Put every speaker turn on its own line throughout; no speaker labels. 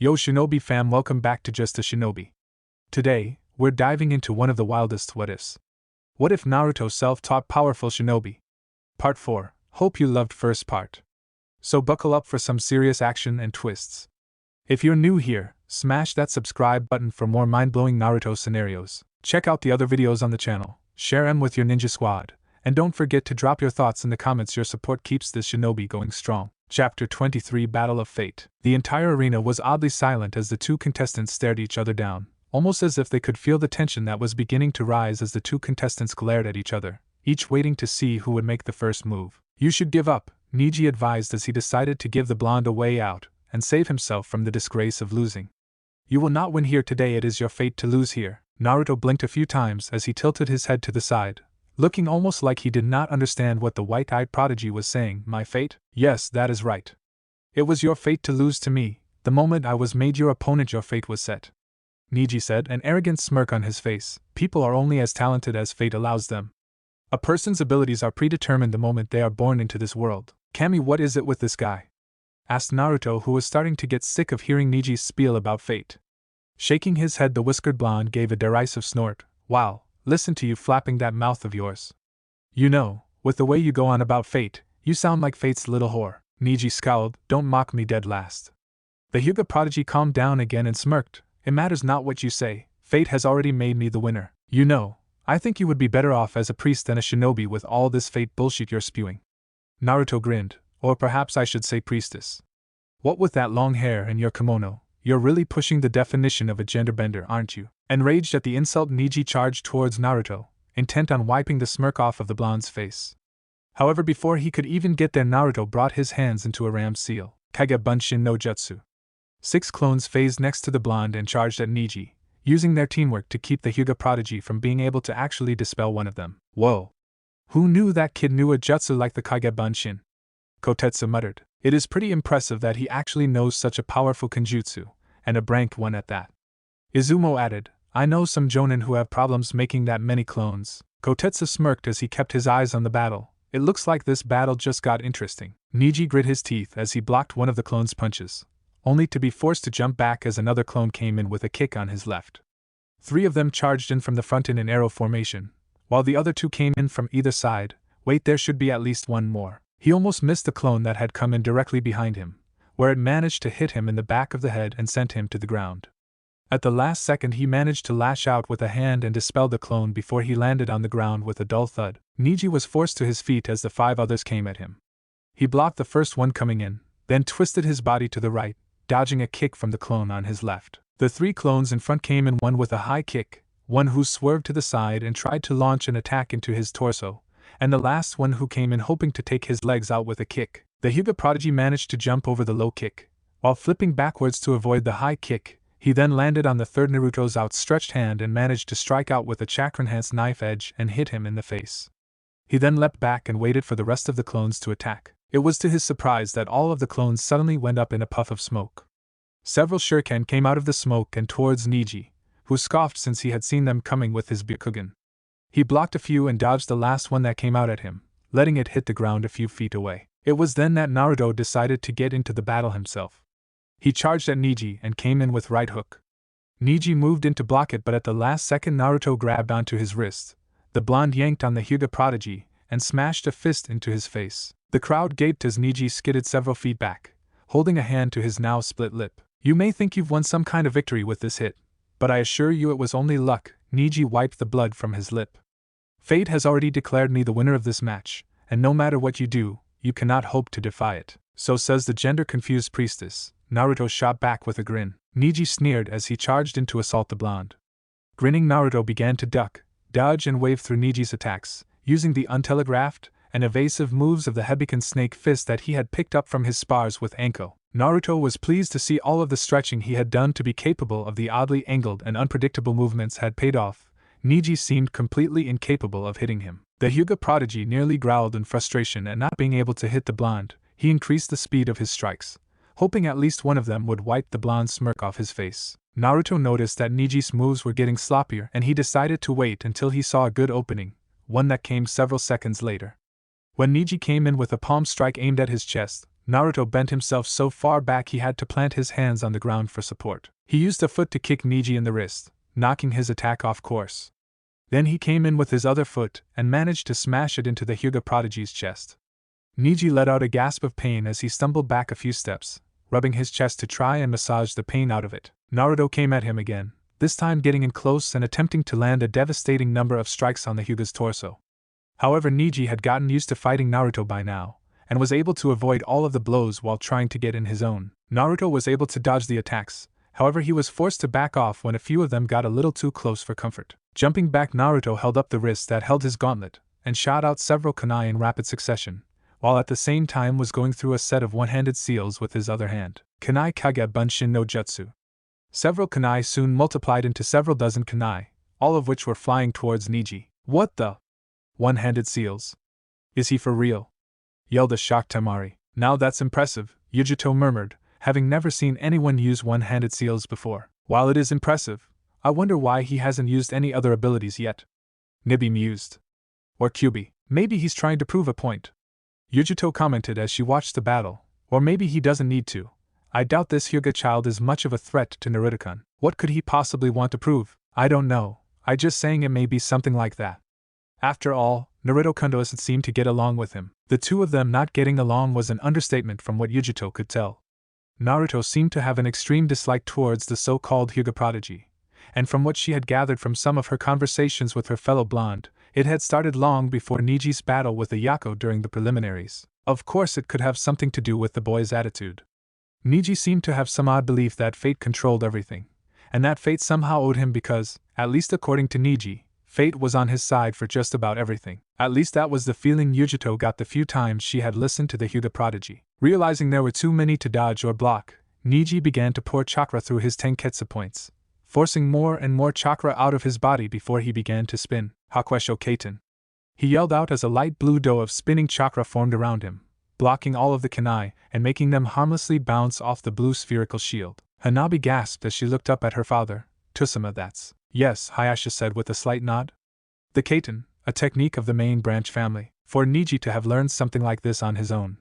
Yo Shinobi fam, welcome back to Just a Shinobi. Today, we're diving into one of the wildest what-ifs. What if Naruto self-taught powerful shinobi? Part 4, hope you loved first part. So buckle up for some serious action and twists. If you're new here, smash that subscribe button for more mind-blowing Naruto scenarios. Check out the other videos on the channel, share them with your ninja squad, and don't forget to drop your thoughts in the comments. Your support keeps this shinobi going strong. Chapter 23, Battle of Fate. The entire arena was oddly silent as the two contestants stared each other down, almost as if they could feel the tension that was beginning to rise as the two contestants glared at each other, each waiting to see who would make the first move. You should give up, Neji advised as he decided to give the blonde a way out and save himself from the disgrace of losing. You will not win here today, it is your fate to lose here. Naruto blinked a few times as he tilted his head to the side, looking almost like he did not understand what the white-eyed prodigy was saying. My fate? Yes, that is right. It was your fate to lose to me. The moment I was made your opponent, your fate was set. Neji said, an arrogant smirk on his face. People are only as talented as fate allows them. A person's abilities are predetermined the moment they are born into this world. Kami, what is it with this guy? Asked Naruto, who was starting to get sick of hearing Neji's spiel about fate. Shaking his head, the whiskered blonde gave a derisive snort. Wow. Listen to you flapping that mouth of yours. You know, with the way you go on about fate, you sound like fate's little whore. Neji scowled, don't mock me dead last. The Hyuga prodigy calmed down again and smirked. It matters not what you say, fate has already made me the winner. You know, I think you would be better off as a priest than a shinobi with all this fate bullshit you're spewing. Naruto grinned, or perhaps I should say priestess. What with that long hair and your kimono, you're really pushing the definition of a genderbender, aren't you? Enraged at the insult, Neji charged towards Naruto, intent on wiping the smirk off of the blonde's face. However, before he could even get there, Naruto brought his hands into a ram's seal. Kage Bunshin no Jutsu. 6 clones phased next to the blonde and charged at Neji, using their teamwork to keep the Hyuga prodigy from being able to actually dispel one of them. Whoa! Who knew that kid knew a jutsu like the Kage Bunshin? Kotetsu muttered. It is pretty impressive that he actually knows such a powerful kenjutsu, and a ranked one at that. Izumo added, I know some jonin who have problems making that many clones. Kotetsu smirked as he kept his eyes on the battle. It looks like this battle just got interesting. Neji grit his teeth as he blocked one of the clone's punches, only to be forced to jump back as another clone came in with a kick on his left. 3 of them charged in from the front in an arrow formation, while the other 2 came in from either side. Wait, there should be at least one more. He almost missed the clone that had come in directly behind him, where it managed to hit him in the back of the head and sent him to the ground. At the last second, he managed to lash out with a hand and dispel the clone before he landed on the ground with a dull thud. Neji was forced to his feet as the 5 others came at him. He blocked the first one coming in, then twisted his body to the right, dodging a kick from the clone on his left. The 3 clones in front came in, one with a high kick, one who swerved to the side and tried to launch an attack into his torso, and the last one who came in hoping to take his legs out with a kick. The Hyuga prodigy managed to jump over the low kick, while flipping backwards to avoid the high kick. He then landed on the third Naruto's outstretched hand and managed to strike out with a chakra-enhanced knife edge and hit him in the face. He then leapt back and waited for the rest of the clones to attack. It was to his surprise that all of the clones suddenly went up in a puff of smoke. Several shuriken came out of the smoke and towards Neji, who scoffed since he had seen them coming with his Byakugan. He blocked a few and dodged the last one that came out at him, letting it hit the ground a few feet away. It was then that Naruto decided to get into the battle himself. He charged at Neji and came in with right hook. Neji moved in to block it, but at the last second Naruto grabbed onto his wrist. The blonde yanked on the Hyuga prodigy and smashed a fist into his face. The crowd gaped as Neji skidded several feet back, holding a hand to his now split lip. You may think you've won some kind of victory with this hit, but I assure you it was only luck. Neji wiped the blood from his lip. Fate has already declared me the winner of this match, and no matter what you do, you cannot hope to defy it. So says the gender-confused priestess. Naruto shot back with a grin. Neji sneered as he charged in to assault the blonde. Grinning, Naruto began to duck, dodge and wave through Neji's attacks, using the untelegraphed and evasive moves of the Hebikan snake fist that he had picked up from his spars with Anko. Naruto was pleased to see all of the stretching he had done to be capable of the oddly angled and unpredictable movements had paid off. Neji seemed completely incapable of hitting him. The Hyuga prodigy nearly growled in frustration at not being able to hit the blonde. He increased the speed of his strikes, hoping at least one of them would wipe the blonde's smirk off his face. Naruto noticed that Neji's moves were getting sloppier and he decided to wait until he saw a good opening, one that came several seconds later. When Neji came in with a palm strike aimed at his chest, Naruto bent himself so far back he had to plant his hands on the ground for support. He used a foot to kick Neji in the wrist, knocking his attack off course. Then he came in with his other foot and managed to smash it into the Hyuga prodigy's chest. Neji let out a gasp of pain as he stumbled back a few steps, rubbing his chest to try and massage the pain out of it. Naruto came at him again, this time getting in close and attempting to land a devastating number of strikes on the Hyuga's torso. However, Neji had gotten used to fighting Naruto by now, and was able to avoid all of the blows while trying to get in his own. Naruto was able to dodge the attacks, however he was forced to back off when a few of them got a little too close for comfort. Jumping back, Naruto held up the wrist that held his gauntlet, and shot out several kunai in rapid succession, while at the same time was going through a set of one-handed seals with his other hand. Kunai Kage Bunshin no Jutsu. Several kunai soon multiplied into several dozen kunai, all of which were flying towards Neji. What the? One-handed seals? Is he for real? Yelled a shocked Tamari. Now that's impressive, Yujito murmured, having never seen anyone use one-handed seals before. While it is impressive, I wonder why he hasn't used any other abilities yet. Nibi mused. Or Kyubi, maybe he's trying to prove a point. Yujito commented as she watched the battle, or maybe he doesn't need to. I doubt this Hyuga child is much of a threat to Naruto-kun. What could he possibly want to prove? I don't know, I just saying it may be something like that. After all, Naruto-kun doesn't seem to get along with him. The two of them not getting along was an understatement from what Yujito could tell. Naruto seemed to have an extreme dislike towards the so-called Hyuga prodigy, and from what she had gathered from some of her conversations with her fellow blonde, it had started long before Neji's battle with the Yako during the preliminaries. Of course it could have something to do with the boy's attitude. Neji seemed to have some odd belief that fate controlled everything, and that fate somehow owed him because, at least according to Neji, fate was on his side for just about everything. At least that was the feeling Yujito got the few times she had listened to the Hyuga prodigy. Realizing there were too many to dodge or block, Neji began to pour chakra through his tenketsu points, forcing more and more chakra out of his body before he began to spin. Hakwesho Kaiten. He yelled out as a light blue dough of spinning chakra formed around him, blocking all of the kunai and making them harmlessly bounce off the blue spherical shield. Hanabi gasped as she looked up at her father. Tusama, that's. Yes, Hayasha said with a slight nod. The Kaiten, a technique of the main branch family. For Neji to have learned something like this on his own.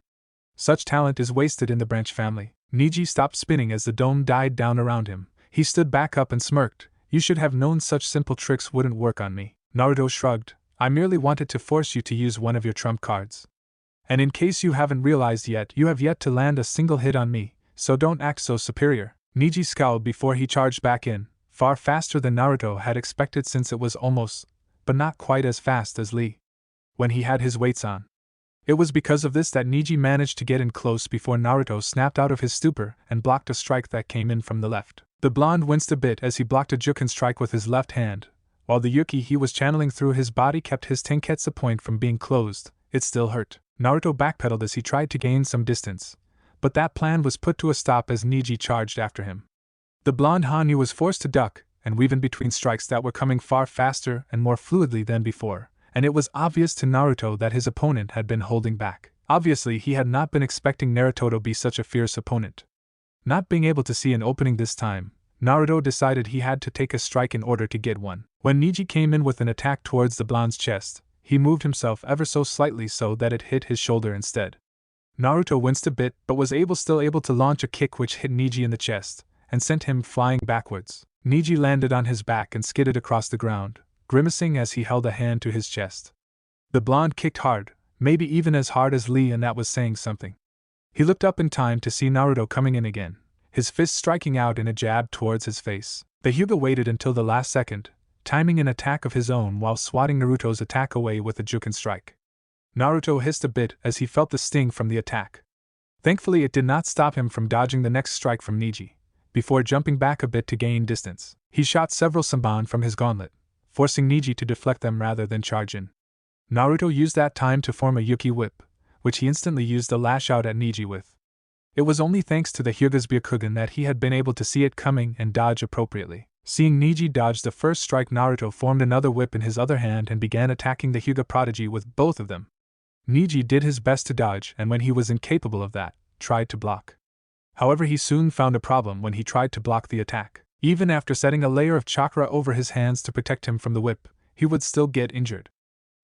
Such talent is wasted in the branch family. Neji stopped spinning as the dome died down around him. He stood back up and smirked. You should have known such simple tricks wouldn't work on me. Naruto shrugged. I merely wanted to force you to use one of your trump cards. And in case you haven't realized yet, you have yet to land a single hit on me, so don't act so superior. Neji scowled before he charged back in, far faster than Naruto had expected since it was almost, but not quite as fast as Lee. When he had his weights on. It was because of this that Neji managed to get in close before Naruto snapped out of his stupor and blocked a strike that came in from the left. The blonde winced a bit as he blocked a Juken strike with his left hand, while the Yuki he was channeling through his body kept his tenketsu point from being closed. It still hurt. Naruto backpedaled as he tried to gain some distance, but that plan was put to a stop as Neji charged after him. The blonde Hanyu was forced to duck and weave in between strikes that were coming far faster and more fluidly than before, and it was obvious to Naruto that his opponent had been holding back. Obviously he had not been expecting Naruto to be such a fierce opponent. Not being able to see an opening this time, Naruto decided he had to take a strike in order to get one. When Neji came in with an attack towards the blonde's chest, he moved himself ever so slightly so that it hit his shoulder instead. Naruto winced a bit but was still able to launch a kick which hit Neji in the chest and sent him flying backwards. Neji landed on his back and skidded across the ground, grimacing as he held a hand to his chest. The blonde kicked hard, maybe even as hard as Lee, and that was saying something. He looked up in time to see Naruto coming in again, his fist striking out in a jab towards his face. The Hyuga waited until the last second, timing an attack of his own while swatting Naruto's attack away with a Juken strike. Naruto hissed a bit as he felt the sting from the attack. Thankfully it did not stop him from dodging the next strike from Neji. Before jumping back a bit to gain distance, he shot several Sanban from his gauntlet, forcing Neji to deflect them rather than charge in. Naruto used that time to form a Yuki whip, which he instantly used to lash out at Neji with. It was only thanks to the Hyuga's Byakugan that he had been able to see it coming and dodge appropriately. Seeing Neji dodge the first strike, Naruto formed another whip in his other hand and began attacking the Hyuga prodigy with both of them. Neji did his best to dodge, and when he was incapable of that, tried to block. However, he soon found a problem when he tried to block the attack. Even after setting a layer of chakra over his hands to protect him from the whip, he would still get injured.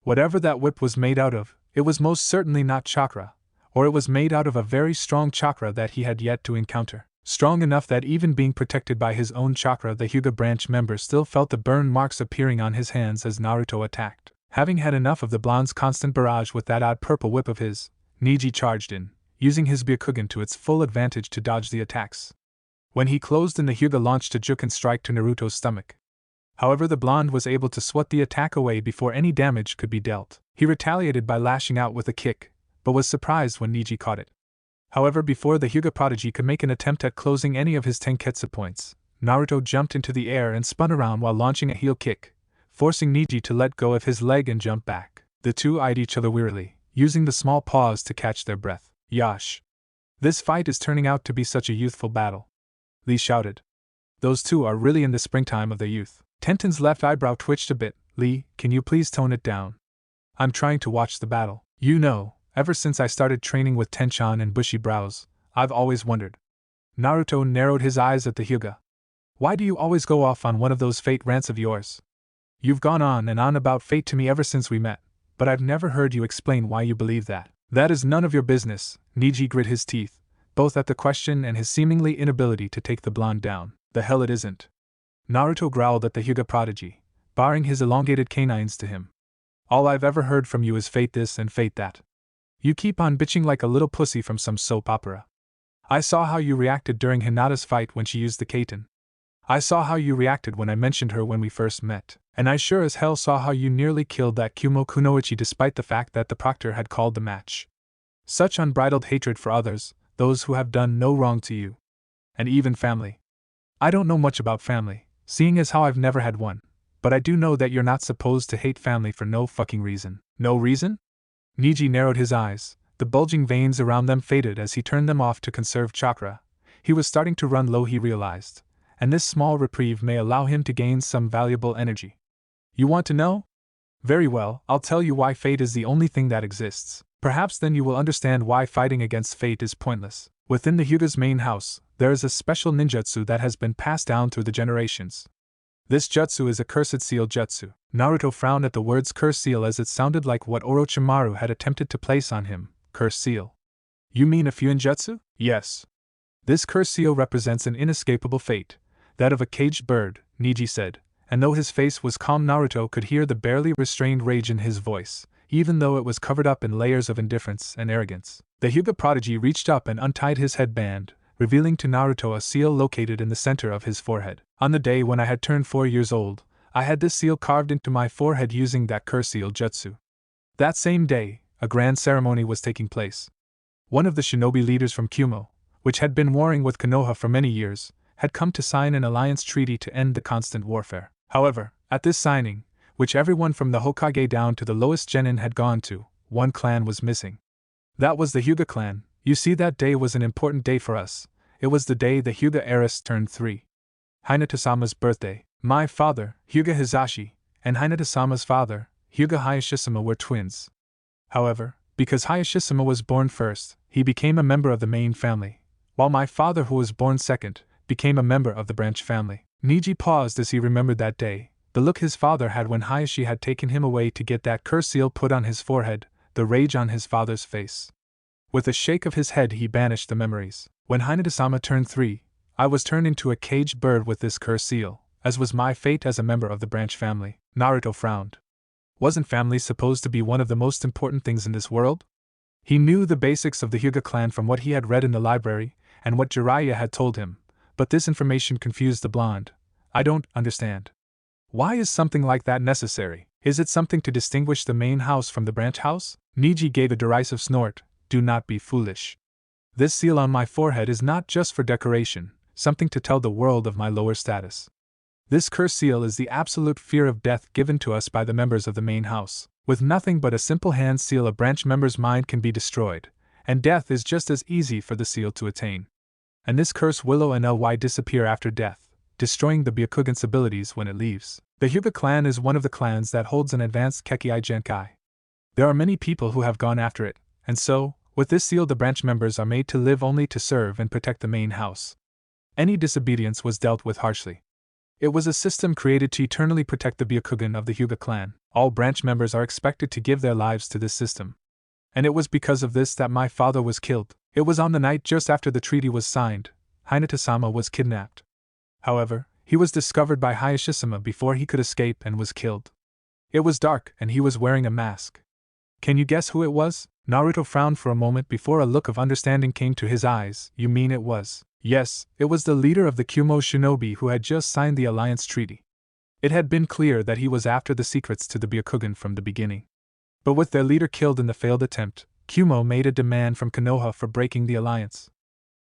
Whatever that whip was made out of, it was most certainly not chakra, or it was made out of a very strong chakra that he had yet to encounter. Strong enough that even being protected by his own chakra, the Hyuga branch member still felt the burn marks appearing on his hands as Naruto attacked. Having had enough of the blonde's constant barrage with that odd purple whip of his, Neji charged in, using his Byakugan to its full advantage to dodge the attacks. When he closed in, the Hyuga launched a Juken strike to Naruto's stomach. However, the blonde was able to swat the attack away before any damage could be dealt. He retaliated by lashing out with a kick, but was surprised when Neji caught it. However, before the Hyuga prodigy could make an attempt at closing any of his tenketsu points, Naruto jumped into the air and spun around while launching a heel kick, forcing Neji to let go of his leg and jump back. The two eyed each other wearily, using the small pause to catch their breath. Yash! This fight is turning out to be such a youthful battle, Lee shouted. Those two are really in the springtime of their youth. Tenten's left eyebrow twitched a bit. Lee, can you please tone it down? I'm trying to watch the battle. You know, ever since I started training with Tenchan and bushy brows, I've always wondered. Naruto narrowed his eyes at the Hyuga. Why do you always go off on one of those fate rants of yours? You've gone on and on about fate to me ever since we met, but I've never heard you explain why you believe that. That is none of your business. Neji grit his teeth, both at the question and his seemingly inability to take the blonde down. The hell it isn't. Naruto growled at the Hyuga prodigy, baring his elongated canines to him. All I've ever heard from you is fate this and fate that. You keep on bitching like a little pussy from some soap opera. I saw how you reacted during Hinata's fight when she used the Kaiten. I saw how you reacted when I mentioned her when we first met, and I sure as hell saw how you nearly killed that Kumo Kunoichi despite the fact that the proctor had called the match. Such unbridled hatred for others, those who have done no wrong to you. And even family. I don't know much about family, seeing as how I've never had one, but I do know that you're not supposed to hate family for no fucking reason. No reason? Neji narrowed his eyes, the bulging veins around them faded as he turned them off to conserve chakra. He was starting to run low, he realized, and this small reprieve may allow him to gain some valuable energy. You want to know? Very well, I'll tell you why fate is the only thing that exists. Perhaps then you will understand why fighting against fate is pointless. Within the Hyuga's main house, there is a special ninjutsu that has been passed down through the generations. This jutsu is a cursed seal jutsu. Naruto frowned at the words curse seal as it sounded like what Orochimaru had attempted to place on him, curse seal. You mean a fuinjutsu? Yes. This curse seal represents an inescapable fate, that of a caged bird, Neji said, and though his face was calm, Naruto could hear the barely restrained rage in his voice, even though it was covered up in layers of indifference and arrogance. The Hyuga prodigy reached up and untied his headband, revealing to Naruto a seal located in the center of his forehead. On the day when I had turned 4 years old, I had this seal carved into my forehead using that curse seal jutsu. That same day, a grand ceremony was taking place. One of the shinobi leaders from Kumo, which had been warring with Konoha for many years, had come to sign an alliance treaty to end the constant warfare. However, at this signing, which everyone from the Hokage down to the lowest genin had gone to, one clan was missing. That was the Hyuga clan. You see, that day was an important day for us. It was the day the Hyuga heiress turned 3. Hinata-sama's birthday. My father, Hyuga Hizashi, and Hinata-sama's father, Hyuga Hayashishima, were twins. However, because Hayashishima was born first, he became a member of the main family, while my father, who was born second, became a member of the branch family. Neji paused as he remembered that day, the look his father had when Hayashi had taken him away to get that curse seal put on his forehead, the rage on his father's face. With a shake of his head he banished the memories. When Hinata-sama turned 3, I was turned into a caged bird with this curse seal, as was my fate as a member of the branch family. Naruto frowned. Wasn't family supposed to be one of the most important things in this world? He knew the basics of the Hyuga clan from what he had read in the library, and what Jiraiya had told him, but this information confused the blonde. I don't understand. Why is something like that necessary? Is it something to distinguish the main house from the branch house? Neji gave a derisive snort. Do not be foolish. This seal on my forehead is not just for decoration, something to tell the world of my lower status. This curse seal is the absolute fear of death given to us by the members of the main house. With nothing but a simple hand seal, a branch member's mind can be destroyed, and death is just as easy for the seal to attain. And this curse Willow and Ly disappear after death, destroying the Byakugan's abilities when it leaves. The Hyuga clan is one of the clans that holds an advanced Kekkei Genkai. There are many people who have gone after it, and so, with this seal the branch members are made to live only to serve and protect the main house. Any disobedience was dealt with harshly. It was a system created to eternally protect the Byakugan of the Hyuga clan. All branch members are expected to give their lives to this system. And it was because of this that my father was killed. It was on the night just after the treaty was signed. Hinata-sama was kidnapped. However, he was discovered by Hayashishima before he could escape and was killed. It was dark and he was wearing a mask. Can you guess who it was? Naruto frowned for a moment before a look of understanding came to his eyes. You mean it was? Yes, it was the leader of the Kumo Shinobi who had just signed the alliance treaty. It had been clear that he was after the secrets to the Byakugan from the beginning. But with their leader killed in the failed attempt, Kumo made a demand from Konoha for breaking the alliance.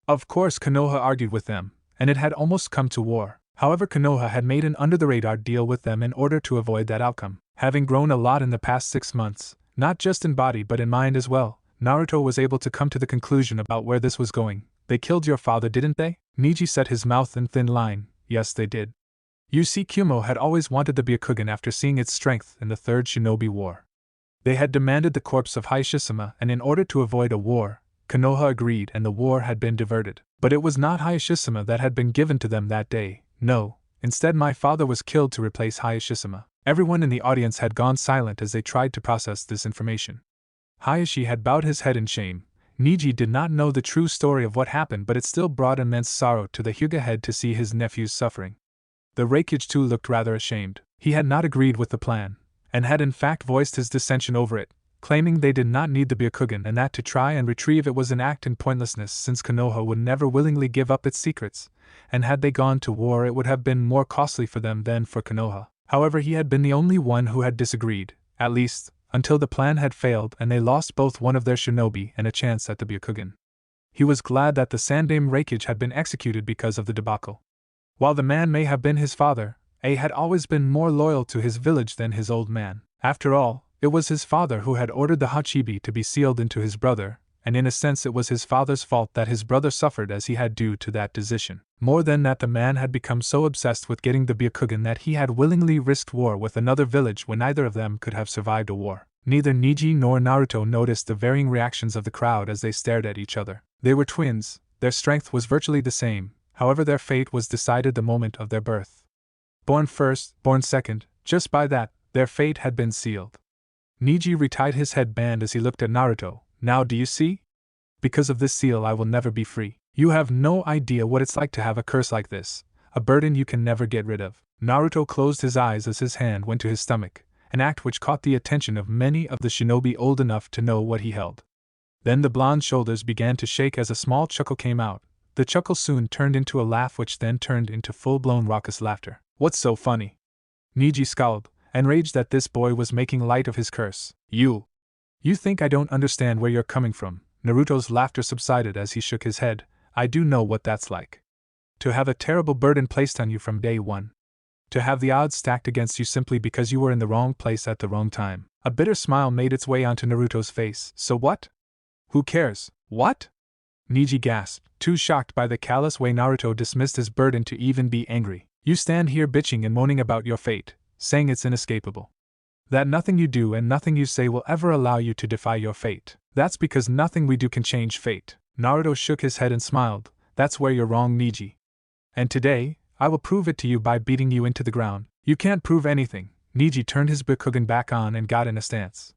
Of course Konoha argued with them, and it had almost come to war. However, Konoha had made an under-the-radar deal with them in order to avoid that outcome. Having grown a lot in the past 6 months, not just in body but in mind as well, Naruto was able to come to the conclusion about where this was going. They killed your father, didn't they? Neji set his mouth in thin line. Yes, they did. You see, Kumo had always wanted the Byakugan after seeing its strength in the Third Shinobi War. They had demanded the corpse of Hayashishima, and in order to avoid a war, Konoha agreed and the war had been diverted. But it was not Hayashishima that had been given to them that day. No, instead my father was killed to replace Hayashishima. Everyone in the audience had gone silent as they tried to process this information. Hayashi had bowed his head in shame. Neji did not know the true story of what happened, but it still brought immense sorrow to the Hyuga head to see his nephew's suffering. The Raikage too looked rather ashamed. He had not agreed with the plan, and had in fact voiced his dissension over it, claiming they did not need the Byakugan and that to try and retrieve it was an act in pointlessness since Konoha would never willingly give up its secrets, and had they gone to war it would have been more costly for them than for Konoha. However, he had been the only one who had disagreed, at least, until the plan had failed and they lost both one of their shinobi and a chance at the Byakugan. He was glad that the Sandaime Raikage had been executed because of the debacle. While the man may have been his father, A had always been more loyal to his village than his old man. After all, it was his father who had ordered the Hachibi to be sealed into his brother, and in a sense it was his father's fault that his brother suffered as he had due to that decision. More than that, the man had become so obsessed with getting the Byakugan that he had willingly risked war with another village when neither of them could have survived a war. Neither Neji nor Naruto noticed the varying reactions of the crowd as they stared at each other. They were twins, their strength was virtually the same, however their fate was decided the moment of their birth. Born first, born second, just by that, their fate had been sealed. Neji retied his headband as he looked at Naruto. Now do you see? Because of this seal I will never be free. You have no idea what it's like to have a curse like this, a burden you can never get rid of. Naruto closed his eyes as his hand went to his stomach, an act which caught the attention of many of the shinobi old enough to know what he held. Then the blonde shoulders began to shake as a small chuckle came out. The chuckle soon turned into a laugh which then turned into full-blown raucous laughter. What's so funny? Neji scowled, enraged that this boy was making light of his curse. You think I don't understand where you're coming from. Naruto's laughter subsided as he shook his head. I do know what that's like. To have a terrible burden placed on you from day one. To have the odds stacked against you simply because you were in the wrong place at the wrong time. A bitter smile made its way onto Naruto's face. So what? Who cares? What? Neji gasped, too shocked by the callous way Naruto dismissed his burden to even be angry. You stand here bitching and moaning about your fate, saying it's inescapable. That nothing you do and nothing you say will ever allow you to defy your fate. That's because nothing we do can change fate. Naruto shook his head and smiled. That's where you're wrong, Neji. And today, I will prove it to you by beating you into the ground. You can't prove anything. Neji turned his Byakugan back on and got in a stance.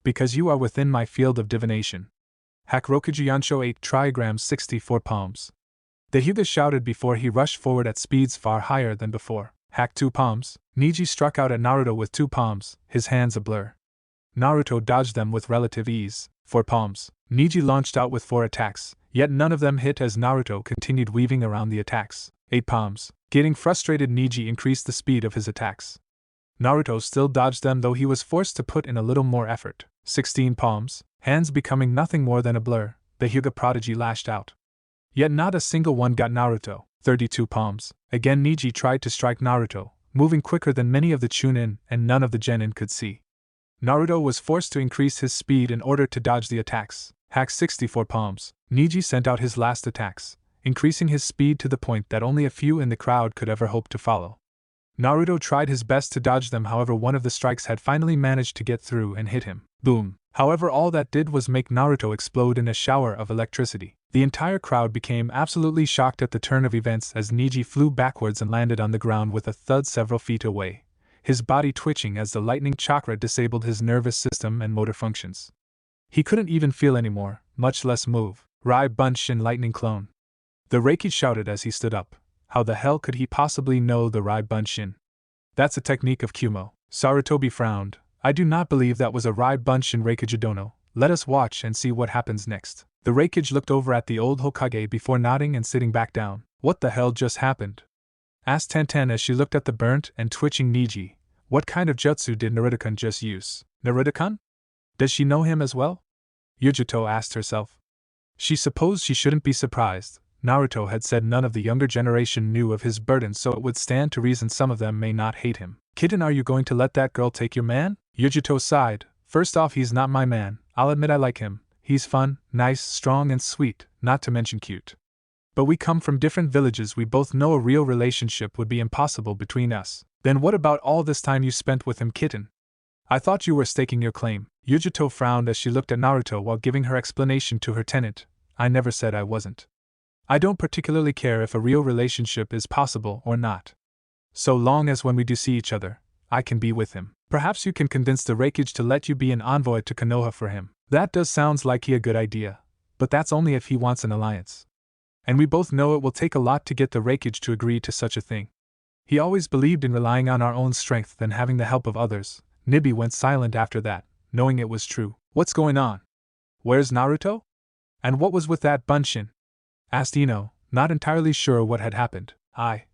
Because you are within my field of divination. Hakurokuju Yansho 8 trigrams 64 palms. The Hyuga shouted before he rushed forward at speeds far higher than before. Hack 2 palms. Neji struck out at Naruto with 2 palms, his hands a blur. Naruto dodged them with relative ease. 4 palms. Neji launched out with 4 attacks, yet none of them hit as Naruto continued weaving around the attacks. 8 palms. Getting frustrated, Neji increased the speed of his attacks. Naruto still dodged them, though he was forced to put in a little more effort. 16 palms. Hands becoming nothing more than a blur, the Hyuga prodigy lashed out. Yet not a single one got Naruto. 32 palms. Again Neji tried to strike Naruto, moving quicker than many of the Chunin and none of the Genin could see. Naruto was forced to increase his speed in order to dodge the attacks. Hack 64 palms. Neji sent out his last attacks, increasing his speed to the point that only a few in the crowd could ever hope to follow. Naruto tried his best to dodge them, however one of the strikes had finally managed to get through and hit him. Boom. However, all that did was make Naruto explode in a shower of electricity. The entire crowd became absolutely shocked at the turn of events as Neji flew backwards and landed on the ground with a thud several feet away, his body twitching as the lightning chakra disabled his nervous system and motor functions. He couldn't even feel anymore, much less move. Rai Bunshin lightning clone. The Reiki shouted as he stood up. How the hell could he possibly know the Rai Bunshin? That's a technique of Kumo. Sarutobi frowned. I do not believe that was a Rai Bunshin Reikage Dono. Let us watch and see what happens next. The Reikage looked over at the old Hokage before nodding and sitting back down. What the hell just happened? Asked Tenten as she looked at the burnt and twitching Neji. What kind of jutsu did Naruto-kun just use? Naruto-kun? Does she know him as well? Yujito asked herself. She supposed she shouldn't be surprised. Naruto had said none of the younger generation knew of his burden, so it would stand to reason some of them may not hate him. Kitten, are you going to let that girl take your man? Yujito sighed. First off, he's not my man. I'll admit I like him. He's fun, nice, strong and sweet, not to mention cute. But we come from different villages, we both know a real relationship would be impossible between us. Then what about all this time you spent with him, kitten? I thought you were staking your claim. Yujito frowned as she looked at Naruto while giving her explanation to her tenant. I never said I wasn't. I don't particularly care if a real relationship is possible or not. So long as when we do see each other, I can be with him. Perhaps you can convince the Reikage to let you be an envoy to Konoha for him. That does sounds like a good idea, but that's only if he wants an alliance. And we both know it will take a lot to get the Reikage to agree to such a thing. He always believed in relying on our own strength than having the help of others. Nibi went silent after that, knowing it was true. What's going on? Where's Naruto? And what was with that Bunshin? Asked Ino, not entirely sure what had happened. I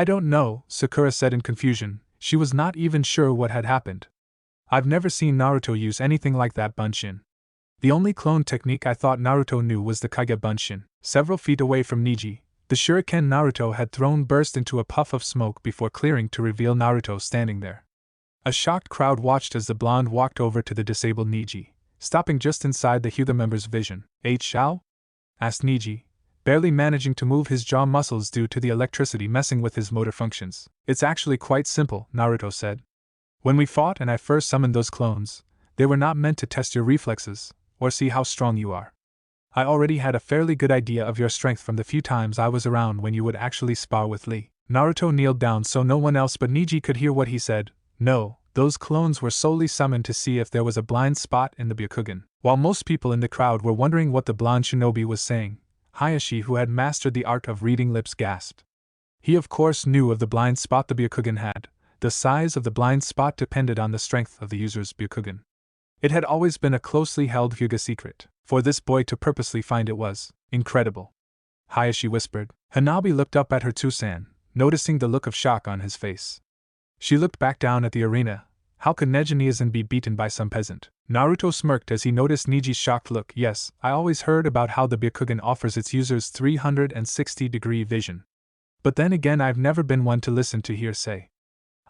don't know, Sakura said in confusion. She was not even sure what had happened. I've never seen Naruto use anything like that Bunshin. The only clone technique I thought Naruto knew was the Kage Bunshin. Several feet away from Neji, the shuriken Naruto had thrown burst into a puff of smoke before clearing to reveal Naruto standing there. A shocked crowd watched as the blonde walked over to the disabled Neji, stopping just inside the Hyuga member's vision. Shao? Asked Neji, barely managing to move his jaw muscles due to the electricity messing with his motor functions. It's actually quite simple, Naruto said. When we fought and I first summoned those clones, they were not meant to test your reflexes, or see how strong you are. I already had a fairly good idea of your strength from the few times I was around when you would actually spar with Lee. Naruto kneeled down so no one else but Neji could hear what he said. No, those clones were solely summoned to see if there was a blind spot in the Byakugan. While most people in the crowd were wondering what the blonde shinobi was saying, Hayashi, who had mastered the art of reading lips, gasped. He of course knew of the blind spot the Byakugan had. The size of the blind spot depended on the strength of the user's Byakugan. It had always been a closely held Hyuga secret. For this boy to purposely find it was incredible. Hayashi whispered. Hanabi looked up at her Tsusan, noticing the look of shock on his face. She looked back down at the arena. How could Neji be beaten by some peasant? Naruto smirked as he noticed Neji's shocked look. Yes, I always heard about how the Byakugan offers its users 360-degree vision. But then again, I've never been one to listen to hearsay.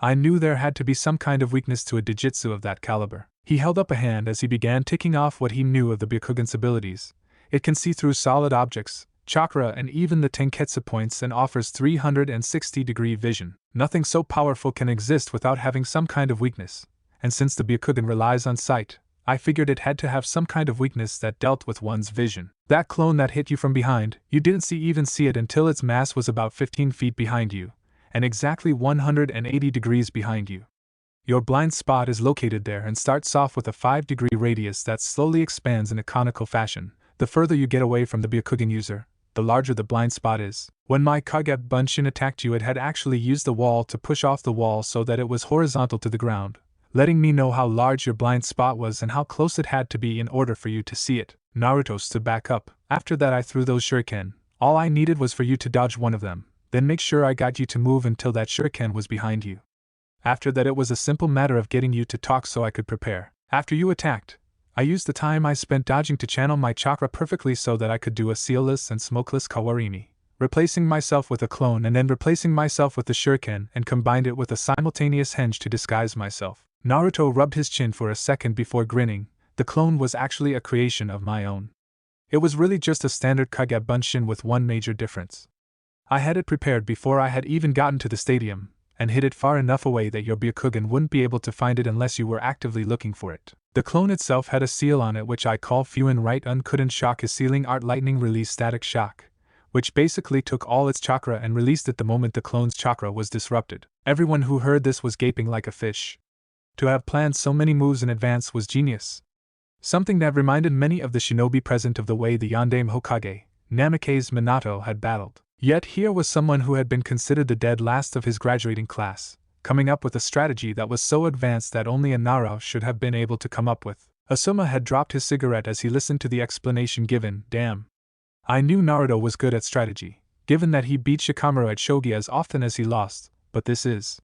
I knew there had to be some kind of weakness to a Dijitsu of that caliber. He held up a hand as he began ticking off what he knew of the Byakugan's abilities. It can see through solid objects, chakra and even the Tenketsu points, and offers 360-degree vision. Nothing so powerful can exist without having some kind of weakness, and since the Byakugan relies on sight, I figured it had to have some kind of weakness that dealt with one's vision. That clone that hit you from behind, you didn't even see it until its mass was about 15 feet behind you, and exactly 180 degrees behind you. Your blind spot is located there and starts off with a 5-degree radius that slowly expands in a conical fashion. The further you get away from the Byakugan user, the larger the blind spot is. When my Kage Bunshin attacked you, it had actually used the wall to push off the wall so that it was horizontal to the ground, letting me know how large your blind spot was and how close it had to be in order for you to see it. Naruto stood back up. After that I threw those shuriken. All I needed was for you to dodge one of them, then make sure I got you to move until that shuriken was behind you. After that it was a simple matter of getting you to talk so I could prepare. After you attacked, I used the time I spent dodging to channel my chakra perfectly so that I could do a sealless and smokeless Kawarimi, replacing myself with a clone and then replacing myself with the shuriken, and combined it with a simultaneous henge to disguise myself. Naruto rubbed his chin for a second before grinning. The clone was actually a creation of my own. It was really just a standard Kage Bunshin with one major difference. I had it prepared before I had even gotten to the stadium, and hid it far enough away that your Byakugan wouldn't be able to find it unless you were actively looking for it. The clone itself had a seal on it which I call Fuin Right Unkuden Shock, his sealing art lightning release static shock, which basically took all its chakra and released it the moment the clone's chakra was disrupted. Everyone who heard this was gaping like a fish. To have planned so many moves in advance was genius. something that reminded many of the shinobi present of the way the Yondaime Hokage, Namikaze Minato, had battled. Yet here was someone who had been considered the dead last of his graduating class, coming up with a strategy that was so advanced that only a Naruto should have been able to come up with. Asuma had dropped his cigarette as he listened to the explanation given. Damn. I knew Naruto was good at strategy, given that he beat Shikamaru at shogi as often as he lost, but this is...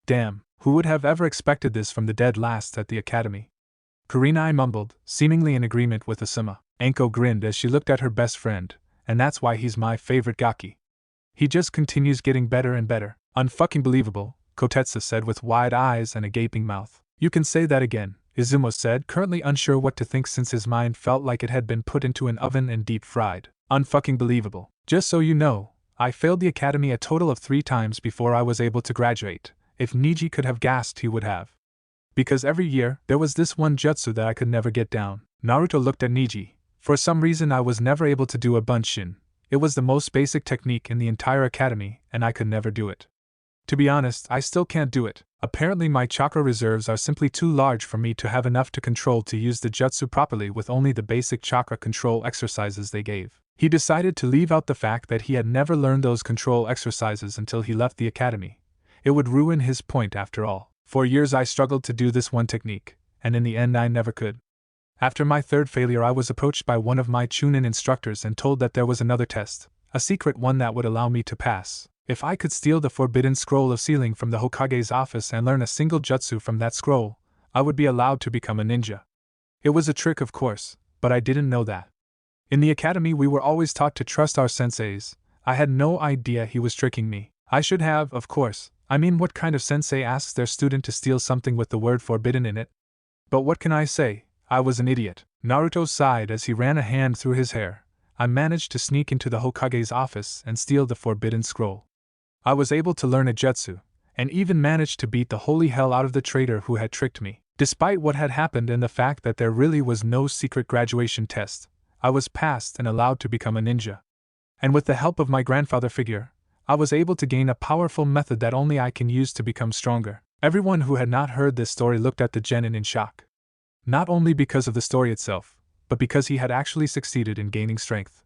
Damn, who would have ever expected this from the dead last at the academy? Kurenai mumbled, seemingly in agreement with Asuma. Anko grinned as she looked at her best friend, and that's why he's my favorite gaki. He just continues getting better and better. Unfucking believable, Kotetsu said with wide eyes and a gaping mouth. You can say that again, Izumo said, currently unsure what to think since his mind felt like it had been put into an oven and deep fried. Unfucking believable. Just so you know, I failed the academy a total of 3 times before I was able to graduate. If Neji could have gasped, he would have. Because every year, there was this one jutsu that I could never get down. Naruto looked at Neji. For some reason I was never able to do a bunshin. It was the most basic technique in the entire academy, and I could never do it. To be honest, I still can't do it. Apparently my chakra reserves are simply too large for me to have enough to use the jutsu properly with only the basic chakra control exercises they gave. He decided to leave out the fact that he had never learned those control exercises until he left the academy. It would ruin his point after all. For years I struggled to do this one technique, and in the end I never could. After my 3rd failure I was approached by one of my Chunin instructors and told that there was another test, a secret one that would allow me to pass. If I could steal the forbidden scroll of sealing from the Hokage's office and learn a single jutsu from that scroll, I would be allowed to become a ninja. It was a trick, of course, but I didn't know that. In the academy we were always taught to trust our senseis. I had no idea he was tricking me. I should have, of course. I mean, what kind of sensei asks their student to steal something with the word forbidden in it? But what can I say? I was an idiot. Naruto sighed as he ran a hand through his hair. I managed to sneak into the Hokage's office and steal the forbidden scroll. I was able to learn a jutsu, and even managed to beat the holy hell out of the traitor who had tricked me. Despite what had happened and the fact that there really was no secret graduation test, I was passed and allowed to become a ninja. And with the help of my grandfather figure, I was able to gain a powerful method that only I can use to become stronger. Everyone who had not heard this story looked at the genin in shock. Not only because of the story itself, but because he had actually succeeded in gaining strength.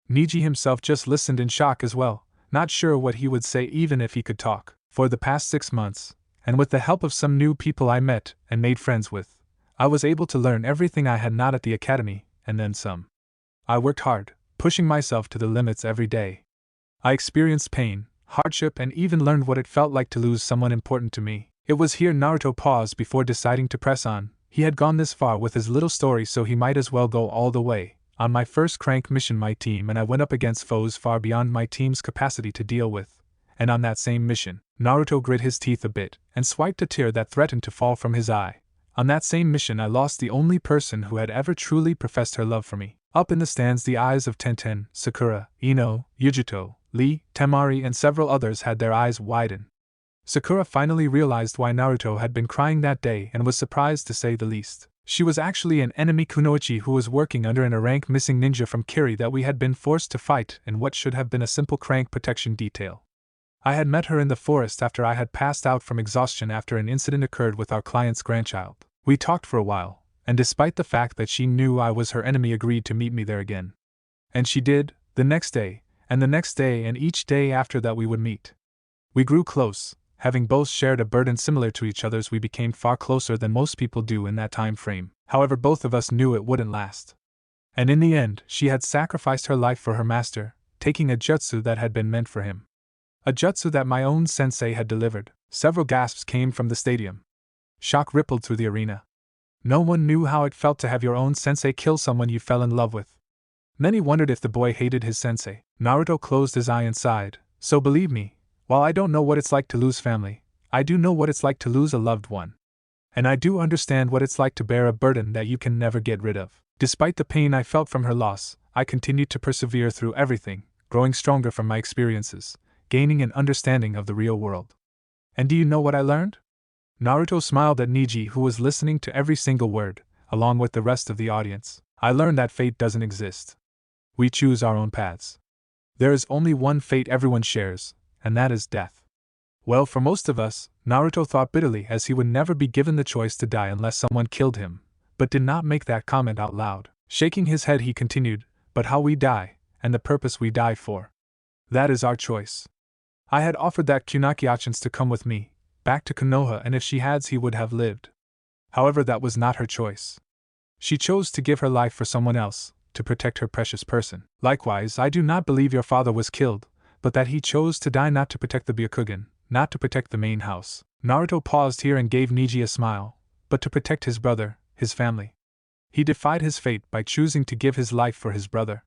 Neji himself just listened in shock as well, not sure what he would say even if he could talk. For the past 6 months, and with the help of some new people I met and made friends with, I was able to learn everything I had not at the academy, and then some. I worked hard, pushing myself to the limits every day. I experienced pain, hardship, and even learned what it felt like to lose someone important to me. It was here Naruto paused before deciding to press on. He had gone this far with his little story, so he might as well go all the way. On my first crank mission, my team and I went up against foes far beyond my team's capacity to deal with. And on that same mission, Naruto grit his teeth a bit and swiped a tear that threatened to fall from his eye. On that same mission I lost the only person who had ever truly professed her love for me. Up in the stands the eyes of Tenten, Sakura, Ino, Yujito, Lee, Tamari and several others had their eyes widen. Sakura finally realized why Naruto had been crying that day and was surprised to say the least. She was actually an enemy kunoichi who was working under a rank missing ninja from Kiri that we had been forced to fight in what should have been a simple crank protection detail. I had met her in the forest after I had passed out from exhaustion after an incident occurred with our client's grandchild. We talked for a while, and despite the fact that she knew I was her enemy, agreed to meet me there again. And she did, the next day, and the next day, and each day after that we would meet. We grew close. Having both shared a burden similar to each other's, we became far closer than most people do in that time frame. However, both of us knew it wouldn't last. And in the end, she had sacrificed her life for her master, taking a jutsu that had been meant for him. A jutsu that my own sensei had delivered. Several gasps came from the stadium. Shock rippled through the arena. No one knew how it felt to have your own sensei kill someone you fell in love with. Many wondered if the boy hated his sensei. Naruto closed his eye and sighed. So believe me, while I don't know what it's like to lose family, I do know what it's like to lose a loved one. And I do understand what it's like to bear a burden that you can never get rid of. Despite the pain I felt from her loss, I continued to persevere through everything, growing stronger from my experiences, gaining an understanding of the real world. And do you know what I learned? Naruto smiled at Neji, who was listening to every single word, along with the rest of the audience. I learned that fate doesn't exist. We choose our own paths. There is only one fate everyone shares, and that is death. Well, for most of us, Naruto thought bitterly, as he would never be given the choice to die unless someone killed him. but did not make that comment out loud. Shaking his head, he continued, "But how we die, and the purpose we die for. That is our choice." I had offered that Kunaki-achans to come with me, back to Konoha, and if she had, he would have lived. However, that was not her choice. She chose to give her life for someone else, to protect her precious person. Likewise, I do not believe your father was killed, but that he chose to die not to protect the Byakugan, not to protect the main house. Naruto paused here and gave Neji a smile, but to protect his brother, his family. He defied his fate by choosing to give his life for his brother.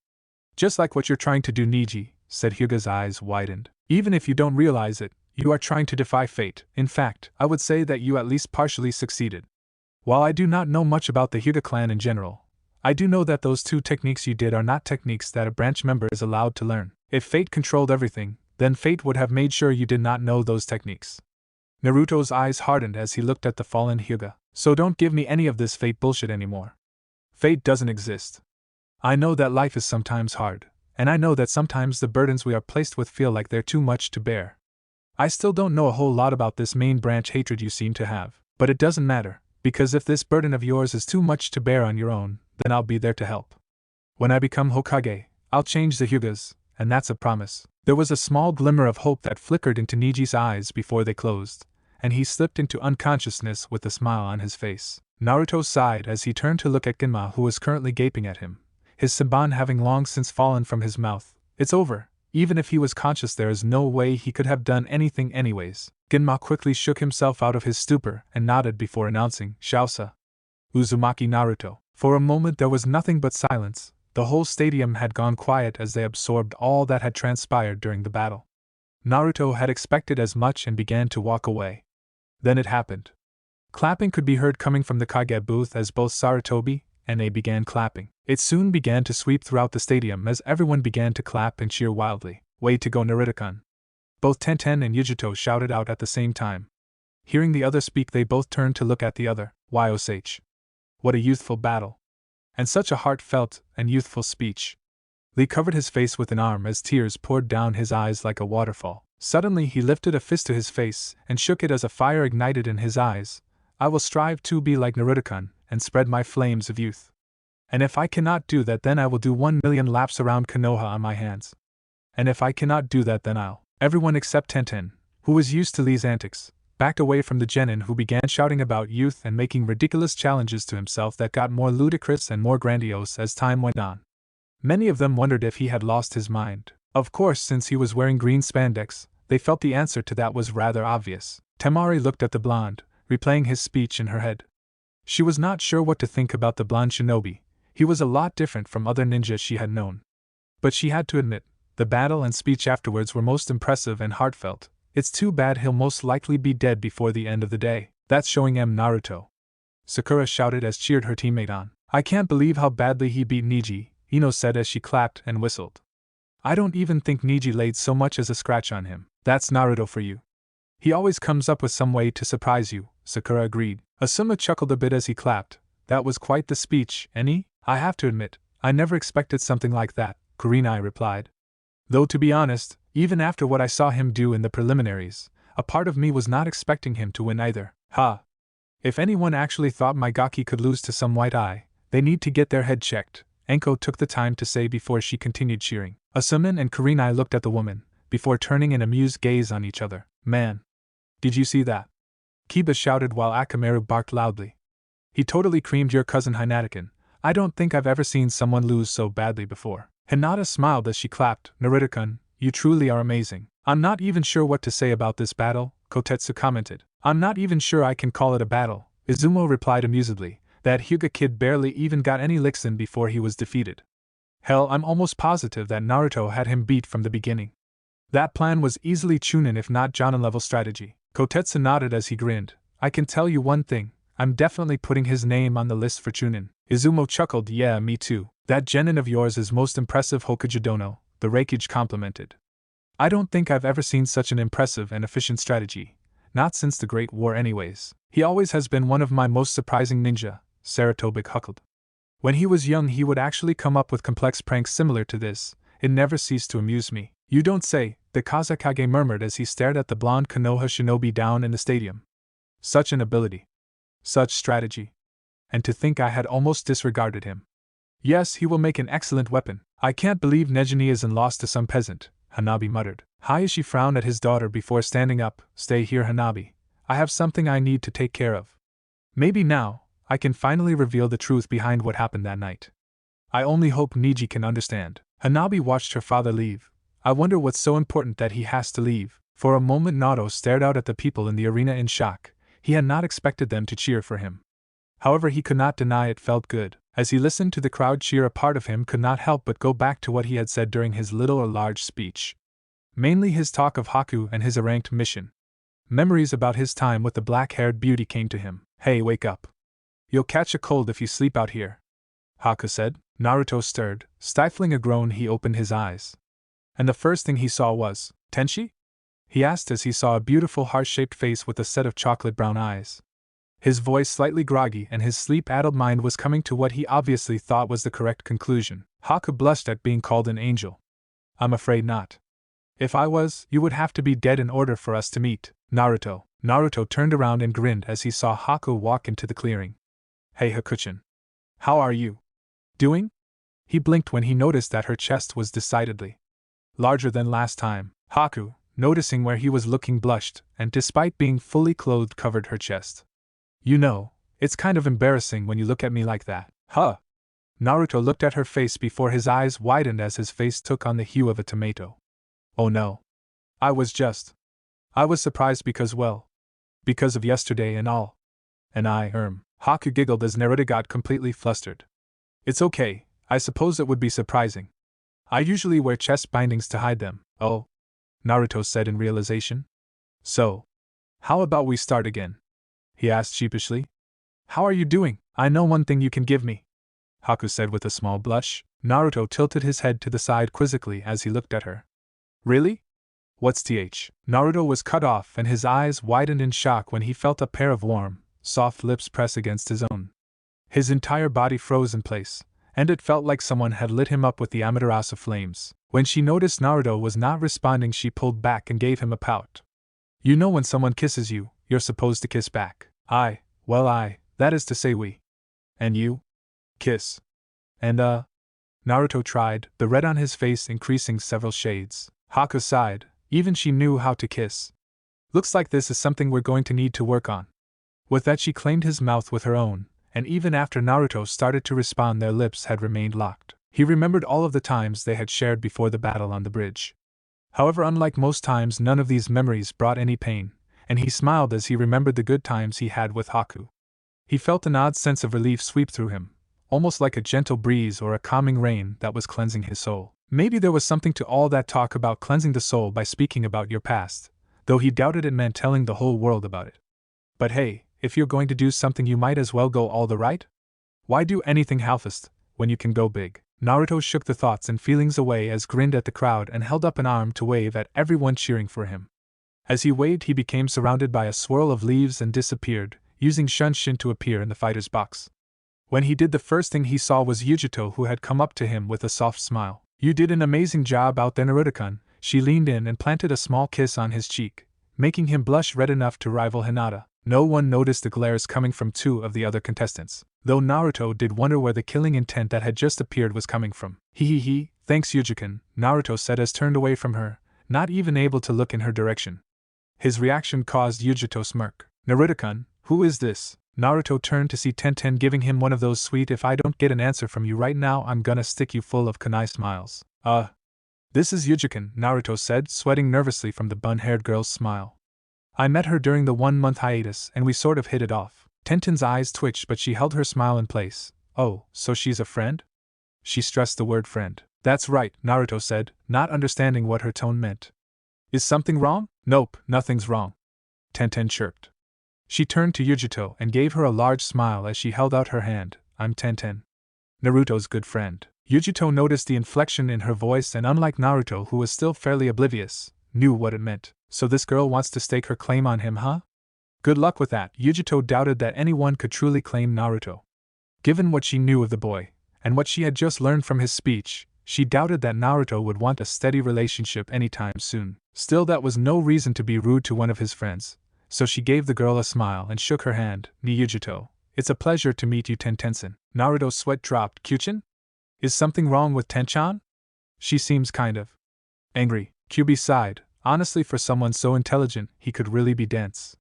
Just like what you're trying to do, Neji, said Hyuga's eyes widened. Even if you don't realize it, you are trying to defy fate. In fact, I would say that you at least partially succeeded. While I do not know much about the Hyuga clan in general, I do know that those 2 techniques you did are not techniques that a branch member is allowed to learn. If fate controlled everything, then fate would have made sure you did not know those techniques. Naruto's eyes hardened as he looked at the fallen Hyuga. So don't give me any of this fate bullshit anymore. Fate doesn't exist. I know that life is sometimes hard, and I know that sometimes the burdens we are placed with feel like they're too much to bear. I still don't know a whole lot about this main branch hatred you seem to have, but it doesn't matter, because if this burden of yours is too much to bear on your own, then I'll be there to help. When I become Hokage, I'll change the Hyugas, and that's a promise. There was a small glimmer of hope that flickered into Neji's eyes before they closed, and he slipped into unconsciousness with a smile on his face. Naruto sighed as he turned to look at Genma, who was currently gaping at him, his saban having long since fallen from his mouth. It's over. Even if he was conscious, there is no way he could have done anything anyways. Genma quickly shook himself out of his stupor and nodded before announcing, "Shausa." Uzumaki Naruto. For a moment there was nothing but silence. The whole stadium had gone quiet as they absorbed all that had transpired during the battle. Naruto had expected as much and began to walk away. Then it happened. Clapping could be heard coming from the Kage booth as both Sarutobi and they began clapping. It soon began to sweep throughout the stadium as everyone began to clap and cheer wildly. "Way to go, Naruto-kun." Both Tenten and Yujito shouted out at the same time. Hearing the other speak, they both turned to look at the other. Yosh. What a youthful battle. And such a heartfelt and youthful speech. Lee covered his face with an arm as tears poured down his eyes like a waterfall. Suddenly he lifted a fist to his face and shook it as a fire ignited in his eyes. "I will strive to be like Naruto-kun and spread my flames of youth. And if I cannot do that, then I will do 1,000,000 laps around Konoha on my hands. And if I cannot do that, then I'll..." Everyone except Tenten, who was used to Lee's antics, backed away from the genin, who began shouting about youth and making ridiculous challenges to himself that got more ludicrous and more grandiose as time went on. Many of them wondered if he had lost his mind. Of course, since he was wearing green spandex, they felt the answer to that was rather obvious. Tamari looked at the blonde, replaying his speech in her head. She was not sure what to think about the blonde shinobi. He was a lot different from other ninjas she had known. But she had to admit, the battle and speech afterwards were most impressive and heartfelt. It's too bad he'll most likely be dead before the end of the day. That's showing Naruto. Sakura shouted as cheered her teammate on. "I can't believe how badly he beat Neji," Ino said as she clapped and whistled. "I don't even think Neji laid so much as a scratch on him." "That's Naruto for you. He always comes up with some way to surprise you," Sakura agreed. Asuma chuckled a bit as he clapped. "That was quite the speech, Eni? I have to admit, I never expected something like that," Kurenai replied. "Though to be honest, even after what I saw him do in the preliminaries, a part of me was not expecting him to win either. Ha! If anyone actually thought my Gaki could lose to some white eye, they need to get their head checked," Enko took the time to say before she continued cheering. Asuman and Kurenai looked at the woman, before turning an amused gaze on each other. "Man! Did you see that?" Kiba shouted while Akamaru barked loudly. "He totally creamed your cousin Hinata-kun. I don't think I've ever seen someone lose so badly before." Hinata smiled as she clapped. "Naruto-kun, you truly are amazing." "I'm not even sure what to say about this battle," Kotetsu commented. "I'm not even sure I can call it a battle," Izumo replied amusedly. "That Hyuga kid barely even got any licks in before he was defeated. Hell, I'm almost positive that Naruto had him beat from the beginning. That plan was easily Chunin if not Jonin-level strategy." Kotetsu nodded as he grinned. "I can tell you one thing, I'm definitely putting his name on the list for Chunin." Izumo chuckled. "Yeah, me too. That genin of yours is most impressive, Hokage Dono," the Reikage complimented. "I don't think I've ever seen such an impressive and efficient strategy, not since the Great War anyways." "He always has been one of my most surprising ninja," Sarutobi chuckled. "When he was young he would actually come up with complex pranks similar to this. It never ceased to amuse me." "You don't say," the Kazekage murmured as he stared at the blonde Konoha shinobi down in the stadium. "Such an ability. Such strategy. and to think I had almost disregarded him. Yes, he will make an excellent weapon. I can't believe Neji isn't lost to some peasant, Hanabi muttered. Hayashi frowned at his daughter before standing up. Stay here, Hanabi. I have something I need to take care of. Maybe now, I can finally reveal the truth behind what happened that night. I only hope Neji can understand. Hanabi watched her father leave. I wonder what's so important that he has to leave. For a moment Naruto stared out at the people in the arena in shock. He had not expected them to cheer for him. However, he could not deny it felt good. As he listened to the crowd cheer, a part of him could not help but go back to what he had said during his little or large speech. Mainly his talk of Haku and his erranked mission. Memories about his time with the black-haired beauty came to him. Hey, wake up. You'll catch a cold if you sleep out here, Haku said. Naruto stirred. Stifling a groan, he opened his eyes. And the first thing he saw was, Tenshi? He asked as he saw a beautiful heart-shaped face with a set of chocolate-brown eyes. His voice slightly groggy and his sleep-addled mind was coming to what he obviously thought was the correct conclusion. Haku blushed at being called an angel. I'm afraid not. If I was, you would have to be dead in order for us to meet, Naruto. Naruto turned around and grinned as he saw Haku walk into the clearing. Hey Hakuchan. How are you doing? He blinked when he noticed that her chest was decidedly larger than last time. Haku, noticing where he was looking, blushed, and despite being fully clothed covered her chest. You know, it's kind of embarrassing when you look at me like that. Huh? Naruto looked at her face before his eyes widened as his face took on the hue of a tomato. Oh no. I was surprised because of yesterday and all. And Haku giggled as Naruto got completely flustered. It's okay, I suppose it would be surprising. I usually wear chest bindings to hide them. Oh, Naruto said in realization. So, how about we start again? He asked sheepishly. How are you doing? I know one thing you can give me, Haku said with a small blush. Naruto tilted his head to the side quizzically as he looked at her. Really? What's th? Naruto was cut off and his eyes widened in shock when he felt a pair of warm, soft lips press against his own. His entire body froze in place, and it felt like someone had lit him up with the Amaterasu flames. When she noticed Naruto was not responding, she pulled back and gave him a pout. You know when someone kisses you, you're supposed to kiss back. That is to say we. And you? Kiss. And Naruto tried, the red on his face increasing several shades. Haku sighed, even she knew how to kiss. Looks like this is something we're going to need to work on. With that she claimed his mouth with her own, and even after Naruto started to respond their lips had remained locked. He remembered all of the times they had shared before the battle on the bridge. However, unlike most times, none of these memories brought any pain, and he smiled as he remembered the good times he had with Haku. He felt an odd sense of relief sweep through him, almost like a gentle breeze or a calming rain that was cleansing his soul. Maybe there was something to all that talk about cleansing the soul by speaking about your past, though he doubted it meant telling the whole world about it. But hey, if you're going to do something you might as well go all the right? Why do anything half-assed, when you can go big? Naruto shook the thoughts and feelings away as grinned at the crowd and held up an arm to wave at everyone cheering for him. As he waved he became surrounded by a swirl of leaves and disappeared, using Shunshin to appear in the fighter's box. When he did, the first thing he saw was Yujito, who had come up to him with a soft smile. You did an amazing job out there, Naruto-kun. She leaned in and planted a small kiss on his cheek, making him blush red enough to rival Hinata. No one noticed the glares coming from two of the other contestants, though Naruto did wonder where the killing intent that had just appeared was coming from. Thanks Yujito-kun, Naruto said as turned away from her, not even able to look in her direction. His reaction caused Yujito to smirk. Naruto-kun, who is this? Naruto turned to see Tenten giving him one of those sweet "if I don't get an answer from you right now I'm gonna stick you" full of kunai smiles. This is Yujito-kun, Naruto said, sweating nervously from the bun-haired girl's smile. I met her during the 1-month hiatus and we sort of hit it off. Tenten's eyes twitched but she held her smile in place. Oh, so she's a friend? She stressed the word friend. That's right, Naruto said, not understanding what her tone meant. Is something wrong? Nope, nothing's wrong, Tenten chirped. She turned to Yujito and gave her a large smile as she held out her hand. I'm Tenten, Naruto's good friend. Yujito noticed the inflection in her voice and, unlike Naruto, who was still fairly oblivious, knew what it meant. So this girl wants to stake her claim on him, huh? Good luck with that. Yujito doubted that anyone could truly claim Naruto. Given what she knew of the boy, and what she had just learned from his speech, she doubted that Naruto would want a steady relationship anytime soon. Still, that was no reason to be rude to one of his friends, so she gave the girl a smile and shook her hand. Yujito, It's a pleasure to meet you, Tenten. Naruto's sweat dropped. Kyuchin? Is something wrong with Tenchan? She seems kind of angry. Kyubi sighed. Honestly, for someone so intelligent, he could really be dense.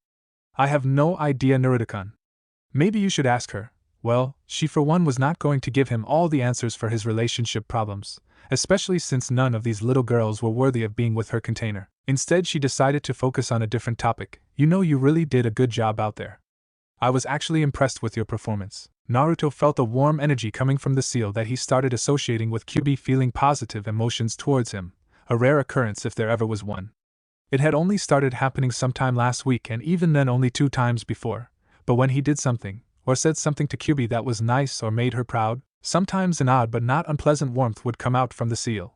I have no idea, Naruto-kun. Maybe you should ask her. Well, she for one was not going to give him all the answers for his relationship problems, especially since none of these little girls were worthy of being with her container. Instead, she decided to focus on a different topic. You know, you really did a good job out there. I was actually impressed with your performance. Naruto felt a warm energy coming from the seal that he started associating with Kyubi feeling positive emotions towards him, a rare occurrence if there ever was one. It had only started happening sometime last week, and even then only 2 times before, but when he did something, or said something to Kyubi that was nice or made her proud, sometimes an odd but not unpleasant warmth would come out from the seal.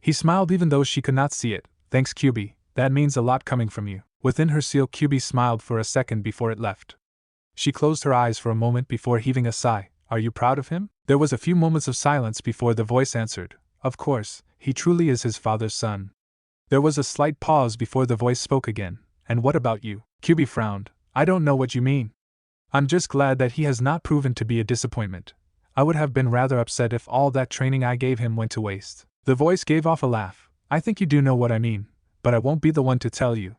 He smiled even though she could not see it. Thanks, Kyubi, that means a lot coming from you. Within her seal, Kyubi smiled for a second before it left. She closed her eyes for a moment before heaving a sigh. Are you proud of him? There was a few moments of silence before the voice answered. Of course, he truly is his father's son. There was a slight pause before the voice spoke again. And what about you? Kyubi frowned. I don't know what you mean. I'm just glad that he has not proven to be a disappointment. I would have been rather upset if all that training I gave him went to waste. The voice gave off a laugh. I think you do know what I mean, but I won't be the one to tell you.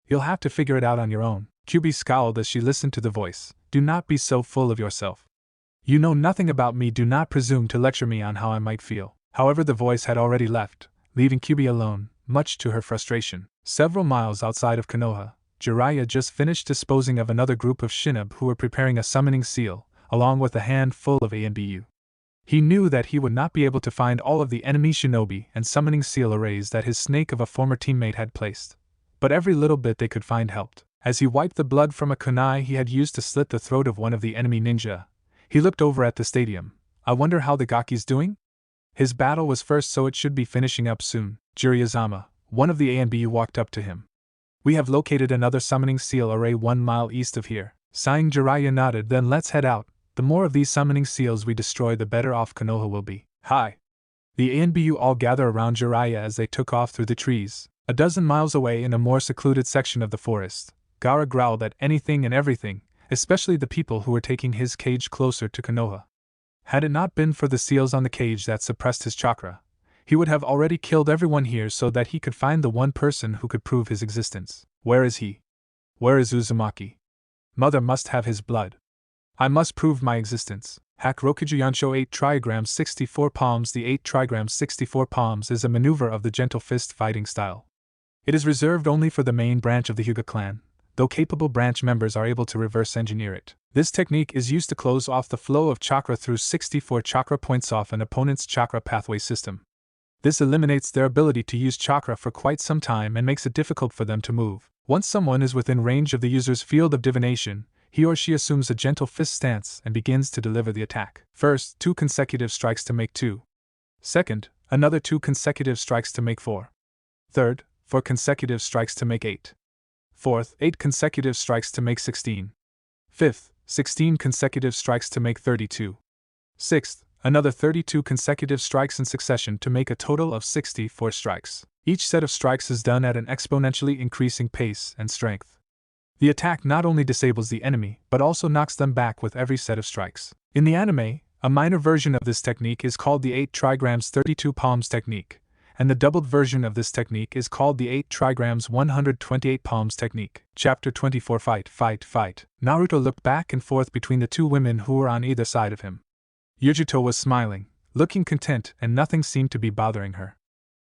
You'll have to figure it out on your own. Kyubi scowled as she listened to the voice. Do not be so full of yourself. You know nothing about me. Do not presume to lecture me on how I might feel. However, the voice had already left, leaving Kyubi alone, much to her frustration. Several miles outside of Konoha, Jiraiya just finished disposing of another group of shinobi who were preparing a summoning seal, along with a handful of ANBU. He knew that he would not be able to find all of the enemy shinobi and summoning seal arrays that his snake of a former teammate had placed, but every little bit they could find helped. As he wiped the blood from a kunai he had used to slit the throat of one of the enemy ninja, he looked over at the stadium. I wonder how the Gaki's doing? His battle was first, so it should be finishing up soon. Jiraiya-sama, one of the ANBU, walked up to him. We have located another summoning seal array 1 mile east of here. Sighing, Jiraiya nodded. Then let's head out. The more of these summoning seals we destroy, the better off Konoha will be. Hi. The ANBU all gather around Jiraiya as they took off through the trees. A dozen miles away in a more secluded section of the forest, Gaara growled at anything and everything, especially the people who were taking his cage closer to Konoha. Had it not been for the seals on the cage that suppressed his chakra, he would have already killed everyone here so that he could find the one person who could prove his existence. Where is he? Where is Uzumaki? Mother must have his blood. I must prove my existence. Hack Rokuju Yansho 8 trigrams 64 palms. The 8 trigrams 64 palms is a maneuver of the gentle fist fighting style. It is reserved only for the main branch of the Hyuga clan, though capable branch members are able to reverse engineer it. This technique is used to close off the flow of chakra through 64 chakra points off an opponent's chakra pathway system. This eliminates their ability to use chakra for quite some time and makes it difficult for them to move. Once someone is within range of the user's field of divination, he or she assumes a gentle fist stance and begins to deliver the attack. First, 2 consecutive strikes to make 2. Second, another 2 consecutive strikes to make 4. Third, 4 consecutive strikes to make 8. Fourth, 8 consecutive strikes to make 16. Fifth, 16 consecutive strikes to make 32. Sixth, another 32 consecutive strikes in succession to make a total of 64 strikes. Each set of strikes is done at an exponentially increasing pace and strength. The attack not only disables the enemy, but also knocks them back with every set of strikes. In the anime, a minor version of this technique is called the 8 trigrams 32 palms technique, and the doubled version of this technique is called the 8 trigrams 128 palms technique. Chapter 24. Fight, fight, fight. Naruto looked back and forth between the 2 women who were on either side of him. Yujito was smiling, looking content, and nothing seemed to be bothering her.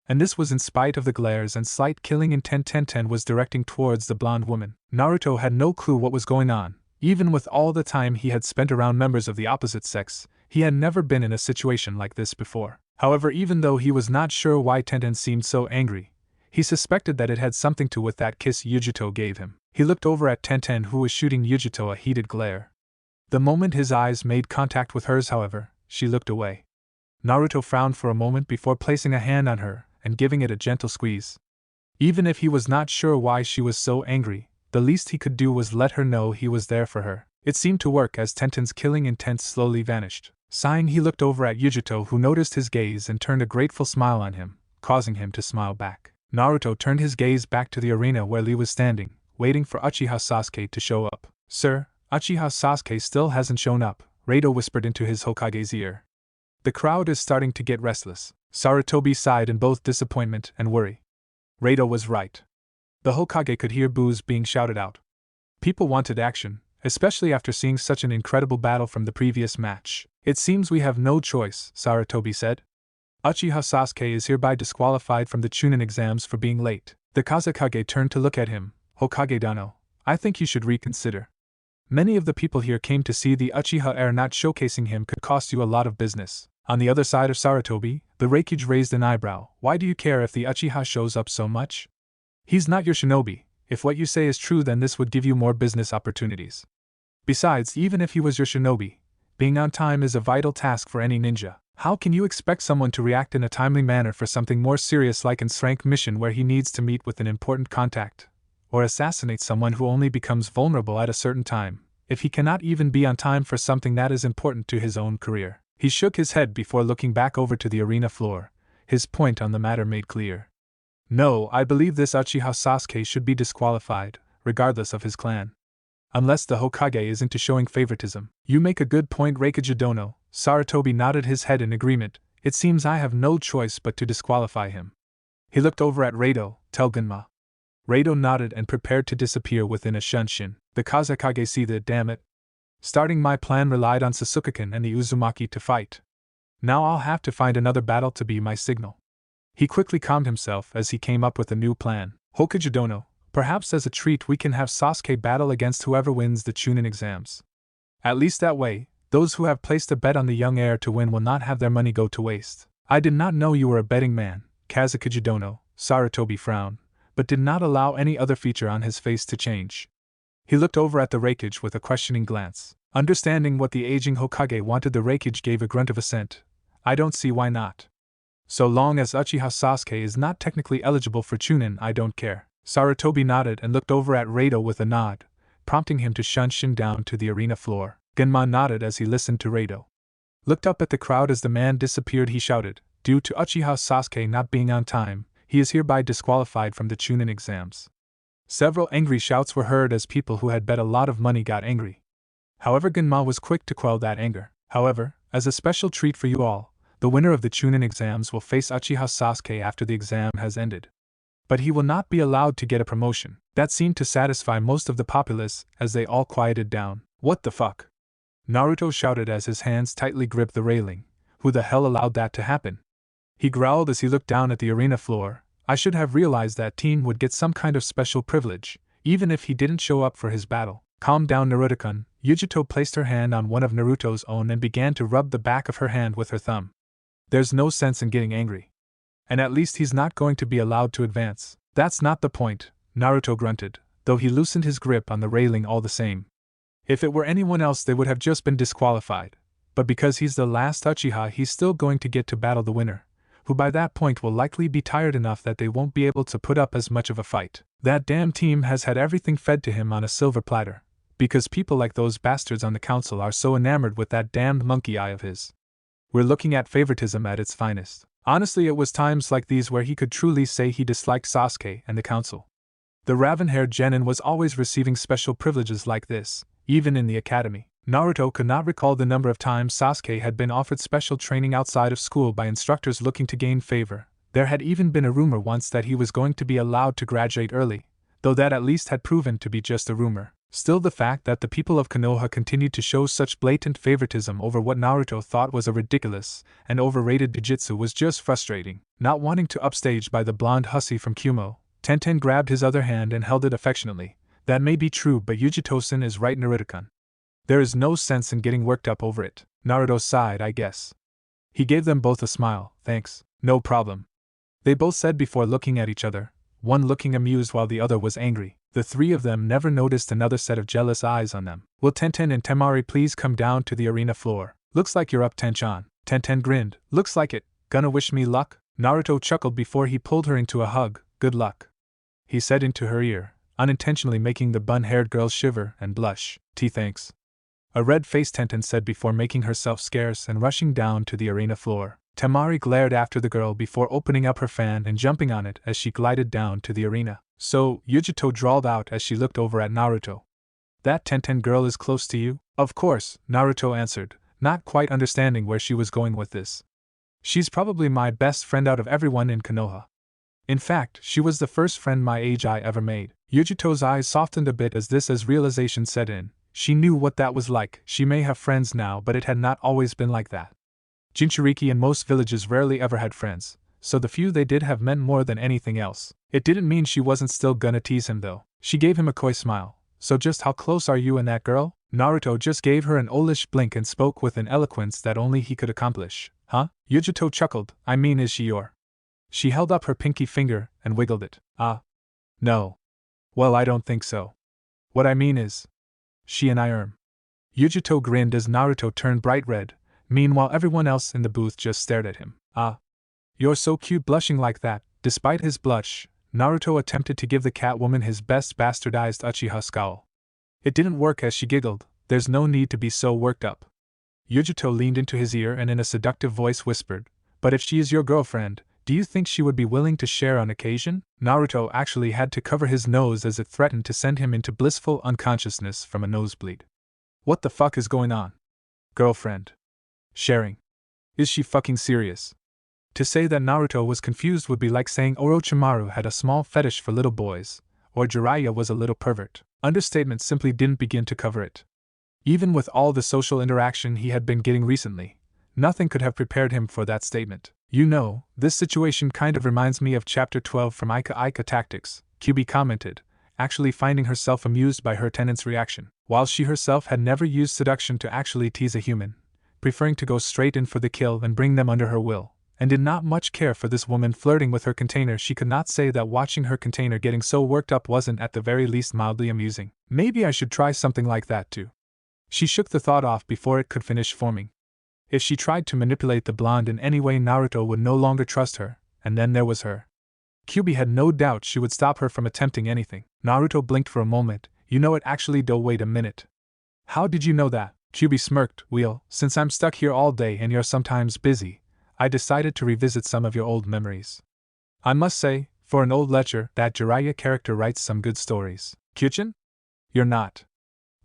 And this was in spite of the glares and slight killing intent Tenten was directing towards the blonde woman. Naruto had no clue what was going on. Even with all the time he had spent around members of the opposite sex, he had never been in a situation like this before. However, even though he was not sure why Tenten seemed so angry, he suspected that it had something to do with that kiss Yujito gave him. He looked over at Tenten, who was shooting Yujito a heated glare. The moment his eyes made contact with hers, however, she looked away. Naruto frowned for a moment before placing a hand on her and giving it a gentle squeeze. Even if he was not sure why she was so angry, the least he could do was let her know he was there for her. It seemed to work as Tenten's killing intent slowly vanished. Sighing, he looked over at Yujito, who noticed his gaze and turned a grateful smile on him, causing him to smile back. Naruto turned his gaze back to the arena where Lee was standing, waiting for Uchiha Sasuke to show up. Sir, Uchiha Sasuke still hasn't shown up, Reito whispered into his Hokage's ear. The crowd is starting to get restless. Sarutobi sighed in both disappointment and worry. Reito was right. The Hokage could hear boos being shouted out. People wanted action, especially after seeing such an incredible battle from the previous match. It seems we have no choice, Sarutobi said. Uchiha Sasuke is hereby disqualified from the Chunin exams for being late. The Kazekage turned to look at him. Hokage Dano, I think you should reconsider. Many of the people here came to see the Uchiha heir. Not showcasing him could cost you a lot of business. On the other side of Sarutobi, the Reikage raised an eyebrow. Why do you care if the Uchiha shows up so much? He's not your shinobi. If what you say is true, then this would give you more business opportunities. Besides, even if he was your shinobi, being on time is a vital task for any ninja. How can you expect someone to react in a timely manner for something more serious like an rank mission where he needs to meet with an important contact, or assassinate someone who only becomes vulnerable at a certain time, if he cannot even be on time for something that is important to his own career? He shook his head before looking back over to the arena floor, his point on the matter made clear. No, I believe this Uchiha Sasuke should be disqualified, regardless of his clan. Unless the Hokage is into showing favoritism. You make a good point, Reikage Dono. Sarutobi nodded his head in agreement. It seems I have no choice but to disqualify him. He looked over at Reito. Tell Gunma. Reito nodded and prepared to disappear within a shunshin. The Kazekage see that, damn it. Starting my plan relied on Sasuke-kun and the Uzumaki to fight. Now I'll have to find another battle to be my signal. He quickly calmed himself as he came up with a new plan. Hokage Dono, perhaps as a treat we can have Sasuke battle against whoever wins the Chunin exams. At least that way, those who have placed a bet on the young heir to win will not have their money go to waste. I did not know you were a betting man, Kazekage Dono. Sarutobi frowned, but did not allow any other feature on his face to change. He looked over at the Reikage with a questioning glance. Understanding what the aging Hokage wanted, the Reikage gave a grunt of assent. I don't see why not. So long as Uchiha Sasuke is not technically eligible for Chunin, I don't care. Sarutobi nodded and looked over at Reito with a nod, prompting him to shunshin down to the arena floor. Genma nodded as he listened to Reito. Looked up at the crowd as the man disappeared. He shouted, due to Uchiha Sasuke not being on time, he is hereby disqualified from the Chunin exams. Several angry shouts were heard as people who had bet a lot of money got angry. However, Genma was quick to quell that anger. However, as a special treat for you all, the winner of the Chunin exams will face Uchiha Sasuke after the exam has ended. But he will not be allowed to get a promotion. That seemed to satisfy most of the populace as they all quieted down. What the fuck? Naruto shouted as his hands tightly gripped the railing. Who the hell allowed that to happen? He growled as he looked down at the arena floor. I should have realized that team would get some kind of special privilege, even if he didn't show up for his battle. Calm down, Naruto-kun. Yujito placed her hand on one of Naruto's own and began to rub the back of her hand with her thumb. There's no sense in getting angry. And at least he's not going to be allowed to advance. That's not the point, Naruto grunted, though he loosened his grip on the railing all the same. If it were anyone else they would have just been disqualified, but because he's the last Uchiha he's still going to get to battle the winner, who by that point will likely be tired enough that they won't be able to put up as much of a fight. That damn team has had everything fed to him on a silver platter, because people like those bastards on the council are so enamored with that damned monkey eye of his. We're looking at favoritism at its finest. Honestly, it was times like these where he could truly say he disliked Sasuke and the council. The raven-haired genin was always receiving special privileges like this, even in the academy. Naruto could not recall the number of times Sasuke had been offered special training outside of school by instructors looking to gain favor. There had even been a rumor once that he was going to be allowed to graduate early, though that at least had proven to be just a rumor. Still, the fact that the people of Konoha continued to show such blatant favoritism over what Naruto thought was a ridiculous and overrated jujitsu was just frustrating. Not wanting to upstage by the blonde hussy from Kumo, Tenten grabbed his other hand and held it affectionately. That may be true, but Yujito-san is right, Naruto-kun. There is no sense in getting worked up over it. Naruto sighed, I guess. He gave them both a smile. Thanks. No problem. They both said before looking at each other, one looking amused while the other was angry. The three of them never noticed another set of jealous eyes on them. Will Tenten and Tamari please come down to the arena floor? Looks like you're up, Tenchan. Tenten grinned. Looks like it. Gonna wish me luck? Naruto chuckled before he pulled her into a hug. Good luck, he said into her ear, unintentionally making the bun-haired girl shiver and blush. Thanks. A red-faced Tenten said before making herself scarce and rushing down to the arena floor. Tamari glared after the girl before opening up her fan and jumping on it as she glided down to the arena. So, Yujito drawled out as she looked over at Naruto. That Tenten girl is close to you? Of course, Naruto answered, not quite understanding where she was going with this. She's probably my best friend out of everyone in Konoha. In fact, she was the first friend my age I ever made. Yujito's eyes softened a bit as realization set in. She knew what that was like. She may have friends now, but it had not always been like that. Jinchuriki in most villages rarely ever had friends, so the few they did have meant more than anything else. It didn't mean she wasn't still gonna tease him though. She gave him a coy smile. So just how close are you and that girl? Naruto just gave her an owlish blink and spoke with an eloquence that only he could accomplish. Huh? Yujito chuckled. I mean, is she your? She held up her pinky finger and wiggled it. No. Well, I don't think so. What I mean is, she and I Yujito grinned as Naruto turned bright red. Meanwhile, everyone else in the booth just stared at him. You're so cute blushing like that. Despite his blush, Naruto attempted to give the Catwoman his best bastardized Uchiha scowl. It didn't work as she giggled. There's no need to be so worked up. Yujito leaned into his ear and in a seductive voice whispered, but if she is your girlfriend, do you think she would be willing to share on occasion? Naruto actually had to cover his nose as it threatened to send him into blissful unconsciousness from a nosebleed. What the fuck is going on? Girlfriend. Sharing. Is she fucking serious? To say that Naruto was confused would be like saying Orochimaru had a small fetish for little boys, or Jiraiya was a little pervert. Understatement simply didn't begin to cover it. Even with all the social interaction he had been getting recently, nothing could have prepared him for that statement. You know, this situation kind of reminds me of Chapter 12 from Ika Tactics, Kyubi commented, actually finding herself amused by her tenant's reaction. While she herself had never used seduction to actually tease a human, preferring to go straight in for the kill and bring them under her will, and did not much care for this woman flirting with her container, she could not say that watching her container getting so worked up wasn't at the very least mildly amusing. Maybe I should try something like that too. She shook the thought off before it could finish forming. If she tried to manipulate the blonde in any way, Naruto would no longer trust her, and then there was her. Kyubi had no doubt she would stop her from attempting anything. Naruto blinked for a moment. You know it actually, wait a minute. How did you know that? Kyubi smirked. Well, since I'm stuck here all day and you're sometimes busy, I decided to revisit some of your old memories. I must say, for an old lecher, that Jiraiya character writes some good stories. Kyuchin? You're not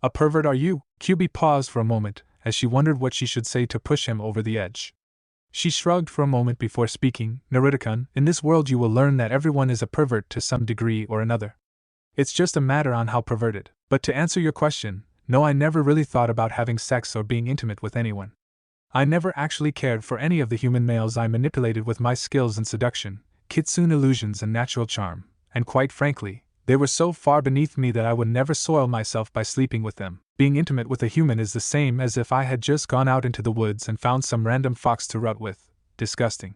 a pervert, are you? Kyubi paused for a moment, as she wondered what she should say to push him over the edge. She shrugged for a moment before speaking. Naruto-kun, in this world you will learn that everyone is a pervert to some degree or another. It's just a matter on how perverted. But to answer your question, no, I never really thought about having sex or being intimate with anyone. I never actually cared for any of the human males I manipulated with my skills in seduction, kitsune illusions and natural charm, and quite frankly, they were so far beneath me that I would never soil myself by sleeping with them. Being intimate with a human is the same as if I had just gone out into the woods and found some random fox to rut with. Disgusting.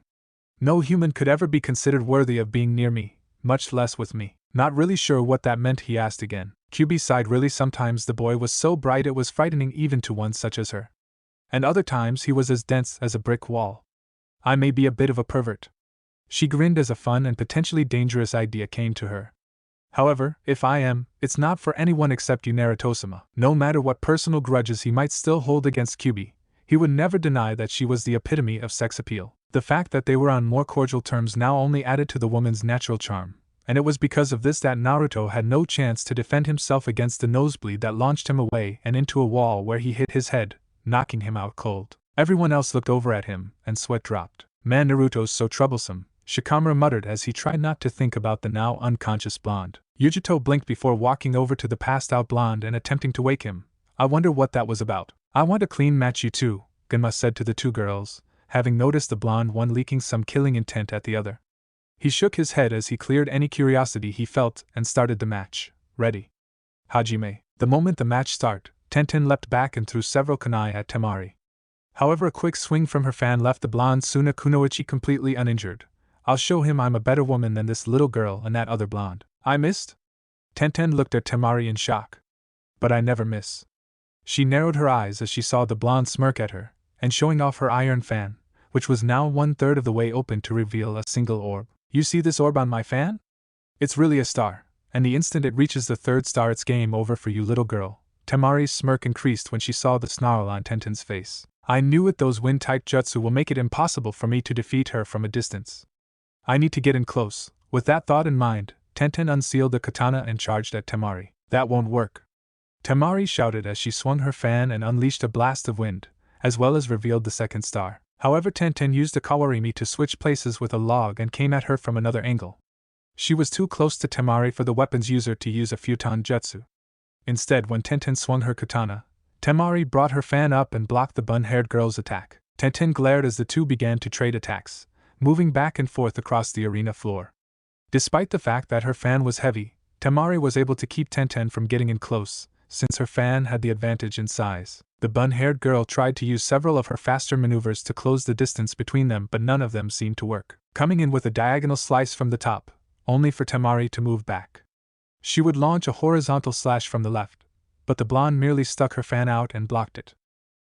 No human could ever be considered worthy of being near me, much less with me. Not really sure what that meant, he asked again. Kyubi sighed. Really, sometimes the boy was so bright it was frightening even to one such as her. And other times he was as dense as a brick wall. I may be a bit of a pervert. She grinned as a fun and potentially dangerous idea came to her. However, if I am, it's not for anyone except you, Naruto-sama. No matter what personal grudges he might still hold against Kyubi, he would never deny that she was the epitome of sex appeal. The fact that they were on more cordial terms now only added to the woman's natural charm, and it was because of this that Naruto had no chance to defend himself against the nosebleed that launched him away and into a wall where he hit his head, knocking him out cold. Everyone else looked over at him, and sweat dropped. Man, Naruto's so troublesome, Shikamaru muttered as he tried not to think about the now unconscious blonde. Yujito blinked before walking over to the passed-out blonde and attempting to wake him. I wonder what that was about. I want a clean match, you two, Genma said to the two girls, having noticed the blonde one leaking some killing intent at the other. He shook his head as he cleared any curiosity he felt and started the match. Ready. Hajime. The moment the match started, Tenten leapt back and threw several kunai at Tamari. However, a quick swing from her fan left the blonde Suna Kunoichi completely uninjured. I'll show him I'm a better woman than this little girl and that other blonde. I missed? Tenten looked at Tamari in shock. But I never miss. She narrowed her eyes as she saw the blonde smirk at her, and showing off her iron fan, which was now 1/3 of the way open to reveal a single orb. You see this orb on my fan? It's really a star, and the instant it reaches the 3rd star it's game over for you, little girl. Tamari's smirk increased when she saw the snarl on Tenten's face. I knew it, those wind-type jutsu will make it impossible for me to defeat her from a distance. I need to get in close. With that thought in mind, Tenten unsealed the katana and charged at Tamari. That won't work. Tamari shouted as she swung her fan and unleashed a blast of wind, as well as revealed the second star. However, Tenten used a kawarimi to switch places with a log and came at her from another angle. She was too close to Tamari for the weapon's user to use a futon jutsu. Instead, when Tenten swung her katana, Tamari brought her fan up and blocked the bun-haired girl's attack. Tenten glared as the two began to trade attacks, moving back and forth across the arena floor. Despite the fact that her fan was heavy, Tamari was able to keep Tenten from getting in close, since her fan had the advantage in size. The bun-haired girl tried to use several of her faster maneuvers to close the distance between them, but none of them seemed to work. Coming in with a diagonal slice from the top, only for Tamari to move back. She would launch a horizontal slash from the left, but the blonde merely stuck her fan out and blocked it.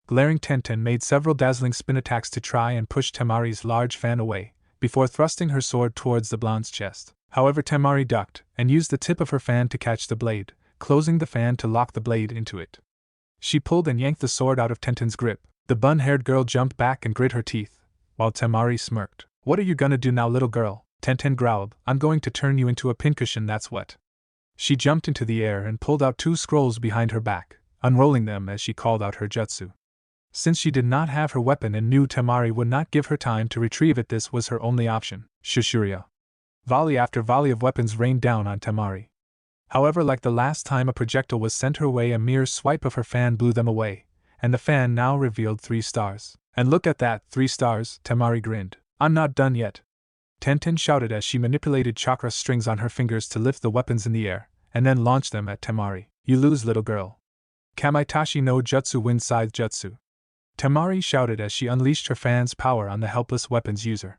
Glaring, Tenten made several dazzling spin attacks to try and push Tamari's large fan away, before thrusting her sword towards the blonde's chest. However, Tamari ducked and used the tip of her fan to catch the blade, closing the fan to lock the blade into it. She pulled and yanked the sword out of Tenten's grip. The bun-haired girl jumped back and grit her teeth, while Tamari smirked. "What are you gonna do now, little girl?" Tenten growled. "I'm going to turn you into a pincushion, that's what." She jumped into the air and pulled out 2 scrolls behind her back, unrolling them as she called out her jutsu. Since she did not have her weapon and knew Tamari would not give her time to retrieve it, this was her only option. Shushuria. Volley after volley of weapons rained down on Tamari. However, like the last time a projectile was sent her way, a mere swipe of her fan blew them away, and the fan now revealed 3 stars. "And look at that, 3 stars, Tamari grinned. "I'm not done yet." Tenten shouted as she manipulated chakra strings on her fingers to lift the weapons in the air, and then launched them at Tamari. "You lose, little girl." Kamaitachi no Jutsu Wind Scythe Jutsu. Tamari shouted as she unleashed her fan's power on the helpless weapons user.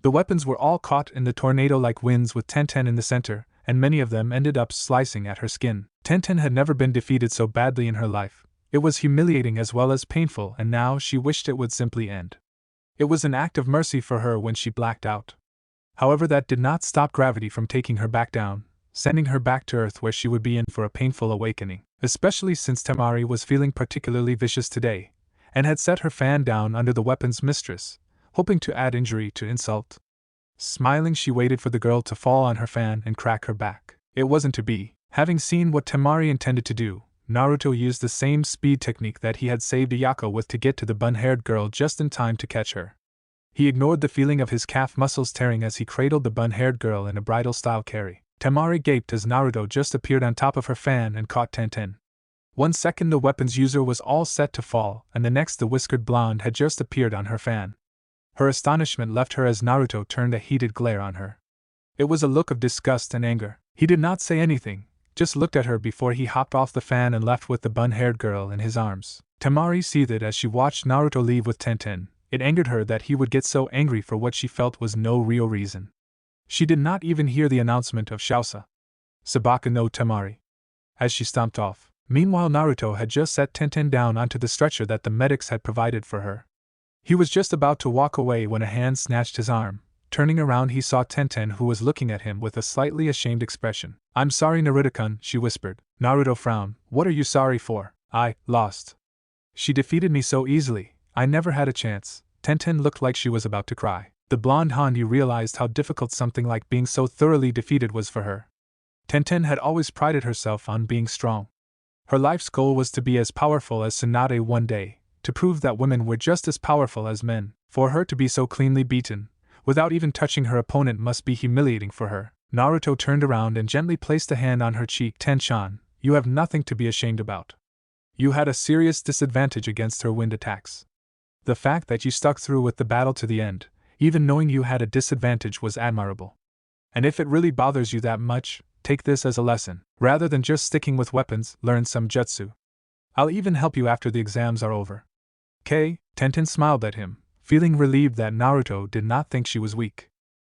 The weapons were all caught in the tornado-like winds with Tenten in the center, and many of them ended up slicing at her skin. Tenten had never been defeated so badly in her life. It was humiliating as well as painful, and now she wished it would simply end. It was an act of mercy for her when she blacked out. However, that did not stop gravity from taking her back down, sending her back to Earth, where she would be in for a painful awakening, especially since Tamari was feeling particularly vicious today, and had set her fan down under the weapon's mistress, hoping to add injury to insult. Smiling, she waited for the girl to fall on her fan and crack her back. It wasn't to be. Having seen what Tamari intended to do, Naruto used the same speed technique that he had saved Ayako with to get to the bun-haired girl just in time to catch her. He ignored the feeling of his calf muscles tearing as he cradled the bun-haired girl in a bridal-style carry. Tamari gaped as Naruto just appeared on top of her fan and caught Tenten. 1 second the weapon's user was all set to fall, and the next the whiskered blonde had just appeared on her fan. Her astonishment left her as Naruto turned a heated glare on her. It was a look of disgust and anger. He did not say anything, just looked at her before he hopped off the fan and left with the bun-haired girl in his arms. Tamari seethed as she watched Naruto leave with Tenten. It angered her that he would get so angry for what she felt was no real reason. She did not even hear the announcement of Shausa. Sabaka no Tamari. As she stomped off. Meanwhile, Naruto had just set Tenten down onto the stretcher that the medics had provided for her. He was just about to walk away when a hand snatched his arm. Turning around, he saw Tenten, who was looking at him with a slightly ashamed expression. "I'm sorry, Naruto-kun," she whispered. Naruto frowned. "What are you sorry for?" "I lost. She defeated me so easily. I never had a chance." Tenten looked like she was about to cry. The blonde Hanyu realized how difficult something like being so thoroughly defeated was for her. Tenten had always prided herself on being strong. Her life's goal was to be as powerful as Tsunade one day, to prove that women were just as powerful as men. For her to be so cleanly beaten, without even touching her opponent, must be humiliating for her. Naruto turned around and gently placed a hand on her cheek. "Ten-chan, you have nothing to be ashamed about. You had a serious disadvantage against her wind attacks. The fact that you stuck through with the battle to the end, even knowing you had a disadvantage, was admirable. And if it really bothers you that much, take this as a lesson. Rather than just sticking with weapons, learn some jutsu. I'll even help you after the exams are over." Tenten smiled at him, feeling relieved that Naruto did not think she was weak.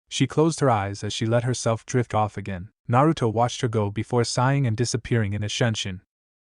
She closed her eyes as she let herself drift off again. Naruto watched her go before sighing and disappearing in a shunshin.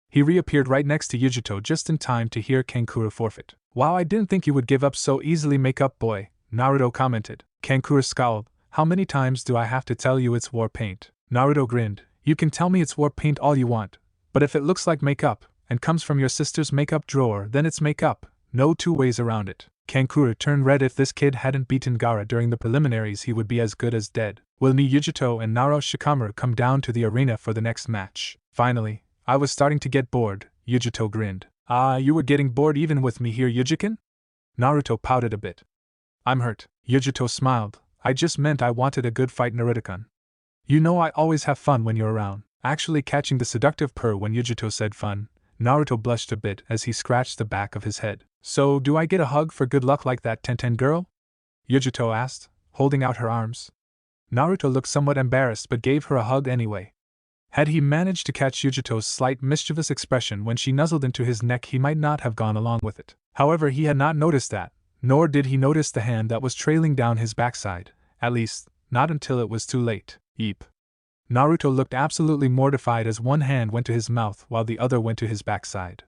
He reappeared right next to Yujito just in time to hear Kankura forfeit. "Wow, I didn't think you would give up so easily, makeup boy," Naruto commented. Kankura scowled. "How many times do I have to tell you it's war paint?" Naruto grinned. "You can tell me it's war paint all you want, but if it looks like makeup, and comes from your sister's makeup drawer, then it's makeup. No 2 ways around it." Kankura turned red. If this kid hadn't beaten Gaara during the preliminaries, he would be as good as dead. "Will Yujito and Naro Shikamaru come down to the arena for the next match?" Finally, I was starting to get bored, Yujito grinned. Ah, you were getting bored even with me here, Yujikin? Naruto pouted a bit. I'm hurt, Yujito smiled. I just meant I wanted a good fight, Naruto-kun. You know I always have fun when you're around. Actually catching the seductive purr when Yujito said fun, Naruto blushed a bit as he scratched the back of his head. So, do I get a hug for good luck like that, Tenten girl? Yujito asked, holding out her arms. Naruto looked somewhat embarrassed but gave her a hug anyway. Had he managed to catch Yujito's slight mischievous expression when she nuzzled into his neck, he might not have gone along with it. However, he had not noticed that, nor did he notice the hand that was trailing down his backside, at least, not until it was too late. Eep. Naruto looked absolutely mortified as one hand went to his mouth while the other went to his backside.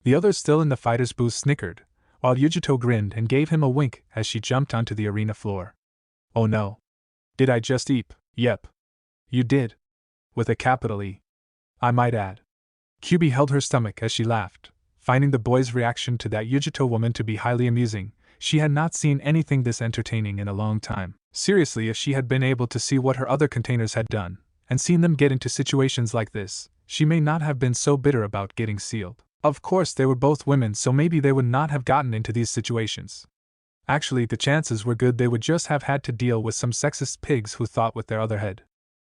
The others still in the fighter's booth snickered, while Yujito grinned and gave him a wink as she jumped onto the arena floor. Oh no. Did I just eep? Yep. You did. With a capital E. I might add. Kyubi held her stomach as she laughed, finding the boy's reaction to that Yujito woman to be highly amusing. She had not seen anything this entertaining in a long time. Seriously, if she had been able to see what her other containers had done, and seen them get into situations like this, she may not have been so bitter about getting sealed. Of course, they were both women, so maybe they would not have gotten into these situations. Actually, the chances were good they would just have had to deal with some sexist pigs who thought with their other head.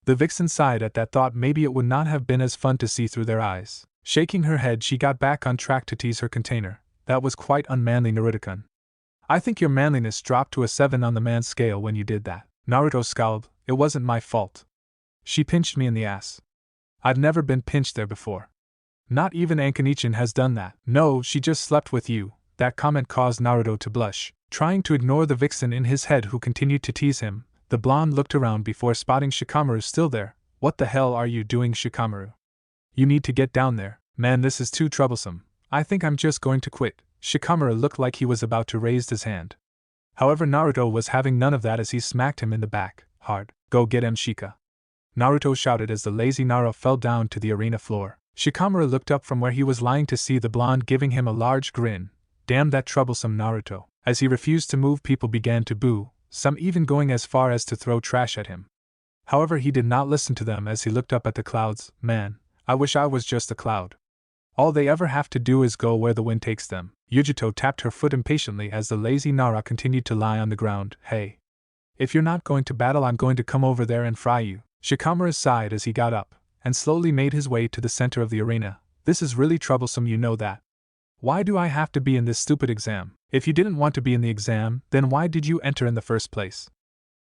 The vixen sighed at that thought. Maybe it would not have been as fun to see through their eyes. Shaking her head, she got back on track to tease her container. That was quite unmanly, Naruto-kun. I think your manliness dropped to a 7 on the man scale when you did that. Naruto scowled. It wasn't my fault. She pinched me in the ass. I've never been pinched there before. Not even Ankanichin has done that. No, she just slept with you. That comment caused Naruto to blush. Trying to ignore the vixen in his head who continued to tease him, the blonde looked around before spotting Shikamaru still there. What the hell are you doing, Shikamaru? You need to get down there. Man, this is too troublesome. I think I'm just going to quit. Shikamaru looked like he was about to raise his hand. However, Naruto was having none of that as he smacked him in the back, hard. Go get him, Shika. Naruto shouted as the lazy Nara fell down to the arena floor. Shikamaru looked up from where he was lying to see the blonde giving him a large grin. Damn that troublesome Naruto. As he refused to move, people began to boo, some even going as far as to throw trash at him. However, he did not listen to them as he looked up at the clouds. Man, I wish I was just a cloud. All they ever have to do is go where the wind takes them. Yujito tapped her foot impatiently as the lazy Nara continued to lie on the ground. Hey. If you're not going to battle, I'm going to come over there and fry you. Shikamaru sighed as he got up, and slowly made his way to the center of the arena. This is really troublesome, you know that. Why do I have to be in this stupid exam? If you didn't want to be in the exam, then why did you enter in the first place?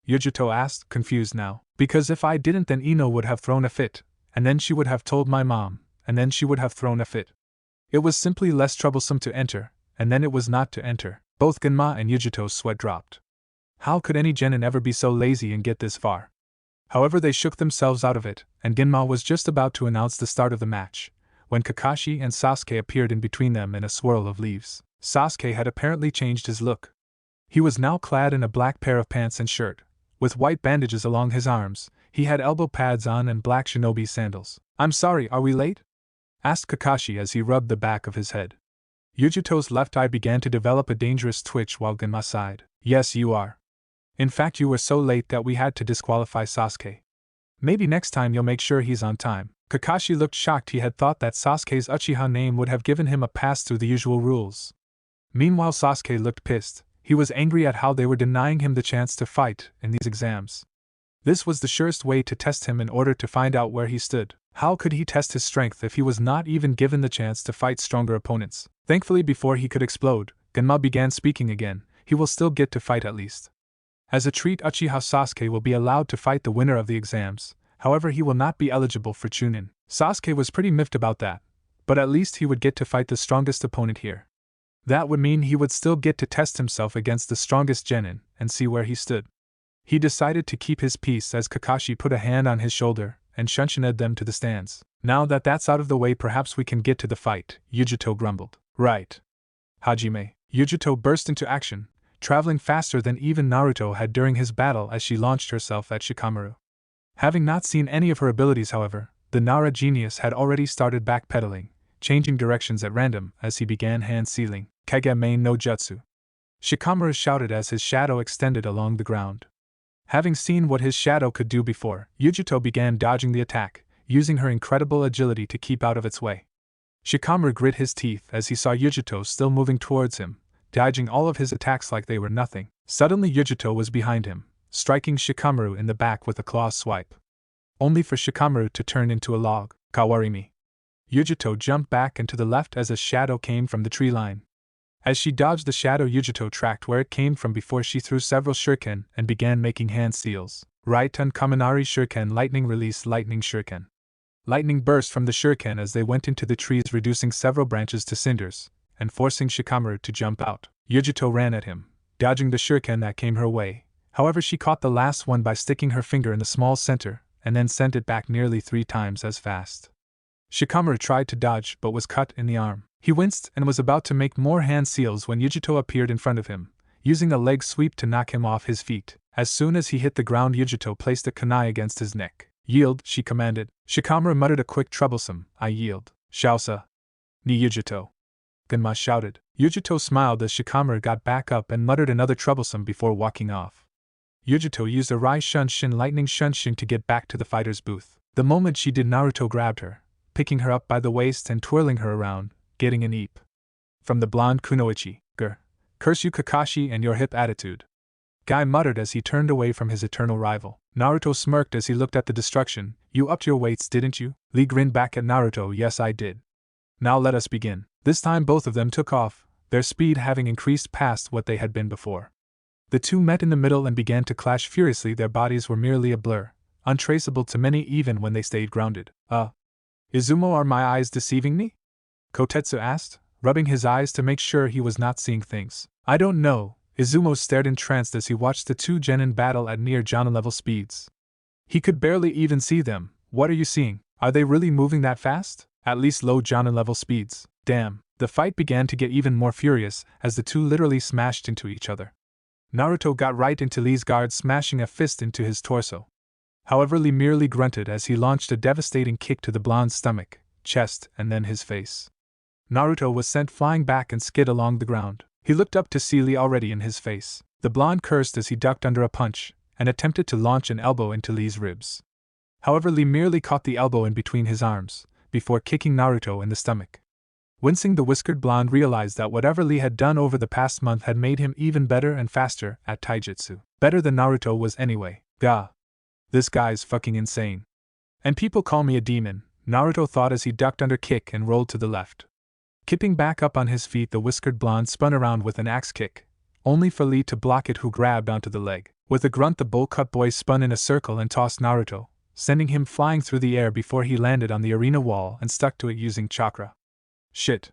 Yujito asked, confused now. Because if I didn't, then Ino would have thrown a fit, and then she would have told my mom, and then she would have thrown a fit. It was simply less troublesome to enter, and then it was not to enter. Both Genma and Yujito's sweat dropped. How could any genin ever be so lazy and get this far? However, they shook themselves out of it, and Genma was just about to announce the start of the match, when Kakashi and Sasuke appeared in between them in a swirl of leaves. Sasuke had apparently changed his look. He was now clad in a black pair of pants and shirt, with white bandages along his arms. He had elbow pads on and black shinobi sandals. I'm sorry, are we late? Asked Kakashi as he rubbed the back of his head. Yujito's left eye began to develop a dangerous twitch while Genma sighed. Yes, you are. In fact, you were so late that we had to disqualify Sasuke. Maybe next time you'll make sure he's on time. Kakashi looked shocked. He had thought that Sasuke's Uchiha name would have given him a pass through the usual rules. Meanwhile, Sasuke looked pissed. He was angry at how they were denying him the chance to fight in these exams. This was the surest way to test him in order to find out where he stood. How could he test his strength if he was not even given the chance to fight stronger opponents? Thankfully, before he could explode, Genma began speaking again. He will still get to fight at least. As a treat, Uchiha Sasuke will be allowed to fight the winner of the exams. However, he will not be eligible for Chunin. Sasuke was pretty miffed about that, but at least he would get to fight the strongest opponent here. That would mean he would still get to test himself against the strongest genin and see where he stood. He decided to keep his peace as Kakashi put a hand on his shoulder and shunshined them to the stands. Now that that's out of the way, perhaps we can get to the fight, Yujito grumbled. Right. Hajime. Yujito burst into action, traveling faster than even Naruto had during his battle as she launched herself at Shikamaru. Having not seen any of her abilities, however, the Nara genius had already started backpedaling, changing directions at random as he began hand-sealing Kage Main no Jutsu. Shikamaru shouted as his shadow extended along the ground. Having seen what his shadow could do before, Yujito began dodging the attack, using her incredible agility to keep out of its way. Shikamaru grit his teeth as he saw Yujito still moving towards him, dodging all of his attacks like they were nothing. Suddenly Yujito was behind him, striking Shikamaru in the back with a claw swipe. Only for Shikamaru to turn into a log. Kawarimi. Yujito jumped back and to the left as a shadow came from the tree line. As she dodged the shadow, Yujito tracked where it came from before she threw several shuriken and began making hand seals. Right on Kaminari shuriken, lightning release, lightning shuriken. Lightning burst from the shuriken as they went into the trees, reducing several branches to cinders, and forcing Shikamaru to jump out. Yujito ran at him, dodging the shuriken that came her way. However, she caught the last one by sticking her finger in the small center, and then sent it back nearly 3 times as fast. Shikamaru tried to dodge but was cut in the arm. He winced and was about to make more hand seals when Yujito appeared in front of him, using a leg sweep to knock him off his feet. As soon as he hit the ground, Yujito placed a kunai against his neck. Yield, she commanded. Shikamaru muttered a quick troublesome, I yield. Shaosa. Ni Yujito. Genma shouted. Yujito smiled as Shikamaru got back up and muttered another troublesome before walking off. Yujito used a Rai Shunshin lightning Shunshin to get back to the fighter's booth. The moment she did, Naruto grabbed her, picking her up by the waist and twirling her around, getting an eep. From the blonde Kunoichi, Grr. Curse you Kakashi and your hip attitude. Guy muttered as he turned away from his eternal rival. Naruto smirked as he looked at the destruction. You upped your weights, didn't you? Lee grinned back at Naruto. Yes, I did. Now let us begin. This time both of them took off, their speed having increased past what they had been before. The two met in the middle and began to clash furiously. Their bodies were merely a blur, untraceable to many even when they stayed grounded. Izumo, are my eyes deceiving me? Kotetsu asked, rubbing his eyes to make sure he was not seeing things. I don't know. Izumo stared entranced as he watched the two genin battle at near Jonin level speeds. He could barely even see them. What are you seeing? Are they really moving that fast? At least low Jonin level speeds. Damn. The fight began to get even more furious as the two literally smashed into each other. Naruto got right into Lee's guard, smashing a fist into his torso. However, Lee merely grunted as he launched a devastating kick to the blonde's stomach, chest, and then his face. Naruto was sent flying back and skid along the ground. He looked up to see Lee already in his face. The blonde cursed as he ducked under a punch, and attempted to launch an elbow into Lee's ribs. However, Lee merely caught the elbow in between his arms, before kicking Naruto in the stomach. Wincing, the whiskered blonde realized that whatever Lee had done over the past month had made him even better and faster at taijutsu. Better than Naruto was anyway. Gah. This guy's fucking insane. And people call me a demon, Naruto thought as he ducked under kick and rolled to the left. Kipping back up on his feet, the whiskered blonde spun around with an axe kick, only for Lee to block it, who grabbed onto the leg. With a grunt, the bowl-cut boy spun in a circle and tossed Naruto, sending him flying through the air before he landed on the arena wall and stuck to it using chakra. Shit.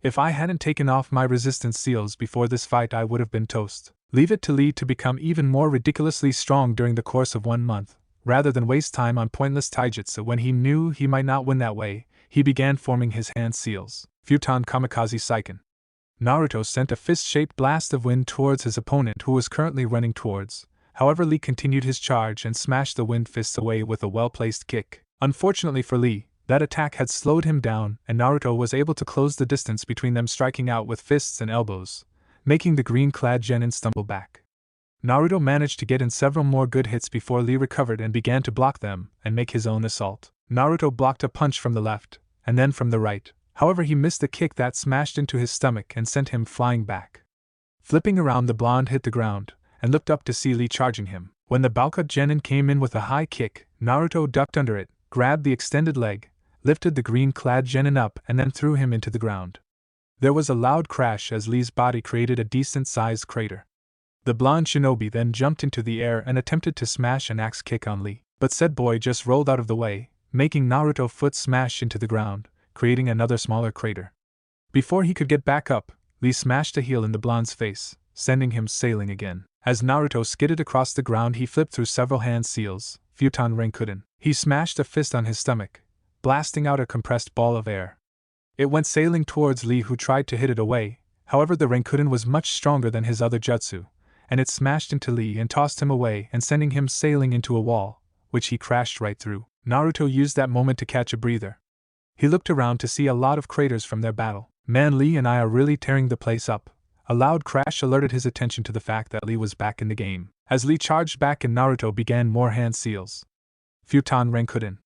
If I hadn't taken off my resistance seals before this fight, I would have been toast. Leave it to Lee to become even more ridiculously strong during the course of 1 month. Rather than waste time on pointless taijutsu when he knew he might not win that way, he began forming his hand seals. Futon Kamikaze Seiken. Naruto sent a fist-shaped blast of wind towards his opponent, who was currently running towards. However, Lee continued his charge and smashed the wind fists away with a well-placed kick. Unfortunately for Lee, that attack had slowed him down, and Naruto was able to close the distance between them, striking out with fists and elbows, making the green-clad genin stumble back. Naruto managed to get in several more good hits before Lee recovered and began to block them and make his own assault. Naruto blocked a punch from the left, and then from the right. However, he missed a kick that smashed into his stomach and sent him flying back. Flipping around, the blonde hit the ground and looked up to see Lee charging him. When the Balka genin came in with a high kick, Naruto ducked under it, grabbed the extended leg, lifted the green-clad genin up, and then threw him into the ground. There was a loud crash as Lee's body created a decent-sized crater. The blonde shinobi then jumped into the air and attempted to smash an axe kick on Lee, but said boy just rolled out of the way, making Naruto's foot smash into the ground, creating another smaller crater. Before he could get back up, Lee smashed a heel in the blonde's face, sending him sailing again. As Naruto skidded across the ground, he flipped through several hand seals, Futon Renkuden. He smashed a fist on his stomach, blasting out a compressed ball of air. It went sailing towards Lee, who tried to hit it away. However, the Renkuden was much stronger than his other jutsu, and it smashed into Lee and tossed him away and sending him sailing into a wall, which he crashed right through. Naruto used that moment to catch a breather. He looked around to see a lot of craters from their battle. Man, Lee and I are really tearing the place up. A loud crash alerted his attention to the fact that Lee was back in the game. As Lee charged back and Naruto began more hand seals. Futon Renkuden.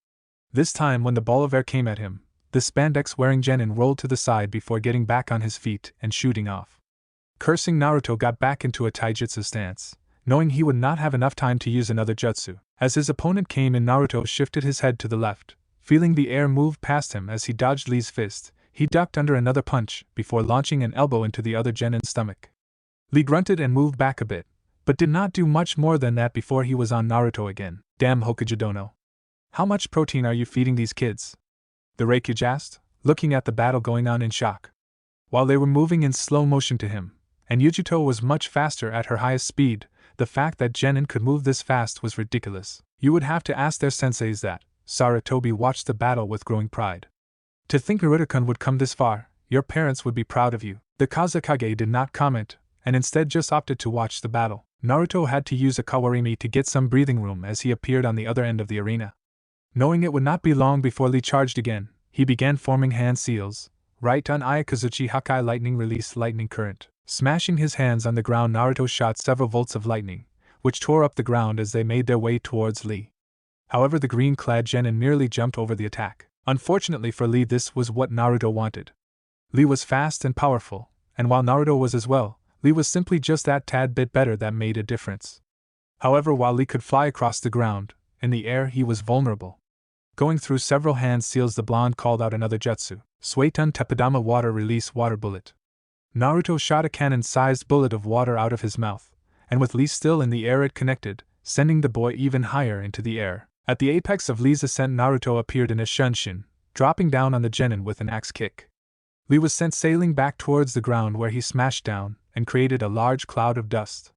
This time when the ball of air came at him, the spandex-wearing genin rolled to the side before getting back on his feet and shooting off. Cursing, Naruto got back into a taijutsu stance, knowing he would not have enough time to use another jutsu. As his opponent came in, Naruto shifted his head to the left, feeling the air move past him as he dodged Lee's fist. He ducked under another punch before launching an elbow into the other genin's stomach. Lee grunted and moved back a bit, but did not do much more than that before he was on Naruto again. Damn Hokage dono. How much protein are you feeding these kids? The Raikage asked, looking at the battle going on in shock. While they were moving in slow motion to him, and Yujito was much faster at her highest speed, the fact that genin could move this fast was ridiculous. You would have to ask their senseis that. Sarutobi watched the battle with growing pride. To think Naruto-kun would come this far, your parents would be proud of you. The Kazekage did not comment, and instead just opted to watch the battle. Naruto had to use a kawarimi to get some breathing room as he appeared on the other end of the arena. Knowing it would not be long before Lee charged again, he began forming hand seals. Right on Ayakazuchi Hakai lightning released lightning current. Smashing his hands on the ground, Naruto shot several volts of lightning, which tore up the ground as they made their way towards Lee. However, the green-clad genin merely jumped over the attack. Unfortunately for Lee, this was what Naruto wanted. Lee was fast and powerful, and while Naruto was as well, Lee was simply just that tad bit better that made a difference. However, while Lee could fly across the ground, in the air he was vulnerable. Going through several hand seals, the blonde called out another jutsu, Suetun Tepidama water release water bullet. Naruto shot a cannon-sized bullet of water out of his mouth, and with Lee still in the air it connected, sending the boy even higher into the air. At the apex of Lee's ascent, Naruto appeared in a shunshin, dropping down on the genin with an axe kick. Lee was sent sailing back towards the ground where he smashed down and created a large cloud of dust.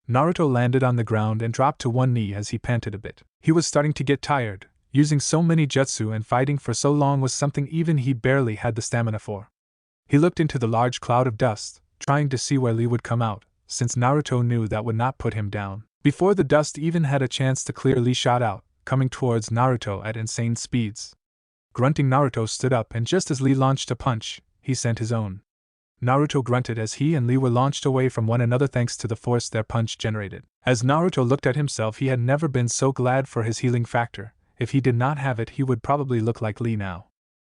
Naruto landed on the ground and dropped to one knee as he panted a bit. He was starting to get tired. Using so many jutsu and fighting for so long was something even he barely had the stamina for. He looked into the large cloud of dust, trying to see where Lee would come out, since Naruto knew that would not put him down. Before the dust even had a chance to clear, Lee shot out, coming towards Naruto at insane speeds. Grunting, Naruto stood up, and just as Lee launched a punch, he sent his own. Naruto grunted as he and Lee were launched away from one another thanks to the force their punch generated. As Naruto looked at himself, he had never been so glad for his healing factor. If he did not have it, he would probably look like Lee now.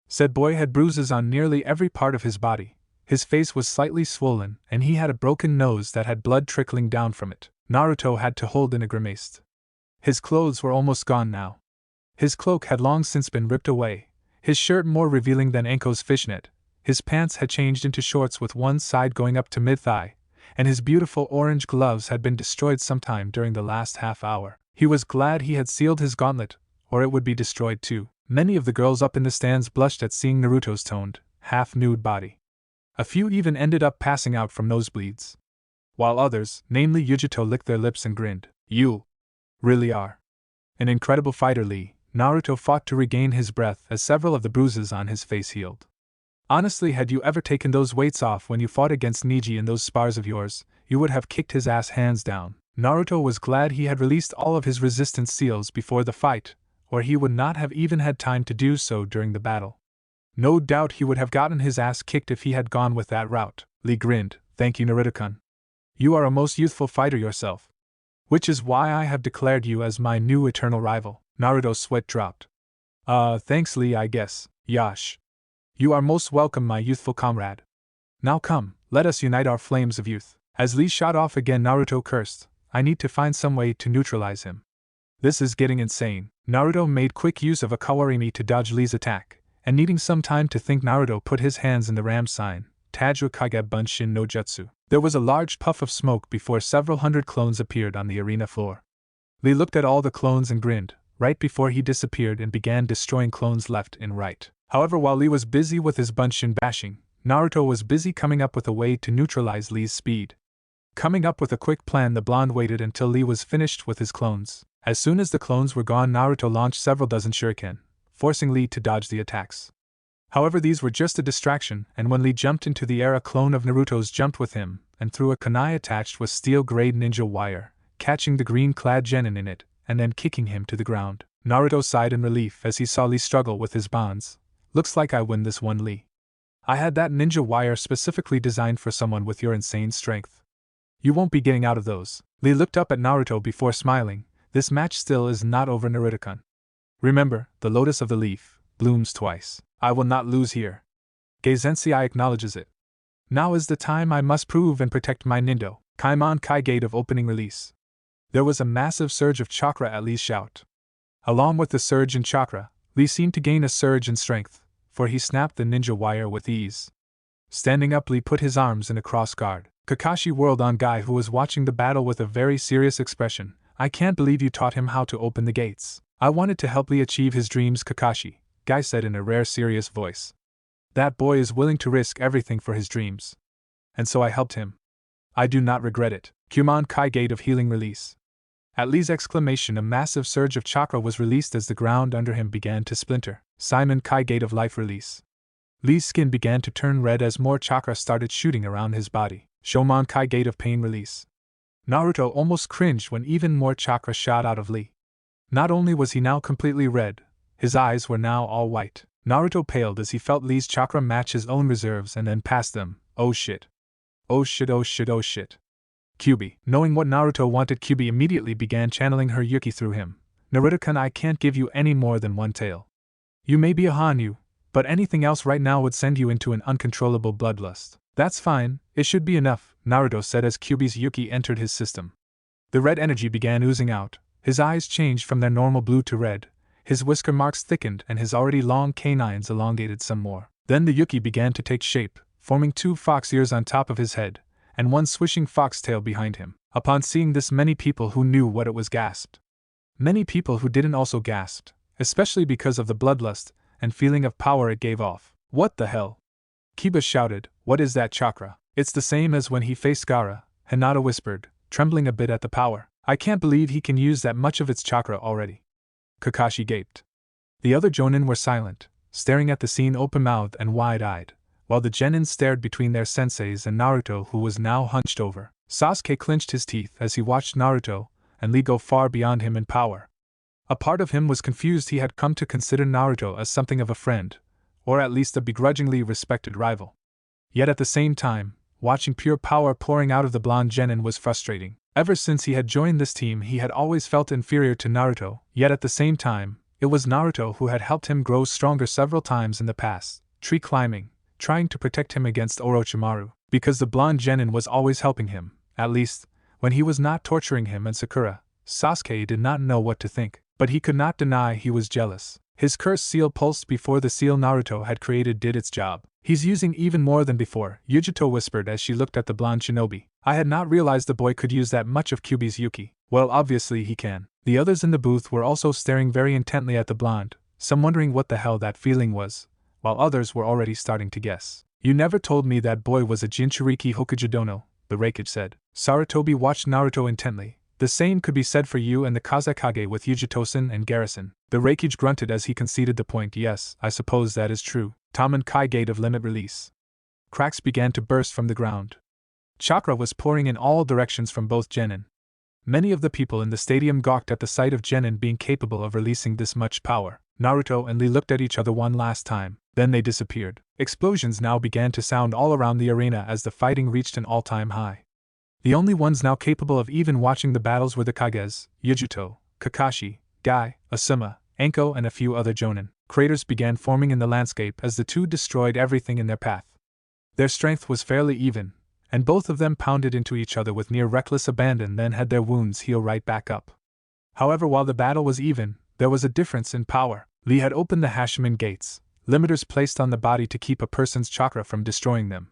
Said boy had bruises on nearly every part of his body. His face was slightly swollen, and he had a broken nose that had blood trickling down from it. Naruto had to hold in a grimace. His clothes were almost gone now. His cloak had long since been ripped away, his shirt more revealing than Anko's fishnet. His pants had changed into shorts with one side going up to mid-thigh, and his beautiful orange gloves had been destroyed sometime during the last half hour. He was glad he had sealed his gauntlet, or it would be destroyed too. Many of the girls up in the stands blushed at seeing Naruto's toned, half-nude body. A few even ended up passing out from nosebleeds. While others, namely Yujito, licked their lips and grinned. You really are an incredible fighter, Lee. Naruto fought to regain his breath as several of the bruises on his face healed. Honestly, had you ever taken those weights off when you fought against Neji in those spars of yours, you would have kicked his ass hands down. Naruto was glad he had released all of his resistance seals before the fight, or he would not have even had time to do so during the battle. No doubt he would have gotten his ass kicked if he had gone with that route. Lee grinned. Thank you, Naruto-kun. You are a most youthful fighter yourself. Which is why I have declared you as my new eternal rival. Naruto's sweat dropped. Thanks, Lee, I guess. Yash. You are most welcome, my youthful comrade. Now come, let us unite our flames of youth. As Lee shot off again, Naruto cursed. I need to find some way to neutralize him. This is getting insane. Naruto made quick use of a kawarimi to dodge Lee's attack, and needing some time to think, Naruto put his hands in the ram sign, Tajua Kage Bunshin no Jutsu. There was a large puff of smoke before several hundred clones appeared on the arena floor. Lee looked at all the clones and grinned, right before he disappeared and began destroying clones left and right. However, while Lee was busy with his Bunshin bashing, Naruto was busy coming up with a way to neutralize Lee's speed. Coming up with a quick plan, the blonde waited until Lee was finished with his clones. As soon as the clones were gone, Naruto launched several dozen shuriken, forcing Lee to dodge the attacks. However, these were just a distraction, and when Lee jumped into the air, a clone of Naruto's jumped with him and threw a kunai attached with steel-grade ninja wire, catching the green-clad genin in it and then kicking him to the ground. Naruto sighed in relief as he saw Lee struggle with his bonds. Looks like I win this one, Lee. I had that ninja wire specifically designed for someone with your insane strength. You won't be getting out of those. Lee looked up at Naruto before smiling. This match still is not over, Naruto-kun. Remember, the lotus of the leaf blooms twice. I will not lose here. Geizensei acknowledges it. Now is the time I must prove and protect my Nindo. Kaimon Kai Gate of Opening Release. There was a massive surge of chakra at Li's shout. Along with the surge in chakra, Li seemed to gain a surge in strength, for he snapped the ninja wire with ease. Standing up, Li put his arms in a cross guard. Kakashi whirled on Guy, who was watching the battle with a very serious expression. I can't believe you taught him how to open the gates. I wanted to help Li achieve his dreams, Kakashi, Guy said in a rare serious voice. That boy is willing to risk everything for his dreams. And so I helped him. I do not regret it. Kumon Kai Gate of Healing Release. At Li's exclamation, a massive surge of chakra was released as the ground under him began to splinter. Simon Kai Gate of Life Release. Li's skin began to turn red as more chakra started shooting around his body. Shomon Kai Gate of Pain Release. Naruto almost cringed when even more chakra shot out of Li. Not only was he now completely red, his eyes were now all white. Naruto paled as he felt Li's chakra match his own reserves and then pass them. Oh shit. Oh shit, oh shit, oh shit. Kyubi, knowing what Naruto wanted, Kyubi immediately began channeling her Yuki through him. Naruto-kun, I can't give you any more than one tail. You may be a Hanyu, but anything else right now would send you into an uncontrollable bloodlust. That's fine, it should be enough, Naruto said as Kyubi's Yuki entered his system. The red energy began oozing out, his eyes changed from their normal blue to red, his whisker marks thickened and his already long canines elongated some more. Then the Yuki began to take shape, forming 2 fox ears on top of his head, and 1 swishing foxtail behind him. Upon seeing this, many people who knew what it was gasped. Many people who didn't also gasped, especially because of the bloodlust and feeling of power it gave off. What the hell? Kiba shouted, what is that chakra? It's the same as when he faced Gaara, Hinata whispered, trembling a bit at the power. I can't believe he can use that much of its chakra already. Kakashi gaped. The other Jonin were silent, staring at the scene open-mouthed and wide-eyed, while the Genin stared between their senseis and Naruto, who was now hunched over. Sasuke clenched his teeth as he watched Naruto and Lee go far beyond him in power. A part of him was confused. He had come to consider Naruto as something of a friend, or at least a begrudgingly respected rival. Yet at the same time, watching pure power pouring out of the blonde Genin was frustrating. Ever since he had joined this team, he had always felt inferior to Naruto, yet at the same time, it was Naruto who had helped him grow stronger several times in the past, tree climbing, trying to protect him against Orochimaru, because the blonde Genin was always helping him, at least, when he was not torturing him and Sakura. Sasuke did not know what to think, but he could not deny he was jealous. His cursed seal pulsed before the seal Naruto had created did its job. He's using even more than before, Yujito whispered as she looked at the blonde shinobi. I had not realized the boy could use that much of Kyubi's Yuki. Well, obviously he can. The others in the booth were also staring very intently at the blonde, some wondering what the hell that feeling was, while others were already starting to guess. You never told me that boy was a Jinchuriki Hokage dono, the Raikage said. Sarutobi watched Naruto intently. The same could be said for you and the Kazekage with Yujitosen and Garrison. The Raikage grunted as he conceded the point. Yes, I suppose that is true. Taman Kai Gate of Limit Release. Cracks began to burst from the ground. Chakra was pouring in all directions from both Genin. Many of the people in the stadium gawked at the sight of Genin being capable of releasing this much power. Naruto and Lee looked at each other one last time, then they disappeared. Explosions now began to sound all around the arena as the fighting reached an all-time high. The only ones now capable of even watching the battles were the Kages, Yujito, Kakashi, Guy, Asuma, Anko and a few other Jonin. Craters began forming in the landscape as the two destroyed everything in their path. Their strength was fairly even, and both of them pounded into each other with near reckless abandon, then had their wounds heal right back up. However, while the battle was even, there was a difference in power. Lee had opened the Hashiman gates, limiters placed on the body to keep a person's chakra from destroying them.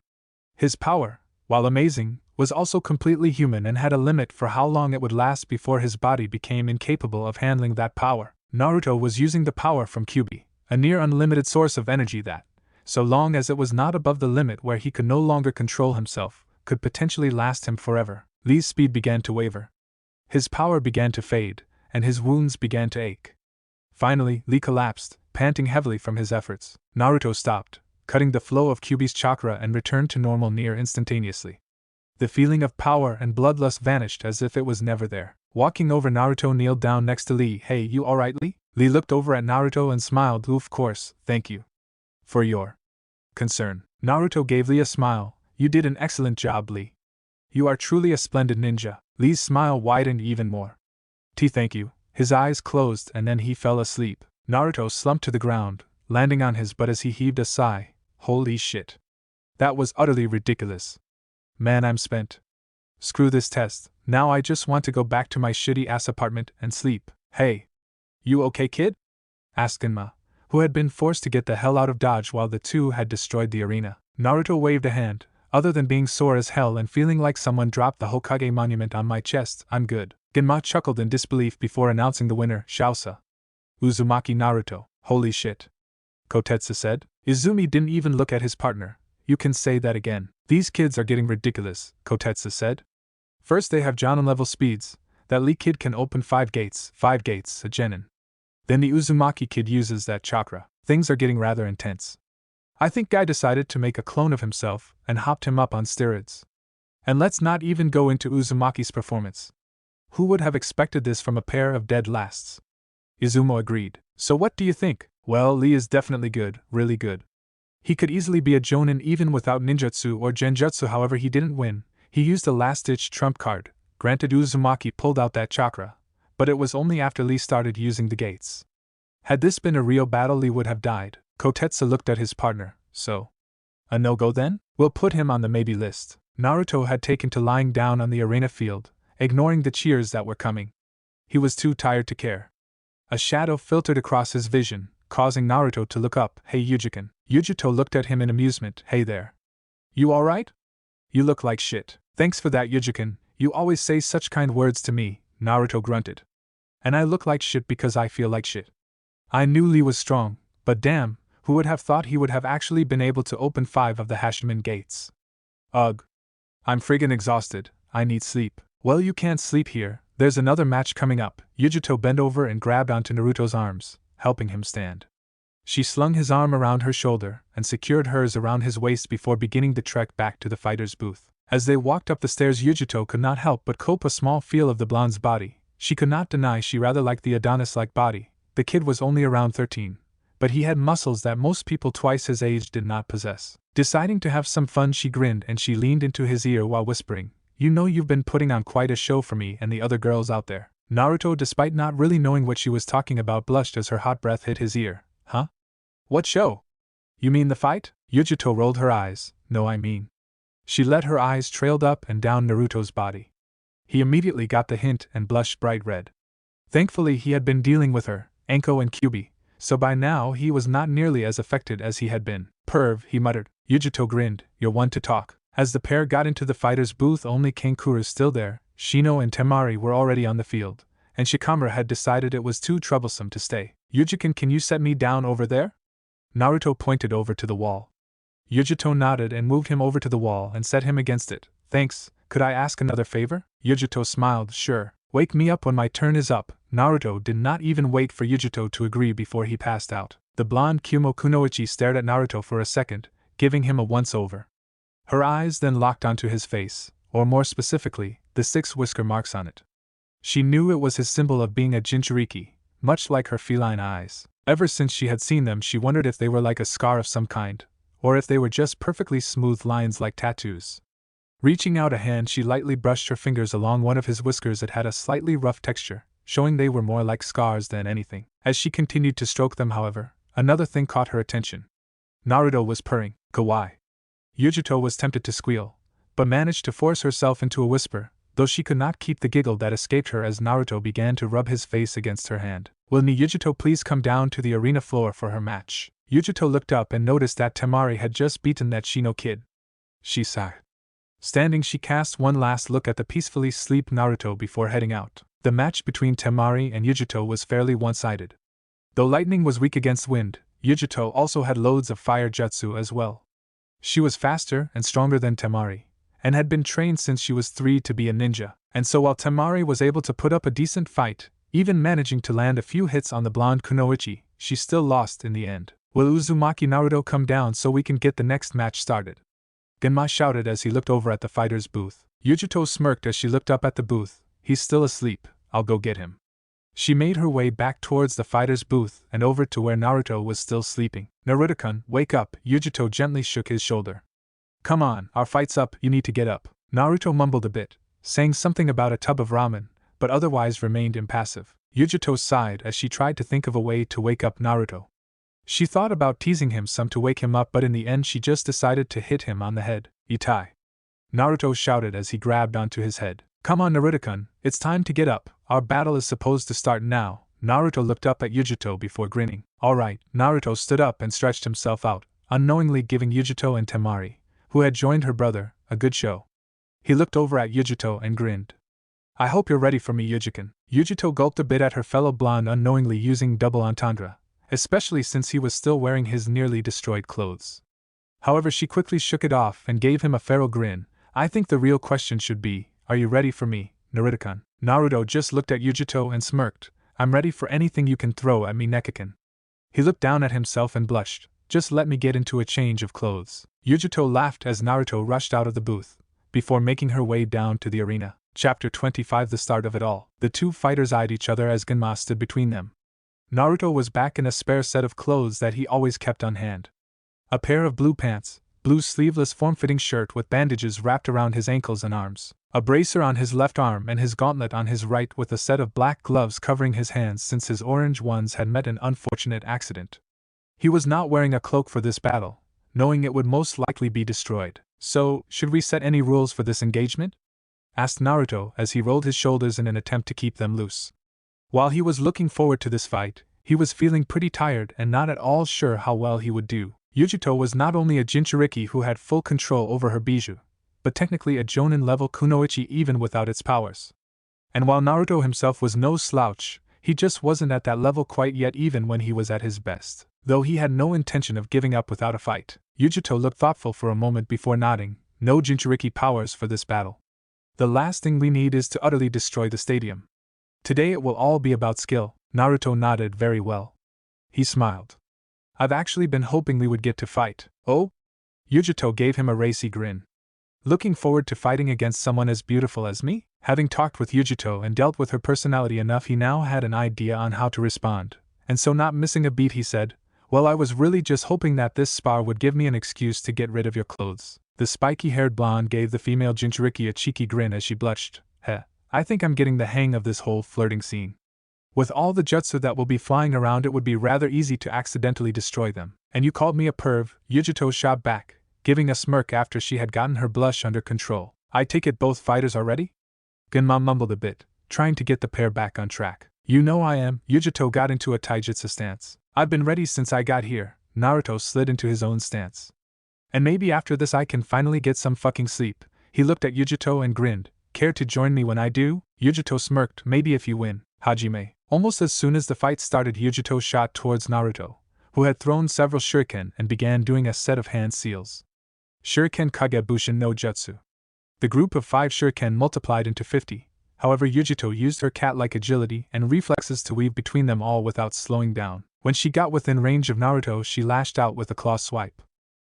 His power, while amazing, was also completely human and had a limit for how long it would last before his body became incapable of handling that power. Naruto was using the power from Kyubi, a near unlimited source of energy that, so long as it was not above the limit where he could no longer control himself, could potentially last him forever. Lee's speed began to waver. His power began to fade, and his wounds began to ache. Finally, Lee collapsed, panting heavily from his efforts. Naruto stopped, cutting the flow of Kyubi's chakra and returned to normal near instantaneously. The feeling of power and bloodlust vanished as if it was never there. Walking over, Naruto kneeled down next to Lee. Hey, you alright, Lee? Lee looked over at Naruto and smiled. Of course, thank you for your concern. Naruto gave Lee a smile. You did an excellent job, Lee. You are truly a splendid ninja. Lee's smile widened even more. Thank you. His eyes closed and then he fell asleep. Naruto slumped to the ground, landing on his butt as he heaved a sigh. Holy shit. That was utterly ridiculous. Man, I'm spent. Screw this test, now I just want to go back to my shitty ass apartment and sleep. Hey. You okay, kid? Asked Genma, who had been forced to get the hell out of Dodge while the two had destroyed the arena. Naruto waved a hand. Other than being sore as hell and feeling like someone dropped the Hokage monument on my chest, I'm good. Genma chuckled in disbelief before announcing the winner, Shaosa. Uzumaki Naruto. Holy shit. Kotetsu said. Izumi didn't even look at his partner. You can say that again. These kids are getting ridiculous, Kotetsu said. First they have Jonin level speeds. That Lee kid can open 5 gates, a genin. Then the Uzumaki kid uses that chakra. Things are getting rather intense. I think Guy decided to make a clone of himself and hopped him up on steroids. And let's not even go into Uzumaki's performance. Who would have expected this from a pair of dead lasts? Izumo agreed. So what do you think? Well, Lee is definitely good, really good. He could easily be a Jonin even without ninjutsu or genjutsu. However, he didn't win. He used a last-ditch trump card. Granted, Uzumaki pulled out that chakra, but it was only after Lee started using the gates. Had this been a real battle, Lee would have died. Kotetsu looked at his partner. So, a no-go then? We'll put him on the maybe list. Naruto had taken to lying down on the arena field, ignoring the cheers that were coming. He was too tired to care. A shadow filtered across his vision, causing Naruto to look up. Hey Yujikin. Yujito looked at him in amusement. Hey there. You alright? You look like shit. Thanks for that, Yujikin. You always say such kind words to me, Naruto grunted. And I look like shit because I feel like shit. I knew Lee was strong, but damn, who would have thought he would have actually been able to open 5 of the Hashiman gates? Ugh. I'm friggin' exhausted, I need sleep. Well, you can't sleep here, there's another match coming up. Yujito bent over and grabbed onto Naruto's arms, helping him stand. She slung his arm around her shoulder and secured hers around his waist before beginning the trek back to the fighter's booth. As they walked up the stairs, Yujito could not help but cope a small feel of the blonde's body. She could not deny she rather liked the Adonis-like body. The kid was only around 13, but he had muscles that most people twice his age did not possess. Deciding to have some fun, she grinned and she leaned into his ear while whispering, "You know you've been putting on quite a show for me and the other girls out there." Naruto, despite not really knowing what she was talking about, blushed as her hot breath hit his ear. Huh? What show? You mean the fight? Yujito rolled her eyes. No, I mean. She let her eyes trailed up and down Naruto's body. He immediately got the hint and blushed bright red. Thankfully he had been dealing with her, Anko and Kyubi, so by now he was not nearly as affected as he had been. Perv, he muttered. Yujito grinned. You're one to talk. As the pair got into the fighter's booth, only Kankura's still there, Shino and Tamari were already on the field, and Shikamaru had decided it was too troublesome to stay. Yujikin, can you set me down over there? Naruto pointed over to the wall. Yujito nodded and moved him over to the wall and set him against it. Thanks, could I ask another favor? Yujito smiled. Sure. Wake me up when my turn is up. Naruto did not even wait for Yujito to agree before he passed out. The blonde Kumo Kunoichi stared at Naruto for a second, giving him a once-over. Her eyes then locked onto his face, or more specifically, the 6 whisker marks on it. She knew it was his symbol of being a Jinchuriki, much like her feline eyes. Ever since she had seen them, she wondered if they were like a scar of some kind, or if they were just perfectly smooth lines like tattoos. Reaching out a hand, she lightly brushed her fingers along one of his whiskers. It had a slightly rough texture, showing they were more like scars than anything. As she continued to stroke them, however, another thing caught her attention. Naruto was purring. Kawaii. Yujito was tempted to squeal, but managed to force herself into a whisper, though she could not keep the giggle that escaped her as Naruto began to rub his face against her hand. Will Yujito please come down to the arena floor for her match? Yujito looked up and noticed that Tamari had just beaten that Shino kid. She sighed. Standing, she cast one last look at the peacefully asleep Naruto before heading out. The match between Tamari and Yujito was fairly one-sided. Though lightning was weak against wind, Yujito also had loads of fire jutsu as well. She was faster and stronger than Tamari, and had been trained since she was 3 to be a ninja, and so while Tamari was able to put up a decent fight, even managing to land a few hits on the blonde Kunoichi, she still lost in the end. Will Uzumaki Naruto come down so we can get the next match started? Genma shouted as he looked over at the fighter's booth. Yujito smirked as she looked up at the booth. He's still asleep, I'll go get him. She made her way back towards the fighter's booth and over to where Naruto was still sleeping. Naruto-kun, wake up. Yujito gently shook his shoulder. Come on, our fight's up, you need to get up. Naruto mumbled a bit, saying something about a tub of ramen, but otherwise remained impassive. Yujito sighed as she tried to think of a way to wake up Naruto. She thought about teasing him some to wake him up, but in the end she just decided to hit him on the head. Itai! Naruto shouted as he grabbed onto his head. Come on, Naruto-kun, it's time to get up, our battle is supposed to start now. Naruto looked up at Yujito before grinning. Alright, Naruto stood up and stretched himself out, unknowingly giving Yujito and Tamari, who had joined her brother, a good show. He looked over at Yujito and grinned. I hope you're ready for me, Yujiko. Yujito gulped a bit at her fellow blonde, unknowingly using double entendre, especially since he was still wearing his nearly destroyed clothes. However, she quickly shook it off and gave him a feral grin. I think the real question should be, are you ready for me, Naruto-kun? Naruto just looked at Yujito and smirked. I'm ready for anything you can throw at me, Nekikin. He looked down at himself and blushed. Just let me get into a change of clothes. Yujito laughed as Naruto rushed out of the booth, before making her way down to the arena. Chapter 25. The start of it all. The two fighters eyed each other as Genma stood between them. Naruto was back in a spare set of clothes that he always kept on hand. A pair of blue pants, blue sleeveless form-fitting shirt with bandages wrapped around his ankles and arms, a bracer on his left arm and his gauntlet on his right, with a set of black gloves covering his hands since his orange ones had met an unfortunate accident. He was not wearing a cloak for this battle, knowing it would most likely be destroyed. So, should we set any rules for this engagement? Asked Naruto as he rolled his shoulders in an attempt to keep them loose. While he was looking forward to this fight, he was feeling pretty tired and not at all sure how well he would do. Yujito was not only a Jinchuriki who had full control over her bijou, but technically a Jonin-level kunoichi even without its powers. And while Naruto himself was no slouch, he just wasn't at that level quite yet even when he was at his best. Though he had no intention of giving up without a fight, Yujito looked thoughtful for a moment before nodding. No Jinchuriki powers for this battle. The last thing we need is to utterly destroy the stadium. Today it will all be about skill. Naruto nodded very well. He smiled. I've actually been hoping we would get to fight. Oh? Yujito gave him a racy grin. Looking forward to fighting against someone as beautiful as me? Having talked with Yujito and dealt with her personality enough, he now had an idea on how to respond, and so not missing a beat he said, well, I was really just hoping that this spar would give me an excuse to get rid of your clothes. The spiky-haired blonde gave the female Jinchuriki a cheeky grin as she blushed. Heh, I think I'm getting the hang of this whole flirting scene. With all the jutsu that will be flying around, it would be rather easy to accidentally destroy them. And you called me a perv, Yujito shot back, giving a smirk after she had gotten her blush under control. I take it both fighters are ready? Genma mumbled a bit, trying to get the pair back on track. You know I am. Yujito got into a taijutsu stance. I've been ready since I got here. Naruto slid into his own stance. And maybe after this I can finally get some fucking sleep. He looked at Yujito and grinned. Care to join me when I do? Yujito smirked. Maybe if you win, Hajime. Almost as soon as the fight started, Yujito shot towards Naruto, who had thrown several shuriken and began doing a set of hand seals. Shuriken Kagebushin no Jutsu. The group of 5 shuriken multiplied into 50, however Yujito used her cat-like agility and reflexes to weave between them all without slowing down. When she got within range of Naruto, she lashed out with a claw swipe.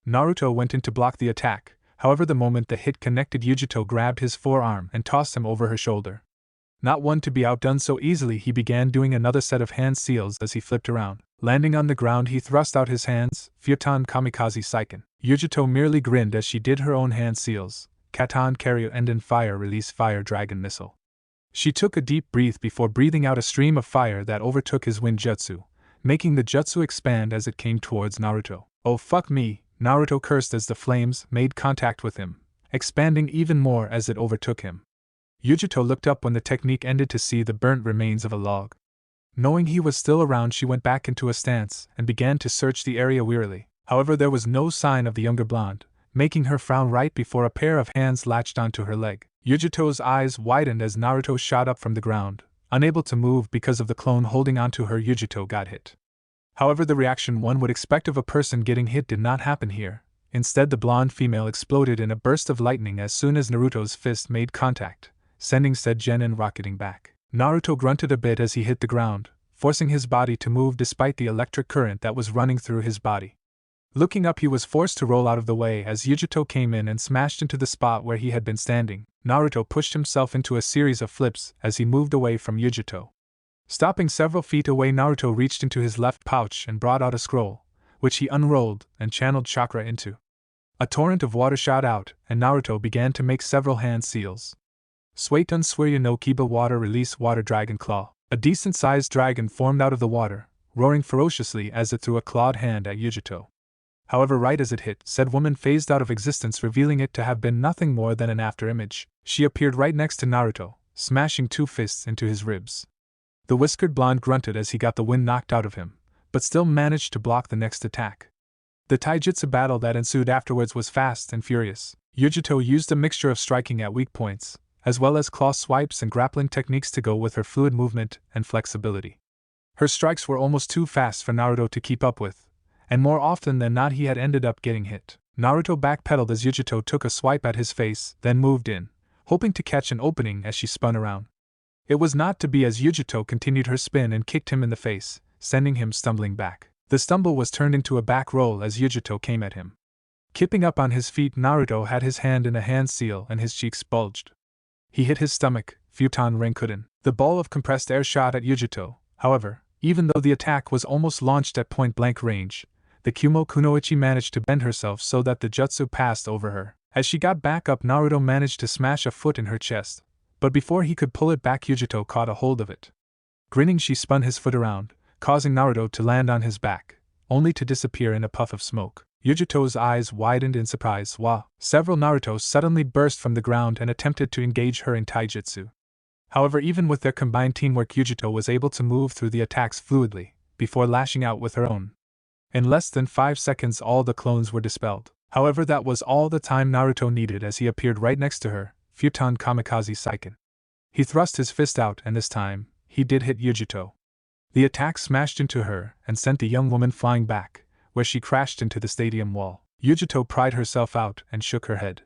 Naruto went in to block the attack, however the moment the hit connected, Yujito grabbed his forearm and tossed him over her shoulder. Not one to be outdone so easily, he began doing another set of hand seals as he flipped around. Landing on the ground, he thrust out his hands, Futon Kamikaze Seiken. Yujito merely grinned as she did her own hand seals, Katan Karyu Enden Fire Release Fire Dragon Missile. She took a deep breath before breathing out a stream of fire that overtook his wind jutsu, making the jutsu expand as it came towards Naruto. Oh fuck me, Naruto cursed as the flames made contact with him, expanding even more as it overtook him. Yujito looked up when the technique ended to see the burnt remains of a log. Knowing he was still around, she went back into a stance and began to search the area wearily. However, there was no sign of the younger blonde, making her frown right before a pair of hands latched onto her leg. Yujito's eyes widened as Naruto shot up from the ground. Unable to move because of the clone holding onto her, Yujito got hit. However, the reaction one would expect of a person getting hit did not happen here. Instead, the blonde female exploded in a burst of lightning as soon as Naruto's fist made contact, sending said genin rocketing back. Naruto grunted a bit as he hit the ground, forcing his body to move despite the electric current that was running through his body. Looking up, he was forced to roll out of the way as Yujito came in and smashed into the spot where he had been standing. Naruto pushed himself into a series of flips as he moved away from Yujito. Stopping several feet away, Naruto reached into his left pouch and brought out a scroll, which he unrolled and channeled chakra into. A torrent of water shot out, and Naruto began to make several hand seals. Suetun Suiryu no Kiba Water Release Water Dragon Claw. A decent-sized dragon formed out of the water, roaring ferociously as it threw a clawed hand at Yujito. However, right as it hit, said woman phased out of existence, revealing it to have been nothing more than an afterimage. She appeared right next to Naruto, smashing two fists into his ribs. The whiskered blonde grunted as he got the wind knocked out of him, but still managed to block the next attack. The taijutsu battle that ensued afterwards was fast and furious. Yujito used a mixture of striking at weak points, as well as claw swipes and grappling techniques to go with her fluid movement and flexibility. Her strikes were almost too fast for Naruto to keep up with, and more often than not he had ended up getting hit. Naruto backpedaled as Yujito took a swipe at his face, then moved in, hoping to catch an opening as she spun around. It was not to be as Yujito continued her spin and kicked him in the face, sending him stumbling back. The stumble was turned into a back roll as Yujito came at him. Kipping up on his feet, Naruto had his hand in a hand seal and his cheeks bulged. He hit his stomach, Futon Renkuden. The ball of compressed air shot at Yujito. However, even though the attack was almost launched at point-blank range, the Kumo Kunoichi managed to bend herself so that the jutsu passed over her. As she got back up, Naruto managed to smash a foot in her chest, but before he could pull it back, Yujito caught a hold of it. Grinning, she spun his foot around, causing Naruto to land on his back, only to disappear in a puff of smoke. Yujito's eyes widened in surprise while several Narutos suddenly burst from the ground and attempted to engage her in taijutsu. However, even with their combined teamwork, Yujito was able to move through the attacks fluidly, before lashing out with her own. In less than 5 seconds all the clones were dispelled. However, that was all the time Naruto needed as he appeared right next to her, Futon Kamikaze Saiken. He thrust his fist out and this time, he did hit Yujito. The attack smashed into her and sent the young woman flying back, where she crashed into the stadium wall. Yujito pried herself out and shook her head.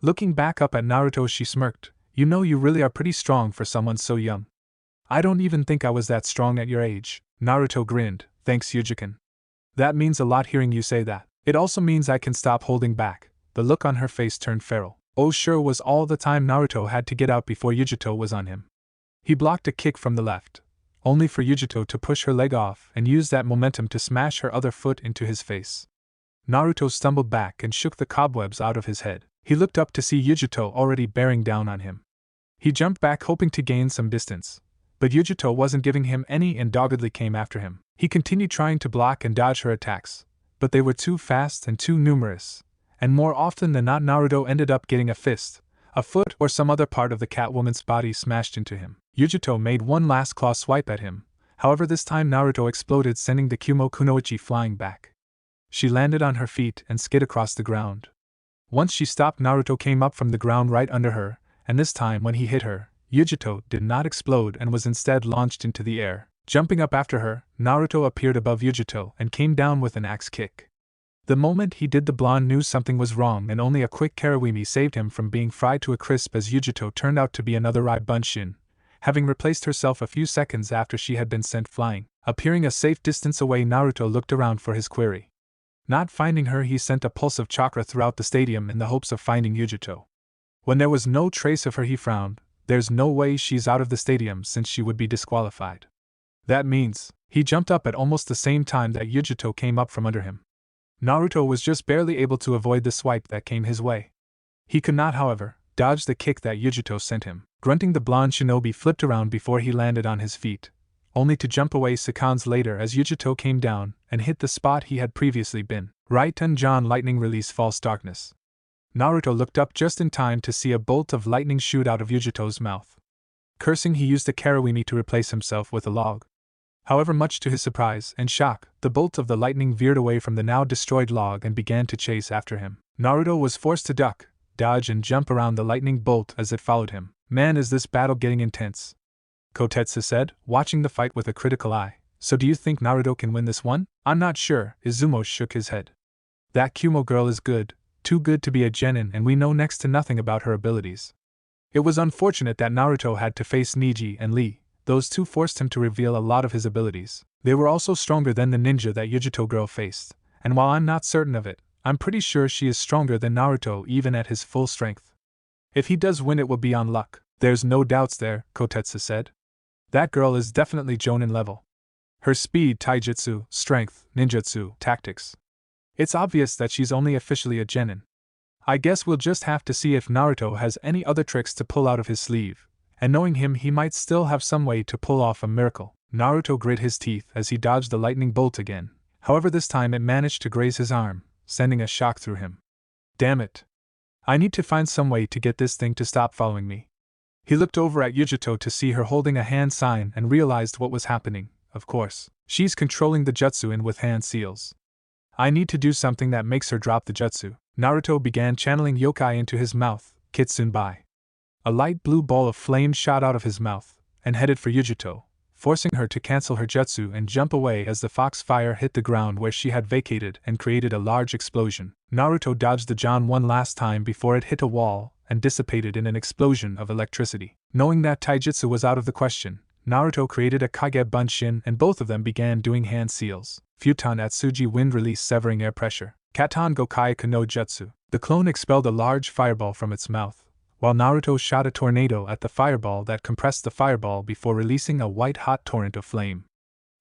Looking back up at Naruto, she smirked. You know, you really are pretty strong for someone so young. I don't even think I was that strong at your age. Naruto grinned. Thanks, Yujikin. That means a lot hearing you say that. It also means I can stop holding back. The look on her face turned feral. Oh, sure was all the time Naruto had to get out before Yujito was on him. He blocked a kick from the left, only for Yujito to push her leg off and use that momentum to smash her other foot into his face. Naruto stumbled back and shook the cobwebs out of his head. He looked up to see Yujito already bearing down on him. He jumped back hoping to gain some distance, but Yujito wasn't giving him any and doggedly came after him. He continued trying to block and dodge her attacks, but they were too fast and too numerous, and more often than not Naruto ended up getting a fist, a foot or some other part of the Catwoman's body smashed into him. Yujito made one last claw swipe at him, however this time Naruto exploded, sending the Kumo Kunoichi flying back. She landed on her feet and skid across the ground. Once she stopped, Naruto came up from the ground right under her, and this time when he hit her, Yujito did not explode and was instead launched into the air. Jumping up after her, Naruto appeared above Yujito and came down with an axe kick. The moment he did, the blonde knew something was wrong, and only a quick Karawimi saved him from being fried to a crisp, as Yujito turned out to be another Rai Bunshin, having replaced herself a few seconds after she had been sent flying. Appearing a safe distance away, Naruto looked around for his quarry. Not finding her, he sent a pulse of chakra throughout the stadium in the hopes of finding Yujito. When there was no trace of her, he frowned. There's no way she's out of the stadium since she would be disqualified. That means, he jumped up at almost the same time that Yujito came up from under him. Naruto was just barely able to avoid the swipe that came his way. He could not, however, dodge the kick that Yujito sent him. Grunting, the blonde shinobi flipped around before he landed on his feet, only to jump away seconds later as Yujito came down and hit the spot he had previously been. Right and John lightning release false darkness. Naruto looked up just in time to see a bolt of lightning shoot out of Yujito's mouth. Cursing, he used a Karawimi to replace himself with a log. However, much to his surprise and shock, the bolt of the lightning veered away from the now destroyed log and began to chase after him. Naruto was forced to duck, dodge and jump around the lightning bolt as it followed him. Man, is this battle getting intense, Kotetsu said, watching the fight with a critical eye. So do you think Naruto can win this one? I'm not sure, Izumo shook his head. That Kumo girl is good, too good to be a genin, and we know next to nothing about her abilities. It was unfortunate that Naruto had to face Neji and Lee. Those two forced him to reveal a lot of his abilities. They were also stronger than the ninja that Yujito girl faced, and while I'm not certain of it, I'm pretty sure she is stronger than Naruto even at his full strength. If he does win, it will be on luck. There's no doubts there, Kotetsu said. That girl is definitely Jonin level. Her speed, taijutsu, strength, ninjutsu, tactics. It's obvious that she's only officially a genin. I guess we'll just have to see if Naruto has any other tricks to pull out of his sleeve, and knowing him he might still have some way to pull off a miracle. Naruto grit his teeth as he dodged the lightning bolt again. However, this time it managed to graze his arm, sending a shock through him. Damn it. I need to find some way to get this thing to stop following me. He looked over at Yujito to see her holding a hand sign and realized what was happening. Of course, she's controlling the jutsu in with hand seals. I need to do something that makes her drop the jutsu. Naruto began channeling yokai into his mouth, Kitsune Bai. A light blue ball of flame shot out of his mouth and headed for Yujito, forcing her to cancel her jutsu and jump away as the foxfire hit the ground where she had vacated and created a large explosion. Naruto dodged the John one last time before it hit a wall and dissipated in an explosion of electricity. Knowing that taijutsu was out of the question, Naruto created a Kage Bunshin and both of them began doing hand seals. Futon Atsuji wind release severing air pressure. Katon Gokai Kano Jutsu. The clone expelled a large fireball from its mouth, while Naruto shot a tornado at the fireball that compressed the fireball before releasing a white-hot torrent of flame.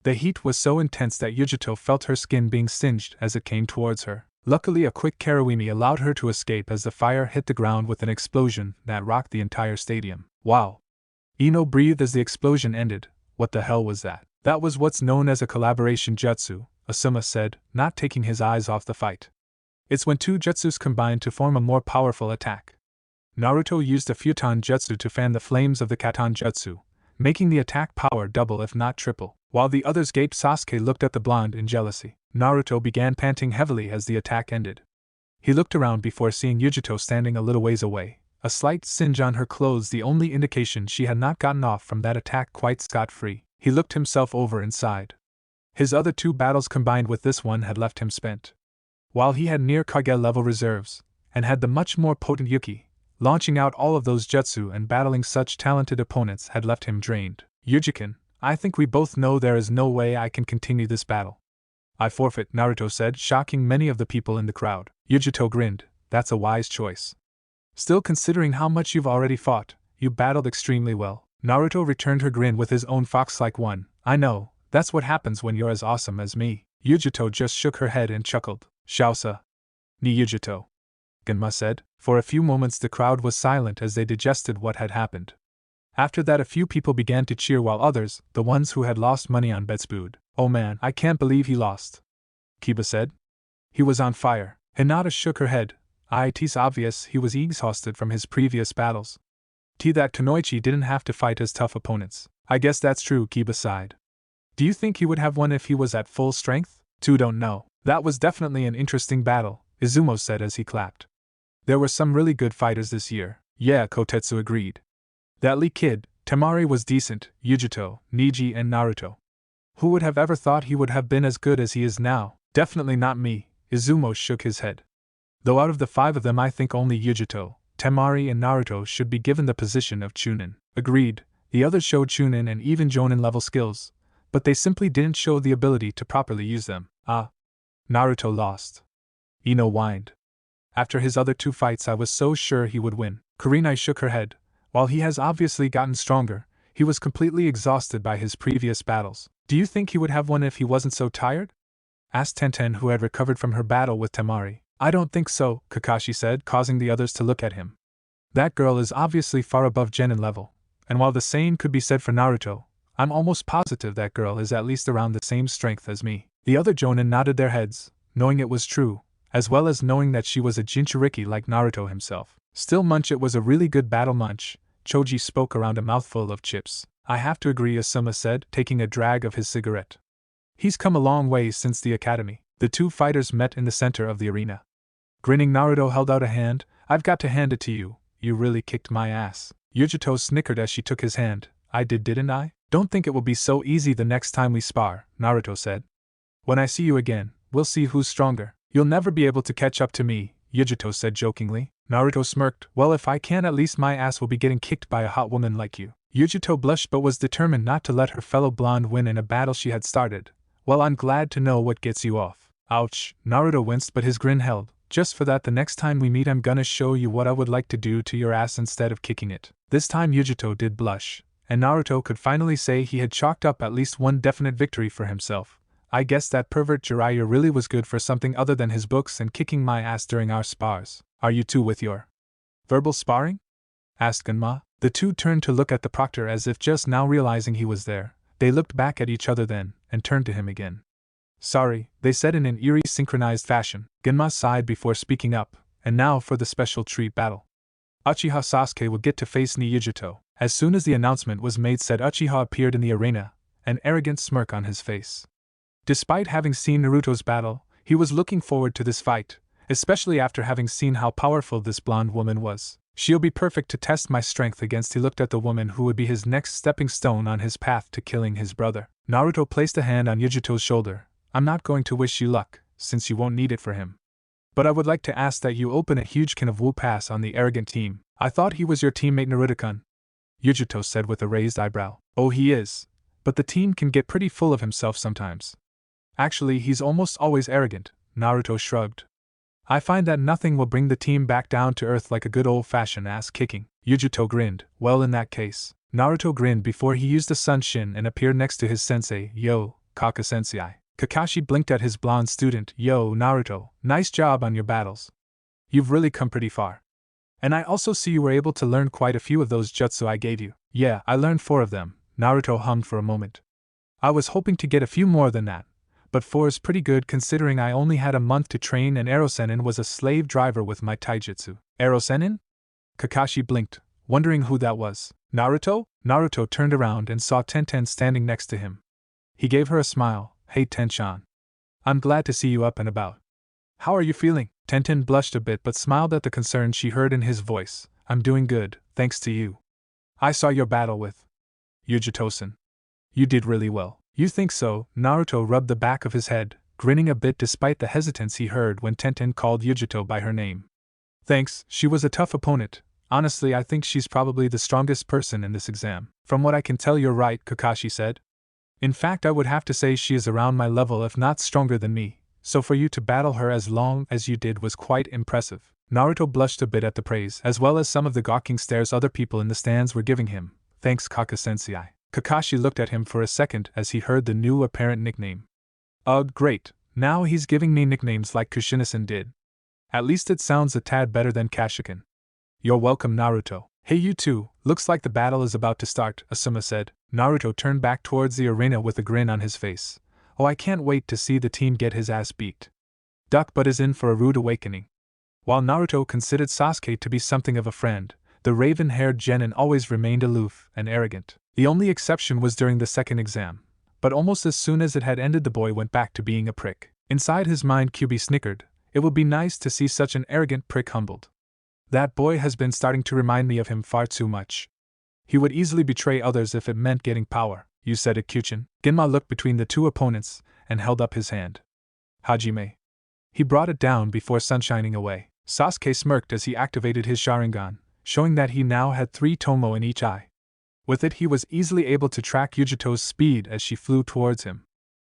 The heat was so intense that Yujito felt her skin being singed as it came towards her. Luckily, a quick Karawimi allowed her to escape as the fire hit the ground with an explosion that rocked the entire stadium. Wow! Ino breathed as the explosion ended. What the hell was that? That was what's known as a collaboration jutsu, Asuma said, not taking his eyes off the fight. It's when two jutsus combine to form a more powerful attack. Naruto used a futon jutsu to fan the flames of the Katon jutsu, making the attack power double if not triple. While the others gaped, Sasuke looked at the blonde in jealousy. Naruto began panting heavily as the attack ended. He looked around before seeing Yujito standing a little ways away, a slight singe on her clothes the only indication she had not gotten off from that attack quite scot-free. He looked himself over and sighed. His other two battles combined with this one had left him spent. While he had near Kage level reserves, and had the much more potent Yuki, launching out all of those jutsu and battling such talented opponents had left him drained. Yujikin, I think we both know there is no way I can continue this battle. I forfeit, Naruto said, shocking many of the people in the crowd. Yujito grinned, that's a wise choice. Still, considering how much you've already fought, you battled extremely well. Naruto returned her grin with his own fox-like one. I know, that's what happens when you're as awesome as me. Yujito just shook her head and chuckled. Shausa. Ni Yujito. Genma said. For a few moments the crowd was silent as they digested what had happened. After that a few people began to cheer while others, the ones who had lost money on bets, booed. Oh man, I can't believe he lost. Kiba said. He was on fire. Hinata shook her head. It's obvious he was exhausted from his previous battles. That Kunoichi didn't have to fight as tough opponents. I guess that's true, Kiba sighed. Do you think he would have won if he was at full strength? Don't know. That was definitely an interesting battle, Izumo said as he clapped. There were some really good fighters this year. Yeah, Kotetsu agreed. That Lee kid, Tamari was decent, Yujito, Neji and Naruto. Who would have ever thought he would have been as good as he is now? Definitely not me, Izumo shook his head. Though out of the five of them I think only Yujito, Tamari and Naruto should be given the position of Chunin. Agreed, the others showed Chunin and even Jonin level skills, but they simply didn't show the ability to properly use them. Naruto lost. Ino whined. After his other two fights I was so sure he would win. Kurenai shook her head. While he has obviously gotten stronger, he was completely exhausted by his previous battles. Do you think he would have won if he wasn't so tired? Asked Tenten, who had recovered from her battle with Tamari. I don't think so, Kakashi said, causing the others to look at him. That girl is obviously far above Genin level, and while the same could be said for Naruto, I'm almost positive that girl is at least around the same strength as me. The other Jonin nodded their heads, knowing it was true, as well as knowing that she was a Jinchuriki like Naruto himself. Still, Munch, it was a really good battle, Munch. Choji spoke around a mouthful of chips. I have to agree, Asuma said, taking a drag of his cigarette. He's come a long way since the academy. The two fighters met in the center of the arena. Grinning, Naruto held out a hand. I've got to hand it to you. You really kicked my ass. Yujito snickered as she took his hand. I did, didn't I? Don't think it will be so easy the next time we spar, Naruto said. When I see you again, we'll see who's stronger. You'll never be able to catch up to me, Yujito said jokingly. Naruto smirked. Well, if I can, at least my ass will be getting kicked by a hot woman like you. Yujito blushed but was determined not to let her fellow blonde win in a battle she had started. Well, I'm glad to know what gets you off. Ouch, Naruto winced but his grin held. Just for that, the next time we meet I'm gonna show you what I would like to do to your ass instead of kicking it. This time Yujito did blush, and Naruto could finally say he had chalked up at least one definite victory for himself. I guess that pervert Jiraiya really was good for something other than his books and kicking my ass during our spars. Are you two with your verbal sparring? Asked Genma. The two turned to look at the proctor as if just now realizing he was there. They looked back at each other then, and turned to him again. Sorry, they said in an eerie synchronized fashion. Genma sighed before speaking up, and now for the special treat battle. Uchiha Sasuke would get to face Yujito. As soon as the announcement was made, said Uchiha appeared in the arena, an arrogant smirk on his face. Despite having seen Naruto's battle, he was looking forward to this fight, especially after having seen how powerful this blonde woman was. She'll be perfect to test my strength against. He looked at the woman who would be his next stepping stone on his path to killing his brother. Naruto placed a hand on Yujito's shoulder. I'm not going to wish you luck, since you won't need it for him. But I would like to ask that you open a huge can of Wu Pass on the arrogant team. I thought he was your teammate Naruto-kun, Yujito said with a raised eyebrow. Oh, he is. But the team can get pretty full of himself sometimes. Actually, he's almost always arrogant, Naruto shrugged. I find that nothing will bring the team back down to earth like a good old-fashioned ass-kicking. Yujito grinned. Well, in that case. Naruto grinned before he used the Sun Shin and appeared next to his sensei. Yo, Kaka-sensei. Kakashi blinked at his blonde student. Yo, Naruto, nice job on your battles. You've really come pretty far. And I also see you were able to learn quite a few of those jutsu I gave you. Yeah, I learned 4 of them, Naruto hummed for a moment. I was hoping to get a few more than that, but 4 is pretty good considering I only had a month to train and Erosenin was a slave driver with my taijutsu. Erosenin? Kakashi blinked, wondering who that was. Naruto? Naruto turned around and saw Tenten standing next to him. He gave her a smile. Hey Tenshan. I'm glad to see you up and about. How are you feeling? Tenten blushed a bit but smiled at the concern she heard in his voice. I'm doing good, thanks to you. I saw your battle with Yujito-san. You did really well. You think so? Naruto rubbed the back of his head, grinning a bit despite the hesitance he heard when Tenten called Yujito by her name. Thanks, she was a tough opponent. Honestly, I think she's probably the strongest person in this exam. From what I can tell, you're right, Kakashi said. In fact, I would have to say she is around my level if not stronger than me, so for you to battle her as long as you did was quite impressive. Naruto blushed a bit at the praise, as well as some of the gawking stares other people in the stands were giving him. Thanks, Kaka-sensei. Kakashi looked at him for a second as he heard the new apparent nickname. Ugh, great, now he's giving me nicknames like Kushina-san did. At least it sounds a tad better than Kashikan. You're welcome, Naruto. Hey you two, looks like the battle is about to start, Asuma said. Naruto turned back towards the arena with a grin on his face. Oh, I can't wait to see the team get his ass beat. Duck Butt is in for a rude awakening. While Naruto considered Sasuke to be something of a friend, the raven-haired genin always remained aloof and arrogant. The only exception was during the second exam, but almost as soon as it had ended the boy went back to being a prick. Inside his mind QB snickered. It would be nice to see such an arrogant prick humbled. That boy has been starting to remind me of him far too much. He would easily betray others if it meant getting power, you said it, Kyuchin. Genma looked between the two opponents and held up his hand. Hajime. He brought it down before sunshining away. Sasuke smirked as he activated his Sharingan, showing that he now had 3 tomo in each eye. With it he was easily able to track Yujito's speed as she flew towards him.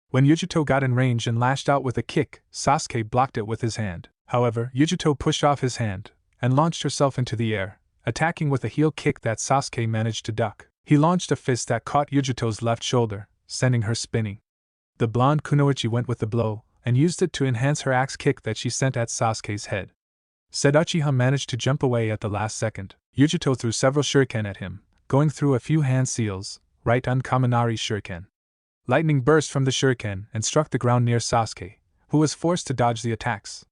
When Yujito got in range and lashed out with a kick, Sasuke blocked it with his hand. However, Yujito pushed off his hand and launched herself into the air, attacking with a heel kick that Sasuke managed to duck. He launched a fist that caught Yujito's left shoulder, sending her spinning. The blonde kunoichi went with the blow, and used it to enhance her axe kick that she sent at Sasuke's head. Said Uchiha managed to jump away at the last second. Yujito threw several shuriken at him, going through a few hand seals, right on Kaminari's shuriken. Lightning burst from the shuriken and struck the ground near Sasuke, who was forced to dodge the attacks.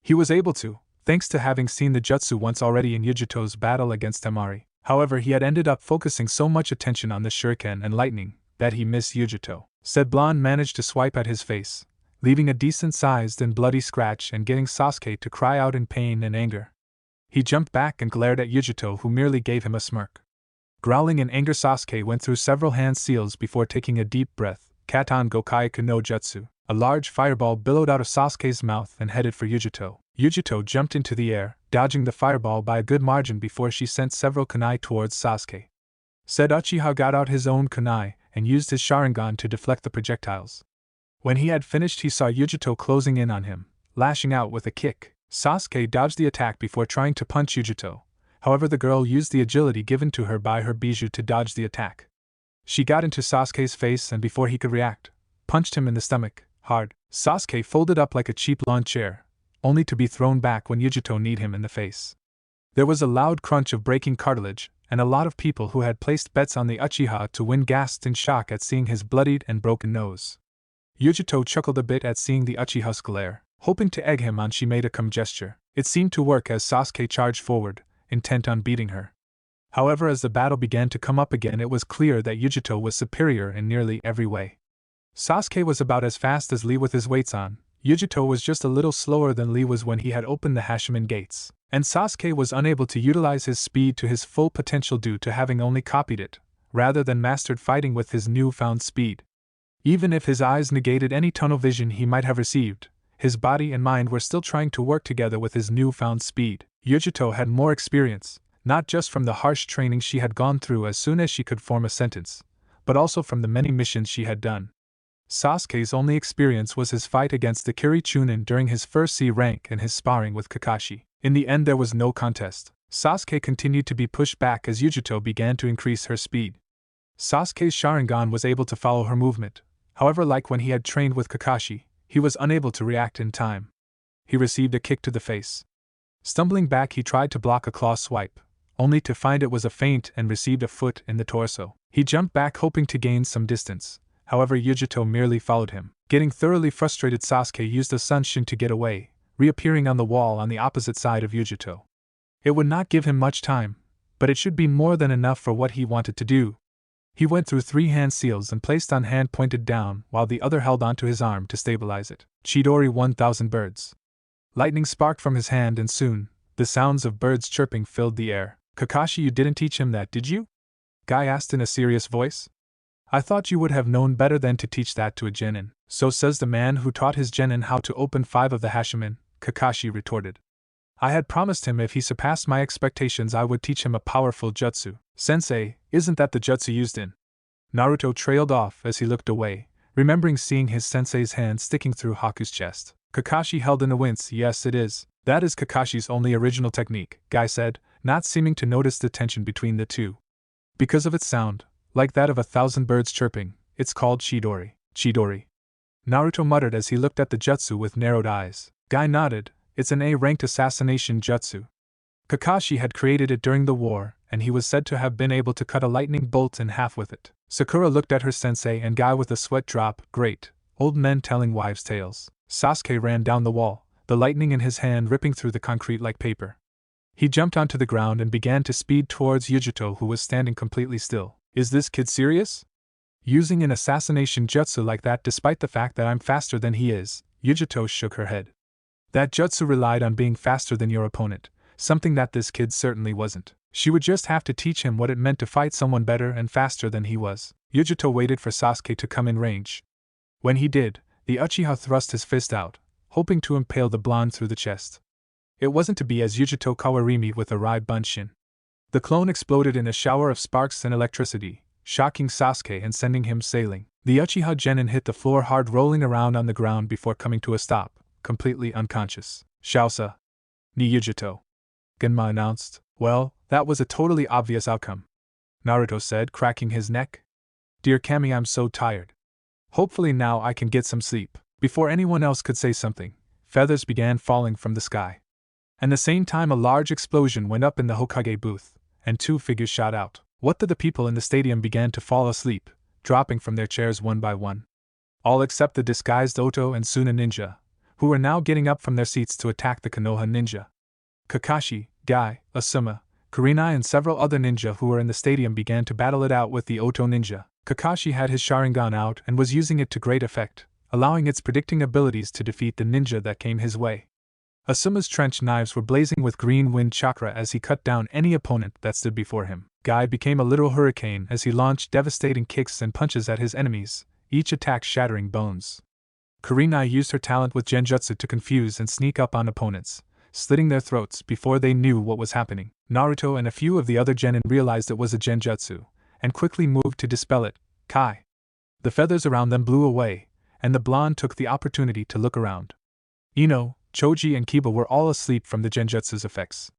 He was able to, thanks to having seen the jutsu once already in Yujito's battle against Tamari. However, he had ended up focusing so much attention on the shuriken and lightning that he missed Yujito. Said blonde managed to swipe at his face, leaving a decent-sized and bloody scratch and getting Sasuke to cry out in pain and anger. He jumped back and glared at Yujito, who merely gave him a smirk. Growling in anger, Sasuke went through several hand seals before taking a deep breath. Katan Gokaiku no Jutsu. A large fireball billowed out of Sasuke's mouth and headed for Yujito. Yujito jumped into the air, dodging the fireball by a good margin before she sent several kunai towards Sasuke. Said Uchiha got out his own kunai and used his Sharingan to deflect the projectiles. When he had finished, he saw Yujito closing in on him, lashing out with a kick. Sasuke dodged the attack before trying to punch Yujito. However, the girl used the agility given to her by her bijou to dodge the attack. She got into Sasuke's face and before he could react, punched him in the stomach, hard. Sasuke folded up like a cheap lawn chair, only to be thrown back when Yujito kneed him in the face. There was a loud crunch of breaking cartilage, and a lot of people who had placed bets on the Uchiha to win gasped in shock at seeing his bloodied and broken nose. Yujito chuckled a bit at seeing the Uchiha's glare. Hoping to egg him on, she made a calm gesture. It seemed to work as Sasuke charged forward, intent on beating her. However, as the battle began to come up again, it was clear that Yujito was superior in nearly every way. Sasuke was about as fast as Lee with his weights on. Yujito was just a little slower than Lee was when he had opened the Hashimen gates, and Sasuke was unable to utilize his speed to his full potential due to having only copied it, rather than mastered fighting with his newfound speed. Even if his eyes negated any tunnel vision he might have received, his body and mind were still trying to work together with his newfound speed. Yujito had more experience, not just from the harsh training she had gone through as soon as she could form a sentence, but also from the many missions she had done. Sasuke's only experience was his fight against the Kiri-Chunin during his first C rank and his sparring with Kakashi. In the end there was no contest. Sasuke continued to be pushed back as Yujito began to increase her speed. Sasuke's Sharingan was able to follow her movement, however, like when he had trained with Kakashi, he was unable to react in time. He received a kick to the face. Stumbling back, he tried to block a claw swipe, only to find it was a feint and received a foot in the torso. He jumped back hoping to gain some distance. However, Yujito merely followed him. Getting thoroughly frustrated, Sasuke used the Sunshin to get away, reappearing on the wall on the opposite side of Yujito. It would not give him much time, but it should be more than enough for what he wanted to do. He went through 3 hand seals and placed on hand pointed down while the other held onto his arm to stabilize it. Chidori 1000 birds. Lightning sparked from his hand and soon, the sounds of birds chirping filled the air. Kakashi, you didn't teach him that, did you? Guy asked in a serious voice. I thought you would have known better than to teach that to a genin. So says the man who taught his genin how to open 5 of the Hashimen, Kakashi retorted. I had promised him if he surpassed my expectations I would teach him a powerful jutsu. Sensei, isn't that the jutsu used in? Naruto trailed off as he looked away, remembering seeing his sensei's hand sticking through Haku's chest. Kakashi held in a wince. Yes, it is. That is Kakashi's only original technique, Guy said, not seeming to notice the tension between the two. Because of its sound, like that of 1,000 birds chirping, it's called Chidori. Chidori. Naruto muttered as he looked at the jutsu with narrowed eyes. Guy nodded. It's an A-ranked assassination jutsu. Kakashi had created it during the war, and he was said to have been able to cut a lightning bolt in half with it. Sakura looked at her sensei and Guy with a sweat drop. Great. Old men telling wives' tales. Sasuke ran down the wall, the lightning in his hand ripping through the concrete like paper. He jumped onto the ground and began to speed towards Yujito, who was standing completely still. Is this kid serious? Using an assassination jutsu like that despite the fact that I'm faster than he is? Yujito shook her head. That jutsu relied on being faster than your opponent, something that this kid certainly wasn't. She would just have to teach him what it meant to fight someone better and faster than he was. Yujito waited for Sasuke to come in range. When he did, the Uchiha thrust his fist out, hoping to impale the blonde through the chest. It wasn't to be, as Yujito Kawarimi with a Rai Bunshin. The clone exploded in a shower of sparks and electricity, shocking Sasuke and sending him sailing. The Uchiha genin hit the floor hard, rolling around on the ground before coming to a stop, completely unconscious. Shausa. Ni Yujito. Genma announced. Well, that was a totally obvious outcome. Naruto said, cracking his neck. Dear Kami, I'm so tired. Hopefully now I can get some sleep. Before anyone else could say something, feathers began falling from the sky. At the same time, a large explosion went up in the Hokage booth, and 2 figures shot out. What the people in the stadium began to fall asleep, dropping from their chairs one by one. All except the disguised Oto and Suna ninja, who were now getting up from their seats to attack the Konoha ninja. Kakashi, Guy, Asuma, Kurenai and several other ninja who were in the stadium began to battle it out with the Oto ninja. Kakashi had his Sharingan out and was using it to great effect, allowing its predicting abilities to defeat the ninja that came his way. Asuma's trench knives were blazing with green wind chakra as he cut down any opponent that stood before him. Guy became a literal hurricane as he launched devastating kicks and punches at his enemies, each attack shattering bones. Kurenai used her talent with genjutsu to confuse and sneak up on opponents, slitting their throats before they knew what was happening. Naruto and a few of the other genin realized it was a genjutsu, and quickly moved to dispel it. Kai. The feathers around them blew away, and the blonde took the opportunity to look around. Ino, Choji and Kiba were all asleep from the genjutsu's effects,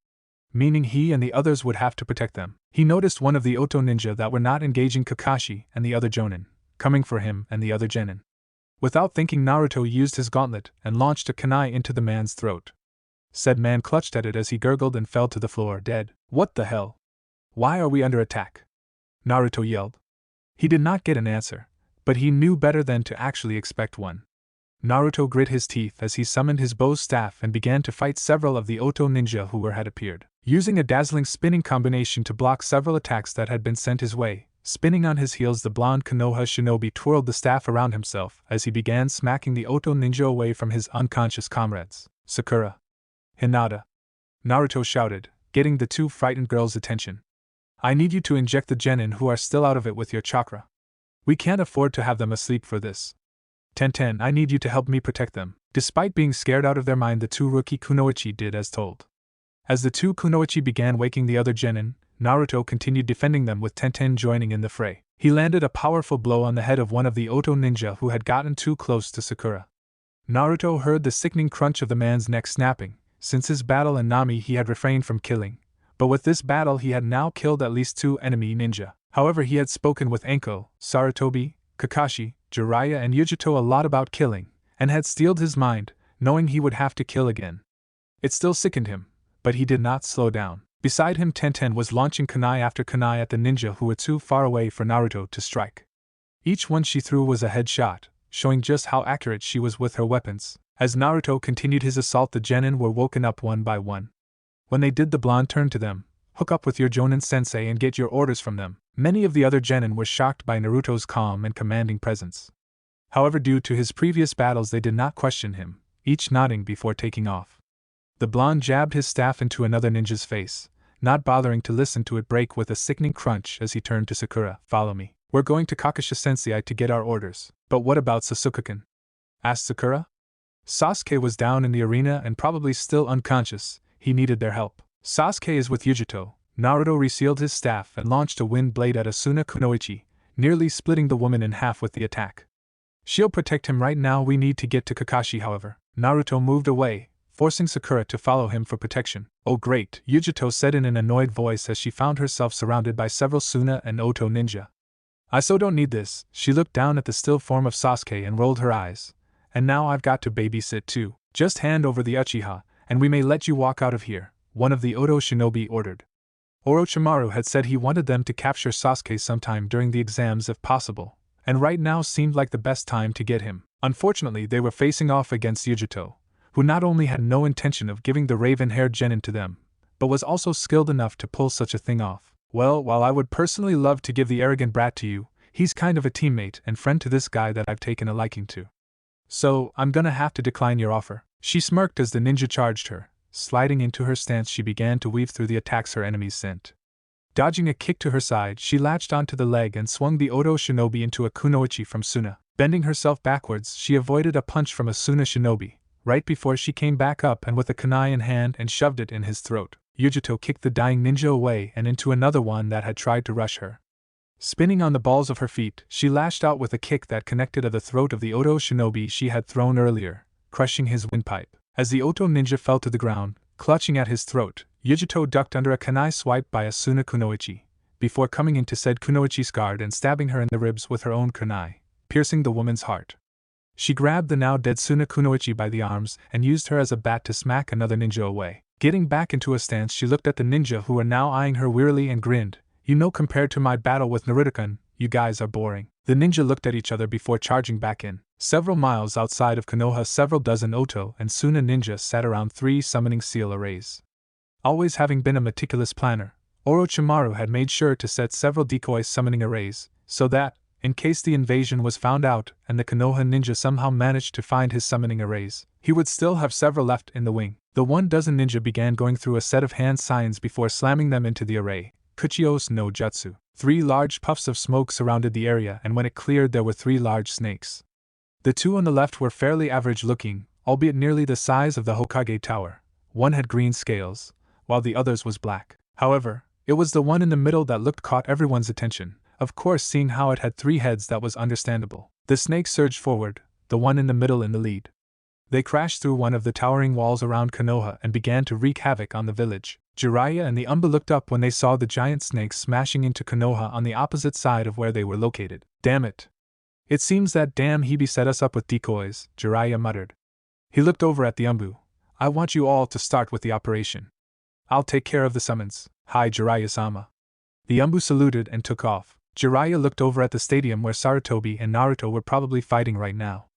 meaning he and the others would have to protect them. He noticed one of the Oto ninja that were not engaging Kakashi and the other jonin, coming for him and the other genin. Without thinking, Naruto used his gauntlet and launched a kunai into the man's throat. Said man clutched at it as he gurgled and fell to the floor dead. What the hell? Why are we under attack? Naruto yelled. He did not get an answer, but he knew better than to actually expect one. Naruto grit his teeth as he summoned his bow staff and began to fight several of the Oto ninja who had appeared, using a dazzling spinning combination to block several attacks that had been sent his way. Spinning on his heels, the blonde Konoha shinobi twirled the staff around himself as he began smacking the Oto ninja away from his unconscious comrades. Sakura! Hinata! Naruto shouted, getting the two frightened girls' attention. I need you to inject the genin who are still out of it with your chakra. We can't afford to have them asleep for this. Tenten, I need you to help me protect them. Despite being scared out of their mind, the two rookie kunoichi did as told. As the two kunoichi began waking the other genin, Naruto continued defending them with Tenten joining in the fray. He landed a powerful blow on the head of one of the Oto ninja who had gotten too close to Sakura. Naruto heard the sickening crunch of the man's neck snapping. Since his battle in Nami he had refrained from killing, but with this battle he had now killed at least 2 enemy ninja. However, he had spoken with Enko, Sarutobi, Kakashi, Jiraiya and Yujito a lot about killing, and had steeled his mind, knowing he would have to kill again. It still sickened him, but he did not slow down. Beside him, Tenten was launching kunai after kunai at the ninja who were too far away for Naruto to strike. Each one she threw was a headshot, showing just how accurate she was with her weapons. As Naruto continued his assault, the genin were woken up one by one. When they did, the blonde turned to them. Hook up with your Jonin sensei and get your orders from them. Many of the other genin were shocked by Naruto's calm and commanding presence. However, due to his previous battles, they did not question him, each nodding before taking off. The blonde jabbed his staff into another ninja's face, not bothering to listen to it break with a sickening crunch as he turned to Sakura. Follow me. We're going to Kakashi Sensei to get our orders. But what about Sasuke-kun? Asked Sakura. Sasuke was down in the arena and probably still unconscious. He needed their help. Sasuke is with Yujito. Naruto resealed his staff and launched a wind blade at Asuna Kunoichi, nearly splitting the woman in half with the attack. She'll protect him right now. We need to get to Kakashi, however. Naruto moved away, forcing Sakura to follow him for protection. Oh great, Yujito said in an annoyed voice as she found herself surrounded by several Suna and Oto ninja. I so don't need this. She looked down at the still form of Sasuke and rolled her eyes. And now I've got to babysit too. Just hand over the Uchiha, and we may let you walk out of here, one of the Oto shinobi ordered. Orochimaru had said he wanted them to capture Sasuke sometime during the exams if possible, and right now seemed like the best time to get him. Unfortunately, they were facing off against Yujito, who not only had no intention of giving the raven-haired genin to them, but was also skilled enough to pull such a thing off. Well, while I would personally love to give the arrogant brat to you, he's kind of a teammate and friend to this guy that I've taken a liking to. So, I'm gonna have to decline your offer. She smirked as the ninja charged her. Sliding into her stance, she began to weave through the attacks her enemies sent. Dodging a kick to her side, she latched onto the leg and swung the Oto shinobi into a kunoichi from Suna. Bending herself backwards, she avoided a punch from a Suna shinobi, right before she came back up and with a kunai in hand and shoved it in his throat. Yujito kicked the dying ninja away and into another one that had tried to rush her. Spinning on the balls of her feet, she lashed out with a kick that connected at the throat of the Oto shinobi she had thrown earlier, crushing his windpipe. As the Oto ninja fell to the ground, clutching at his throat, Yujito ducked under a kunai swipe by a Suna kunoichi, before coming into said kunoichi's guard and stabbing her in the ribs with her own kunai, piercing the woman's heart. She grabbed the now dead Suna kunoichi by the arms and used her as a bat to smack another ninja away. Getting back into a stance, she looked at the ninja who were now eyeing her wearily and grinned. You know, compared to my battle with Naruto-kun, you guys are boring. The ninja looked at each other before charging back in. Several miles outside of Konoha, several dozen Oto and Suna ninjas sat around 3 summoning seal arrays. Always having been a meticulous planner, Orochimaru had made sure to set several decoy summoning arrays, so that, in case the invasion was found out and the Konoha ninja somehow managed to find his summoning arrays, he would still have several left in the wing. The 1 dozen ninja began going through a set of hand signs before slamming them into the array. Kuchios no Jutsu. 3 large puffs of smoke surrounded the area, and when it cleared there were 3 large snakes. The 2 on the left were fairly average looking, albeit nearly the size of the Hokage tower. One had green scales, while the other's was black. However, it was the one in the middle that caught everyone's attention. Of course, seeing how it had 3 heads, that was understandable. The snake surged forward, the one in the middle in the lead. They crashed through one of the towering walls around Konoha and began to wreak havoc on the village. Jiraiya and the Umba looked up when they saw the giant snakes smashing into Konoha on the opposite side of where they were located. Damn it. It seems that damn Hebe set us up with decoys, Jiraiya muttered. He looked over at the Umbu. I want you all to start with the operation. I'll take care of the summons. Hi Jiraiya-sama. The Umbu saluted and took off. Jiraiya looked over at the stadium where Sarutobi and Naruto were probably fighting right now.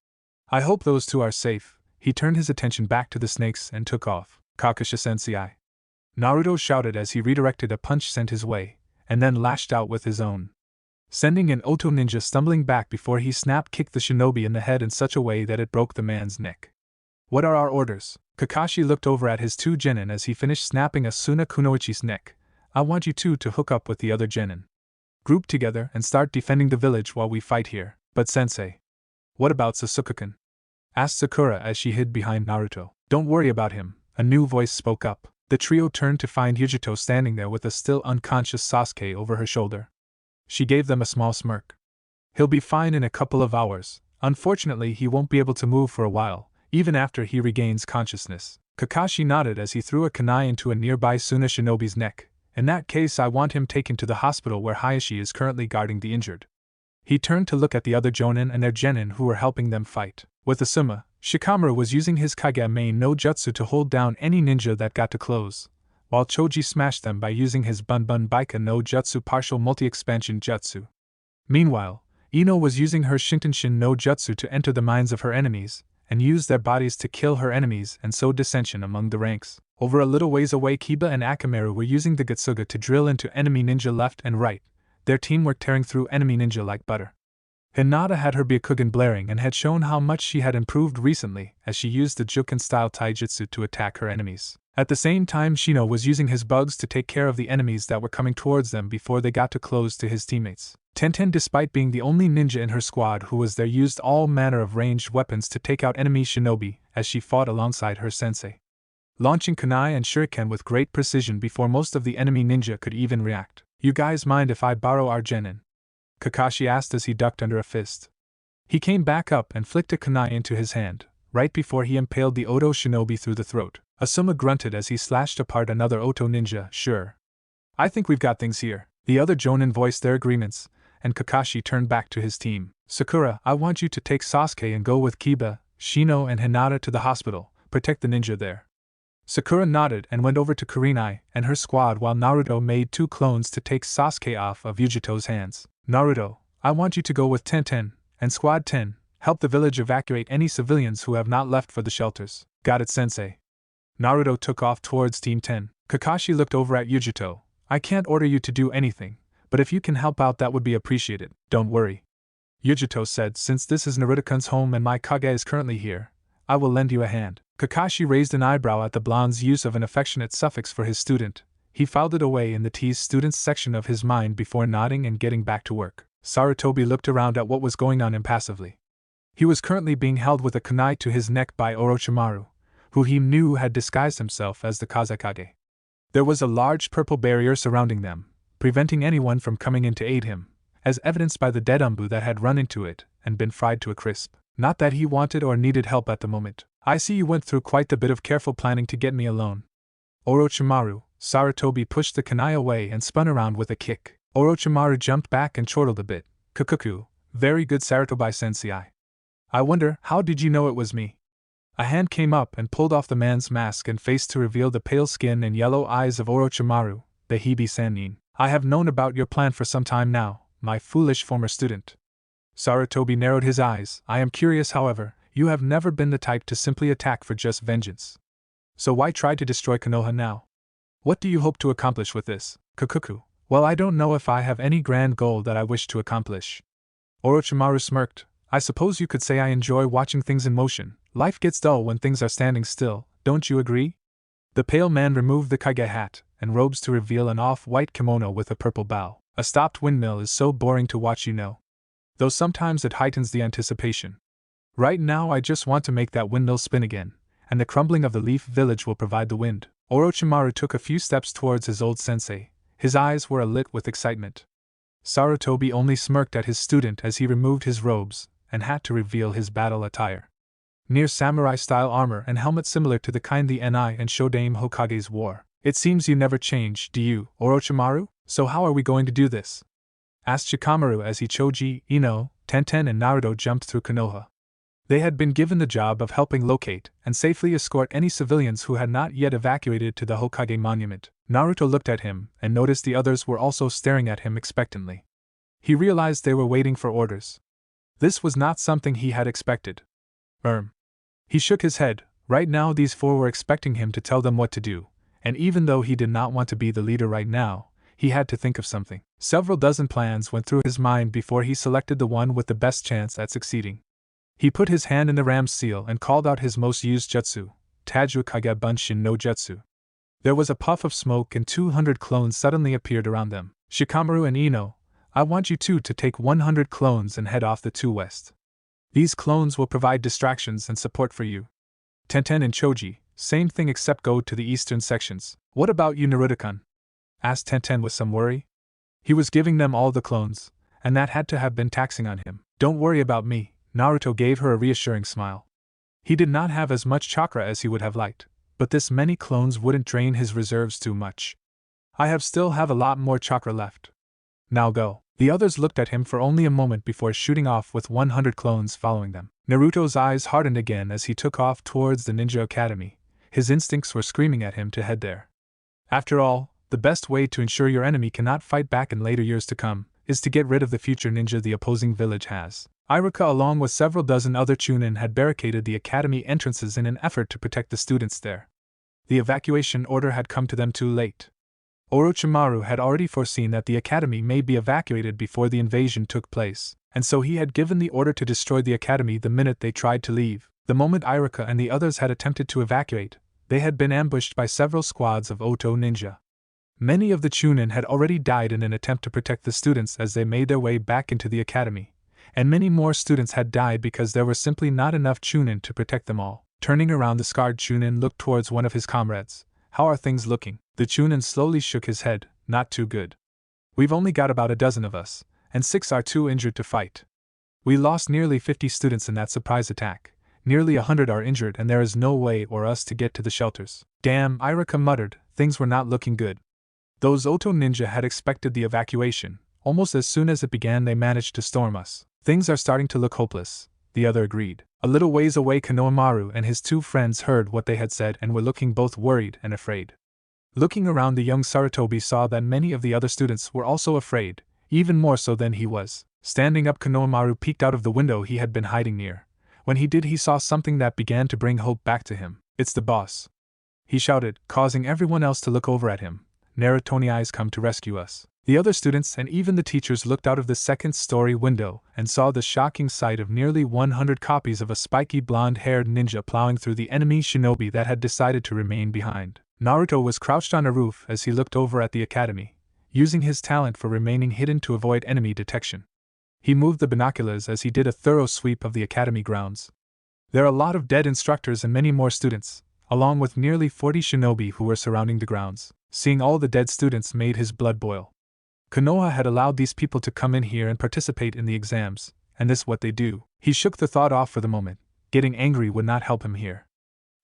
I hope those two are safe. He turned his attention back to the snakes and took off. Kakashi-sensei. Naruto shouted as he redirected a punch sent his way, and then lashed out with his own, sending an Oto ninja stumbling back before he snap-kicked the shinobi in the head in such a way that it broke the man's neck. What are our orders? Kakashi looked over at his two genin as he finished snapping Asuna Kunoichi's neck. I want you two to hook up with the other genin. Group together and start defending the village while we fight here. But sensei, what about Sasuke-kun? Asked Sakura as she hid behind Naruto. Don't worry about him, a new voice spoke up. The trio turned to find Yujito standing there with a still unconscious Sasuke over her shoulder. She gave them a small smirk. He'll be fine in a couple of hours. Unfortunately, he won't be able to move for a while, even after he regains consciousness. Kakashi nodded as he threw a kunai into a nearby Suna shinobi's neck. In that case, I want him taken to the hospital where Hayashi is currently guarding the injured. He turned to look at the other jonin and their genin who were helping them fight. With Asuma, Shikamaru was using his Kage main no jutsu to hold down any ninja that got too close, while Choji smashed them by using his Bunbun Baika no jutsu partial multi-expansion jutsu. Meanwhile, Ino was using her Shintenshin no jutsu to enter the minds of her enemies, and use their bodies to kill her enemies and sow dissension among the ranks. Over a little ways away, Kiba and Akamaru were using the Getsuga to drill into enemy ninja left and right, their teamwork tearing through enemy ninja like butter. Hinata had her Byakugan blaring and had shown how much she had improved recently as she used the Juken-style taijutsu to attack her enemies. At the same time, Shino was using his bugs to take care of the enemies that were coming towards them before they got too close to his teammates. Tenten, despite being the only ninja in her squad who was there, used all manner of ranged weapons to take out enemy shinobi as she fought alongside her sensei, launching kunai and shuriken with great precision before most of the enemy ninja could even react. You guys mind if I borrow our genin? Kakashi asked as he ducked under a fist. He came back up and flicked a kunai into his hand, right before he impaled the Oto shinobi through the throat. Asuma grunted as he slashed apart another Oto ninja. Sure. I think we've got things here. The other jonin voiced their agreements, and Kakashi turned back to his team. Sakura, I want you to take Sasuke and go with Kiba, Shino and Hinata to the hospital, protect the ninja there. Sakura nodded and went over to Kurenai and her squad while Naruto made two clones to take Sasuke off of Yujito's hands. Naruto, I want you to go with Tenten and Squad 10, help the village evacuate any civilians who have not left for the shelters. Got it, sensei. Naruto took off towards Team 10. Kakashi looked over at Yujito. I can't order you to do anything, but if you can help out that would be appreciated. Don't worry. Yujito said, since this is Naruto-kun's home and my Kage is currently here, I will lend you a hand. Kakashi raised an eyebrow at the blonde's use of an affectionate suffix for his student. He filed it away in the tease students section of his mind before nodding and getting back to work. Sarutobi looked around at what was going on impassively. He was currently being held with a kunai to his neck by Orochimaru, who he knew had disguised himself as the Kazekage. There was a large purple barrier surrounding them, preventing anyone from coming in to aid him, as evidenced by the dead Umbu that had run into it and been fried to a crisp. Not that he wanted or needed help at the moment. I see you went through quite a bit of careful planning to get me alone. Orochimaru, Sarutobi pushed the kunai away and spun around with a kick. Orochimaru jumped back and chortled a bit. Kukuku, very good Sarutobi-sensei. I wonder, how did you know it was me? A hand came up and pulled off the man's mask and face to reveal the pale skin and yellow eyes of Orochimaru, the Hibi-Sannin. I have known about your plan for some time now, my foolish former student. Sarutobi narrowed his eyes. I am curious, however, you have never been the type to simply attack for just vengeance. So why try to destroy Konoha now? What do you hope to accomplish with this? Kukuku. Well, I don't know if I have any grand goal that I wish to accomplish. Orochimaru smirked. I suppose you could say I enjoy watching things in motion. Life gets dull when things are standing still, don't you agree? The pale man removed the Kage hat and robes to reveal an off-white kimono with a purple bow. A stopped windmill is so boring to watch, you know. Though sometimes it heightens the anticipation. Right now I just want to make that windmill spin again, and the crumbling of the leaf village will provide the wind. Orochimaru took a few steps towards his old sensei. His eyes were alit with excitement. Sarutobi only smirked at his student as he removed his robes and hat to reveal his battle attire. Near samurai-style armor and helmet similar to the kind the Ni and Shodaime Hokages wore. It seems you never change, do you, Orochimaru? So how are we going to do this? Asked Shikamaru as he Choji, Ino, Tenten and Naruto jumped through Konoha. They had been given the job of helping locate and safely escort any civilians who had not yet evacuated to the Hokage monument. Naruto looked at him and noticed the others were also staring at him expectantly. He realized they were waiting for orders. This was not something he had expected. He shook his head. Right now these four were expecting him to tell them what to do, and even though he did not want to be the leader right now, he had to think of something. Several dozen plans went through his mind before he selected the one with the best chance at succeeding. He put his hand in the ram's seal and called out his most used jutsu, Tajukage Bunshin no Jutsu. There was a puff of smoke and 200 clones suddenly appeared around them. Shikamaru and Ino, I want you two to take 100 clones and head off the 2 west. These clones will provide distractions and support for you. Tenten and Choji, same thing except go to the eastern sections. What about you, Naruto-kun? Asked Tenten with some worry. He was giving them all the clones, and that had to have been taxing on him. Don't worry about me, Naruto gave her a reassuring smile. He did not have as much chakra as he would have liked, but this many clones wouldn't drain his reserves too much. I still have a lot more chakra left. Now go. The others looked at him for only a moment before shooting off with 100 clones following them. Naruto's eyes hardened again as he took off towards the ninja academy. His instincts were screaming at him to head there. After all, the best way to ensure your enemy cannot fight back in later years to come is to get rid of the future ninja the opposing village has. Iruka along with several dozen other chunin had barricaded the academy entrances in an effort to protect the students there. The evacuation order had come to them too late. Orochimaru had already foreseen that the academy may be evacuated before the invasion took place, and so he had given the order to destroy the academy the minute they tried to leave. The moment Iruka and the others had attempted to evacuate, they had been ambushed by several squads of Oto ninja. Many of the chunin had already died in an attempt to protect the students as they made their way back into the academy, and many more students had died because there were simply not enough chunin to protect them all. Turning around, the scarred chunin looked towards one of his comrades. How are things looking? The chunin slowly shook his head. Not too good. We've only got about a dozen of us, and 6 are too injured to fight. We lost nearly 50 students in that surprise attack. Nearly 100 are injured and there is no way for us to get to the shelters. Damn, Iruka muttered, things were not looking good. Those Oto ninja had expected the evacuation. Almost as soon as it began they managed to storm us. Things are starting to look hopeless, the other agreed. A little ways away, Konohamaru and his 2 friends heard what they had said and were looking both worried and afraid. Looking around, the young Sarutobi saw that many of the other students were also afraid, even more so than he was. Standing up, Konohamaru peeked out of the window he had been hiding near. When he did, he saw something that began to bring hope back to him. It's the boss, he shouted, causing everyone else to look over at him. Narutoni eyes come to rescue us. The other students and even the teachers looked out of the second-story window and saw the shocking sight of nearly 100 copies of a spiky blonde-haired ninja plowing through the enemy shinobi that had decided to remain behind. Naruto was crouched on a roof as he looked over at the academy, using his talent for remaining hidden to avoid enemy detection. He moved the binoculars as he did a thorough sweep of the academy grounds. There are a lot of dead instructors and many more students, along with nearly 40 shinobi who were surrounding the grounds. Seeing all the dead students made his blood boil. Konoha had allowed these people to come in here and participate in the exams, and this what they do. He shook the thought off for the moment. Getting angry would not help him here.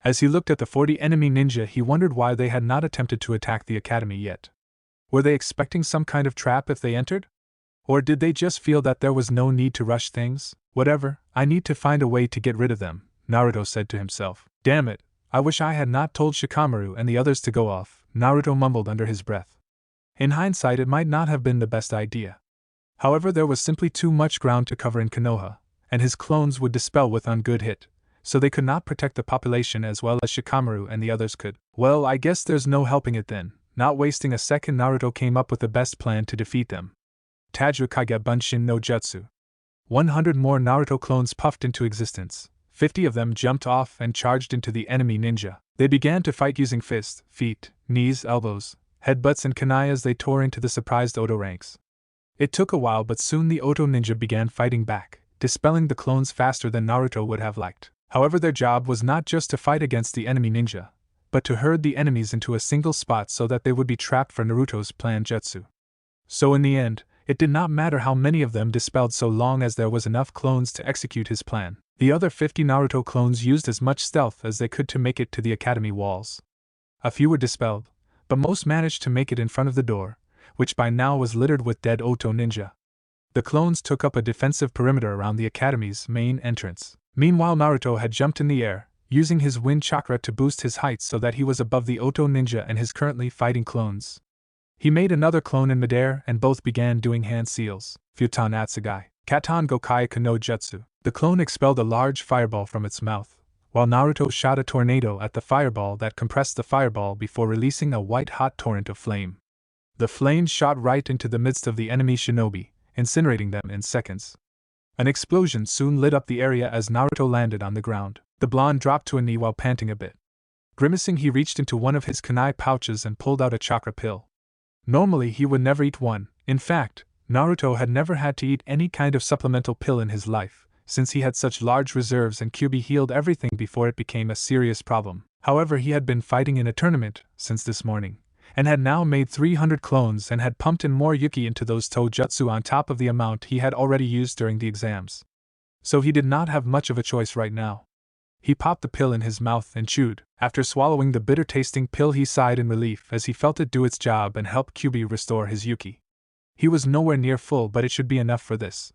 As he looked at the 40 enemy ninja, he wondered why they had not attempted to attack the academy yet. Were they expecting some kind of trap if they entered? Or did they just feel that there was no need to rush things? Whatever, I need to find a way to get rid of them, Naruto said to himself. Damn it, I wish I had not told Shikamaru and the others to go off, Naruto mumbled under his breath. In hindsight, it might not have been the best idea. However, there was simply too much ground to cover in Konoha, and his clones would dispel with one good hit, so they could not protect the population as well as Shikamaru and the others could. Well, I guess there's no helping it then. Not wasting a second, Naruto came up with the best plan to defeat them. Tajukage Bunshin no Jutsu. 100 more Naruto clones puffed into existence. 50 of them jumped off and charged into the enemy ninja. They began to fight using fists, feet, knees, elbows, headbutts and kunai as they tore into the surprised Oto ranks. It took a while, but soon the Oto ninja began fighting back, dispelling the clones faster than Naruto would have liked. However, their job was not just to fight against the enemy ninja, but to herd the enemies into a single spot so that they would be trapped for Naruto's planned jutsu. So in the end, it did not matter how many of them dispelled so long as there was enough clones to execute his plan. The other 50 Naruto clones used as much stealth as they could to make it to the academy walls. A few were dispelled, but most managed to make it in front of the door, which by now was littered with dead Oto ninja. The clones took up a defensive perimeter around the academy's main entrance. Meanwhile, Naruto had jumped in the air, using his wind chakra to boost his height so that he was above the Oto ninja and his currently fighting clones. He made another clone in midair and both began doing hand seals. Futon Atsugai, Katan Gokai Kano Jutsu. The clone expelled a large fireball from its mouth, while Naruto shot a tornado at the fireball that compressed the fireball before releasing a white-hot torrent of flame. The flames shot right into the midst of the enemy shinobi, incinerating them in seconds. An explosion soon lit up the area as Naruto landed on the ground. The blonde dropped to a knee while panting a bit. Grimacing, he reached into one of his kunai pouches and pulled out a chakra pill. Normally he would never eat one. In fact, Naruto had never had to eat any kind of supplemental pill in his life, since he had such large reserves and Kyuubi healed everything before it became a serious problem. However, he had been fighting in a tournament since this morning, and had now made 300 clones and had pumped in more Yuki into those Tojutsu on top of the amount he had already used during the exams. So he did not have much of a choice right now. He popped the pill in his mouth and chewed. After swallowing the bitter-tasting pill, he sighed in relief as he felt it do its job and help Kyuubi restore his Yuki. He was nowhere near full, but it should be enough for this.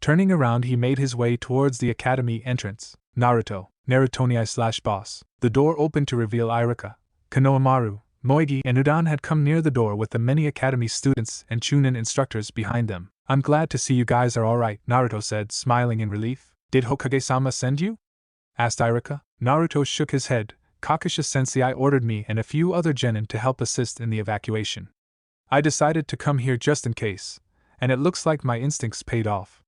Turning around, he made his way towards the academy entrance. Naruto, Narutonii/boss. The door opened to reveal Iruka, Konohamaru, Moegi, and Udon had come near the door with the many academy students and Chunin instructors behind them. "I'm glad to see you guys are alright," Naruto said, smiling in relief. "Did Hokage-sama send you?" asked Iruka. Naruto shook his head. "Kakusha-sensei ordered me and a few other genin to help assist in the evacuation. I decided to come here just in case, and it looks like my instincts paid off."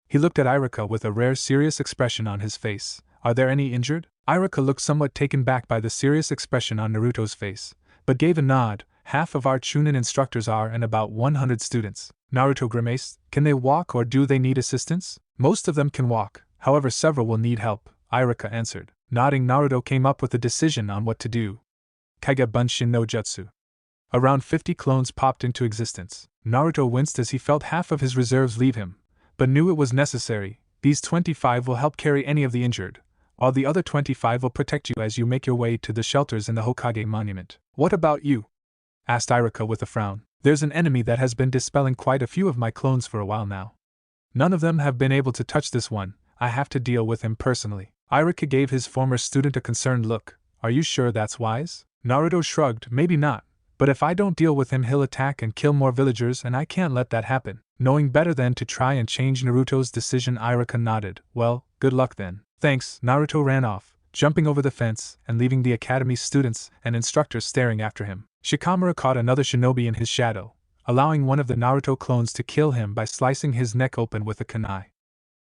He looked at Iruka with a rare serious expression on his face. "Are there any injured?" Iruka looked somewhat taken back by the serious expression on Naruto's face, but gave a nod. "Half of our Chunin instructors are and about 100 students." Naruto grimaced. "Can they walk or do they need assistance?" "Most of them can walk, however several will need help," Iruka answered. Nodding, Naruto came up with a decision on what to do. Kage Bunshin no Jutsu. Around 50 clones popped into existence. Naruto winced as he felt half of his reserves leave him, but knew it was necessary. "These 25 will help carry any of the injured, while the other 25 will protect you as you make your way to the shelters in the Hokage monument." "What about you?" asked Iruka with a frown. "There's an enemy that has been dispelling quite a few of my clones for a while now. None of them have been able to touch this one. I have to deal with him personally." Iruka gave his former student a concerned look. "Are you sure that's wise?" Naruto shrugged. "Maybe not, but if I don't deal with him, he'll attack and kill more villagers, and I can't let that happen." Knowing better than to try and change Naruto's decision, Iruka nodded. "Well, good luck then." "Thanks." Naruto ran off, jumping over the fence and leaving the academy students and instructors staring after him. Shikamaru caught another shinobi in his shadow, allowing one of the Naruto clones to kill him by slicing his neck open with a kunai.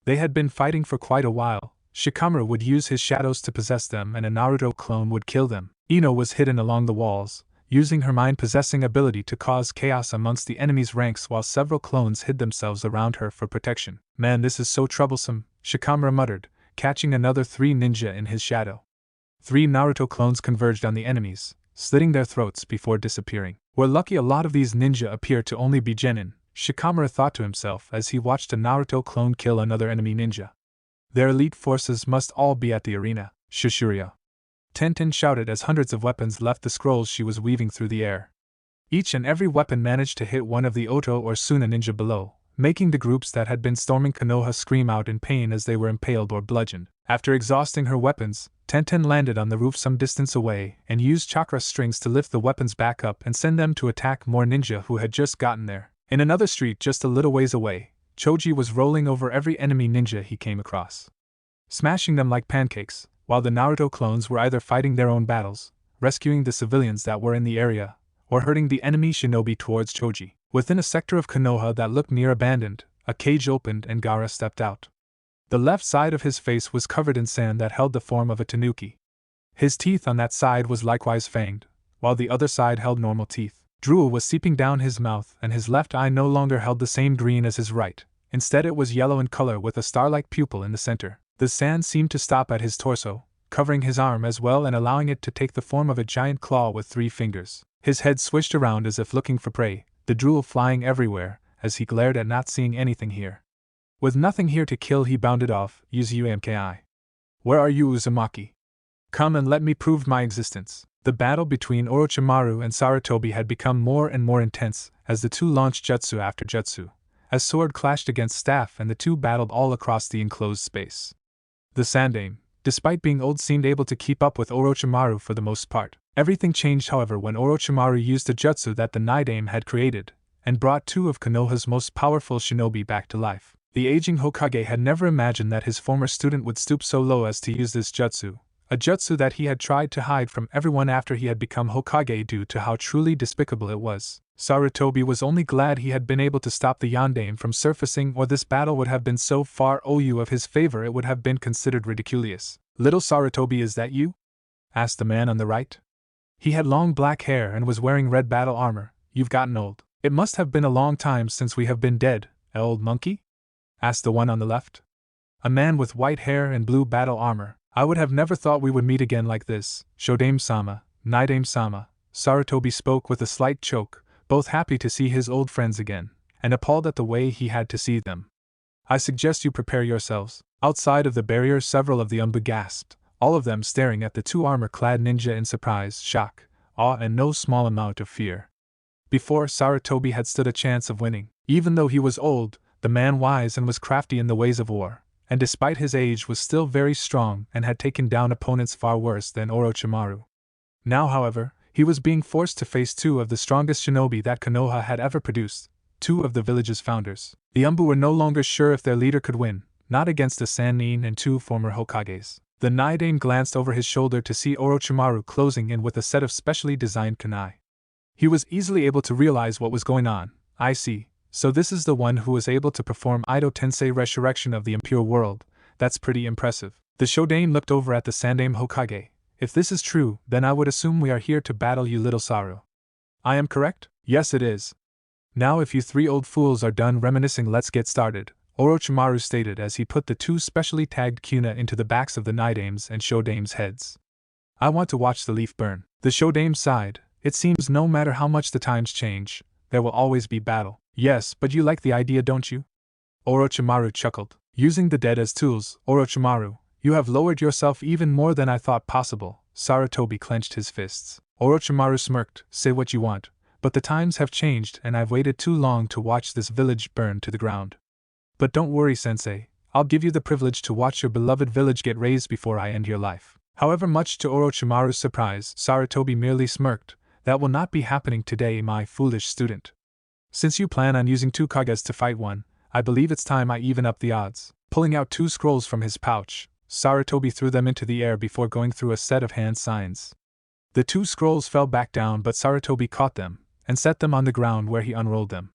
They had been fighting for quite a while. Shikamaru would use his shadows to possess them and a Naruto clone would kill them. Ino was hidden along the walls, using her mind-possessing ability to cause chaos amongst the enemy's ranks while several clones hid themselves around her for protection. "Man, this is so troublesome," Shikamaru muttered, catching another 3 ninja in his shadow. 3 Naruto clones converged on the enemies, slitting their throats before disappearing. "We're lucky a lot of these ninja appear to only be genin," Shikamaru thought to himself as he watched a Naruto clone kill another enemy ninja. "Their elite forces must all be at the arena." "Shushurio!" Tenten shouted as hundreds of weapons left the scrolls she was weaving through the air. Each and every weapon managed to hit one of the Oto or Suna ninja below, making the groups that had been storming Konoha scream out in pain as they were impaled or bludgeoned. After exhausting her weapons, Tenten landed on the roof some distance away and used chakra strings to lift the weapons back up and send them to attack more ninja who had just gotten there. In another street just a little ways away, Choji was rolling over every enemy ninja he came across, smashing them like pancakes, while the Naruto clones were either fighting their own battles, rescuing the civilians that were in the area, or herding the enemy shinobi towards Choji. Within a sector of Konoha that looked near abandoned, a cage opened and Gaara stepped out. The left side of his face was covered in sand that held the form of a tanuki. His teeth on that side was likewise fanged, while the other side held normal teeth. Drool was seeping down his mouth and his left eye no longer held the same green as his right. Instead it was yellow in color with a star-like pupil in the center. The sand seemed to stop at his torso, covering his arm as well and allowing it to take the form of a giant claw with 3 fingers. His head swished around as if looking for prey, the drool flying everywhere, as he glared at not seeing anything here. With nothing here to kill, he bounded off. "Uzumaki. Where are you, Uzumaki? Come and let me prove my existence." The battle between Orochimaru and Sarutobi had become more and more intense as the two launched jutsu after jutsu, as sword clashed against staff and the two battled all across the enclosed space. The Sandaime, despite being old, seemed able to keep up with Orochimaru for the most part. Everything changed, however, when Orochimaru used a jutsu that the Nidaime had created, and brought two of Konoha's most powerful shinobi back to life. The aging Hokage had never imagined that his former student would stoop so low as to use this jutsu, a jutsu that he had tried to hide from everyone after he had become Hokage due to how truly despicable it was. Sarutobi was only glad he had been able to stop the Yondaime from surfacing, or this battle would have been so far out of his favor it would have been considered ridiculous. "Little Sarutobi, is that you?" asked the man on the right. He had long black hair and was wearing red battle armor. "You've gotten old. It must have been a long time since we have been dead, old monkey?" asked the one on the left. A man with white hair and blue battle armor. "I would have never thought we would meet again like this, Shodaime-sama, Nidaime-sama." Sarutobi spoke with a slight choke, both happy to see his old friends again, and appalled at the way he had to see them. "I suggest you prepare yourselves." Outside of the barrier, several of the Umbu gasped, all of them staring at the two armor-clad ninja in surprise, shock, awe, and no small amount of fear. Before, Sarutobi had stood a chance of winning. Even though he was old, the man wise and was crafty in the ways of war, and despite his age was still very strong and had taken down opponents far worse than Orochimaru. Now, however, he was being forced to face two of the strongest shinobi that Konoha had ever produced, two of the village's founders. The Umbu were no longer sure if their leader could win, not against a Sannin and two former Hokages. The Nidaime glanced over his shoulder to see Orochimaru closing in with a set of specially designed kunai. He was easily able to realize what was going on. "I see. So this is the one who was able to perform Ido Tensei resurrection of the impure world. That's pretty impressive." The Shodaime looked over at the Sandaime Hokage. "If this is true, then I would assume we are here to battle you, little Saru. I am correct?" "Yes, it is." "Now if you three old fools are done reminiscing, let's get started," Orochimaru stated as he put the two specially tagged kuna into the backs of the Nidaimes and Shodaime's heads. "I want to watch the leaf burn." The Shodaime sighed. "It seems no matter how much the times change, there will always be battle." "Yes, but you like the idea, don't you?" Orochimaru chuckled. "Using the dead as tools, Orochimaru, you have lowered yourself even more than I thought possible." Sarutobi clenched his fists. Orochimaru smirked. "Say what you want, but the times have changed and I've waited too long to watch this village burn to the ground. But don't worry, Sensei, I'll give you the privilege to watch your beloved village get razed before I end your life." However, much to Orochimaru's surprise, Sarutobi merely smirked. "That will not be happening today, my foolish student. Since you plan on using two Kages to fight one, I believe it's time I even up the odds." Pulling out two scrolls from his pouch, Sarutobi threw them into the air before going through a set of hand signs. The two scrolls fell back down, but Sarutobi caught them and set them on the ground where he unrolled them.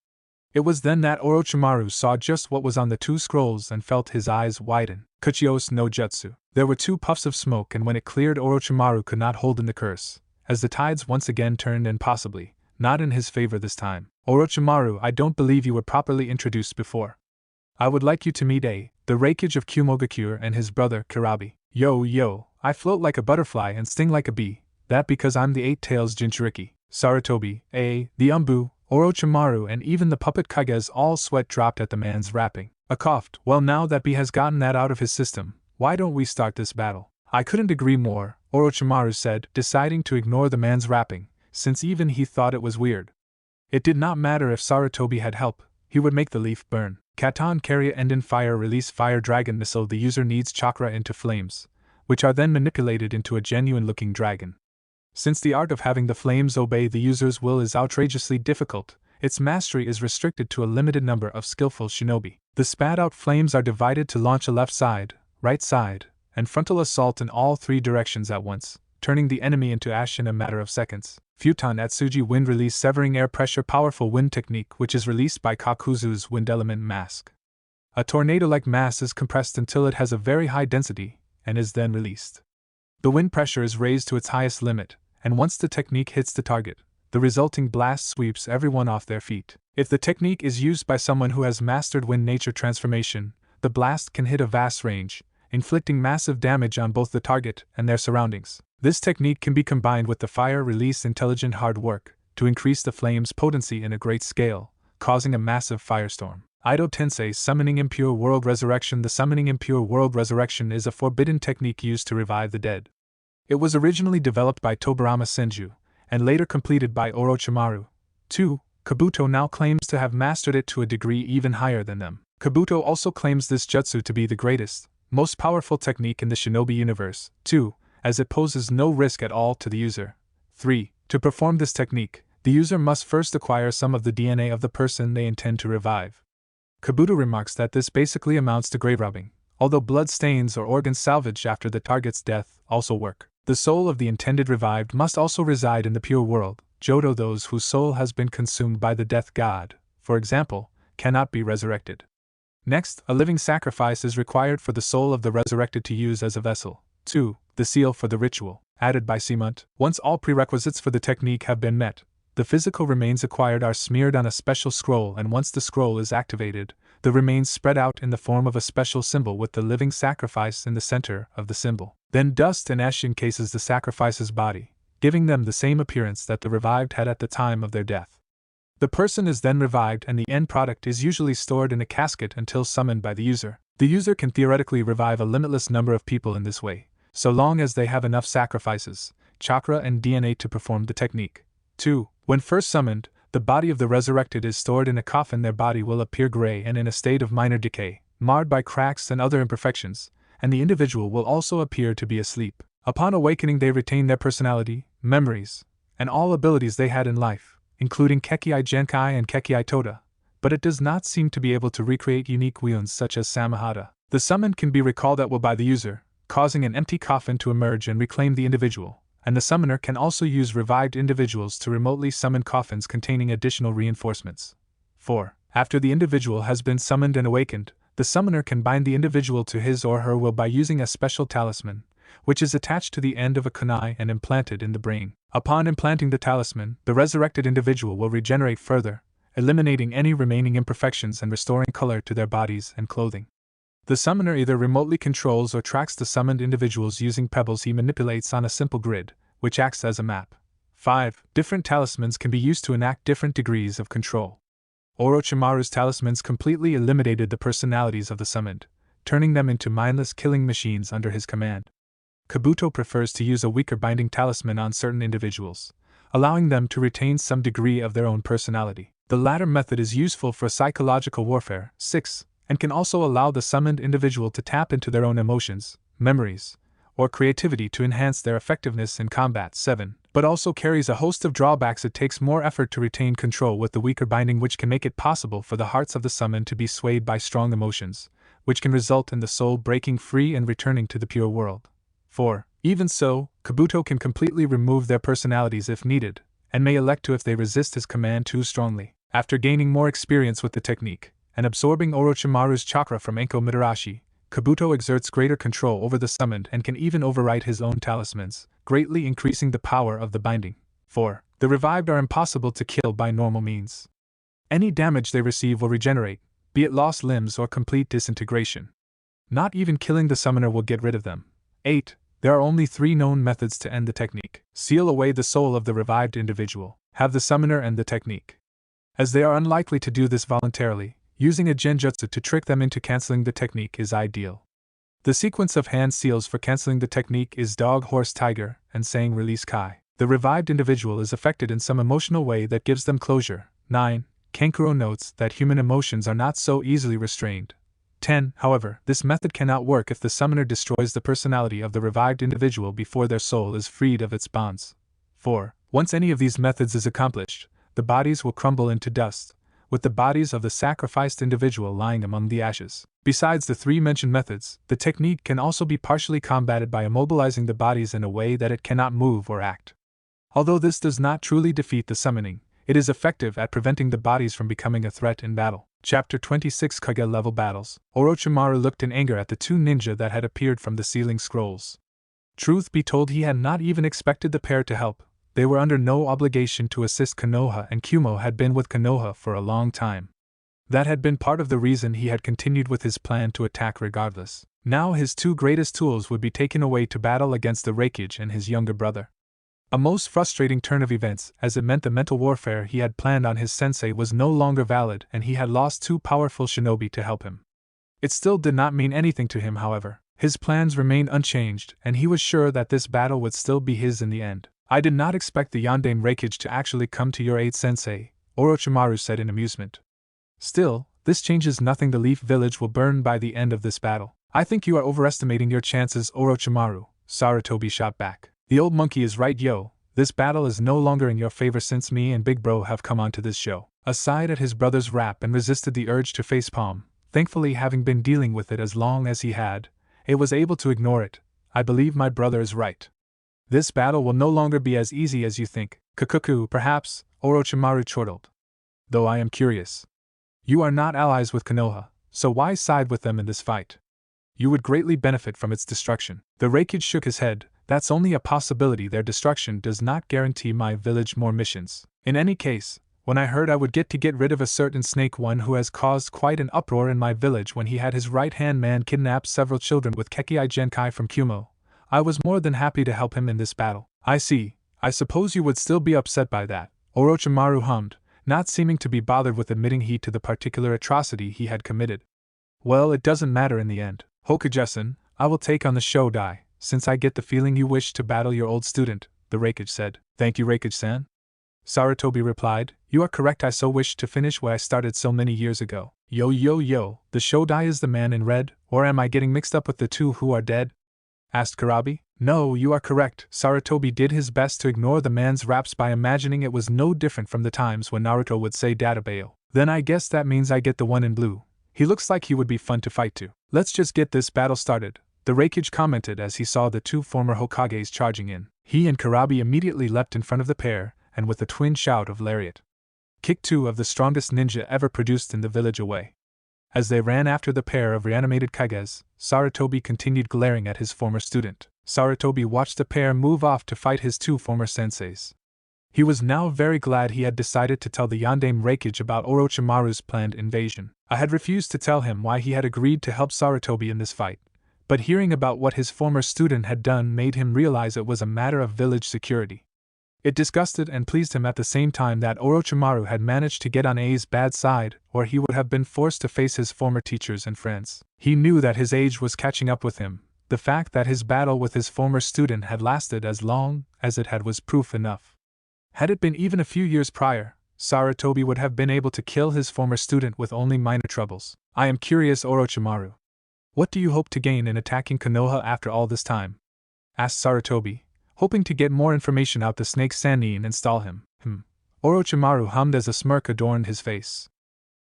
It was then that Orochimaru saw just what was on the two scrolls and felt his eyes widen. Kuchios no Jutsu. There were two puffs of smoke, and when it cleared, Orochimaru could not hold in the curse, as the tides once again turned, and possibly not in his favor this time. "Orochimaru, I don't believe you were properly introduced before. I would like you to meet the Reikage of Kyumogakure and his brother Kurabi." Yo, I float like a butterfly and sting like a bee, that because I'm the Eight Tails Jinchuriki." Sarutobi, the Umbu, Orochimaru, and even the puppet Kages all sweat dropped at the man's rapping. Coughed. "Well, now that B has gotten that out of his system, why don't we start this battle?" "I couldn't agree more," Orochimaru said, deciding to ignore the man's rapping, since even he thought it was weird. It did not matter if Sarutobi had help, he would make the leaf burn. Katon Karya Enden Fire Release Fire Dragon Missile. The user needs chakra into flames, which are then manipulated into a genuine-looking dragon. Since the art of having the flames obey the user's will is outrageously difficult, its mastery is restricted to a limited number of skillful shinobi. The spat-out flames are divided to launch a left side, right side, and frontal assault in all three directions at once, turning the enemy into ash in a matter of seconds. Futon Atsuji Wind Release Severing Air Pressure Powerful Wind Technique, which is released by Kakuzu's Wind Element Mask. A tornado-like mass is compressed until it has a very high density, and is then released. The wind pressure is raised to its highest limit, and once the technique hits the target, the resulting blast sweeps everyone off their feet. If the technique is used by someone who has mastered wind nature transformation, the blast can hit a vast range, inflicting massive damage on both the target and their surroundings. This technique can be combined with the fire release intelligent hard work to increase the flame's potency in a great scale, causing a massive firestorm. Ido Tensei Summoning Impure World Resurrection. The Summoning Impure World Resurrection is a forbidden technique used to revive the dead. It was originally developed by Tobarama Senju, and later completed by Orochimaru. 2. Kabuto now claims to have mastered it to a degree even higher than them. Kabuto also claims this jutsu to be the greatest, most powerful technique in the shinobi universe. 2. As it poses no risk at all to the user. 3. To perform this technique, the user must first acquire some of the DNA of the person they intend to revive. Kabuto remarks that this basically amounts to grave robbing, although blood stains or organ salvage after the target's death also work. The soul of the intended revived must also reside in the pure world. Johto, those whose soul has been consumed by the death god, for example, cannot be resurrected. Next, a living sacrifice is required for the soul of the resurrected to use as a vessel. 2. The seal for the ritual, added by Seamunt. Once all prerequisites for the technique have been met, the physical remains acquired are smeared on a special scroll, and once the scroll is activated, the remains spread out in the form of a special symbol with the living sacrifice in the center of the symbol. Then dust and ash encases the sacrifice's body, giving them the same appearance that the revived had at the time of their death. The person is then revived, and the end product is usually stored in a casket until summoned by the user. The user can theoretically revive a limitless number of people in this way, so long as they have enough sacrifices, chakra and DNA to perform the technique. 2. When first summoned, the body of the resurrected is stored in a coffin. Their body will appear gray and in a state of minor decay, marred by cracks and other imperfections, and the individual will also appear to be asleep. Upon awakening, they retain their personality, memories, and all abilities they had in life, including Kekkei Genkai and Kekkei Toda, but it does not seem to be able to recreate unique wounds such as Samahata. The summoned can be recalled at will by the user, causing an empty coffin to emerge and reclaim the individual, and the summoner can also use revived individuals to remotely summon coffins containing additional reinforcements. 4. After the individual has been summoned and awakened, the summoner can bind the individual to his or her will by using a special talisman, which is attached to the end of a kunai and implanted in the brain. Upon implanting the talisman, the resurrected individual will regenerate further, eliminating any remaining imperfections and restoring color to their bodies and clothing. The summoner either remotely controls or tracks the summoned individuals using pebbles he manipulates on a simple grid, which acts as a map. 5. Different talismans can be used to enact different degrees of control. Orochimaru's talismans completely eliminated the personalities of the summoned, turning them into mindless killing machines under his command. Kabuto prefers to use a weaker binding talisman on certain individuals, allowing them to retain some degree of their own personality. The latter method is useful for psychological warfare. 6. And can also allow the summoned individual to tap into their own emotions, memories, or creativity to enhance their effectiveness in combat. 7. But also carries a host of drawbacks. It takes more effort to retain control with the weaker binding, which can make it possible for the hearts of the summoned to be swayed by strong emotions, which can result in the soul breaking free and returning to the pure world. 4. Even so, Kabuto can completely remove their personalities if needed, and may elect to if they resist his command too strongly. After gaining more experience with the technique, and absorbing Orochimaru's chakra from Enko Mitarashi, Kabuto exerts greater control over the summoned and can even overwrite his own talismans, greatly increasing the power of the binding. 4. The revived are impossible to kill by normal means. Any damage they receive will regenerate, be it lost limbs or complete disintegration. Not even killing the summoner will get rid of them. 8. There are only 3 known methods to end the technique. Seal away the soul of the revived individual, have the summoner end the technique. As they are unlikely to do this voluntarily, using a genjutsu to trick them into canceling the technique is ideal. The sequence of hand seals for canceling the technique is dog, horse, tiger, and saying release Kai. The revived individual is affected in some emotional way that gives them closure. 9. Kankuro notes that human emotions are not so easily restrained. 10. However, this method cannot work if the summoner destroys the personality of the revived individual before their soul is freed of its bonds. 4. Once any of these methods is accomplished, the bodies will crumble into dust, with the bodies of the sacrificed individual lying among the ashes. Besides the 3 mentioned methods, the technique can also be partially combated by immobilizing the bodies in a way that it cannot move or act. Although this does not truly defeat the summoning, it is effective at preventing the bodies from becoming a threat in battle. Chapter 26 Kage Level Battles. Orochimaru looked in anger at the 2 ninja that had appeared from the sealing scrolls. Truth be told, he had not even expected the pair to help. They were under no obligation to assist Konoha, and Kumo had been with Konoha for a long time. That had been part of the reason he had continued with his plan to attack regardless. Now his 2 greatest tools would be taken away to battle against the Raikage and his younger brother. A most frustrating turn of events, as it meant the mental warfare he had planned on his sensei was no longer valid and he had lost 2 powerful shinobi to help him. It still did not mean anything to him, however. His plans remained unchanged, and he was sure that this battle would still be his in the end. I did not expect the Yondaime Raikage to actually come to your aid, sensei, Orochimaru said in amusement. Still, this changes nothing. The Leaf Village will burn by the end of this battle. I think you are overestimating your chances, Orochimaru, Sarutobi shot back. The old monkey is right, yo. This battle is no longer in your favor since me and Big Bro have come onto this show. Aside at his brother's rap and resisted the urge to facepalm, thankfully having been dealing with it as long as he had, it was able to ignore it. I believe my brother is right. This battle will no longer be as easy as you think. Kukuku, perhaps, Orochimaru chortled. Though I am curious. You are not allies with Konoha, so why side with them in this fight? You would greatly benefit from its destruction. The Raikage shook his head. That's only a possibility. Their destruction does not guarantee my village more missions. In any case, when I heard I would get rid of a certain snake one who has caused quite an uproar in my village when he had his right-hand man kidnap several children with Kekkai Genkai from Kumo, I was more than happy to help him in this battle. I see. I suppose you would still be upset by that, Orochimaru hummed, not seeming to be bothered with admitting he to the particular atrocity he had committed. Well, it doesn't matter in the end. Hokage-san, I will take on the Shodai, since I get the feeling you wish to battle your old student, the Raikage said. Thank you, Raikage-san. Sarutobi replied, you are correct. I so wish to finish what I started so many years ago. Yo, the Shodai is the man in red, or am I getting mixed up with the two who are dead? Asked Karabi. No, you are correct. Sarutobi did his best to ignore the man's raps by imagining it was no different from the times when Naruto would say Databayo. Then I guess that means I get the one in blue. He looks like he would be fun to fight to. Let's just get this battle started, the Raikage commented as he saw the two former Hokages charging in. He and Karabi immediately leapt in front of the pair, and with a twin shout of lariat, kicked two of the strongest ninja ever produced in the village away. As they ran after the pair of reanimated Kages, Sarutobi continued glaring at his former student. Sarutobi watched the pair move off to fight his two former senseis. He was now very glad he had decided to tell the Yondaime Raikage about Orochimaru's planned invasion. I had refused to tell him why he had agreed to help Sarutobi in this fight, but hearing about what his former student had done made him realize it was a matter of village security. It disgusted and pleased him at the same time that Orochimaru had managed to get on A's bad side, or he would have been forced to face his former teachers and friends. He knew that his age was catching up with him. The fact that his battle with his former student had lasted as long as it had was proof enough. Had it been even a few years prior, Sarutobi would have been able to kill his former student with only minor troubles. I am curious, Orochimaru. What do you hope to gain in attacking Konoha after all this time? Asked Sarutobi, hoping to get more information out the snake Sannin and stall him. Orochimaru hummed as a smirk adorned his face.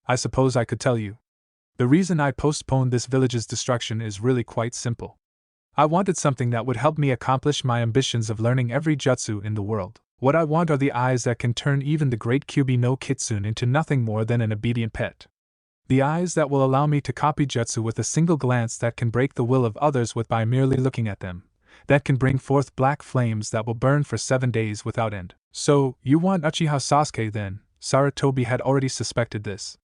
I suppose I could tell you. The reason I postponed this village's destruction is really quite simple. I wanted something that would help me accomplish my ambitions of learning every jutsu in the world. What I want are the eyes that can turn even the great Kyuubi no Kitsune into nothing more than an obedient pet. The eyes that will allow me to copy jutsu with a single glance, that can break the will of others with by merely looking at them, that can bring forth black flames that will burn for 7 days without end. So, you want Uchiha Sasuke then? Sarutobi had already suspected this.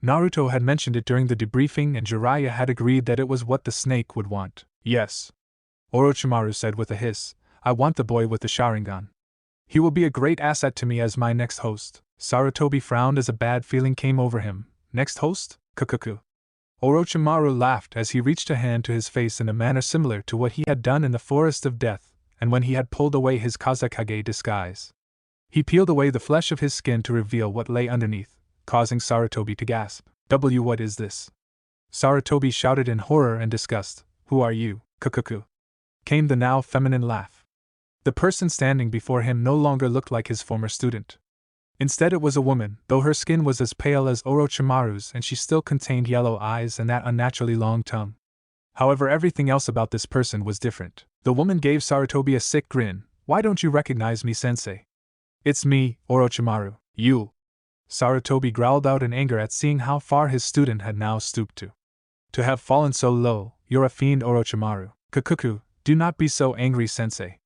Naruto had mentioned it during the debriefing and Jiraiya had agreed that it was what the snake would want. Yes. Orochimaru said with a hiss, I want the boy with the Sharingan. He will be a great asset to me as my next host. Sarutobi frowned as a bad feeling came over him. Next host? Kukuku. Orochimaru laughed as he reached a hand to his face in a manner similar to what he had done in the Forest of Death, and when he had pulled away his Kazekage disguise. He peeled away the flesh of his skin to reveal what lay underneath, causing Sarutobi to gasp. What is this? Sarutobi shouted in horror and disgust. Who are you, Kukuku? Came the now feminine laugh. The person standing before him no longer looked like his former student. Instead it was a woman, though her skin was as pale as Orochimaru's and she still contained yellow eyes and that unnaturally long tongue. However, everything else about this person was different. The woman gave Sarutobi a sick grin. Why don't you recognize me, sensei? It's me, Orochimaru. You. Sarutobi growled out in anger at seeing how far his student had now stooped to. To have fallen so low, you're a fiend, Orochimaru. Kukuku, do not be so angry, sensei.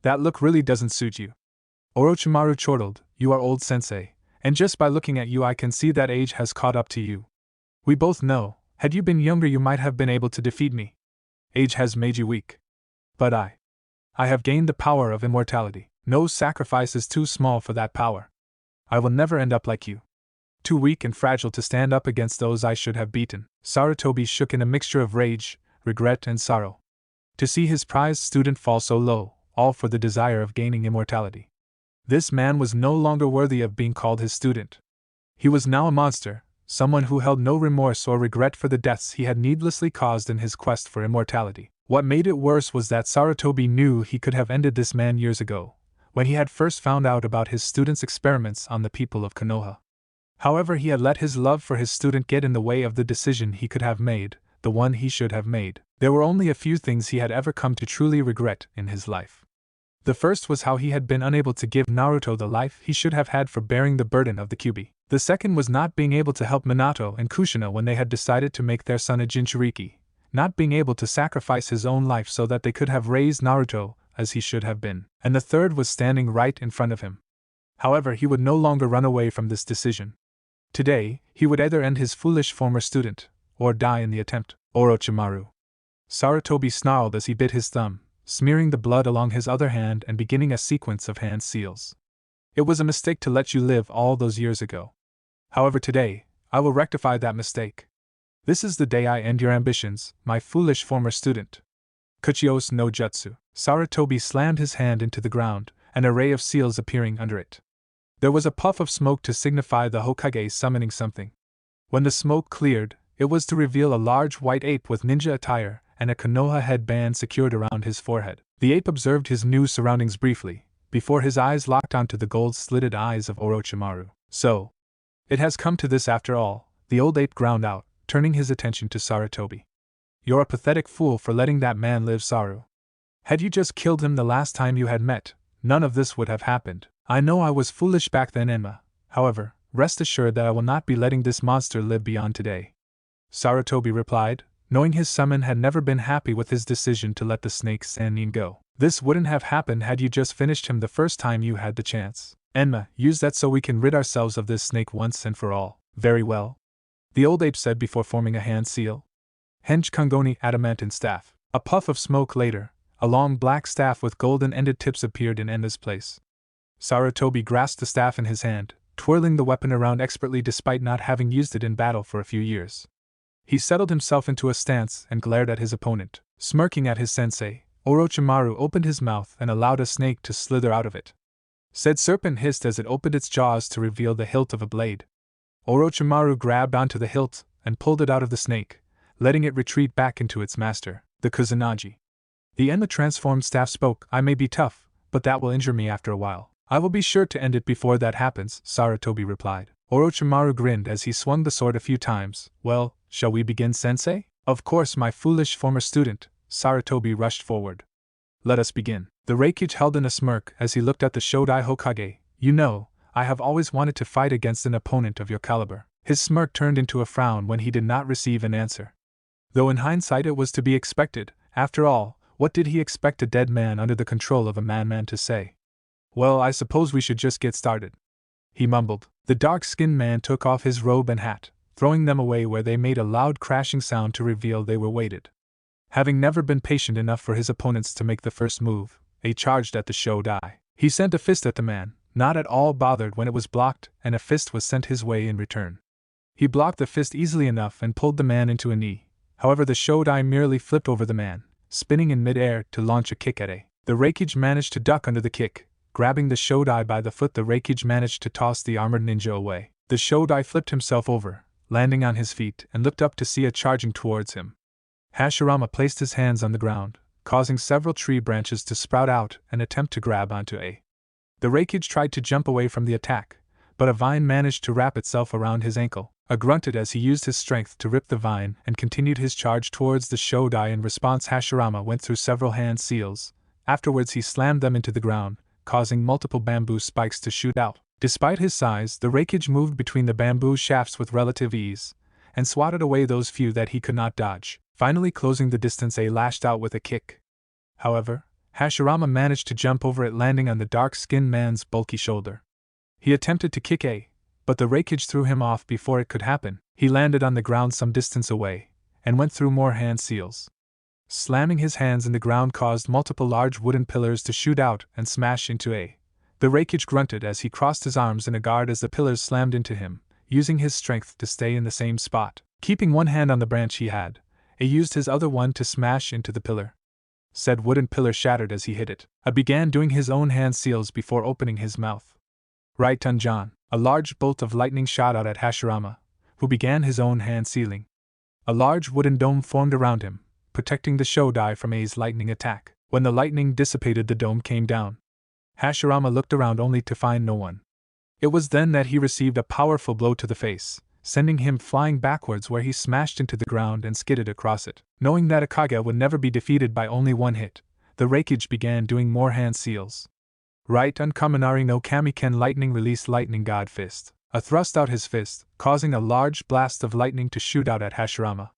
That look really doesn't suit you. Orochimaru chortled, you are old, sensei, and just by looking at you I can see that age has caught up to you. We both know, had you been younger you might have been able to defeat me. Age has made you weak. But I have gained the power of immortality. No sacrifice is too small for that power. I will never end up like you. Too weak and fragile to stand up against those I should have beaten. Sarutobi shook in a mixture of rage, regret and sorrow. To see his prized student fall so low, all for the desire of gaining immortality. This man was no longer worthy of being called his student. He was now a monster, someone who held no remorse or regret for the deaths he had needlessly caused in his quest for immortality. What made it worse was that Sarutobi knew he could have ended this man years ago, when he had first found out about his student's experiments on the people of Konoha. However, he had let his love for his student get in the way of the decision he could have made, the one he should have made. There were only a few things he had ever come to truly regret in his life. The first was how he had been unable to give Naruto the life he should have had for bearing the burden of the Kyuubi. The second was not being able to help Minato and Kushina when they had decided to make their son a Jinchuriki, not being able to sacrifice his own life so that they could have raised Naruto as he should have been. And the third was standing right in front of him. However, he would no longer run away from this decision. Today, he would either end his foolish former student, or die in the attempt. Orochimaru. Sarutobi snarled as he bit his thumb, smearing the blood along his other hand and beginning a sequence of hand seals. It was a mistake to let you live all those years ago. However, today, I will rectify that mistake. This is the day I end your ambitions, my foolish former student. Kuchios no Jutsu. Sarutobi slammed his hand into the ground, an array of seals appearing under it. There was a puff of smoke to signify the Hokage summoning something. When the smoke cleared, it was to reveal a large white ape with ninja attire and a Konoha headband secured around his forehead. The ape observed his new surroundings briefly, before his eyes locked onto the gold-slitted eyes of Orochimaru. So, it has come to this after all, the old ape ground out, turning his attention to Sarutobi. You're a pathetic fool for letting that man live, Saru. Had you just killed him the last time you had met, none of this would have happened. I know I was foolish back then, Enma. However, rest assured that I will not be letting this monster live beyond today. Sarutobi replied, knowing his summon had never been happy with his decision to let the snake Sannin go. This wouldn't have happened had you just finished him the first time you had the chance. Enma, use that so we can rid ourselves of this snake once and for all. Very well, the old ape said before forming a hand seal. Henge Kongoni adamantine staff. A puff of smoke later, a long black staff with golden-ended tips appeared in Enma's place. Sarutobi grasped the staff in his hand, twirling the weapon around expertly despite not having used it in battle for a few years. He settled himself into a stance and glared at his opponent. Smirking at his sensei, Orochimaru opened his mouth and allowed a snake to slither out of it. Said serpent hissed as it opened its jaws to reveal the hilt of a blade. Orochimaru grabbed onto the hilt and pulled it out of the snake, letting it retreat back into its master, the Kusanagi. The Enma transformed staff spoke, I may be tough, but that will injure me after a while. I will be sure to end it before that happens, Sarutobi replied. Orochimaru grinned as he swung the sword a few times. Well, shall we begin, sensei? Of course, my foolish former student, Sarutobi rushed forward. Let us begin. The Reikage held in a smirk as he looked at the Shodai Hokage. You know, I have always wanted to fight against an opponent of your caliber. His smirk turned into a frown when he did not receive an answer. Though in hindsight it was to be expected, after all, what did he expect a dead man under the control of a madman to say? Well, I suppose we should just get started, he mumbled. The dark-skinned man took off his robe and hat, throwing them away where they made a loud crashing sound to reveal they were weighted. Having never been patient enough for his opponents to make the first move, he charged at the Shodai. He sent a fist at the man, not at all bothered when it was blocked, and a fist was sent his way in return. He blocked the fist easily enough and pulled the man into a knee. However, the Shodai merely flipped over the man, spinning in mid-air to launch a kick at A. The Reikage managed to duck under the kick. Grabbing the Shodai by the foot, the Reikage managed to toss the armored ninja away. The Shodai flipped himself over, landing on his feet, and looked up to see a charging towards him. Hashirama placed his hands on the ground, causing several tree branches to sprout out and attempt to grab onto A. The Reikage tried to jump away from the attack, but a vine managed to wrap itself around his ankle. A grunted as he used his strength to rip the vine and continued his charge towards the Shodai. In response, Hashirama went through several hand seals. Afterwards he slammed them into the ground, causing multiple bamboo spikes to shoot out. Despite his size, the Reikage moved between the bamboo shafts with relative ease, and swatted away those few that he could not dodge. Finally closing the distance, A lashed out with a kick. However, Hashirama managed to jump over it, landing on the dark-skinned man's bulky shoulder. He attempted to kick A, but the Reikage threw him off before it could happen. He landed on the ground some distance away, and went through more hand seals. Slamming his hands in the ground caused multiple large wooden pillars to shoot out and smash into A. The Reikage grunted as he crossed his arms in a guard as the pillars slammed into him, using his strength to stay in the same spot. Keeping one hand on the branch he had, A used his other one to smash into the pillar. Said wooden pillar shattered as he hit it. A began doing his own hand seals before opening his mouth. Right on John. A large bolt of lightning shot out at Hashirama, who began his own hand sealing. A large wooden dome formed around him, protecting the Shodai from A's lightning attack. When the lightning dissipated, the dome came down. Hashirama looked around only to find no one. It was then that he received a powerful blow to the face, sending him flying backwards, where he smashed into the ground and skidded across it. Knowing that Hokage would never be defeated by only one hit, the Raikage began doing more hand seals. Right Unkaminari no Kamiken lightning release lightning god fist. A thrust out his fist, causing a large blast of lightning to shoot out at Hashirama.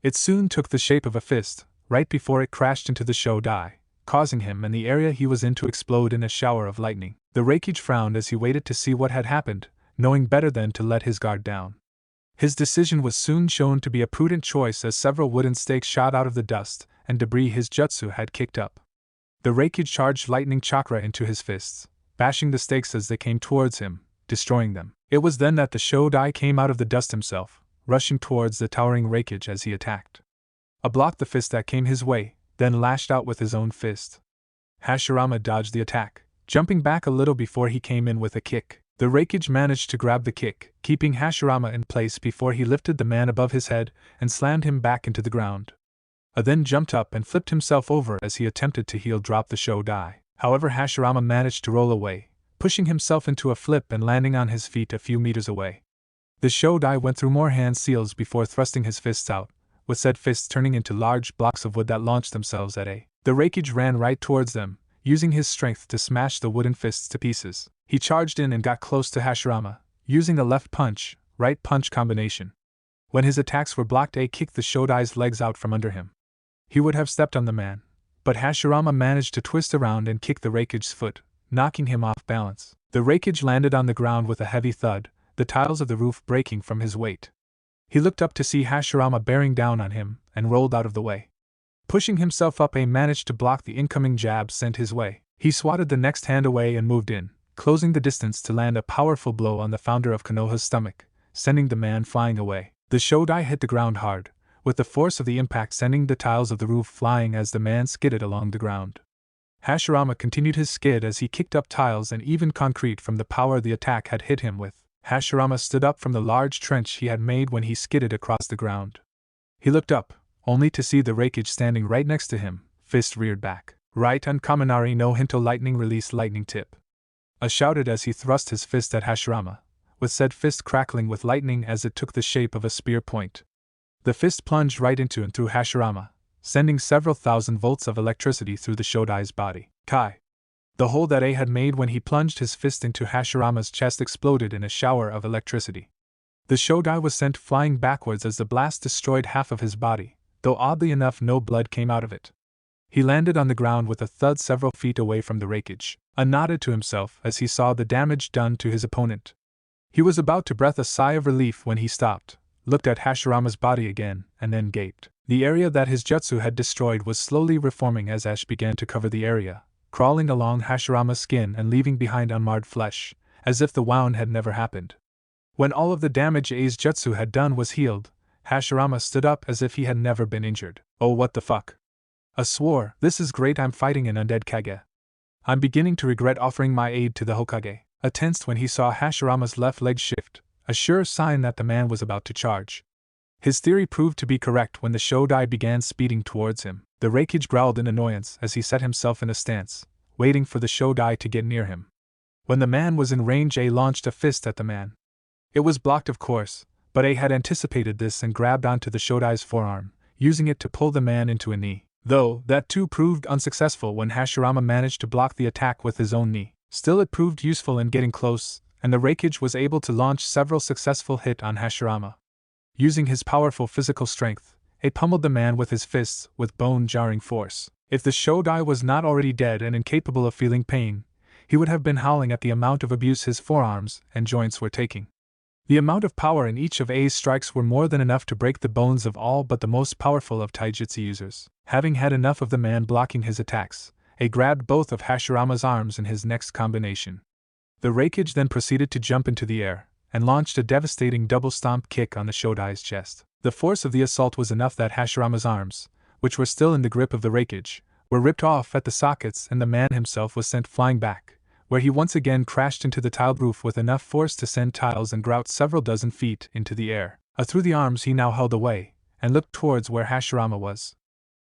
It soon took the shape of a fist, right before it crashed into the Shodai, causing him and the area he was in to explode in a shower of lightning. The Raikage frowned as he waited to see what had happened, knowing better than to let his guard down. His decision was soon shown to be a prudent choice, as several wooden stakes shot out of the dust and debris his jutsu had kicked up. The Raikage charged lightning chakra into his fists, bashing the stakes as they came towards him, destroying them. It was then that the Shodai came out of the dust himself, rushing towards the towering Raikage as he attacked. A blocked the fist that came his way, then lashed out with his own fist. Hashirama dodged the attack, jumping back a little before he came in with a kick. The Raikage managed to grab the kick, keeping Hashirama in place before he lifted the man above his head and slammed him back into the ground. A then jumped up and flipped himself over as he attempted to heel drop the Shodai. However, Hashirama managed to roll away, pushing himself into a flip and landing on his feet a few meters away. The Shodai went through more hand seals before thrusting his fists out, with said fists turning into large blocks of wood that launched themselves at A. The Raikage ran right towards them, using his strength to smash the wooden fists to pieces. He charged in and got close to Hashirama, using a left punch, right punch combination. When his attacks were blocked, A kicked the Shodai's legs out from under him. He would have stepped on the man, but Hashirama managed to twist around and kick the Raikage's foot, knocking him off balance. The Raikage landed on the ground with a heavy thud, the tiles of the roof breaking from his weight. He looked up to see Hashirama bearing down on him and rolled out of the way. Pushing himself up, A managed to block the incoming jab sent his way. He swatted the next hand away and moved in, closing the distance to land a powerful blow on the founder of Konoha's stomach, sending the man flying away. The Shodai hit the ground hard, with the force of the impact sending the tiles of the roof flying as the man skidded along the ground. Hashirama continued his skid as he kicked up tiles and even concrete from the power the attack had hit him with. Hashirama stood up from the large trench he had made when he skidded across the ground. He looked up, only to see the Raikage standing right next to him, fist reared back. Right Unkaminari no Hinto lightning release lightning tip. A shouted as he thrust his fist at Hashirama, with said fist crackling with lightning as it took the shape of a spear point. The fist plunged right into and through Hashirama, sending several thousand volts of electricity through the Shodai's body. Kai! The hole that A had made when he plunged his fist into Hashirama's chest exploded in a shower of electricity. The Shodai was sent flying backwards as the blast destroyed half of his body, though oddly enough no blood came out of it. He landed on the ground with a thud several feet away from the Raikage. A nodded to himself as he saw the damage done to his opponent. He was about to breathe a sigh of relief when he stopped, looked at Hashirama's body again, and then gaped. The area that his jutsu had destroyed was slowly reforming as ash began to cover the area, crawling along Hashirama's skin and leaving behind unmarred flesh, as if the wound had never happened. When all of the damage A's jutsu had done was healed, Hashirama stood up as if he had never been injured. Oh, what the fuck? I swore, this is great, I'm fighting an undead Kage. I'm beginning to regret offering my aid to the Hokage. A tensed when he saw Hashirama's left leg shift, a sure sign that the man was about to charge. His theory proved to be correct when the Shodai began speeding towards him. The Raikage growled in annoyance as he set himself in a stance, waiting for the Shodai to get near him. When the man was in range, A launched a fist at the man. It was blocked, of course, but A had anticipated this and grabbed onto the Shodai's forearm, using it to pull the man into a knee. Though that too proved unsuccessful when Hashirama managed to block the attack with his own knee. Still, it proved useful in getting close, and the Raikage was able to launch several successful hits on Hashirama. Using his powerful physical strength, A pummeled the man with his fists with bone-jarring force. If the Shodai was not already dead and incapable of feeling pain, he would have been howling at the amount of abuse his forearms and joints were taking. The amount of power in each of A's strikes were more than enough to break the bones of all but the most powerful of taijutsu users. Having had enough of the man blocking his attacks, A grabbed both of Hashirama's arms in his next combination. The Raikage then proceeded to jump into the air, and launched a devastating double-stomp kick on the Shodai's chest. The force of the assault was enough that Hashirama's arms, which were still in the grip of the Raikage, were ripped off at the sockets and the man himself was sent flying back, where he once again crashed into the tiled roof with enough force to send tiles and grout several dozen feet into the air. Through the arms he now held away, and looked towards where Hashirama was.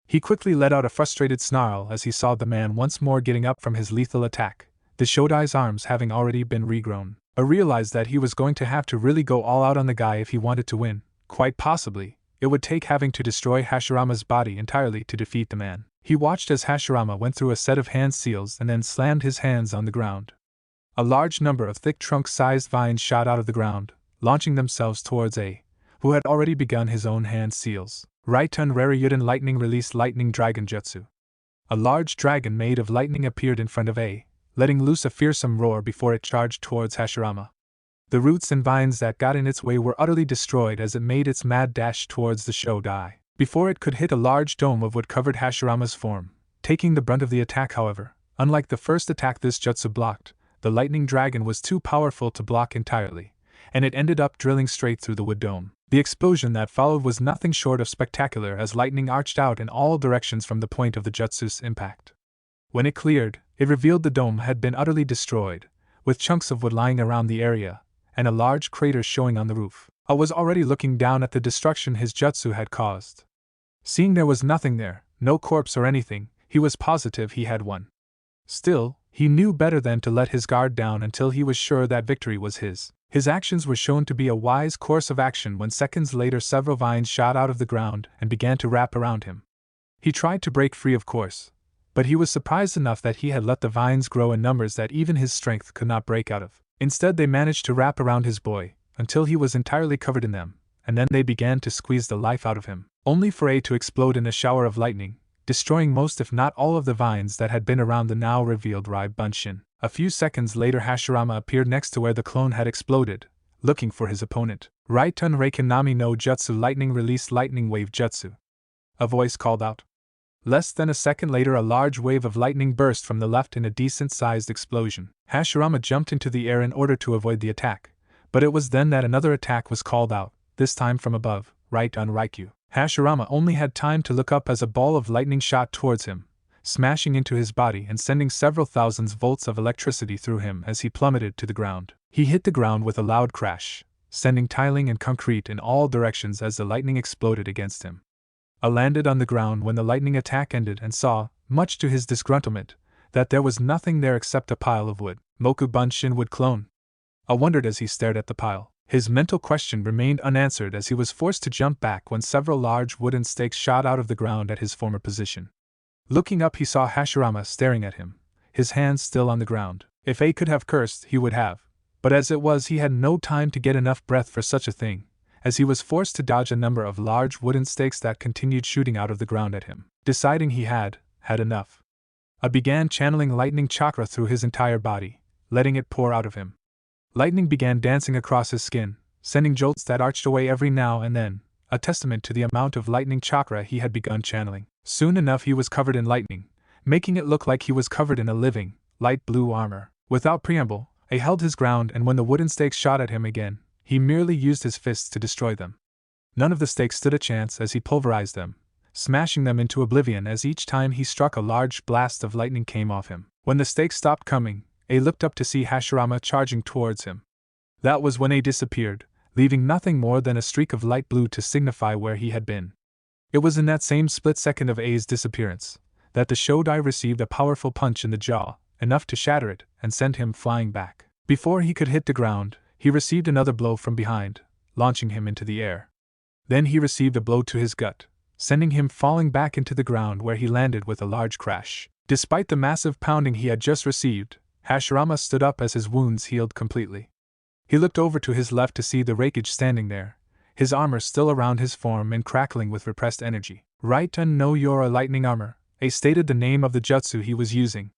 He quickly let out a frustrated snarl as he saw the man once more getting up from his lethal attack, the Shodai's arms having already been regrown. Realized that he was going to have to really go all out on the guy if he wanted to win. Quite possibly, it would take having to destroy Hashirama's body entirely to defeat the man. He watched as Hashirama went through a set of hand seals and then slammed his hands on the ground. A large number of thick trunk-sized vines shot out of the ground, launching themselves towards A, who had already begun his own hand seals. Raitun Rariyuden Lightning released Lightning Dragon Jutsu. A large dragon made of lightning appeared in front of A, letting loose a fearsome roar before it charged towards Hashirama. The roots and vines that got in its way were utterly destroyed as it made its mad dash towards the Shodai. Before it could hit, a large dome of wood covered Hashirama's form, taking the brunt of the attack. However, unlike the first attack this jutsu blocked, the lightning dragon was too powerful to block entirely, and it ended up drilling straight through the wood dome. The explosion that followed was nothing short of spectacular as lightning arched out in all directions from the point of the jutsu's impact. When it cleared, it revealed the dome had been utterly destroyed, with chunks of wood lying around the area, and a large crater showing on the roof. A was already looking down at the destruction his jutsu had caused. Seeing there was nothing there, no corpse or anything, he was positive he had won. Still, he knew better than to let his guard down until he was sure that victory was his. His actions were shown to be a wise course of action when seconds later several vines shot out of the ground and began to wrap around him. He tried to break free, of course, but he was surprised enough that he had let the vines grow in numbers that even his strength could not break out of. Instead, they managed to wrap around his boy until he was entirely covered in them, and then they began to squeeze the life out of him, only for A to explode in a shower of lightning, destroying most if not all of the vines that had been around the now revealed Bunshin. A few seconds later, Hashirama appeared next to where the clone had exploded, looking for his opponent. Raitun Reikanami no Jutsu Lightning released Lightning Wave Jutsu. A voice called out. Less than a second later, a large wave of lightning burst from the left in a decent-sized explosion. Hashirama jumped into the air in order to avoid the attack, but it was then that another attack was called out, this time from above, right on Raikyu. Hashirama only had time to look up as a ball of lightning shot towards him, smashing into his body and sending several thousands volts of electricity through him as he plummeted to the ground. He hit the ground with a loud crash, sending tiling and concrete in all directions as the lightning exploded against him. Landed on the ground when the lightning attack ended and saw, much to his disgruntlement, that there was nothing there except a pile of wood. Moku Bunshin wood clone? Wondered as he stared at the pile. His mental question remained unanswered as he was forced to jump back when several large wooden stakes shot out of the ground at his former position. Looking up, he saw Hashirama staring at him, his hands still on the ground. If A could have cursed, he would have, but as it was, he had no time to get enough breath for such a thing, as he was forced to dodge a number of large wooden stakes that continued shooting out of the ground at him. Deciding he had enough, A began channeling lightning chakra through his entire body, letting it pour out of him. Lightning began dancing across his skin, sending jolts that arched away every now and then, a testament to the amount of lightning chakra he had begun channeling. Soon enough he was covered in lightning, making it look like he was covered in a living, light blue armor. Without preamble, A held his ground, and when the wooden stakes shot at him again, he merely used his fists to destroy them. None of the stakes stood a chance as he pulverized them, smashing them into oblivion as each time he struck a large blast of lightning came off him. When the stakes stopped coming, A looked up to see Hashirama charging towards him. That was when A disappeared, leaving nothing more than a streak of light blue to signify where he had been. It was in that same split second of A's disappearance that the Shodai received a powerful punch in the jaw, enough to shatter it and send him flying back. Before he could hit the ground, he received another blow from behind, launching him into the air. Then he received a blow to his gut, sending him falling back into the ground where he landed with a large crash. Despite the massive pounding he had just received, Hashirama stood up as his wounds healed completely. He looked over to his left to see the Raikage standing there, his armor still around his form and crackling with repressed energy. Raitun no Yora lightning armor, A stated the name of the jutsu he was using.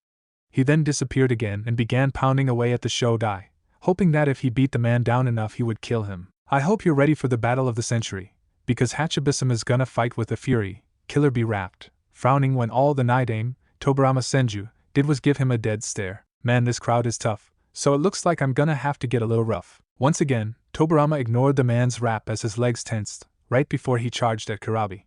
He then disappeared again and began pounding away at the Shodai, hoping that if he beat the man down enough he would kill him. I hope you're ready for the battle of the century, because Hachibisum is gonna fight with the Fury, Killer Bee rapped, frowning when all the Naidame, Tobarama Senju, did was give him a dead stare. Man, this crowd is tough, so it looks like I'm gonna have to get a little rough. Once again, Tobarama ignored the man's rap as his legs tensed, right before he charged at Kurabi.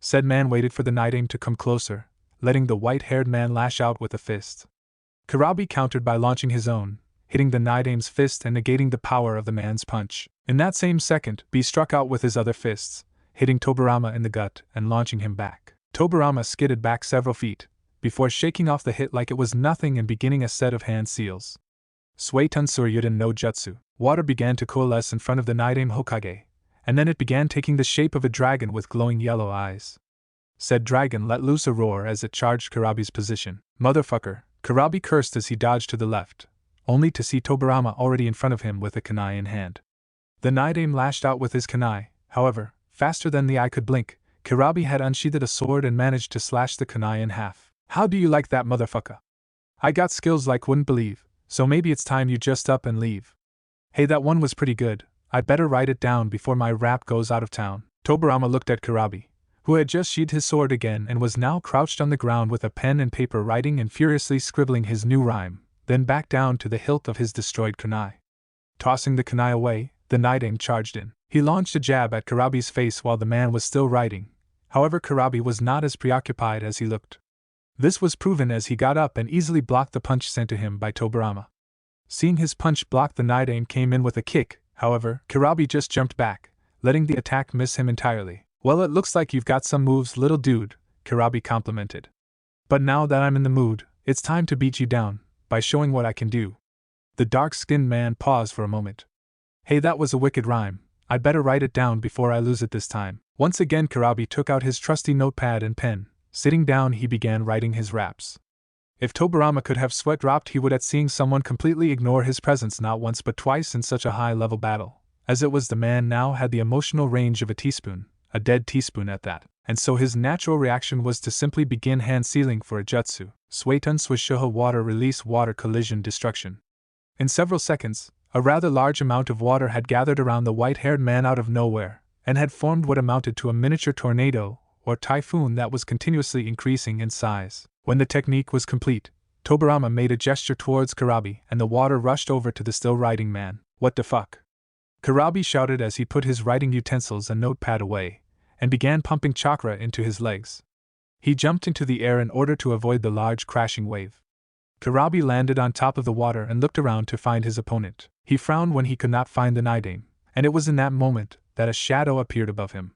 Said man waited for the Naidame to come closer, letting the white-haired man lash out with a fist. Kurabi countered by launching his own, hitting the Nidame's fist and negating the power of the man's punch. In that same second, B struck out with his other fists, hitting Tobirama in the gut and launching him back. Tobirama skidded back several feet, before shaking off the hit like it was nothing and beginning a set of hand seals. Suiten Suryuden no Jutsu. Water began to coalesce in front of the Nidame Hokage, and then it began taking the shape of a dragon with glowing yellow eyes. Said dragon let loose a roar as it charged Karabi's position. Motherfucker, Karabi cursed as he dodged to the left, only to see Tobirama already in front of him with a kunai in hand. The Nidame lashed out with his kunai, however, faster than the eye could blink. Karabi had unsheathed a sword and managed to slash the kunai in half. How do you like that, motherfucker? I got skills like wouldn't believe, so maybe it's time you just up and leave. Hey, that one was pretty good. I'd better write it down before my rap goes out of town. Tobirama looked at Karabi, who had just sheathed his sword again and was now crouched on the ground with a pen and paper writing and furiously scribbling his new rhyme, then back down to the hilt of his destroyed kunai. Tossing the kunai away, the Nidame charged in. He launched a jab at Karabi's face while the man was still writing. However, Karabi was not as preoccupied as he looked. This was proven as he got up and easily blocked the punch sent to him by Tobirama. Seeing his punch blocked, the Nidame came in with a kick. However, Karabi just jumped back, letting the attack miss him entirely. Well, it looks like you've got some moves, little dude, Karabi complimented. But now that I'm in the mood, it's time to beat you down, by showing what I can do. The dark-skinned man paused for a moment. Hey, that was a wicked rhyme. I'd better write it down before I lose it this time. Once again Karabi took out his trusty notepad and pen. Sitting down he began writing his raps. If Tobirama could have sweat dropped he would at seeing someone completely ignore his presence not once but twice in such a high-level battle. As it was, the man now had the emotional range of a teaspoon, a dead teaspoon at that, and so his natural reaction was to simply begin hand-sealing for a jutsu. Suiten Swishoha water release water collision destruction. In several seconds, a rather large amount of water had gathered around the white-haired man out of nowhere, and had formed what amounted to a miniature tornado, or typhoon that was continuously increasing in size. When the technique was complete, Tobirama made a gesture towards Karabi and the water rushed over to the still writing man. What the fuck? Karabi shouted as he put his writing utensils and notepad away, and began pumping chakra into his legs. He jumped into the air in order to avoid the large crashing wave. Karabi landed on top of the water and looked around to find his opponent. He frowned when he could not find the Nidame, and it was in that moment that a shadow appeared above him.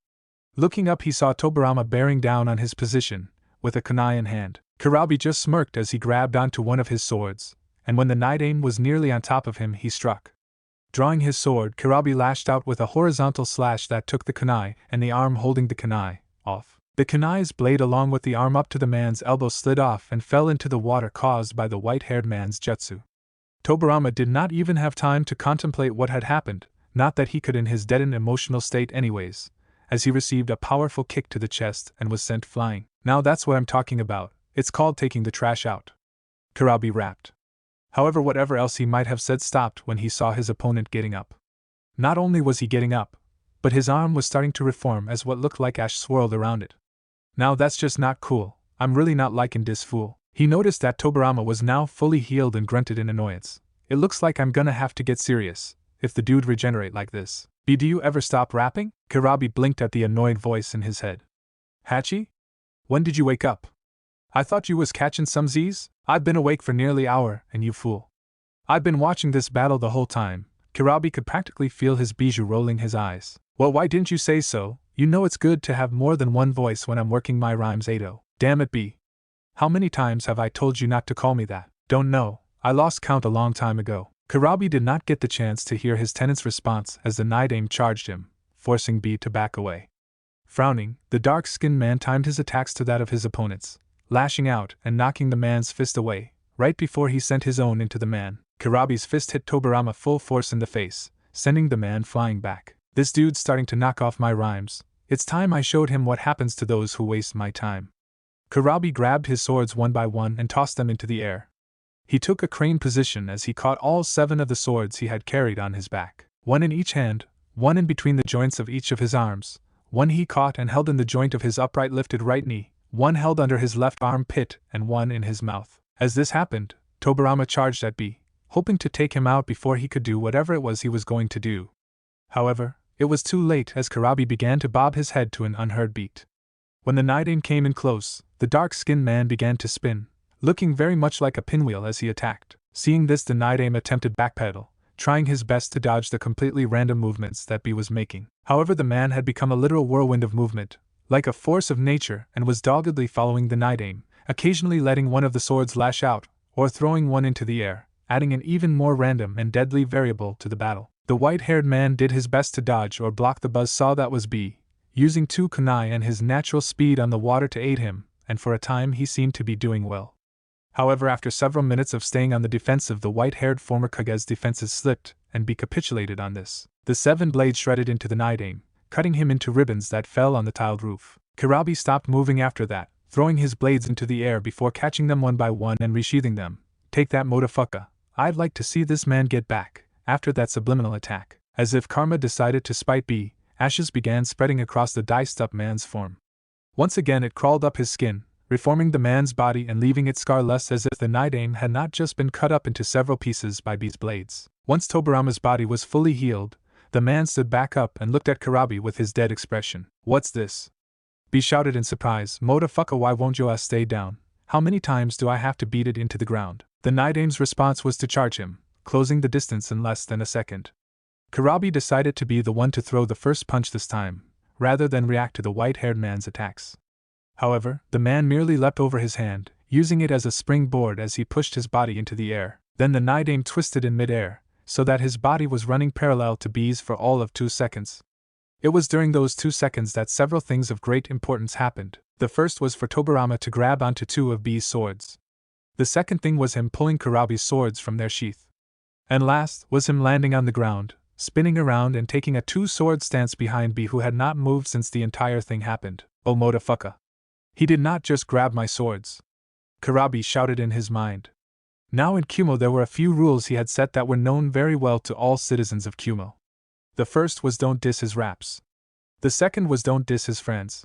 Looking up he saw Tobirama bearing down on his position, with a kunai in hand. Karabi just smirked as he grabbed onto one of his swords, and when the Nidame was nearly on top of him he struck. Drawing his sword, Karabi lashed out with a horizontal slash that took the kunai and the arm holding the kunai off. The kunai's blade along with the arm up to the man's elbow slid off and fell into the water caused by the white-haired man's jutsu. Tobirama did not even have time to contemplate what had happened, not that he could in his deadened emotional state anyways, as he received a powerful kick to the chest and was sent flying. Now that's what I'm talking about, it's called taking the trash out. Karabi rapped. However, whatever else he might have said stopped when he saw his opponent getting up. Not only was he getting up, but his arm was starting to reform as what looked like ash swirled around it. Now that's just not cool, I'm really not liking this fool. He noticed that Tobirama was now fully healed and grunted in annoyance. It looks like I'm gonna have to get serious, if the dude regenerate like this. B, do you ever stop rapping? Karabi blinked at the annoyed voice in his head. Hachi? When did you wake up? I thought you was catching some Z's? I've been awake for nearly an hour, and you fool. I've been watching this battle the whole time. Karabi could practically feel his bijou rolling his eyes. Well, why didn't you say so? You know it's good to have more than one voice when I'm working my rhymes, Ado. Damn it, B. How many times have I told you not to call me that? Don't know, I lost count a long time ago. Karabi did not get the chance to hear his tenant's response as the Nidame charged him, forcing B to back away. Frowning, the dark-skinned man timed his attacks to that of his opponent's, lashing out and knocking the man's fist away, right before he sent his own into the man. Karabi's fist hit Tobirama full force in the face, sending the man flying back. This dude's starting to knock off my rhymes. It's time I showed him what happens to those who waste my time. Karabi grabbed his swords one by one and tossed them into the air. He took a crane position as he caught all 7 of the swords he had carried on his back. One in each hand, one in between the joints of each of his arms, one he caught and held in the joint of his upright lifted right knee, one held under his left armpit, and one in his mouth. As this happened, Tobirama charged at B, hoping to take him out before he could do whatever it was he was going to do. However, it was too late as Karabi began to bob his head to an unheard beat. When the Nidame came in close, the dark-skinned man began to spin, looking very much like a pinwheel as he attacked. Seeing this, the Night Aim attempted backpedal, trying his best to dodge the completely random movements that B was making. However, the man had become a literal whirlwind of movement, like a force of nature, and was doggedly following the Night Aim, occasionally letting one of the swords lash out, or throwing one into the air, adding an even more random and deadly variable to the battle. The white-haired man did his best to dodge or block the buzzsaw that was B, using 2 kunai and his natural speed on the water to aid him, and for a time he seemed to be doing well. However, after several minutes of staying on the defensive, the white-haired former Kage's defenses slipped, and B capitulated on this. The 7 blades shredded into the Night Aim, cutting him into ribbons that fell on the tiled roof. Karabi stopped moving after that, throwing his blades into the air before catching them one by one and resheathing them. Take that, motherfucker. I'd like to see this man get back. After that subliminal attack, as if karma decided to spite B, ashes began spreading across the diced-up man's form. Once again it crawled up his skin, reforming the man's body and leaving it scarless as if the Night Aim had not just been cut up into several pieces by B's blades. Once Tobarama's body was fully healed, the man stood back up and looked at Karabi with his dead expression. What's this? B shouted in surprise. Motherfucker, why won't your ass stay down? How many times do I have to beat it into the ground? The Night Aim's response was to charge him, closing the distance in less than a second. Karabi decided to be the one to throw the first punch this time, rather than react to the white-haired man's attacks. However, the man merely leapt over his hand, using it as a springboard as he pushed his body into the air. Then the Night Aim twisted in midair, so that his body was running parallel to B's for all of 2 seconds. It was during those 2 seconds that several things of great importance happened. The first was for Tobarama to grab onto 2 of B's swords. The second thing was him pulling Karabi's swords from their sheath. And last was him landing on the ground, spinning around and taking a 2-sword stance behind B, who had not moved since the entire thing happened. Oh motherfucker. He did not just grab my swords. Karabi shouted in his mind. Now in Kumo there were a few rules he had set that were known very well to all citizens of Kumo. The first was don't diss his raps. The second was don't diss his friends.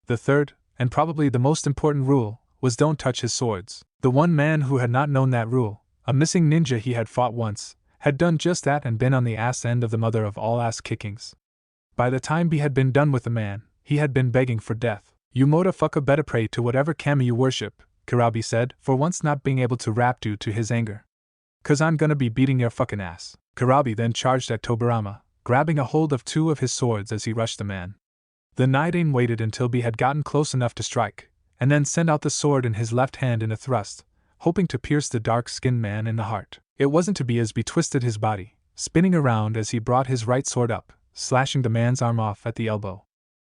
The third, and probably the most important rule, was don't touch his swords. The one man who had not known that rule, a missing ninja he had fought once, had done just that and been on the ass end of the mother of all ass kickings. By the time B had been done with the man, he had been begging for death. You motherfucker better pray to whatever kami you worship, Karabi said, for once not being able to rap due to his anger. Cause I'm gonna be beating your fucking ass. Karabi then charged at Tobarama, grabbing a hold of 2 of his swords as he rushed the man. The Night Aim waited until B had gotten close enough to strike, and then sent out the sword in his left hand in a thrust, hoping to pierce the dark-skinned man in the heart. It wasn't to be as B twisted his body, spinning around as he brought his right sword up, slashing the man's arm off at the elbow.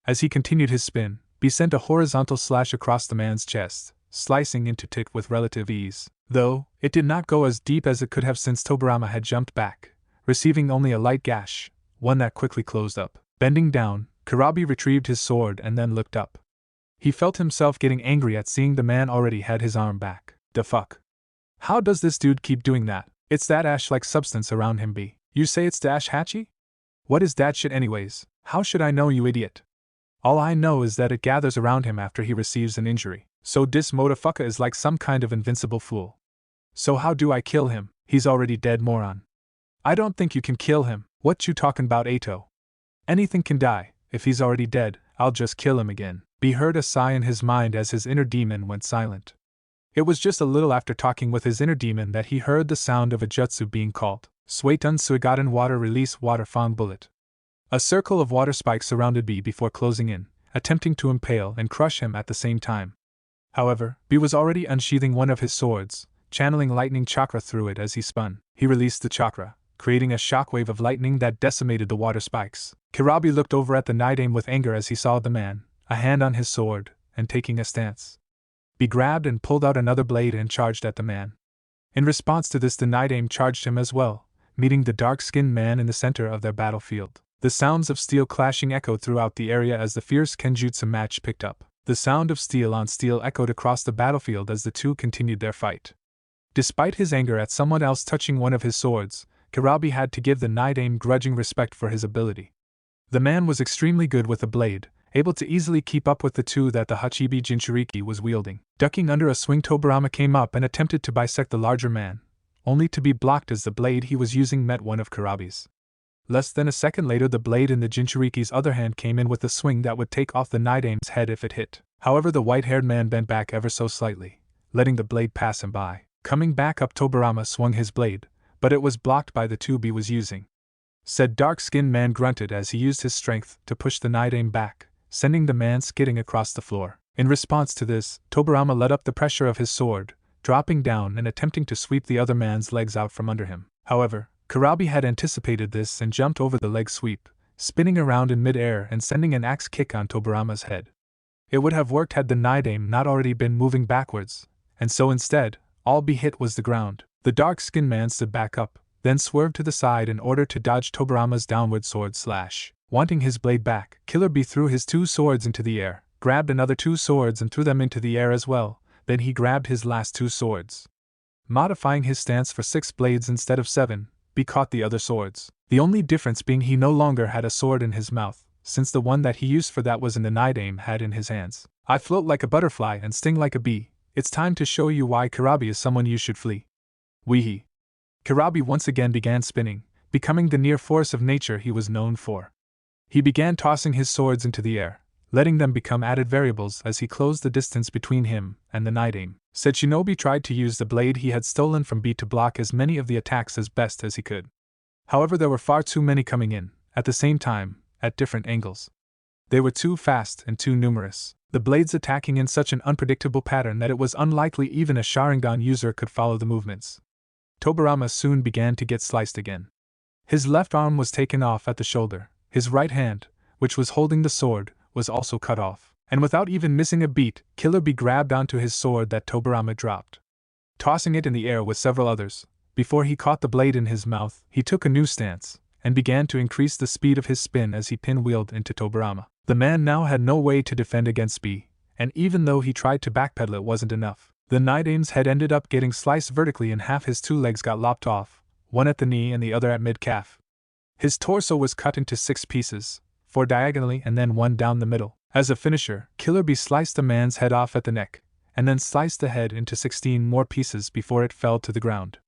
As he continued his spin, B sent a horizontal slash across the man's chest, slicing into it with relative ease, though it did not go as deep as it could have since Tobarama had jumped back, receiving only a light gash, one that quickly closed up. Bending down, Karabi retrieved his sword and then looked up. He felt himself getting angry at seeing the man already had his arm back. The fuck? How does this dude keep doing that? It's that ash-like substance around him, B. You say it's Dash Hachi? What is that shit anyways? How should I know, you idiot? All I know is that it gathers around him after he receives an injury. So this motherfucker is like some kind of invincible fool. So how do I kill him? He's already dead, moron. I don't think you can kill him. What you talking about, Ato? Anything can die. If he's already dead, I'll just kill him again. B heard a sigh in his mind as his inner demon went silent. It was just a little after talking with his inner demon that he heard the sound of a jutsu being called. Suetun Suigaten Water Release Water Fang Bullet. A circle of water spikes surrounded B before closing in, attempting to impale and crush him at the same time. However, B was already unsheathing one of his swords, channeling lightning chakra through it as he spun. He released the chakra, creating a shockwave of lightning that decimated the water spikes. Karabi looked over at the Night Aim with anger as he saw the man, a hand on his sword, and taking a stance. B grabbed and pulled out another blade and charged at the man. In response to this, the Night Aim charged him as well, meeting the dark-skinned man in the center of their battlefield. The sounds of steel clashing echoed throughout the area as the fierce Kenjutsu match picked up. The sound of steel on steel echoed across the battlefield as the two continued their fight. Despite his anger at someone else touching one of his swords, Karabi had to give the Night Aim grudging respect for his ability. The man was extremely good with a blade, able to easily keep up with the two that the Hachibi Jinchuriki was wielding. Ducking under a swing, Tobarama came up and attempted to bisect the larger man, only to be blocked as the blade he was using met one of Karabi's. Less than a second later, the blade in the Jinchuriki's other hand came in with a swing that would take off the Night Aim's head if it hit. However, the white-haired man bent back ever so slightly, letting the blade pass him by. Coming back up, Tobirama swung his blade, but it was blocked by the tube he was using. Said dark-skinned man grunted as he used his strength to push the Nidaime back, sending the man skidding across the floor. In response to this, Tobirama let up the pressure of his sword, dropping down and attempting to sweep the other man's legs out from under him. However, Kurabi had anticipated this and jumped over the leg sweep, spinning around in mid-air and sending an axe kick on Tobirama's head. It would have worked had the Nidaime not already been moving backwards, and so instead, all be hit was the ground. The dark-skinned man stood back up, then swerved to the side in order to dodge Tobirama's downward sword slash. Wanting his blade back, Killer Bee threw his 2 swords into the air, grabbed another 2 swords and threw them into the air as well, then he grabbed his last 2 swords. Modifying his stance for 6 blades instead of 7, Bee caught the other swords. The only difference being he no longer had a sword in his mouth, since the one that he used for that was in the Nidaime had in his hands. I float like a butterfly and sting like a bee. It's time to show you why Kurabi is someone you should flee. Weehee. Kurabi once again began spinning, becoming the near force of nature he was known for. He began tossing his swords into the air, letting them become added variables as he closed the distance between him and the Nidaime. Said Shinobi tried to use the blade he had stolen from Bee to block as many of the attacks as best as he could. However, there were far too many coming in, at the same time, at different angles. They were too fast and too numerous, the blades attacking in such an unpredictable pattern that it was unlikely even a Sharingan user could follow the movements. Tobirama soon began to get sliced again. His left arm was taken off at the shoulder, his right hand, which was holding the sword, was also cut off, and without even missing a beat, Killer Bee grabbed onto his sword that Tobirama dropped. Tossing it in the air with several others, before he caught the blade in his mouth, he took a new stance, and began to increase the speed of his spin as he pinwheeled into Tobirama. The man now had no way to defend against Bee, and even though he tried to backpedal it wasn't enough. The Nidaime's head ended up getting sliced vertically in half, his 2 legs got lopped off, one at the knee and the other at mid-calf. His torso was cut into 6 pieces, 4 diagonally and then 1 down the middle. As a finisher, Killer Bee sliced the man's head off at the neck, and then sliced the head into 16 more pieces before it fell to the ground.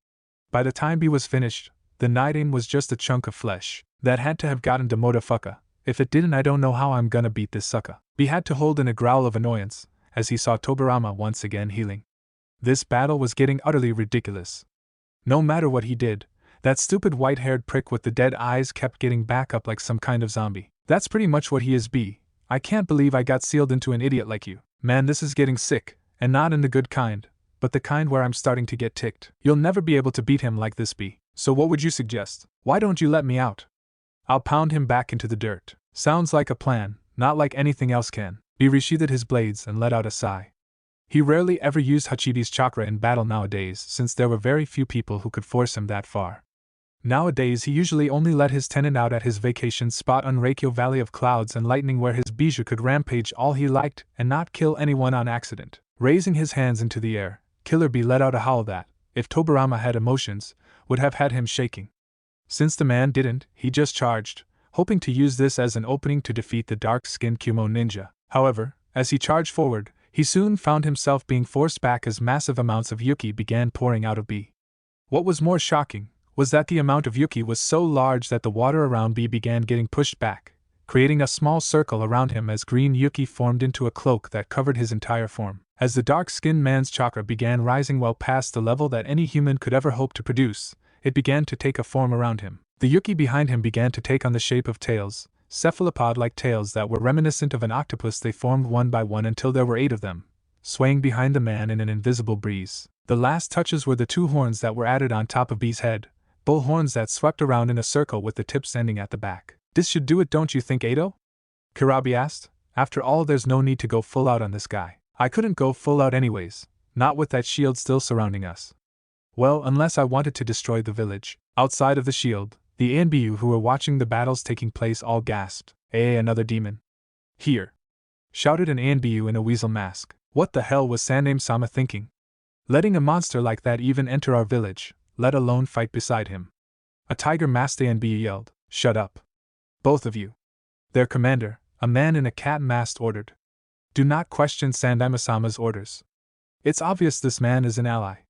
By the time Bee was finished, the Nidaime was just a chunk of flesh that had to have gotten to motherfucker. If it didn't, I don't know how I'm gonna beat this sucker. Bee had to hold in a growl of annoyance as he saw Tobirama once again healing. This battle was getting utterly ridiculous. No matter what he did, that stupid white-haired prick with the dead eyes kept getting back up like some kind of zombie. That's pretty much what he is, Bee. I can't believe I got sealed into an idiot like you. Man, this is getting sick, and not in the good kind, but the kind where I'm starting to get ticked. You'll never be able to beat him like this, Bee. So what would you suggest? Why don't you let me out? I'll pound him back into the dirt. Sounds like a plan, not like anything else can. Bee resheathed his blades and let out a sigh. He rarely ever used Hachibi's chakra in battle nowadays, since there were very few people who could force him that far. Nowadays he usually only let his tenant out at his vacation spot on Reikyo Valley of Clouds and Lightning, where his bijou could rampage all he liked and not kill anyone on accident. Raising his hands into the air, Killer Bee let out a howl that, if Tobirama had emotions, would have had him shaking. Since the man didn't, he just charged, hoping to use this as an opening to defeat the dark-skinned Kumo ninja. However, as he charged forward, he soon found himself being forced back as massive amounts of Yuki began pouring out of Bee. What was more shocking was that the amount of Yuki was so large that the water around Bee began getting pushed back, creating a small circle around him as green Yuki formed into a cloak that covered his entire form. As the dark-skinned man's chakra began rising well past the level that any human could ever hope to produce, it began to take a form around him. The Yuki behind him began to take on the shape of tails, cephalopod-like tails that were reminiscent of an octopus. They formed one by one until there were 8 of them, swaying behind the man in an invisible breeze. The last touches were the 2 horns that were added on top of Bee's head, bull horns that swept around in a circle with the tips ending at the back. This should do it, don't you think, Ado? Kurabi asked. After all, there's no need to go full out on this guy. I couldn't go full out anyways, not with that shield still surrounding us. Well, unless I wanted to destroy the village. Outside of the shield, the ANBU who were watching the battles taking place all gasped. Another demon. Here! Shouted an ANBU in a weasel mask. What the hell was Saname-sama thinking? Letting a monster like that even enter our village, let alone fight beside him. A tiger-masked ANBU yelled, "Shut up! Both of you!" Their commander, a man in a cat mask, ordered. Do not question Sandaime-sama's orders. It's obvious this man is an ally.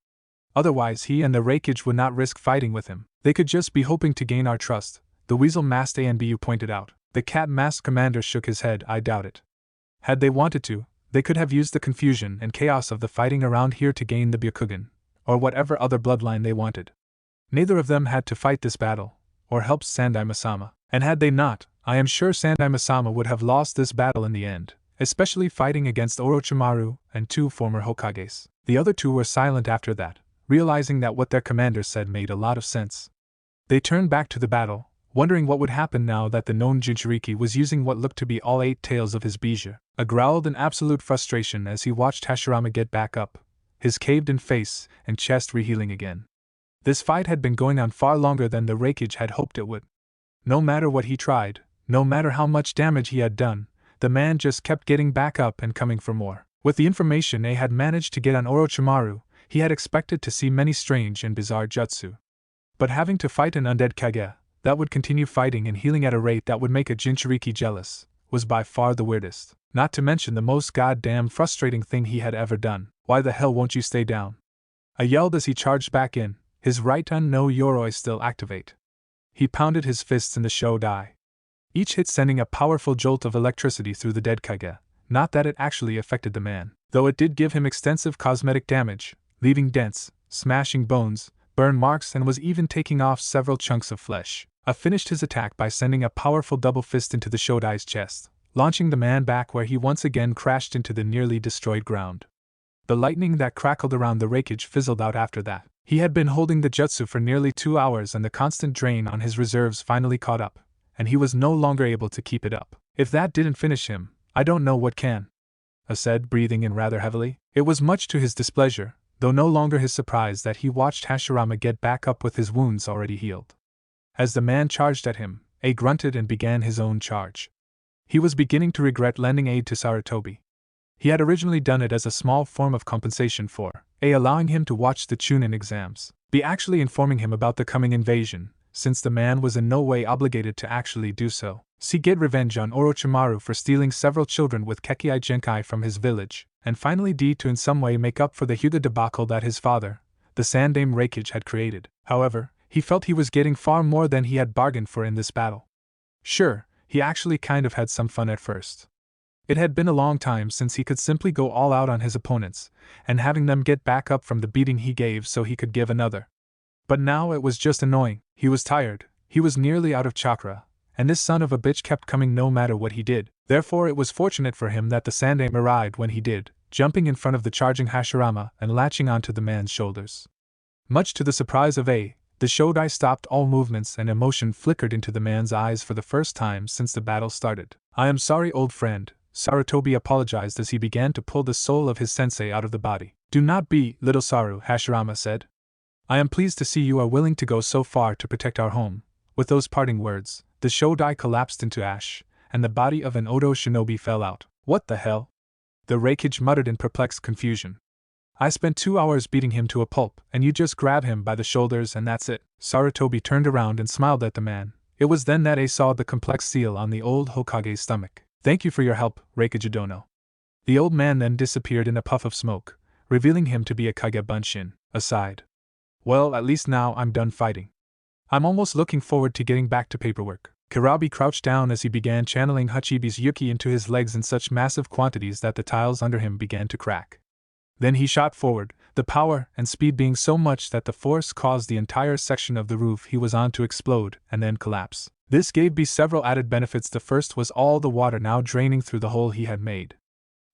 Otherwise he and the Reikage would not risk fighting with him. They could just be hoping to gain our trust, the weasel-masked ANBU pointed out. The cat-masked commander shook his head. I doubt it. Had they wanted to, they could have used the confusion and chaos of the fighting around here to gain the Byakugan, or whatever other bloodline they wanted. Neither of them had to fight this battle, or help Sandai Masama, and had they not, I am sure Sandai Masama would have lost this battle in the end, especially fighting against Orochimaru and 2 former Hokages. The other 2 were silent after that, realizing that what their commander said made a lot of sense. They turned back to the battle, wondering what would happen now that the known Jinchuriki was using what looked to be all 8 tails of his bija. A growled in absolute frustration as he watched Hashirama get back up, his caved-in face and chest rehealing again. This fight had been going on far longer than the Raikage had hoped it would. No matter what he tried, no matter how much damage he had done, the man just kept getting back up and coming for more. With the information A had managed to get on Orochimaru, he had expected to see many strange and bizarre jutsu. But having to fight an undead Kage that would continue fighting and healing at a rate that would make a Jinchuriki jealous was by far the weirdest, not to mention the most goddamn frustrating thing he had ever done. Why the hell won't you stay down? I yelled as he charged back in, his right no Yoroi still activate. He pounded his fists in the Shodai, each hit sending a powerful jolt of electricity through the dead Kage. Not that it actually affected the man, though it did give him extensive cosmetic damage, leaving dents, smashing bones, burn marks, and was even taking off several chunks of flesh. I finished his attack by sending a powerful double fist into the Shodai's chest, launching the man back where he once again crashed into the nearly destroyed ground. The lightning that crackled around the Raikage fizzled out after that. He had been holding the jutsu for nearly 2 hours and the constant drain on his reserves finally caught up, and he was no longer able to keep it up. If that didn't finish him, I don't know what can. I said, breathing in rather heavily. It was much to his displeasure, though no longer his surprise, that he watched Hashirama get back up with his wounds already healed. As the man charged at him, A grunted and began his own charge. He was beginning to regret lending aid to Sarutobi. He had originally done it as a small form of compensation for A allowing him to watch the Chunin exams, B actually informing him about the coming invasion, since the man was in no way obligated to actually do so, C get revenge on Orochimaru for stealing several children with Kekei Genkai from his village, and finally D to in some way make up for the Hyuga debacle that his father, the Sandaime Raikage, had created. However, he felt he was getting far more than he had bargained for in this battle. Sure, he actually kind of had some fun at first. It had been a long time since he could simply go all out on his opponents, and having them get back up from the beating he gave so he could give another. But now it was just annoying. He was tired, he was nearly out of chakra, and this son of a bitch kept coming no matter what he did. Therefore it was fortunate for him that the Sandaime arrived when he did, jumping in front of the charging Hashirama and latching onto the man's shoulders. Much to the surprise of A, the Shodai stopped all movements and emotion flickered into the man's eyes for the first time since the battle started. I am sorry, old friend, Sarutobi apologized as he began to pull the soul of his sensei out of the body. Do not be, little Saru, Hashirama said. I am pleased to see you are willing to go so far to protect our home. With those parting words, the Shodai collapsed into ash, and the body of an Odo shinobi fell out. What the hell? The Raikage muttered in perplexed confusion. I spent 2 hours beating him to a pulp, and you just grab him by the shoulders and that's it. Sarutobi turned around and smiled at the man. It was then that A saw the complex seal on the old Hokage's stomach. Thank you for your help, Raikage Dono. The old man then disappeared in a puff of smoke, revealing him to be a Kage Bunshin. Aside. Well, at least now I'm done fighting. I'm almost looking forward to getting back to paperwork. Kirabi crouched down as he began channeling Hachibi's Yuki into his legs in such massive quantities that the tiles under him began to crack. Then he shot forward, the power and speed being so much that the force caused the entire section of the roof he was on to explode and then collapse. This gave B several added benefits. The first was all the water now draining through the hole he had made.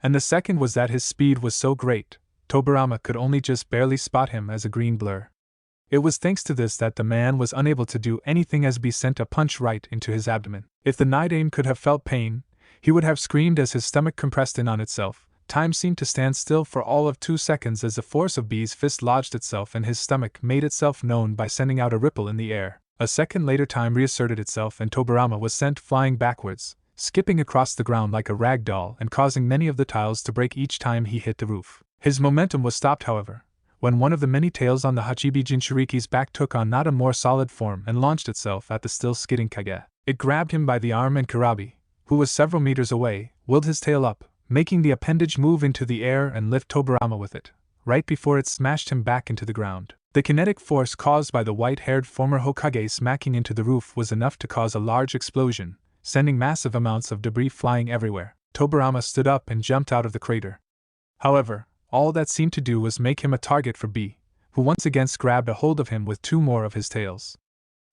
And the second was that his speed was so great, Tobirama could only just barely spot him as a green blur. It was thanks to this that the man was unable to do anything as B sent a punch right into his abdomen. If the Nidaime could have felt pain, he would have screamed as his stomach compressed in on itself. Time seemed to stand still for all of 2 seconds as the force of B's fist lodged itself in his stomach made itself known by sending out a ripple in the air. A second later time reasserted itself and Tobirama was sent flying backwards, skipping across the ground like a rag doll and causing many of the tiles to break each time he hit the roof. His momentum was stopped, however, when one of the many tails on the Hachibi Jinchuriki's back took on not a more solid form and launched itself at the still skidding Kage. It grabbed him by the arm and Kirabi, who was several meters away, whirled his tail up, making the appendage move into the air and lift Tobirama with it, right before it smashed him back into the ground. The kinetic force caused by the white-haired former Hokage smacking into the roof was enough to cause a large explosion, sending massive amounts of debris flying everywhere. Tobirama stood up and jumped out of the crater. However, all that seemed to do was make him a target for B, who once again grabbed a hold of him with 2 more of his tails.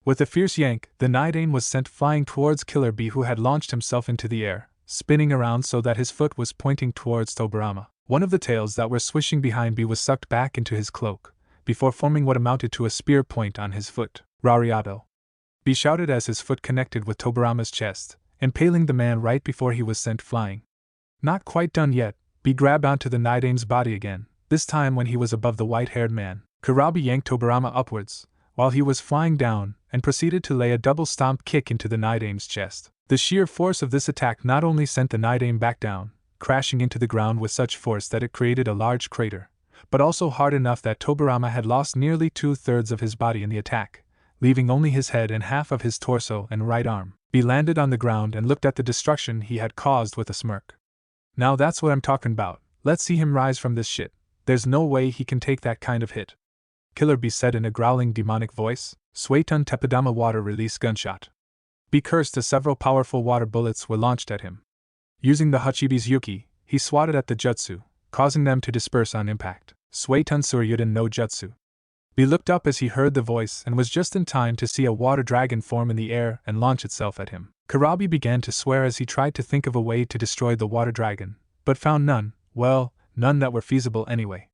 With a fierce yank, the Nidain was sent flying towards Killer Bee, who had launched himself into the air, spinning around so that his foot was pointing towards Tobirama. One of the tails that were swishing behind Bee was sucked back into his cloak, before forming what amounted to a spear point on his foot. Rariato! Bee shouted as his foot connected with Tobirama's chest, impaling the man right before he was sent flying. Not quite done yet, Bee grabbed onto the Nidain's body again, this time when he was above the white-haired man. Kurabi yanked Tobirama upwards, while he was flying down, and proceeded to lay a double stomp kick into the Nidain's chest. The sheer force of this attack not only sent the Nidain back down, crashing into the ground with such force that it created a large crater, but also hard enough that Tobirama had lost nearly 2/3 of his body in the attack, leaving only his head and half of his torso and right arm. He landed on the ground and looked at the destruction he had caused with a smirk. Now that's what I'm talking about, let's see him rise from this shit. There's no way he can take that kind of hit. Killer Bee said in a growling demonic voice. Suetun Tepidama water release gunshot. Bee cursed as several powerful water bullets were launched at him. Using the Hachibi's Yuki, he swatted at the jutsu, causing them to disperse on impact. Suetun Suryuden no jutsu. Bee looked up as he heard the voice and was just in time to see a water dragon form in the air and launch itself at him. Kurabi began to swear as he tried to think of a way to destroy the water dragon, but found none, well, none that were feasible anyway.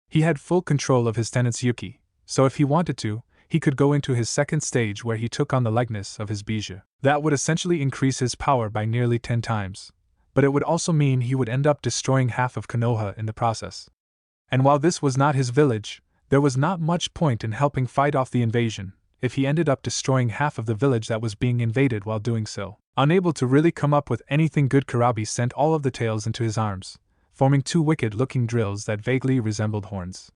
He had full control of his tenant's Yuki, so if he wanted to, he could go into his second stage where he took on the likeness of his Bijou. That would essentially increase his power by nearly 10 times, but it would also mean he would end up destroying half of Konoha in the process. And while this was not his village, there was not much point in helping fight off the invasion, if he ended up destroying half of the village that was being invaded while doing so. Unable to really come up with anything good, Kurabi sent all of the tails into his arms, forming 2 wicked-looking drills that vaguely resembled horns.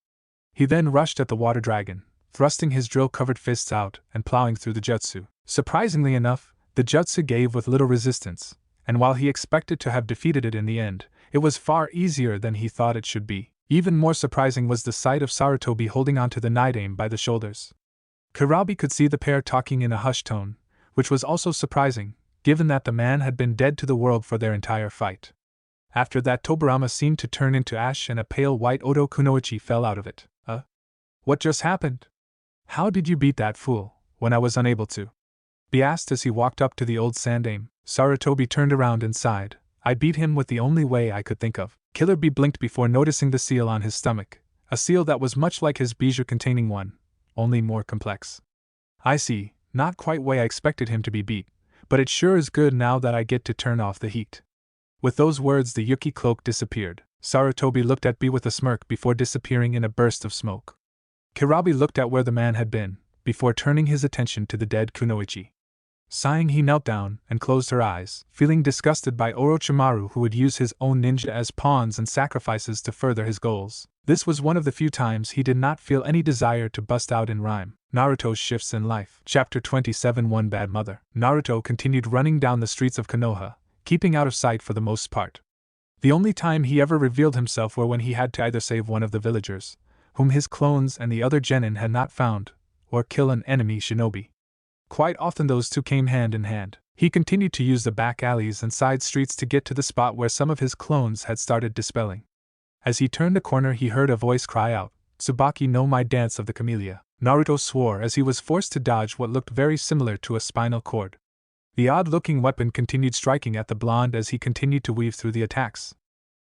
He then rushed at the water dragon, thrusting his drill-covered fists out and plowing through the jutsu. Surprisingly enough, the jutsu gave with little resistance, and while he expected to have defeated it in the end, it was far easier than he thought it should be. Even more surprising was the sight of Sarutobi holding onto the Nidain by the shoulders. Kurabi could see the pair talking in a hushed tone, which was also surprising, given that the man had been dead to the world for their entire fight. After that, Tobirama seemed to turn into ash and a pale white Oto Kunoichi fell out of it. What just happened? How did you beat that fool, when I was unable to? Bee asked as he walked up to the old Sandaime. Sarutobi turned around and sighed. I beat him with the only way I could think of. Killer Bee blinked before noticing the seal on his stomach, a seal that was much like his Bijou containing one, only more complex. I see, not quite way I expected him to be beat, but it sure is good now that I get to turn off the heat. With those words, the Yuki cloak disappeared. Sarutobi looked at Bee with a smirk before disappearing in a burst of smoke. Kurabi looked at where the man had been, before turning his attention to the dead Kunoichi. Sighing, he knelt down and closed her eyes, feeling disgusted by Orochimaru, who would use his own ninja as pawns and sacrifices to further his goals. This was one of the few times he did not feel any desire to bust out in rhyme. Naruto's shifts in life. Chapter 27 One Bad Mother. Naruto continued running down the streets of Konoha, keeping out of sight for the most part. The only time he ever revealed himself were when he had to either save one of the villagers, whom his clones and the other genin had not found, or kill an enemy shinobi. Quite often those two came hand in hand. He continued to use the back alleys and side streets to get to the spot where some of his clones had started dispelling. As he turned the corner, he heard a voice cry out, "Tsubaki no my dance of the camellia." Naruto swore as he was forced to dodge what looked very similar to a spinal cord. The odd-looking weapon continued striking at the blonde as he continued to weave through the attacks.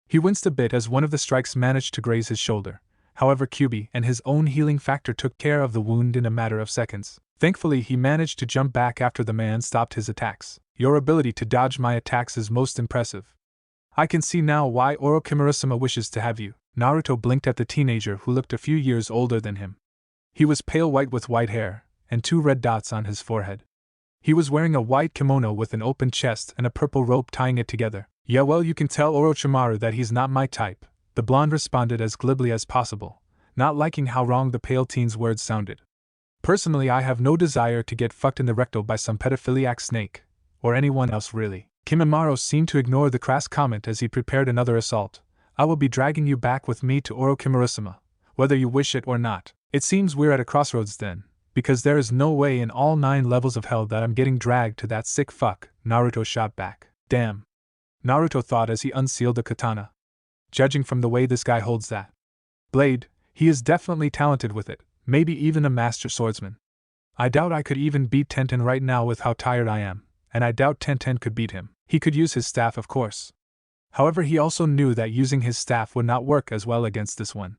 He winced a bit as one of the strikes managed to graze his shoulder. However, Kyubi and his own healing factor took care of the wound in a matter of seconds. Thankfully, he managed to jump back after the man stopped his attacks. Your ability to dodge my attacks is most impressive. I can see now why Orochimaru-sama wishes to have you. Naruto blinked at the teenager who looked a few years older than him. He was pale white with white hair, and 2 red dots on his forehead. He was wearing a white kimono with an open chest and a purple rope tying it together. Yeah, well, you can tell Orochimaru that he's not my type, the blonde responded as glibly as possible, not liking how wrong the pale teen's words sounded. Personally, I have no desire to get fucked in the rectal by some pedophiliac snake, or anyone else really. Kimimaro seemed to ignore the crass comment as he prepared another assault. I will be dragging you back with me to Orochimaru-sama, whether you wish it or not. It seems we're at a crossroads then, because there is no way in all 9 levels of hell that I'm getting dragged to that sick fuck, Naruto shot back. Damn. Naruto thought as he unsealed the katana. Judging from the way this guy holds that blade, He is definitely talented with it, maybe even a master swordsman. I doubt I could even beat Tenten right now with how tired I am, and I doubt Tenten could beat him. He could use his staff, of course. However, he also knew that using his staff would not work as well against this one.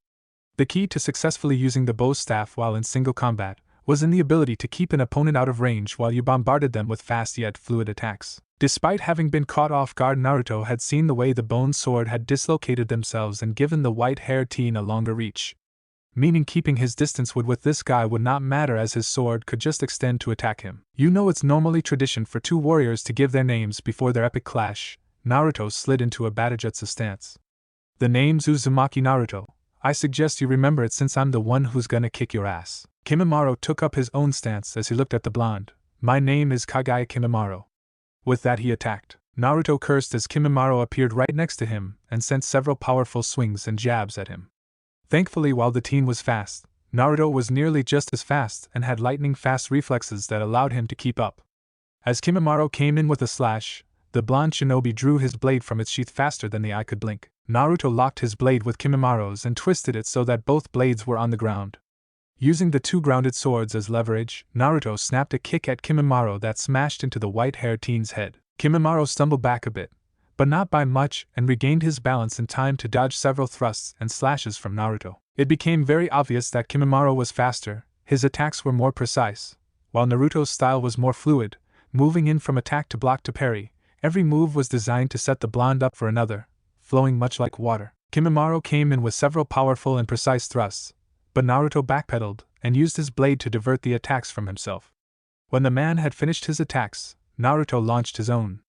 The key to successfully using the bow staff while in single combat was in the ability to keep an opponent out of range while you bombarded them with fast yet fluid attacks. Despite having been caught off guard, Naruto had seen the way the bone sword had dislocated themselves and given the white-haired teen a longer reach. Meaning keeping his distance with this guy would not matter, as his sword could just extend to attack him. You know, it's normally tradition for two warriors to give their names before their epic clash. Naruto slid into a Batajutsu stance. The name's Uzumaki Naruto. I suggest you remember it, since I'm the one who's gonna kick your ass. Kimimaro took up his own stance as he looked at the blonde. My name is Kage Kimimaro. With that he attacked. Naruto cursed as Kimimaro appeared right next to him and sent several powerful swings and jabs at him. Thankfully, while the teen was fast, Naruto was nearly just as fast and had lightning-fast reflexes that allowed him to keep up. As Kimimaro came in with a slash, the blonde shinobi drew his blade from its sheath faster than the eye could blink. Naruto locked his blade with Kimimaro's and twisted it so that both blades were on the ground. Using the two grounded swords as leverage, Naruto snapped a kick at Kimimaro that smashed into the white-haired teen's head. Kimimaro stumbled back a bit, but not by much, and regained his balance in time to dodge several thrusts and slashes from Naruto. It became very obvious that Kimimaro was faster, his attacks were more precise, while Naruto's style was more fluid, moving in from attack to block to parry. Every move was designed to set the blonde up for another, flowing much like water. Kimimaro came in with several powerful and precise thrusts, but Naruto backpedaled and used his blade to divert the attacks from himself. When the man had finished his attacks, Naruto launched his own.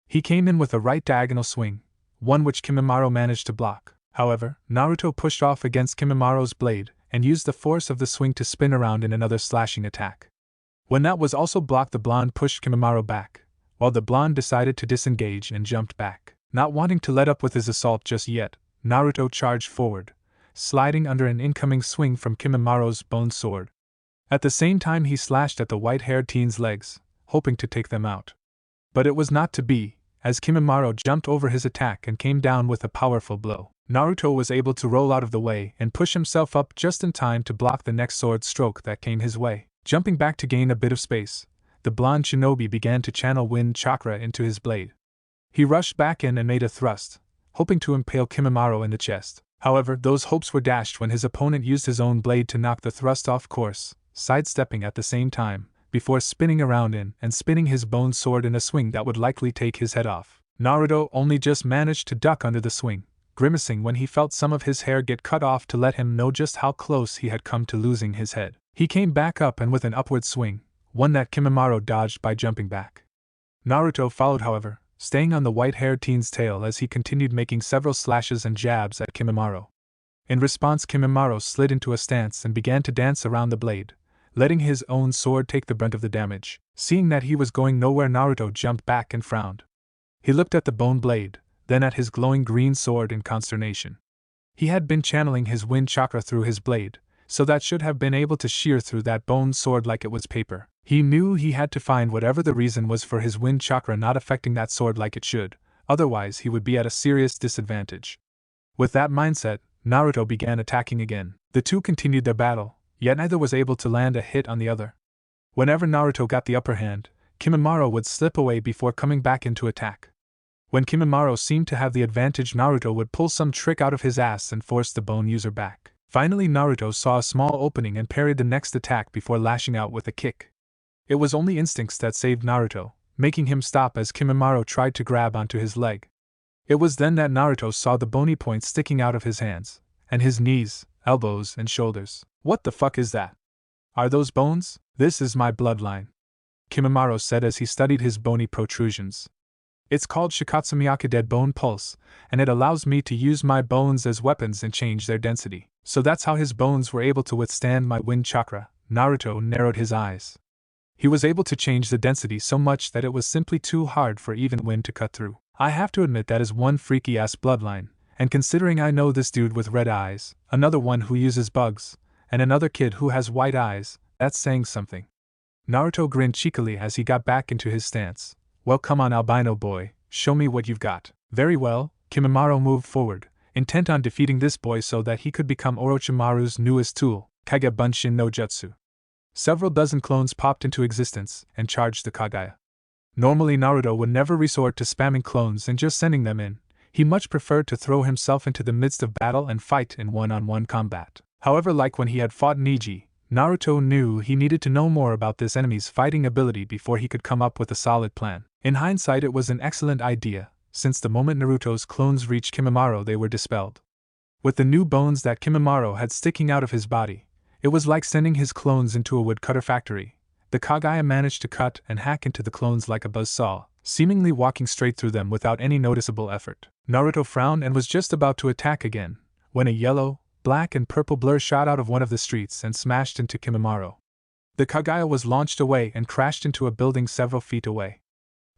He came in with a right diagonal swing, one which Kimimaro managed to block. However, Naruto pushed off against Kimimaro's blade and used the force of the swing to spin around in another slashing attack. When that was also blocked, the blonde pushed Kimimaro back, while the blonde decided to disengage and jumped back. Not wanting to let up with his assault just yet, Naruto charged forward, sliding under an incoming swing from Kimimaro's bone sword. At the same time, he slashed at the white-haired teen's legs, hoping to take them out. But it was not to be, as Kimimaro jumped over his attack and came down with a powerful blow. Naruto was able to roll out of the way and push himself up just in time to block the next sword stroke that came his way. Jumping back to gain a bit of space, the blonde shinobi began to channel wind chakra into his blade. He rushed back in and made a thrust, hoping to impale Kimimaro in the chest. However, those hopes were dashed when his opponent used his own blade to knock the thrust off course, sidestepping at the same time, before spinning around in and spinning his bone sword in a swing that would likely take his head off. Naruto only just managed to duck under the swing, grimacing when he felt some of his hair get cut off to let him know just how close he had come to losing his head. He came back up and with an upward swing, one that Kimimaro dodged by jumping back. Naruto followed, however, staying on the white-haired teen's tail as he continued making several slashes and jabs at Kimimaro. In response, Kimimaro slid into a stance and began to dance around the blade, letting his own sword take the brunt of the damage. Seeing that he was going nowhere, Naruto jumped back and frowned. He looked at the bone blade, then at his glowing green sword in consternation. He had been channeling his wind chakra through his blade, so that should have been able to shear through that bone sword like it was paper. He knew he had to find whatever the reason was for his wind chakra not affecting that sword like it should, otherwise he would be at a serious disadvantage. With that mindset, Naruto began attacking again. The two continued their battle, yet neither was able to land a hit on the other. Whenever Naruto got the upper hand, Kimimaro would slip away before coming back into attack. When Kimimaro seemed to have the advantage, Naruto would pull some trick out of his ass and force the bone user back. Finally, Naruto saw a small opening and parried the next attack before lashing out with a kick. It was only instincts that saved Naruto, making him stop as Kimimaro tried to grab onto his leg. It was then that Naruto saw the bony points sticking out of his hands, and his knees, elbows, and shoulders. What the fuck is that? Are those bones? This is my bloodline, Kimimaro said as he studied his bony protrusions. It's called Shikatsumiyaka Dead Bone Pulse, and it allows me to use my bones as weapons and change their density. So that's how his bones were able to withstand my wind chakra. Naruto narrowed his eyes. He was able to change the density so much that it was simply too hard for even wind to cut through. I have to admit that is one freaky-ass bloodline, and considering I know this dude with red eyes, another one who uses bugs, and another kid who has white eyes, that's saying something. Naruto grinned cheekily as he got back into his stance. Well, come on, albino boy, show me what you've got. Very well. Kimimaro moved forward, intent on defeating this boy so that he could become Orochimaru's newest tool, Kage Bunshin no Jutsu. Several dozen clones popped into existence and charged the Kagaya. Normally Naruto would never resort to spamming clones and just sending them in. He much preferred to throw himself into the midst of battle and fight in one-on-one combat. However, like when he had fought Neji, Naruto knew he needed to know more about this enemy's fighting ability before he could come up with a solid plan. In hindsight, it was an excellent idea, since the moment Naruto's clones reached Kimimaro they were dispelled. With the new bones that Kimimaro had sticking out of his body, it was like sending his clones into a woodcutter factory. The Kagaya managed to cut and hack into the clones like a buzzsaw, seemingly walking straight through them without any noticeable effort. Naruto frowned and was just about to attack again, when a yellow, black and purple blur shot out of one of the streets and smashed into Kimimaro. The Kagaya was launched away and crashed into a building several feet away.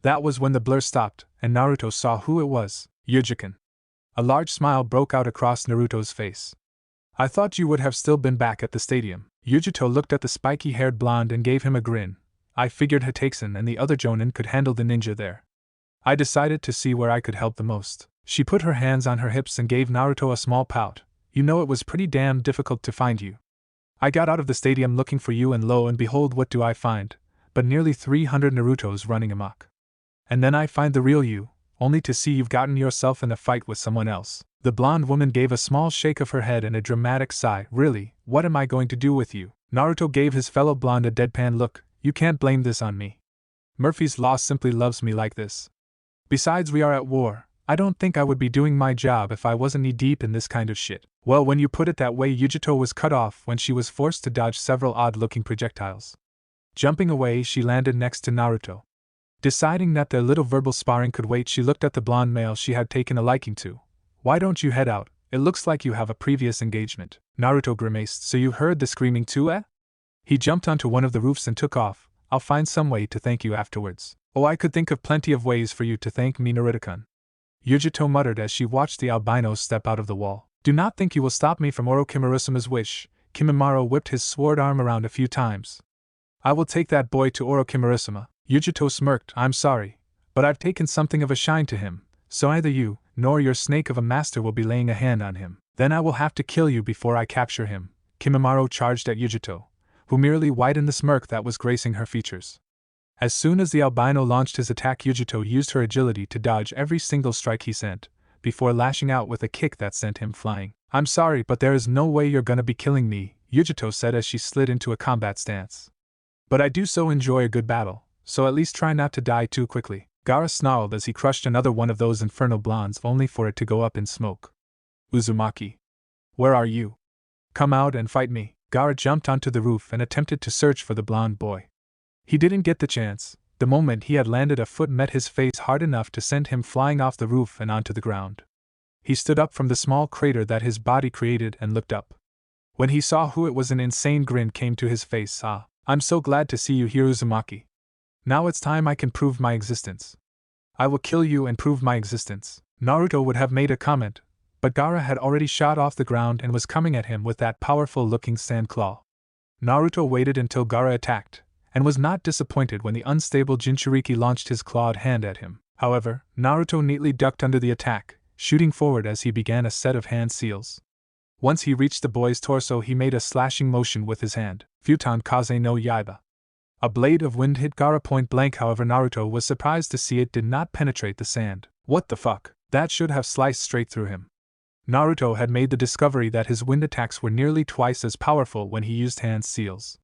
That was when the blur stopped, and Naruto saw who it was, Yujito. A large smile broke out across Naruto's face. I thought you would have still been back at the stadium. Yujito looked at the spiky-haired blonde and gave him a grin. I figured Hitaisen and the other Jonin could handle the ninja there. I decided to see where I could help the most. She put her hands on her hips and gave Naruto a small pout. You know, it was pretty damn difficult to find you. I got out of the stadium looking for you, and lo and behold, what do I find? But nearly 300 Narutos running amok. And then I find the real you, only to see you've gotten yourself in a fight with someone else. The blonde woman gave a small shake of her head and a dramatic sigh. Really, what am I going to do with you? Naruto gave his fellow blonde a deadpan look. You can't blame this on me. Murphy's Law simply loves me like this. Besides, we are at war. I don't think I would be doing my job if I wasn't knee-deep in this kind of shit. Well, when you put it that way, Yujito was cut off when she was forced to dodge several odd-looking projectiles. Jumping away, she landed next to Naruto. Deciding that their little verbal sparring could wait, she looked at the blonde male she had taken a liking to. Why don't you head out? It looks like you have a previous engagement. Naruto grimaced. So you heard the screaming too, eh? He jumped onto one of the roofs and took off. I'll find some way to thank you afterwards. Oh, I could think of plenty of ways for you to thank me, Naruto-kun. Yujito muttered as she watched the albino step out of the wall. Do not think you will stop me from Orochimaru-sama's wish. Kimimaro whipped his sword arm around a few times. I will take that boy to Orochimaru-sama. Yujito smirked. I'm sorry, but I've taken something of a shine to him, so either you, nor your snake of a master will be laying a hand on him. Then I will have to kill you before I capture him. Kimimaro charged at Yujito, who merely widened the smirk that was gracing her features. As soon as the albino launched his attack, Yujito used her agility to dodge every single strike he sent, before lashing out with a kick that sent him flying. I'm sorry, but there is no way you're gonna be killing me, Yujito said as she slid into a combat stance. But I do so enjoy a good battle, so at least try not to die too quickly. Gaara snarled as he crushed another one of those infernal blondes, only for it to go up in smoke. Uzumaki. Where are you? Come out and fight me. Gaara jumped onto the roof and attempted to search for the blonde boy. He didn't get the chance. The moment he had landed, a foot met his face hard enough to send him flying off the roof and onto the ground. He stood up from the small crater that his body created and looked up. When he saw who it was, an insane grin came to his face. Ah, I'm so glad to see you here, Uzumaki. Now it's time I can prove my existence. I will kill you and prove my existence. Naruto would have made a comment, but Gaara had already shot off the ground and was coming at him with that powerful-looking sand claw. Naruto waited until Gaara attacked, and was not disappointed when the unstable Jinchuriki launched his clawed hand at him. However, Naruto neatly ducked under the attack, shooting forward as he began a set of hand seals. Once he reached the boy's torso, he made a slashing motion with his hand. Futon Kaze no Yaiba. A blade of wind hit Gaara point blank, however Naruto was surprised to see it did not penetrate the sand. What the fuck? That should have sliced straight through him. Naruto had made the discovery that his wind attacks were nearly twice as powerful when he used hand seals.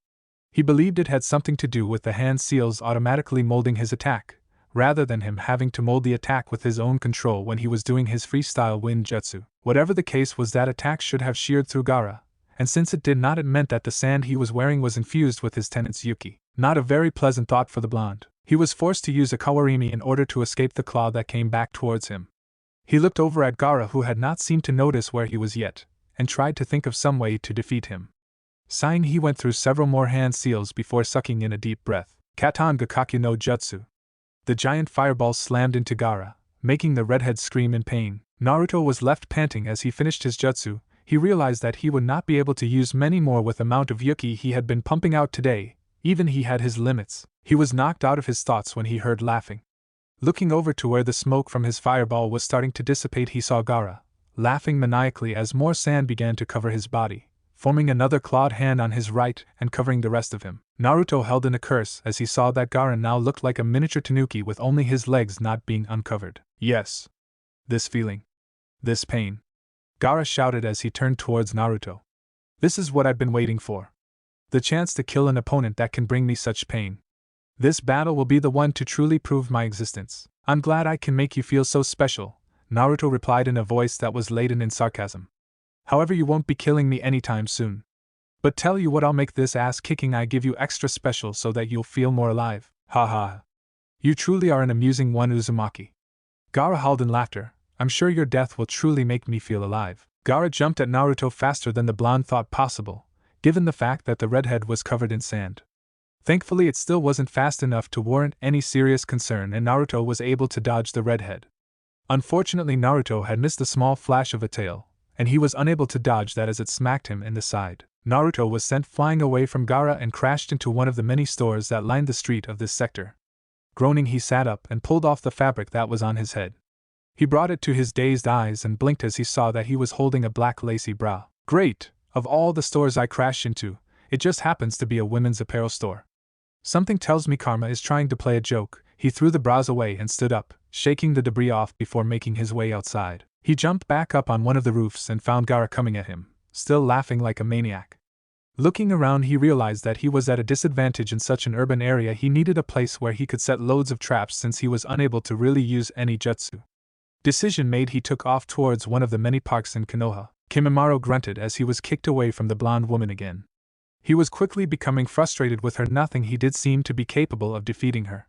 He believed it had something to do with the hand seals automatically molding his attack, rather than him having to mold the attack with his own control when he was doing his freestyle wind jutsu. Whatever the case was, that attack should have sheared through Gaara, and since it did not, it meant that the sand he was wearing was infused with his tenet's Yuki. Not a very pleasant thought for the blonde. He was forced to use a kawarimi in order to escape the claw that came back towards him. He looked over at Gaara, who had not seemed to notice where he was yet, and tried to think of some way to defeat him. Sighing, he went through several more hand seals before sucking in a deep breath. Katan Gakakyu no Jutsu. The giant fireball slammed into Gaara, making the redhead scream in pain. Naruto was left panting as he finished his jutsu. He realized that he would not be able to use many more with the amount of Yuki he had been pumping out today. Even he had his limits. He was knocked out of his thoughts when he heard laughing. Looking over to where the smoke from his fireball was starting to dissipate, he saw Gaara, laughing maniacally as more sand began to cover his body, forming another clawed hand on his right and covering the rest of him. Naruto held in a curse as he saw that Gaara now looked like a miniature tanuki with only his legs not being uncovered. Yes. This feeling. This pain. Gaara shouted as he turned towards Naruto. This is what I've been waiting for. The chance to kill an opponent that can bring me such pain. This battle will be the one to truly prove my existence. I'm glad I can make you feel so special, Naruto replied in a voice that was laden in sarcasm. However, you won't be killing me anytime soon. But tell you what, I'll make this ass kicking I give you extra special so that you'll feel more alive. Ha ha. You truly are an amusing one, Uzumaki. Gaara howled in laughter. I'm sure your death will truly make me feel alive. Gaara jumped at Naruto faster than the blonde thought possible, given the fact that the redhead was covered in sand. Thankfully, it still wasn't fast enough to warrant any serious concern, and Naruto was able to dodge the redhead. Unfortunately, Naruto had missed a small flash of a tail, and he was unable to dodge that as it smacked him in the side. Naruto was sent flying away from Gaara and crashed into one of the many stores that lined the street of this sector. Groaning, he sat up and pulled off the fabric that was on his head. He brought it to his dazed eyes and blinked as he saw that he was holding a black lacy bra. Great! Of all the stores I crashed into, it just happens to be a women's apparel store. Something tells me karma is trying to play a joke. He threw the bras away and stood up, shaking the debris off before making his way outside. He jumped back up on one of the roofs and found Gaara coming at him, still laughing like a maniac. Looking around, he realized that he was at a disadvantage in such an urban area. He needed a place where he could set loads of traps since he was unable to really use any jutsu. Decision made, he took off towards one of the many parks in Konoha. Shikamaru grunted as he was kicked away from the blonde woman again. He was quickly becoming frustrated with her. Nothing he did seemed to be capable of defeating her.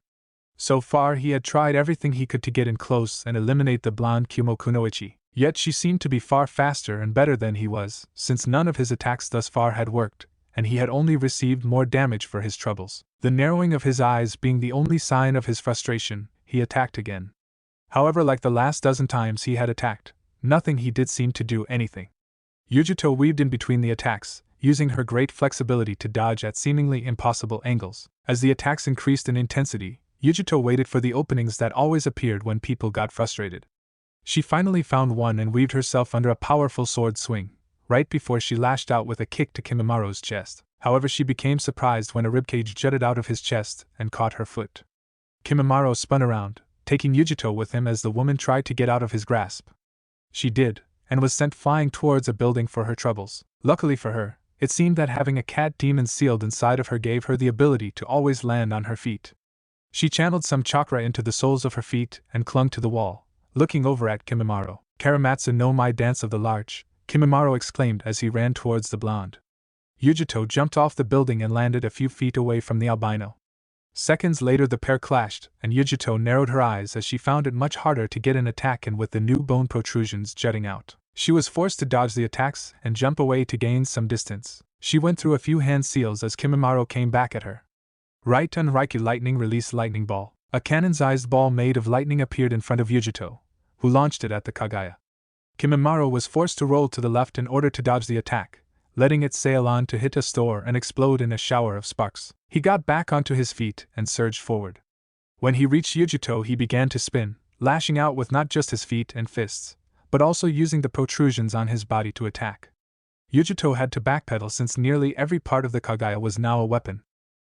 So far, he had tried everything he could to get in close and eliminate the blonde Kunoichi, yet she seemed to be far faster and better than he was, since none of his attacks thus far had worked, and he had only received more damage for his troubles. The narrowing of his eyes being the only sign of his frustration, he attacked again. However, like the last dozen times he had attacked, nothing he did seemed to do anything. Yujito weaved in between the attacks, using her great flexibility to dodge at seemingly impossible angles. As the attacks increased in intensity, Yujito waited for the openings that always appeared when people got frustrated. She finally found one and weaved herself under a powerful sword swing, right before she lashed out with a kick to Shikamaru's chest. However, she became surprised when a ribcage jutted out of his chest and caught her foot. Shikamaru spun around, taking Yujito with him as the woman tried to get out of his grasp. She did, and was sent flying towards a building for her troubles. Luckily for her, it seemed that having a cat demon sealed inside of her gave her the ability to always land on her feet. She channeled some chakra into the soles of her feet and clung to the wall, looking over at Shikamaru. Karamatsu no Mai Dance of the Large, Shikamaru exclaimed as he ran towards the blonde. Yujito jumped off the building and landed a few feet away from the albino. Seconds later the pair clashed, and Yujito narrowed her eyes as she found it much harder to get an attack in with the new bone protrusions jutting out. She was forced to dodge the attacks and jump away to gain some distance. She went through a few hand seals as Shikamaru came back at her. Right on Raiki lightning, release lightning ball. A cannon-sized ball made of lightning appeared in front of Yujito, who launched it at the Kaguya. Shikamaru was forced to roll to the left in order to dodge the attack, letting it sail on to hit a store and explode in a shower of sparks. He got back onto his feet and surged forward. When he reached Yujito, he began to spin, lashing out with not just his feet and fists, but also using the protrusions on his body to attack. Yujito had to backpedal since nearly every part of the Kaguya was now a weapon.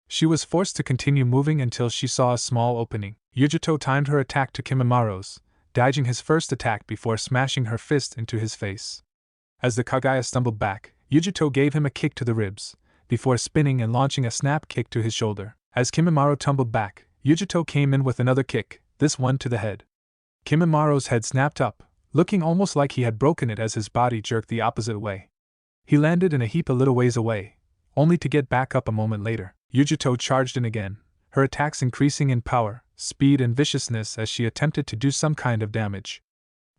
She was forced to continue moving until she saw a small opening. Yujito timed her attack to Shikamaru's, dodging his first attack before smashing her fist into his face. As the Kaguya stumbled back, Yujito gave him a kick to the ribs, before spinning and launching a snap kick to his shoulder. As Shikamaru tumbled back, Yujito came in with another kick, this one to the head. Shikamaru's head snapped up, looking almost like he had broken it as his body jerked the opposite way. He landed in a heap a little ways away, only to get back up a moment later. Yujito charged in again, her attacks increasing in power, speed and viciousness as she attempted to do some kind of damage.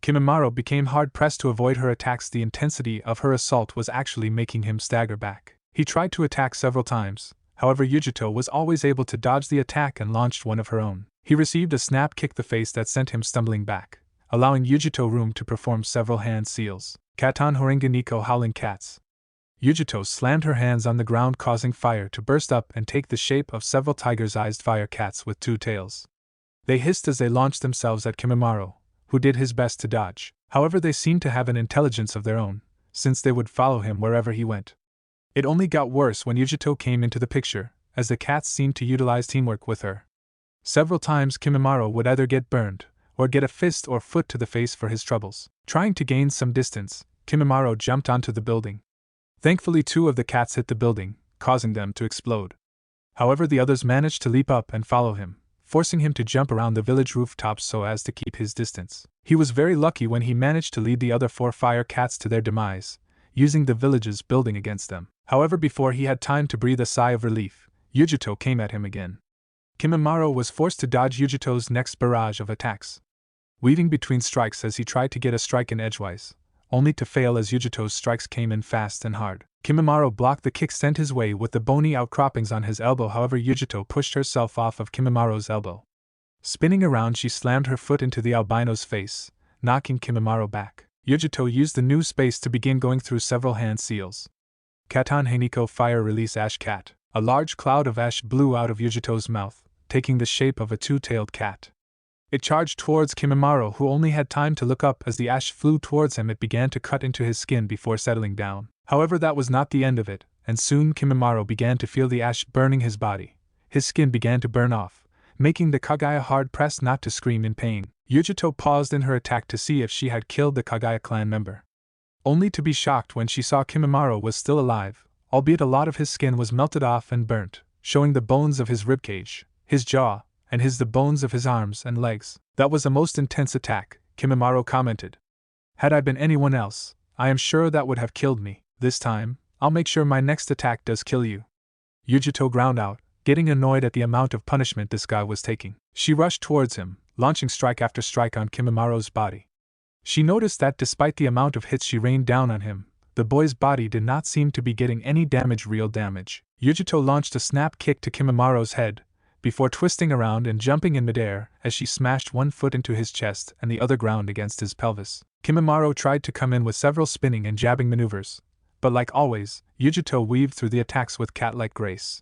Shikamaru became hard-pressed to avoid her attacks. The intensity of her assault was actually making him stagger back. He tried to attack several times, however Yujito was always able to dodge the attack and launched one of her own. He received a snap kick to the face that sent him stumbling back, allowing Yujito room to perform several hand seals. Katan Horinganiko Howling Cats. Yujito slammed her hands on the ground, causing fire to burst up and take the shape of several tiger-sized fire cats with two tails. They hissed as they launched themselves at Shikamaru, who did his best to dodge. However, they seemed to have an intelligence of their own, since they would follow him wherever he went. It only got worse when Yujito came into the picture, as the cats seemed to utilize teamwork with her. Several times Shikamaru would either get burned, or get a fist or foot to the face for his troubles. Trying to gain some distance, Shikamaru jumped onto the building. Thankfully 2 of the cats hit the building, causing them to explode. However, the others managed to leap up and follow him, forcing him to jump around the village rooftops so as to keep his distance. He was very lucky when he managed to lead the other 4 fire cats to their demise, using the village's building against them. However, before he had time to breathe a sigh of relief, Yujito came at him again. Shikamaru was forced to dodge Yujito's next barrage of attacks, weaving between strikes as he tried to get a strike in edgewise, only to fail as Yujito's strikes came in fast and hard. Shikamaru blocked the kick sent his way with the bony outcroppings on his elbow. However, Yujito pushed herself off of Shikamaru's elbow. Spinning around, she slammed her foot into the albino's face, knocking Shikamaru back. Yujito used the new space to begin going through several hand seals. Katan Haniko Fire Release Ash Cat. A large cloud of ash blew out of Yujito's mouth, taking the shape of a 2-tailed cat. It charged towards Shikamaru, who only had time to look up as the ash flew towards him. It began to cut into his skin before settling down. However, that was not the end of it, and soon Shikamaru began to feel the ash burning his body. His skin began to burn off, making the Kagaya hard-pressed not to scream in pain. Yujito paused in her attack to see if she had killed the Kagaya clan member, only to be shocked when she saw Shikamaru was still alive, albeit a lot of his skin was melted off and burnt, showing the bones of his ribcage, his jaw, and the bones of his arms and legs. That was a most intense attack, Shikamaru commented. Had I been anyone else, I am sure that would have killed me. This time, I'll make sure my next attack does kill you. Yujito ground out, getting annoyed at the amount of punishment this guy was taking. She rushed towards him, launching strike after strike on Shikamaru's body. She noticed that despite the amount of hits she rained down on him, the boy's body did not seem to be getting any real damage. Yujito launched a snap kick to Shikamaru's head, before twisting around and jumping in midair as she smashed one foot into his chest and the other ground against his pelvis. Shikamaru tried to come in with several spinning and jabbing maneuvers, but like always, Yujito weaved through the attacks with cat-like grace.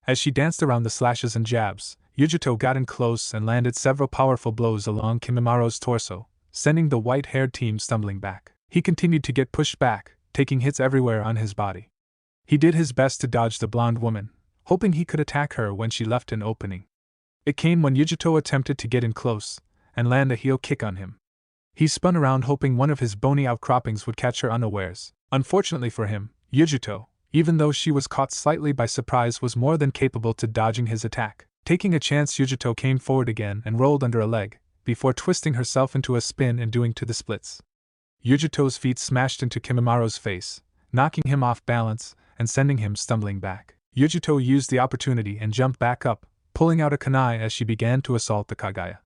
As she danced around the slashes and jabs, Yujito got in close and landed several powerful blows along Shikamaru's torso, sending the white-haired team stumbling back. He continued to get pushed back, taking hits everywhere on his body. He did his best to dodge the blonde woman, hoping he could attack her when she left an opening. It came when Yujito attempted to get in close and land a heel kick on him. He spun around hoping one of his bony outcroppings would catch her unawares. Unfortunately for him, Yujito, even though she was caught slightly by surprise, was more than capable to dodging his attack. Taking a chance, Yujito came forward again and rolled under a leg, before twisting herself into a spin and doing to the splits. Yujito's feet smashed into Shikamaru's face, knocking him off balance and sending him stumbling back. Yujito used the opportunity and jumped back up, pulling out a kunai as she began to assault the Kagaya.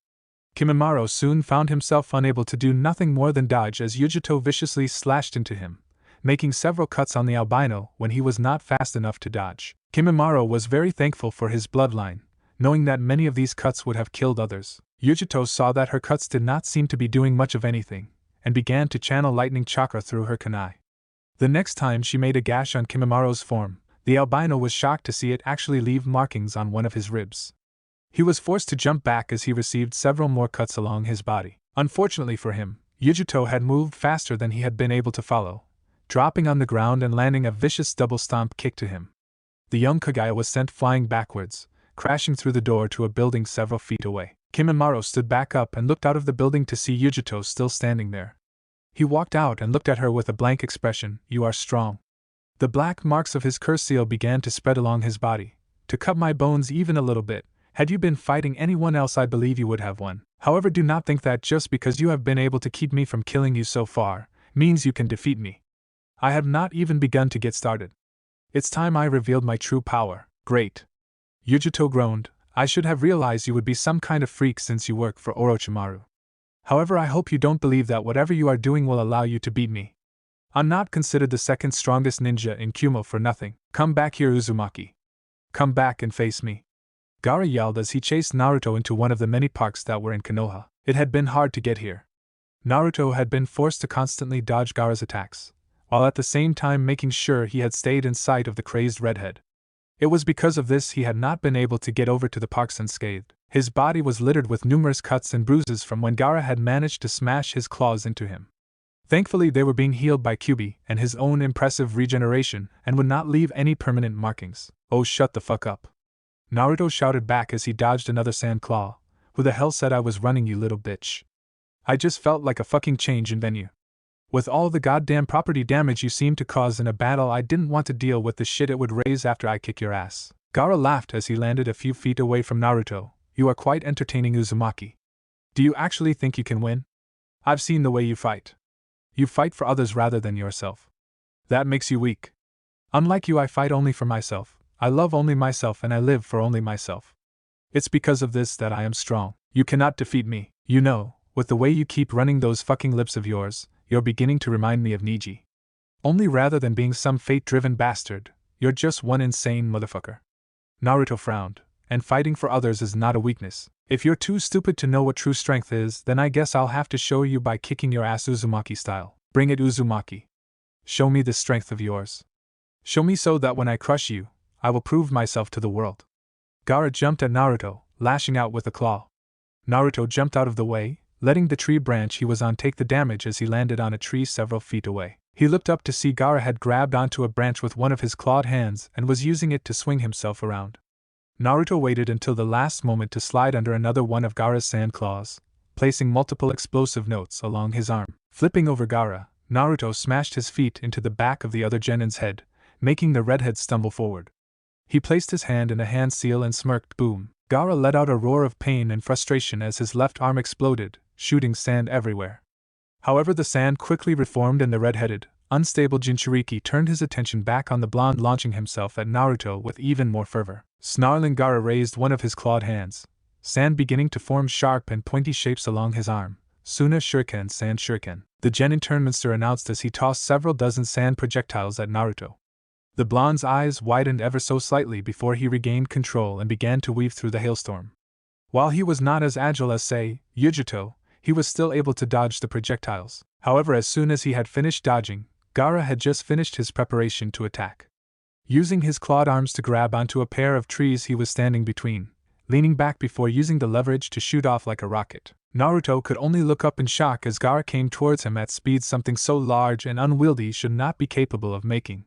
Shikamaru soon found himself unable to do nothing more than dodge as Yujito viciously slashed into him, making several cuts on the albino when he was not fast enough to dodge. Shikamaru was very thankful for his bloodline, knowing that many of these cuts would have killed others. Yujito saw that her cuts did not seem to be doing much of anything, and began to channel lightning chakra through her kunai. The next time she made a gash on Shikamaru's form, the albino was shocked to see it actually leave markings on one of his ribs. He was forced to jump back as he received several more cuts along his body. Unfortunately for him, Yujito had moved faster than he had been able to follow, dropping on the ground and landing a vicious double stomp kick to him. The young Kagaya was sent flying backwards, crashing through the door to a building several feet away. Shikamaru stood back up and looked out of the building to see Yujito still standing there. He walked out and looked at her with a blank expression. "You are strong." The black marks of his curse seal began to spread along his body, to cut my bones even a little bit. Had you been fighting anyone else, I believe you would have won. However, do not think that just because you have been able to keep me from killing you so far, means you can defeat me. I have not even begun to get started. It's time I revealed my true power. Great. Yujito groaned. I should have realized you would be some kind of freak since you work for Orochimaru. However, I hope you don't believe that whatever you are doing will allow you to beat me. I'm not considered the second strongest ninja in Kumo for nothing. Come back here, Uzumaki. Come back and face me. Gaara yelled as he chased Naruto into one of the many parks that were in Konoha. It had been hard to get here. Naruto had been forced to constantly dodge Gaara's attacks, while at the same time making sure he had stayed in sight of the crazed redhead. It was because of this he had not been able to get over to the parks unscathed. His body was littered with numerous cuts and bruises from when Gaara had managed to smash his claws into him. Thankfully, they were being healed by Kyuubi and his own impressive regeneration and would not leave any permanent markings. Oh, shut the fuck up. Naruto shouted back as he dodged another sand claw. Who the hell said I was running, you little bitch? I just felt like a fucking change in venue. With all the goddamn property damage you seem to cause in a battle, I didn't want to deal with the shit it would raise after I kick your ass. Gaara laughed as he landed a few feet away from Naruto. You are quite entertaining, Uzumaki. Do you actually think you can win? I've seen the way you fight. You fight for others rather than yourself. That makes you weak. Unlike you, I fight only for myself. I love only myself and I live for only myself. It's because of this that I am strong. You cannot defeat me. You know, with the way you keep running those fucking lips of yours, you're beginning to remind me of Neji. Only rather than being some fate-driven bastard, you're just one insane motherfucker. Naruto frowned. And fighting for others is not a weakness. If you're too stupid to know what true strength is, then I guess I'll have to show you by kicking your ass Uzumaki style. Bring it, Uzumaki. Show me this strength of yours. Show me so that when I crush you, I will prove myself to the world. Gaara jumped at Naruto, lashing out with a claw. Naruto jumped out of the way, letting the tree branch he was on take the damage as he landed on a tree several feet away. He looked up to see Gaara had grabbed onto a branch with one of his clawed hands and was using it to swing himself around. Naruto waited until the last moment to slide under another one of Gaara's sand claws, placing multiple explosive notes along his arm. Flipping over Gaara, Naruto smashed his feet into the back of the other genin's head, making the redhead stumble forward. He placed his hand in a hand seal and smirked. Boom. Gaara let out a roar of pain and frustration as his left arm exploded, shooting sand everywhere. However, the sand quickly reformed and the red-headed, unstable Jinchuriki turned his attention back on the blonde, launching himself at Naruto with even more fervor. Snarling, Gaara raised one of his clawed hands, sand beginning to form sharp and pointy shapes along his arm. Suna Shuriken, Sand Shuriken. The Genin Turnmonster announced as he tossed several dozen sand projectiles at Naruto. The blonde's eyes widened ever so slightly before he regained control and began to weave through the hailstorm. While he was not as agile as, say, Yujito, he was still able to dodge the projectiles. However, as soon as he had finished dodging, Gaara had just finished his preparation to attack. Using his clawed arms to grab onto a pair of trees he was standing between, leaning back before using the leverage to shoot off like a rocket. Naruto could only look up in shock as Gaara came towards him at speed something so large and unwieldy should not be capable of making.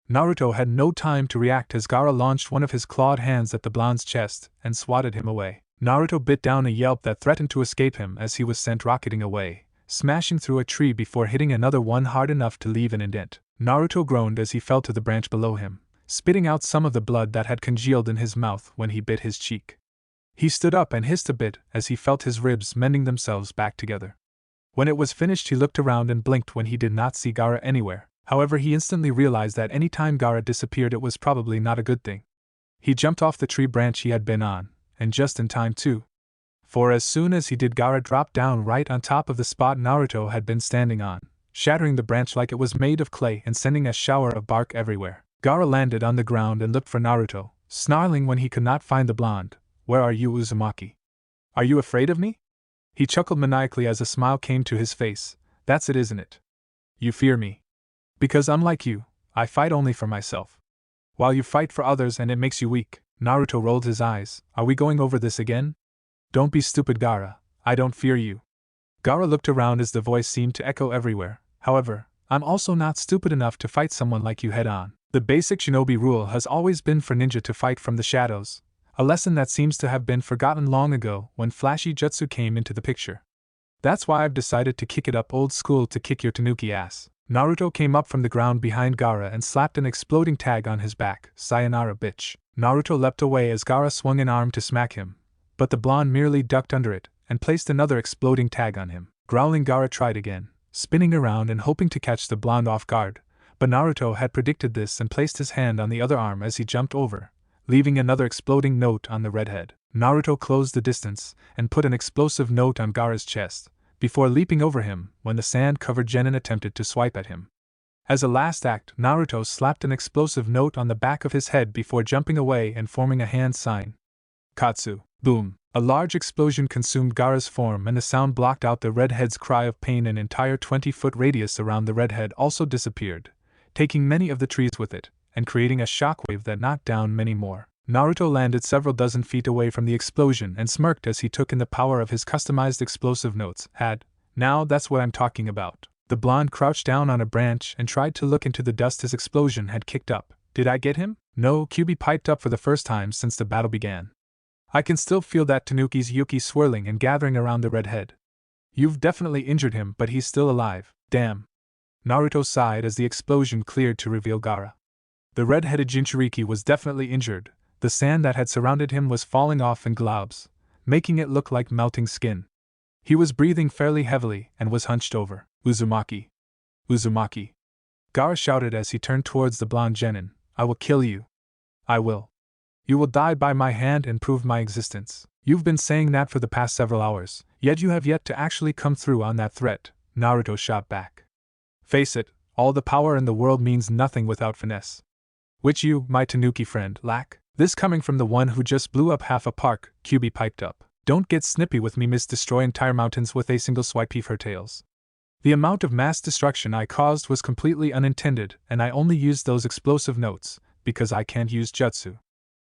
Naruto had no time to react as Gaara launched one of his clawed hands at the blonde's chest and swatted him away. Naruto bit down a yelp that threatened to escape him as he was sent rocketing away, smashing through a tree before hitting another one hard enough to leave an indent. Naruto groaned as he fell to the branch below him, spitting out some of the blood that had congealed in his mouth when he bit his cheek. He stood up and hissed a bit as he felt his ribs mending themselves back together. When it was finished, he looked around and blinked when he did not see Gaara anywhere. However, he instantly realized that any time Gaara disappeared, it was probably not a good thing. He jumped off the tree branch he had been on, and just in time too. For as soon as he did, Gaara dropped down right on top of the spot Naruto had been standing on, shattering the branch like it was made of clay and sending a shower of bark everywhere. Gaara landed on the ground and looked for Naruto, snarling when he could not find the blonde. Where are you, Uzumaki? Are you afraid of me? He chuckled maniacally as a smile came to his face. That's it, isn't it? You fear me. Because unlike you, I fight only for myself. While you fight for others and it makes you weak. Naruto rolled his eyes. Are we going over this again? Don't be stupid, Gaara. I don't fear you. Gaara looked around as the voice seemed to echo everywhere. However, I'm also not stupid enough to fight someone like you head on. The basic shinobi rule has always been for ninja to fight from the shadows, a lesson that seems to have been forgotten long ago when flashy jutsu came into the picture. That's why I've decided to kick it up old school to kick your tanuki ass. Naruto came up from the ground behind Gaara and slapped an exploding tag on his back. Sayonara, bitch. Naruto leapt away as Gaara swung an arm to smack him, but the blonde merely ducked under it and placed another exploding tag on him. Growling, Gaara tried again, spinning around and hoping to catch the blonde off guard, but Naruto had predicted this and placed his hand on the other arm as he jumped over, leaving another exploding note on the redhead. Naruto closed the distance and put an explosive note on Gaara's chest, before leaping over him when the sand-covered genin attempted to swipe at him. As a last act, Naruto slapped an explosive note on the back of his head before jumping away and forming a hand sign. Katsu. Boom. A large explosion consumed Gaara's form and the sound blocked out the redhead's cry of pain. An entire 20-foot radius around the redhead also disappeared, taking many of the trees with it, and creating a shockwave that knocked down many more. Naruto landed several dozen feet away from the explosion and smirked as he took in the power of his customized explosive notes. Now that's what I'm talking about. The blonde crouched down on a branch and tried to look into the dust his explosion had kicked up. Did I get him? No, Kyuubi piped up for the first time since the battle began. I can still feel that Tanuki's yuki swirling and gathering around the redhead. You've definitely injured him, but he's still alive. Damn. Naruto sighed as the explosion cleared to reveal Gaara. The red-headed Jinchuriki was definitely injured. The sand that had surrounded him was falling off in globs, making it look like melting skin. He was breathing fairly heavily and was hunched over. Uzumaki. Uzumaki. Gaara shouted as he turned towards the blonde genin. I will kill you. I will. You will die by my hand and prove my existence. You've been saying that for the past several hours, yet you have yet to actually come through on that threat, Naruto shot back. Face it, all the power in the world means nothing without finesse. Which you, my Tanuki friend, lack. This coming from the one who just blew up half a park, Kyuubi piped up. Don't get snippy with me, miss. Destroy entire mountains with a single swipe of her tails. The amount of mass destruction I caused was completely unintended, and I only used those explosive notes because I can't use jutsu.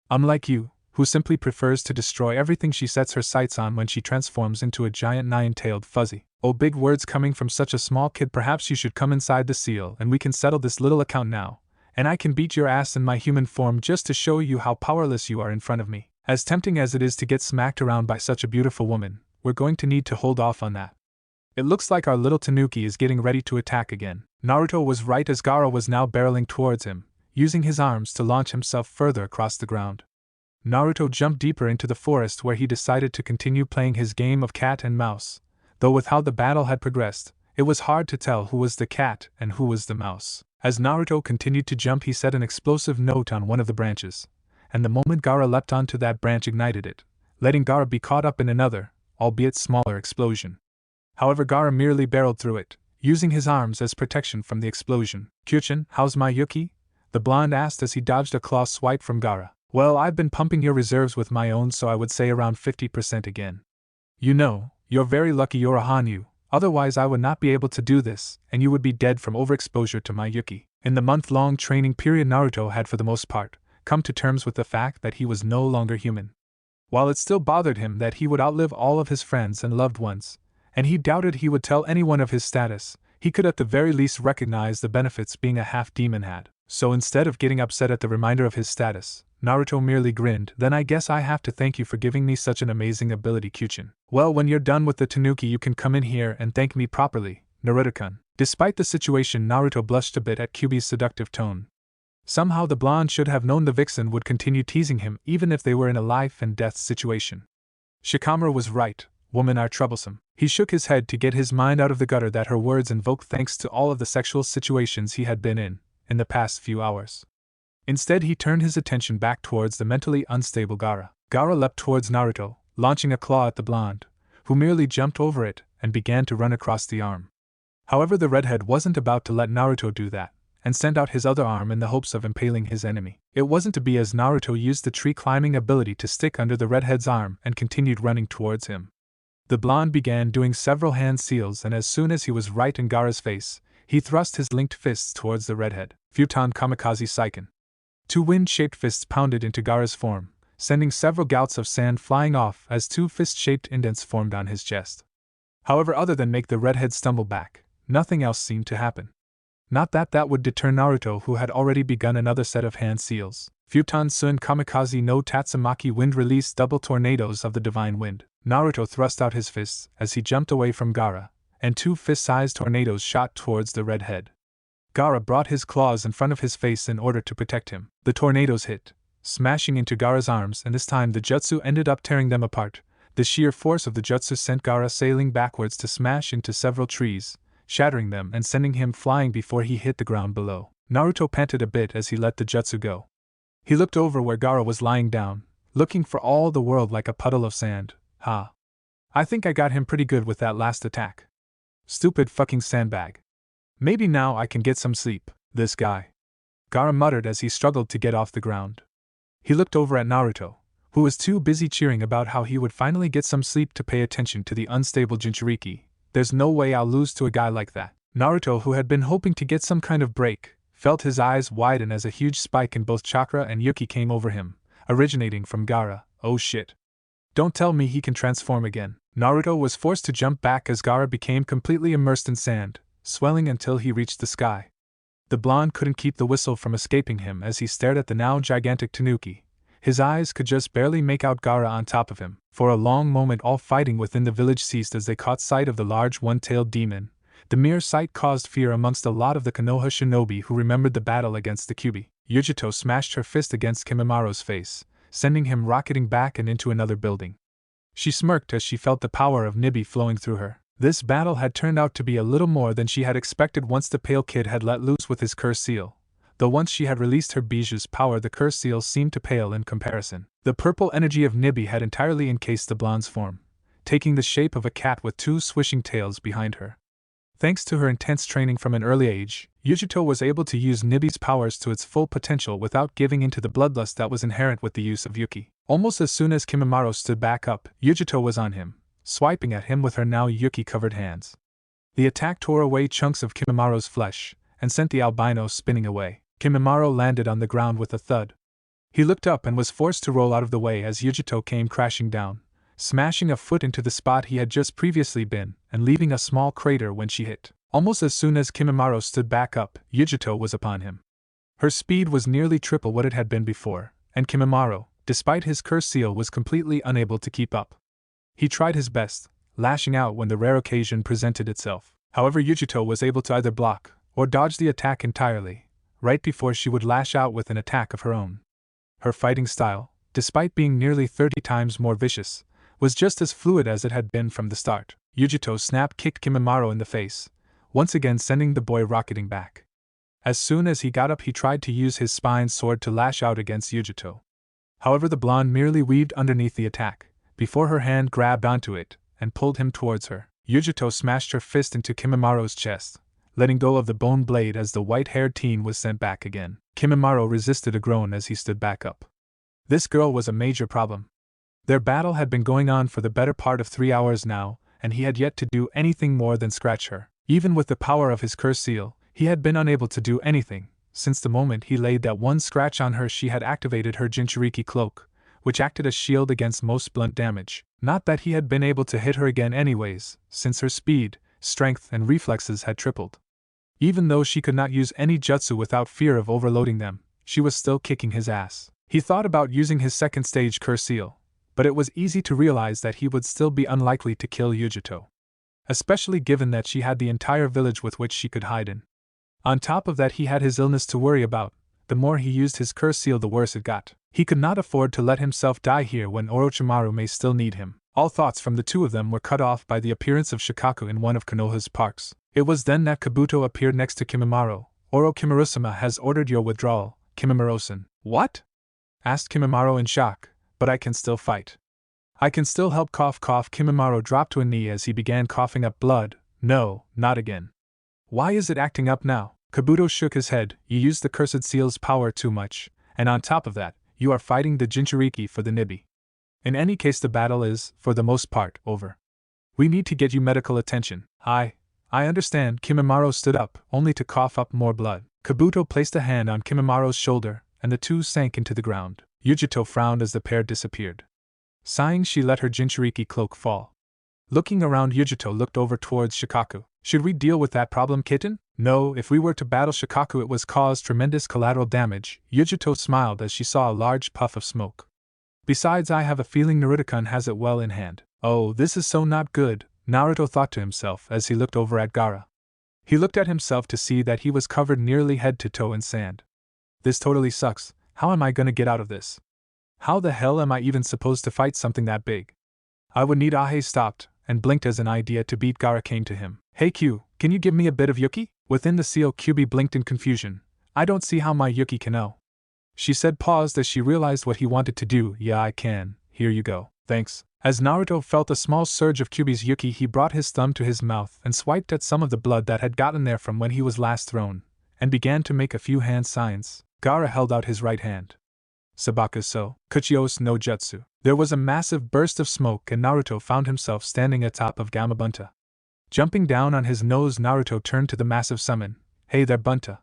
Unlike you, who simply prefers to destroy everything she sets her sights on when she transforms into a giant nine-tailed fuzzy. Oh, big words coming from such a small kid. Perhaps you should come inside the seal and we can settle this little account now, and I can beat your ass in my human form just to show you how powerless you are in front of me. As tempting as it is to get smacked around by such a beautiful woman, we're going to need to hold off on that. It looks like our little Tanuki is getting ready to attack again. Naruto was right as Gaara was now barreling towards him, using his arms to launch himself further across the ground. Naruto jumped deeper into the forest where he decided to continue playing his game of cat and mouse, though with how the battle had progressed, it was hard to tell who was the cat and who was the mouse. As Naruto continued to jump, he set an explosive note on one of the branches, and the moment Gaara leapt onto that branch ignited it, letting Gaara be caught up in another, albeit smaller explosion. However, Gaara merely barreled through it, using his arms as protection from the explosion. Kyuchin, how's my yuki? The blonde asked as he dodged a claw swipe from Gaara. Well, I've been pumping your reserves with my own, so I would say around 50% again. You know, you're very lucky you're a Hanyu, otherwise I would not be able to do this, and you would be dead from overexposure to my yuki. In the month-long training period, Naruto had for the most part come to terms with the fact that he was no longer human. While it still bothered him that he would outlive all of his friends and loved ones, and he doubted he would tell anyone of his status, he could at the very least recognize the benefits being a half-demon had. So instead of getting upset at the reminder of his status, Naruto merely grinned. Then I guess I have to thank you for giving me such an amazing ability, Kyuchin. Well, when you're done with the Tanuki you can come in here and thank me properly, Naruto-kun. Despite the situation, Naruto blushed a bit at Kyuubi's seductive tone. Somehow the blonde should have known the vixen would continue teasing him even if they were in a life-and-death situation. Shikamaru was right, women are troublesome. He shook his head to get his mind out of the gutter that her words invoked thanks to all of the sexual situations he had been in the past few hours. Instead he turned his attention back towards the mentally unstable Gaara. Gaara leapt towards Naruto, launching a claw at the blonde, who merely jumped over it and began to run across the arm. However, the redhead wasn't about to let Naruto do that, and sent out his other arm in the hopes of impaling his enemy. It wasn't to be, as Naruto used the tree-climbing ability to stick under the redhead's arm and continued running towards him. The blonde began doing several hand seals, and as soon as he was right in Gaara's face, he thrust his linked fists towards the redhead. Futon Kamikaze Seiken. Two wind-shaped fists pounded into Gaara's form, sending several gouts of sand flying off as two fist-shaped indents formed on his chest. However, other than make the redhead stumble back, nothing else seemed to happen. Not that that would deter Naruto, who had already begun another set of hand seals. Futon Sun Kamikaze no Tatsumaki Wind released double tornadoes of the divine wind. Naruto thrust out his fists as he jumped away from Gaara, and two fist-sized tornadoes shot towards the redhead. Gaara brought his claws in front of his face in order to protect him. The tornadoes hit, smashing into Gaara's arms, and this time the jutsu ended up tearing them apart. The sheer force of the jutsu sent Gaara sailing backwards to smash into several trees, shattering them and sending him flying before he hit the ground below. Naruto panted a bit as he let the jutsu go. He looked over where Gaara was lying down, looking for all the world like a puddle of sand. Ha. I think I got him pretty good with that last attack. Stupid fucking sandbag. Maybe now I can get some sleep, this guy. Gaara muttered as he struggled to get off the ground. He looked over at Naruto, who was too busy cheering about how he would finally get some sleep to pay attention to the unstable Jinchuriki. There's no way I'll lose to a guy like that. Naruto, who had been hoping to get some kind of break, felt his eyes widen as a huge spike in both chakra and yuki came over him, originating from Gaara. Oh shit. Don't tell me he can transform again. Naruto was forced to jump back as Gaara became completely immersed in sand, swelling until he reached the sky. The blonde couldn't keep the whistle from escaping him as he stared at the now gigantic Tanuki. His eyes could just barely make out Gaara on top of him. For a long moment all fighting within the village ceased as they caught sight of the large one-tailed demon. The mere sight caused fear amongst a lot of the Konoha shinobi who remembered the battle against the Kyuubi. Yujito smashed her fist against Kimamaru's face, sending him rocketing back and into another building. She smirked as she felt the power of Nibi flowing through her. This battle had turned out to be a little more than she had expected once the pale kid had let loose with his curse seal. Though once she had released her Bijuu's power, the curse seal seemed to pale in comparison. The purple energy of Nibi had entirely encased the blonde's form, taking the shape of a cat with two swishing tails behind her. Thanks to her intense training from an early age, Yujito was able to use Nibi's powers to its full potential without giving in to the bloodlust that was inherent with the use of Yuki. Almost as soon as Kimamaru stood back up, Yujito was on him, swiping at him with her now Yuki-covered hands. The attack tore away chunks of Kimamaru's flesh, and sent the albino spinning away. Kimamaru landed on the ground with a thud. He looked up and was forced to roll out of the way as Yujito came crashing down, smashing a foot into the spot he had just previously been, and leaving a small crater when she hit. Almost as soon as Kimamaru stood back up, Yujito was upon him. Her speed was nearly triple what it had been before, and Kimamaru, despite his curse seal, was completely unable to keep up. He tried his best, lashing out when the rare occasion presented itself. However, Yujito was able to either block or dodge the attack entirely, right before she would lash out with an attack of her own. Her fighting style, despite being nearly 30 times more vicious, was just as fluid as it had been from the start. Yujito snap-kicked Kimamaru in the face, once again sending the boy rocketing back. As soon as he got up, he tried to use his spine sword to lash out against Yujito. However, the blonde merely weaved underneath the attack, before her hand grabbed onto it and pulled him towards her. Yujito smashed her fist into Kimamaru's chest, letting go of the bone blade as the white-haired teen was sent back again. Kimamaru resisted a groan as he stood back up. This girl was a major problem. Their battle had been going on for the better part of 3 hours now, and he had yet to do anything more than scratch her. Even with the power of his curse seal, he had been unable to do anything. Since the moment he laid that one scratch on her, she had activated her Jinchuriki cloak, which acted as shield against most blunt damage. Not that he had been able to hit her again anyways, since her speed, strength, and reflexes had tripled. Even though she could not use any jutsu without fear of overloading them, she was still kicking his ass. He thought about using his second stage curse seal, but it was easy to realize that he would still be unlikely to kill Yujito, especially given that she had the entire village with which she could hide in. On top of that, he had his illness to worry about. The more he used his curse seal, the worse it got. He could not afford to let himself die here when Orochimaru may still need him. All thoughts from the two of them were cut off by the appearance of Shikaku in one of Konoha's parks. It was then that Kabuto appeared next to Kimamaru. Orochimaru-sama has ordered your withdrawal, Kimamaru-san. What? Asked Kimamaru in shock. But I can still fight. I can still help. Cough cough. Kimamaru dropped to a knee as he began coughing up blood. No, not again. Why is it acting up now? Kabuto shook his head. You used the cursed seal's power too much, and on top of that, you are fighting the Jinchuriki for the Nibi. In any case, the battle is, for the most part, over. We need to get you medical attention. I understand. Kimamaru stood up, only to cough up more blood. Kabuto placed a hand on Kimamaru's shoulder, and the two sank into the ground. Yujito frowned as the pair disappeared. Sighing, she let her Jinchuriki cloak fall. Looking around, Yujito looked over towards Shikaku. Should we deal with that problem, kitten? No, if we were to battle Shikaku it would cause tremendous collateral damage. Yujito smiled as she saw a large puff of smoke. Besides, I have a feeling Naruto-kun has it well in hand. Oh, this is so not good, Naruto thought to himself as he looked over at Gaara. He looked at himself to see that he was covered nearly head to toe in sand. This totally sucks. How am I gonna get out of this? How the hell am I even supposed to fight something that big? I would need. Ahe stopped and blinked as an idea to beat Gaara came to him. Hey Q, can you give me a bit of Yuki? Within the seal, Kyuubi blinked in confusion. I don't see how my Yuki can know. She said, paused as she realized what he wanted to do. Yeah, I can. Here you go. Thanks. As Naruto felt a small surge of Kyuubi's Yuki, he brought his thumb to his mouth and swiped at some of the blood that had gotten there from when he was last thrown, and began to make a few hand signs. Gaara held out his right hand. Sabakuso, Kuchios no Jutsu. There was a massive burst of smoke and Naruto found himself standing atop of Gamabunta. Jumping down on his nose, Naruto turned to the massive summon. Hey there, Bunta.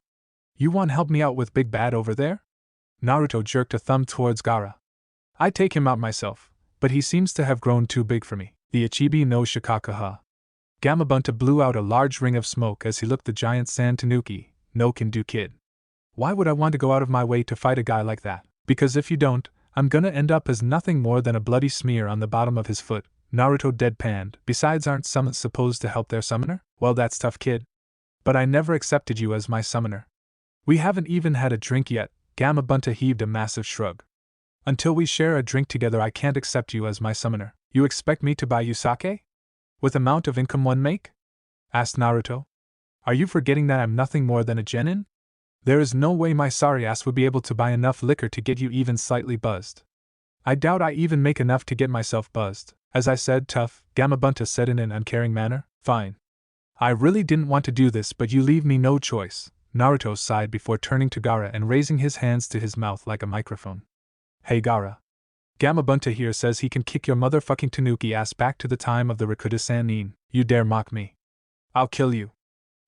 You want help me out with Big Bad over there? Naruto jerked a thumb towards Gaara. I take him out myself, but he seems to have grown too big for me. The Ichibi no Shikaka. Gamabunta blew out a large ring of smoke as he looked the giant San Tanuki, no can do kid. Why would I want to go out of my way to fight a guy like that? Because if you don't, I'm gonna end up as nothing more than a bloody smear on the bottom of his foot. Naruto deadpanned. Besides, aren't summons supposed to help their summoner? Well, that's tough, kid. But I never accepted you as my summoner. We haven't even had a drink yet. Gamabunta heaved a massive shrug. Until we share a drink together, I can't accept you as my summoner. You expect me to buy you sake? With the amount of income one make? Asked Naruto. Are you forgetting that I'm nothing more than a genin? There is no way my sorry ass would be able to buy enough liquor to get you even slightly buzzed. I doubt I even make enough to get myself buzzed. As I said, tough, Gamabunta said in an uncaring manner. Fine. I really didn't want to do this, but you leave me no choice. Naruto sighed before turning to Gaara and raising his hands to his mouth like a microphone. Hey Gaara. Gamabunta here says he can kick your motherfucking Tanuki ass back to the time of the Rakuta Sannin. You dare mock me? I'll kill you.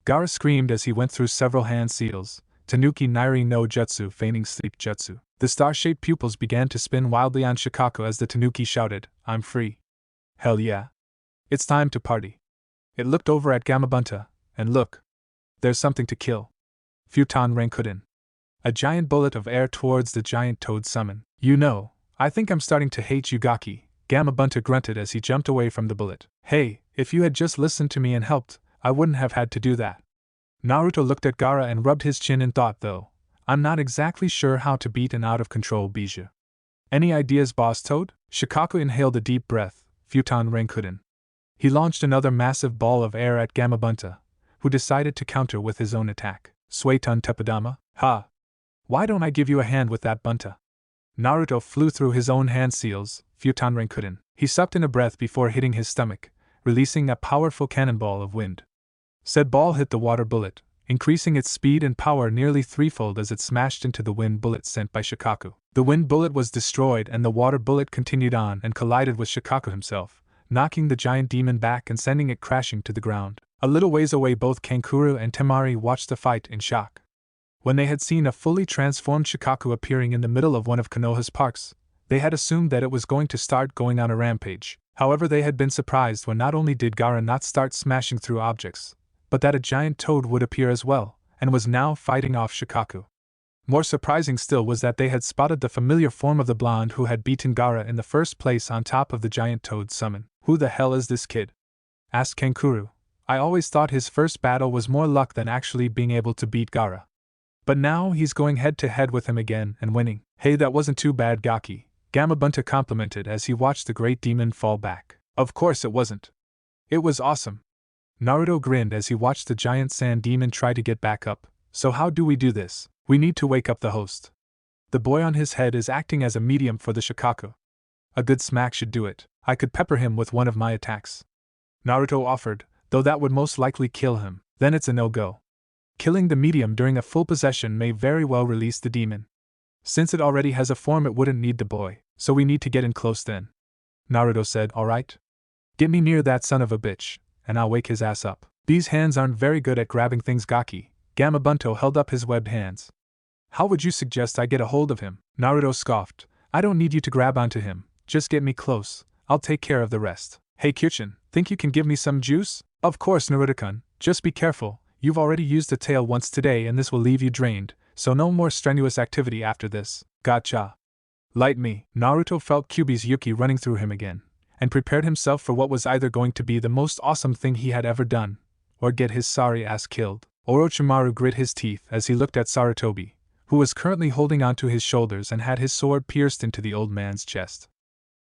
Gaara screamed as he went through several hand seals. Tanuki Nairi no Jutsu, feigning sleep jutsu. The star-shaped pupils began to spin wildly on Shikaku as the Tanuki shouted, I'm free. Hell yeah. It's time to party. It looked over at Gamabunta, and look. There's something to kill. Futon Rankuden. A giant bullet of air towards the giant toad summon. You know, I think I'm starting to hate you, Gaki. Gamabunta grunted as he jumped away from the bullet. Hey, if you had just listened to me and helped, I wouldn't have had to do that. Naruto looked at Gaara and rubbed his chin in thought, though. I'm not exactly sure how to beat an out-of-control Bijou. Any ideas, Boss Toad? Shikaku inhaled a deep breath. Futon Rankuden. He launched another massive ball of air at Gamabunta, who decided to counter with his own attack. Suetun Teppadama? Ha! Why don't I give you a hand with that, Bunta? Naruto flew through his own hand seals. Futon Rankuden. He sucked in a breath before hitting his stomach, releasing a powerful cannonball of wind. Said ball hit the water bullet, increasing its speed and power nearly threefold as it smashed into the wind bullet sent by Shikaku. The wind bullet was destroyed and the water bullet continued on and collided with Shikaku himself, knocking the giant demon back and sending it crashing to the ground. A little ways away, both Kankuro and Tamari watched the fight in shock. When they had seen a fully transformed Shikaku appearing in the middle of one of Konoha's parks, they had assumed that it was going to start going on a rampage. However, they had been surprised when not only did Gaara not start smashing through objects, but that a giant toad would appear as well, and was now fighting off Shikaku. More surprising still was that they had spotted the familiar form of the blonde who had beaten Gaara in the first place on top of the giant toad summon. Who the hell is this kid? Asked Kankuro. I always thought his first battle was more luck than actually being able to beat Gaara. But now he's going head to head with him again and winning. Hey, that wasn't too bad, Gaki, Gamabunta complimented as he watched the great demon fall back. Of course it wasn't. It was awesome. Naruto grinned as he watched the giant sand demon try to get back up. So how do we do this? We need to wake up the host. The boy on his head is acting as a medium for the Shikaku. A good smack should do it. I could pepper him with one of my attacks. Naruto offered, though that would most likely kill him. Then it's a no-go. Killing the medium during a full possession may very well release the demon. Since it already has a form, it wouldn't need the boy, so we need to get in close then. Naruto said, alright. Get me near that son of a bitch, and I'll wake his ass up. These hands aren't very good at grabbing things, Gaki. Gamabunta held up his webbed hands. How would you suggest I get a hold of him? Naruto scoffed. I don't need you to grab onto him, just get me close, I'll take care of the rest. Hey Kyuchin, think you can give me some juice? Of course, Naruto-kun, just be careful, you've already used the tail once today and this will leave you drained, so no more strenuous activity after this. Gotcha. Light me. Naruto felt Kyubi's Yuki running through him again, and prepared himself for what was either going to be the most awesome thing he had ever done, or get his sorry ass killed. Orochimaru grit his teeth as he looked at Sarutobi, who was currently holding onto his shoulders and had his sword pierced into the old man's chest.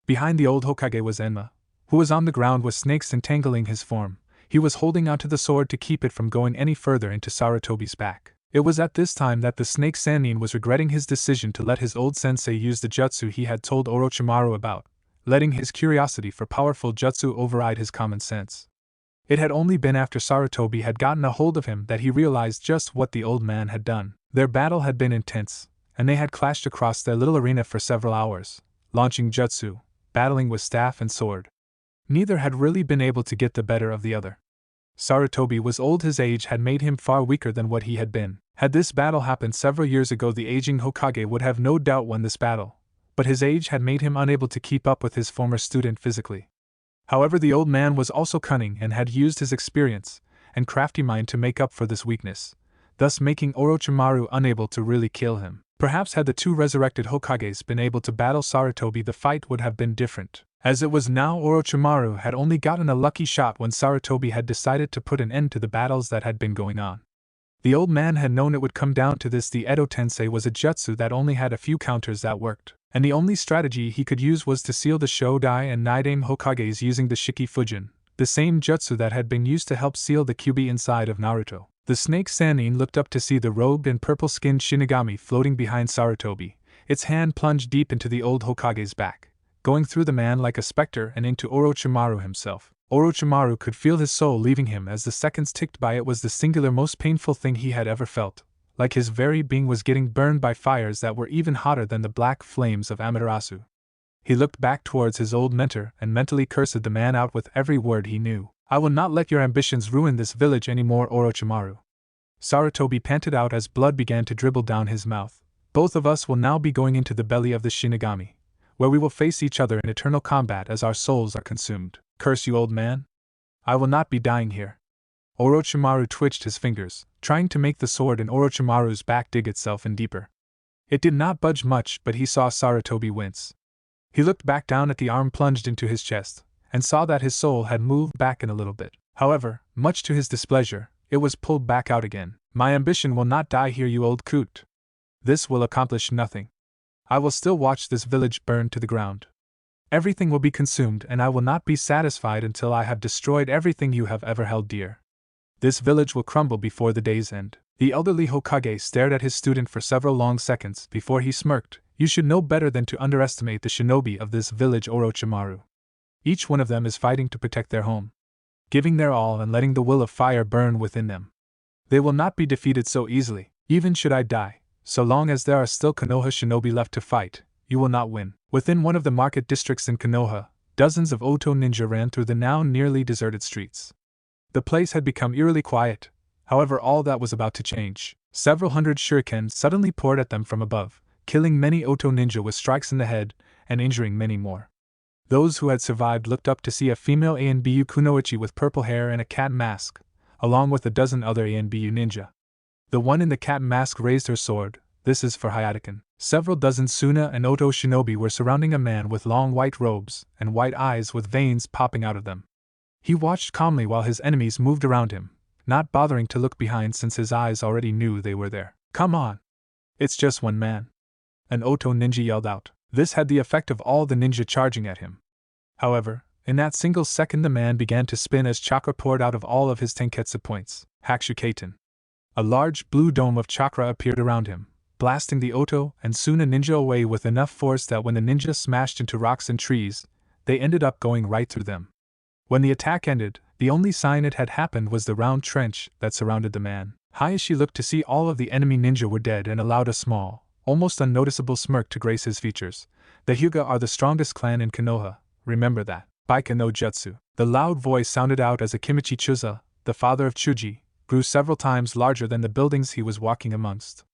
Behind the old Hokage was Enma, who was on the ground with snakes entangling his form. He was holding onto the sword to keep it from going any further into Sarutobi's back. It was at this time that the snake Sannin was regretting his decision to let his old sensei use the jutsu he had told Orochimaru about, letting his curiosity for powerful jutsu override his common sense. It had only been after Sarutobi had gotten a hold of him that he realized just what the old man had done. Their battle had been intense, and they had clashed across their little arena for several hours, launching jutsu, battling with staff and sword. Neither had really been able to get the better of the other. Sarutobi was old, his age had made him far weaker than what he had been. Had this battle happened several years ago, the aging Hokage would have no doubt won this battle, but his age had made him unable to keep up with his former student physically. However, the old man was also cunning and had used his experience and crafty mind to make up for this weakness, thus making Orochimaru unable to really kill him. Perhaps had the two resurrected Hokages been able to battle Sarutobi, the fight would have been different. As it was now, Orochimaru had only gotten a lucky shot when Sarutobi had decided to put an end to the battles that had been going on. The old man had known it would come down to this. The Edo Tensei was a jutsu that only had a few counters that worked, and the only strategy he could use was to seal the Shodai and Nidaime Hokages using the Shiki Fujin, the same jutsu that had been used to help seal the Kyuubi inside of Naruto. The snake Sannin looked up to see the robed and purple-skinned Shinigami floating behind Sarutobi, its hand plunged deep into the old Hokage's back, going through the man like a specter and into Orochimaru himself. Orochimaru could feel his soul leaving him as the seconds ticked by. It was the singular most painful thing he had ever felt, like his very being was getting burned by fires that were even hotter than the black flames of Amaterasu. He looked back towards his old mentor and mentally cursed the man out with every word he knew. "I will not let your ambitions ruin this village anymore, Orochimaru." Sarutobi panted out as blood began to dribble down his mouth. "Both of us will now be going into the belly of the Shinigami, where we will face each other in eternal combat as our souls are consumed. Curse you, old man! I will not be dying here." Orochimaru twitched his fingers, trying to make the sword in Orochimaru's back dig itself in deeper. It did not budge much, but he saw Sarutobi wince. He looked back down at the arm plunged into his chest, and saw that his soul had moved back in a little bit. However, much to his displeasure, it was pulled back out again. "My ambition will not die here, you old coot. This will accomplish nothing. I will still watch this village burn to the ground. Everything will be consumed, and I will not be satisfied until I have destroyed everything you have ever held dear. This village will crumble before the day's end." The elderly Hokage stared at his student for several long seconds before he smirked. "You should know better than to underestimate the shinobi of this village, Orochimaru. Each one of them is fighting to protect their home, giving their all and letting the will of fire burn within them. They will not be defeated so easily. Even should I die, so long as there are still Konoha shinobi left to fight, you will not win." Within one of the market districts in Konoha, dozens of Oto ninja ran through the now nearly deserted streets. The place had become eerily quiet. However, all that was about to change. Several hundred shurikens suddenly poured at them from above, killing many Oto ninja with strikes in the head, and injuring many more. Those who had survived looked up to see a female Anbu kunoichi with purple hair and a cat mask, along with a dozen other Anbu ninja. The one in the cat mask raised her sword. "This is for Hayataken." Several dozen Suna and Oto shinobi were surrounding a man with long white robes and white eyes with veins popping out of them. He watched calmly while his enemies moved around him, not bothering to look behind since his eyes already knew they were there. "Come on! It's just one man," an Oto ninja yelled out. This had the effect of all the ninja charging at him. However, in that single second the man began to spin as chakra poured out of all of his tenketsu points. Hakushukaten. A large blue dome of chakra appeared around him, blasting the Oto and Suna ninja away with enough force that when the ninja smashed into rocks and trees, they ended up going right through them. When the attack ended, the only sign it had happened was the round trench that surrounded the man. Hayashi looked to see all of the enemy ninja were dead and allowed a small, almost unnoticeable smirk to grace his features. "The Hyuga are the strongest clan in Konoha, remember that. Baika no Jutsu." The loud voice sounded out as Akimichi Chuza, the father of Chuji, grew several times larger than the buildings he was walking amongst.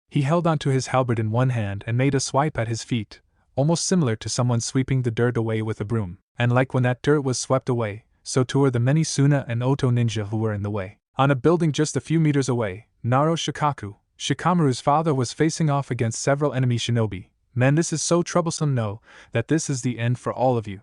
He held onto his halberd in one hand and made a swipe at his feet, almost similar to someone sweeping the dirt away with a broom. And like when that dirt was swept away, so too were the many Suna and Oto ninja who were in the way. On a building just a few meters away, Naro Shikaku, Shikamaru's father, was facing off against several enemy shinobi. "Men, this is so troublesome. Know that this is the end for all of you."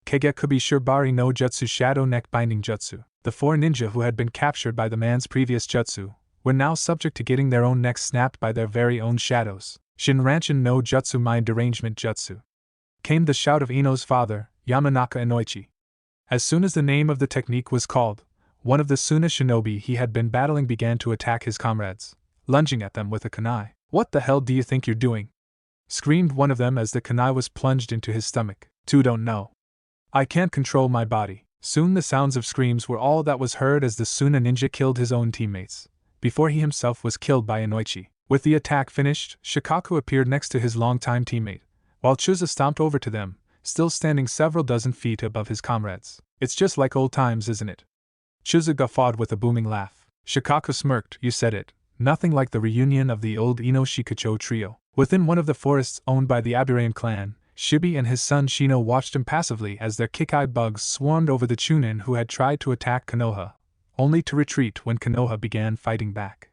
Kegekubi Shirbari no Jutsu, Shadow Neck Binding Jutsu. The four ninja who had been captured by the man's previous jutsu were now subject to getting their own necks snapped by their very own shadows. Shinranchin no Jutsu, Mind Derangement Jutsu. Came the shout of Ino's father, Yamanaka Inoichi. As soon as the name of the technique was called, one of the Suna shinobi he had been battling began to attack his comrades, lunging at them with a kunai. "What the hell do you think you're doing?" screamed one of them as the kunai was plunged into his stomach. "Two don't know. I can't control my body." Soon the sounds of screams were all that was heard as the Suna ninja killed his own teammates, before he himself was killed by Inoichi. With the attack finished, Shikaku appeared next to his longtime teammate, while Chuza stomped over to them, still standing several dozen feet above his comrades. "It's just like old times, isn't it?" Chuza guffawed with a booming laugh. Shikaku smirked. "You said it. Nothing like the reunion of the old Ino Shikucho trio." Within one of the forests owned by the Aburayan clan, Shibi and his son Shino watched impassively as their Kikai bugs swarmed over the Chunin who had tried to attack Konoha, only to retreat when Konoha began fighting back.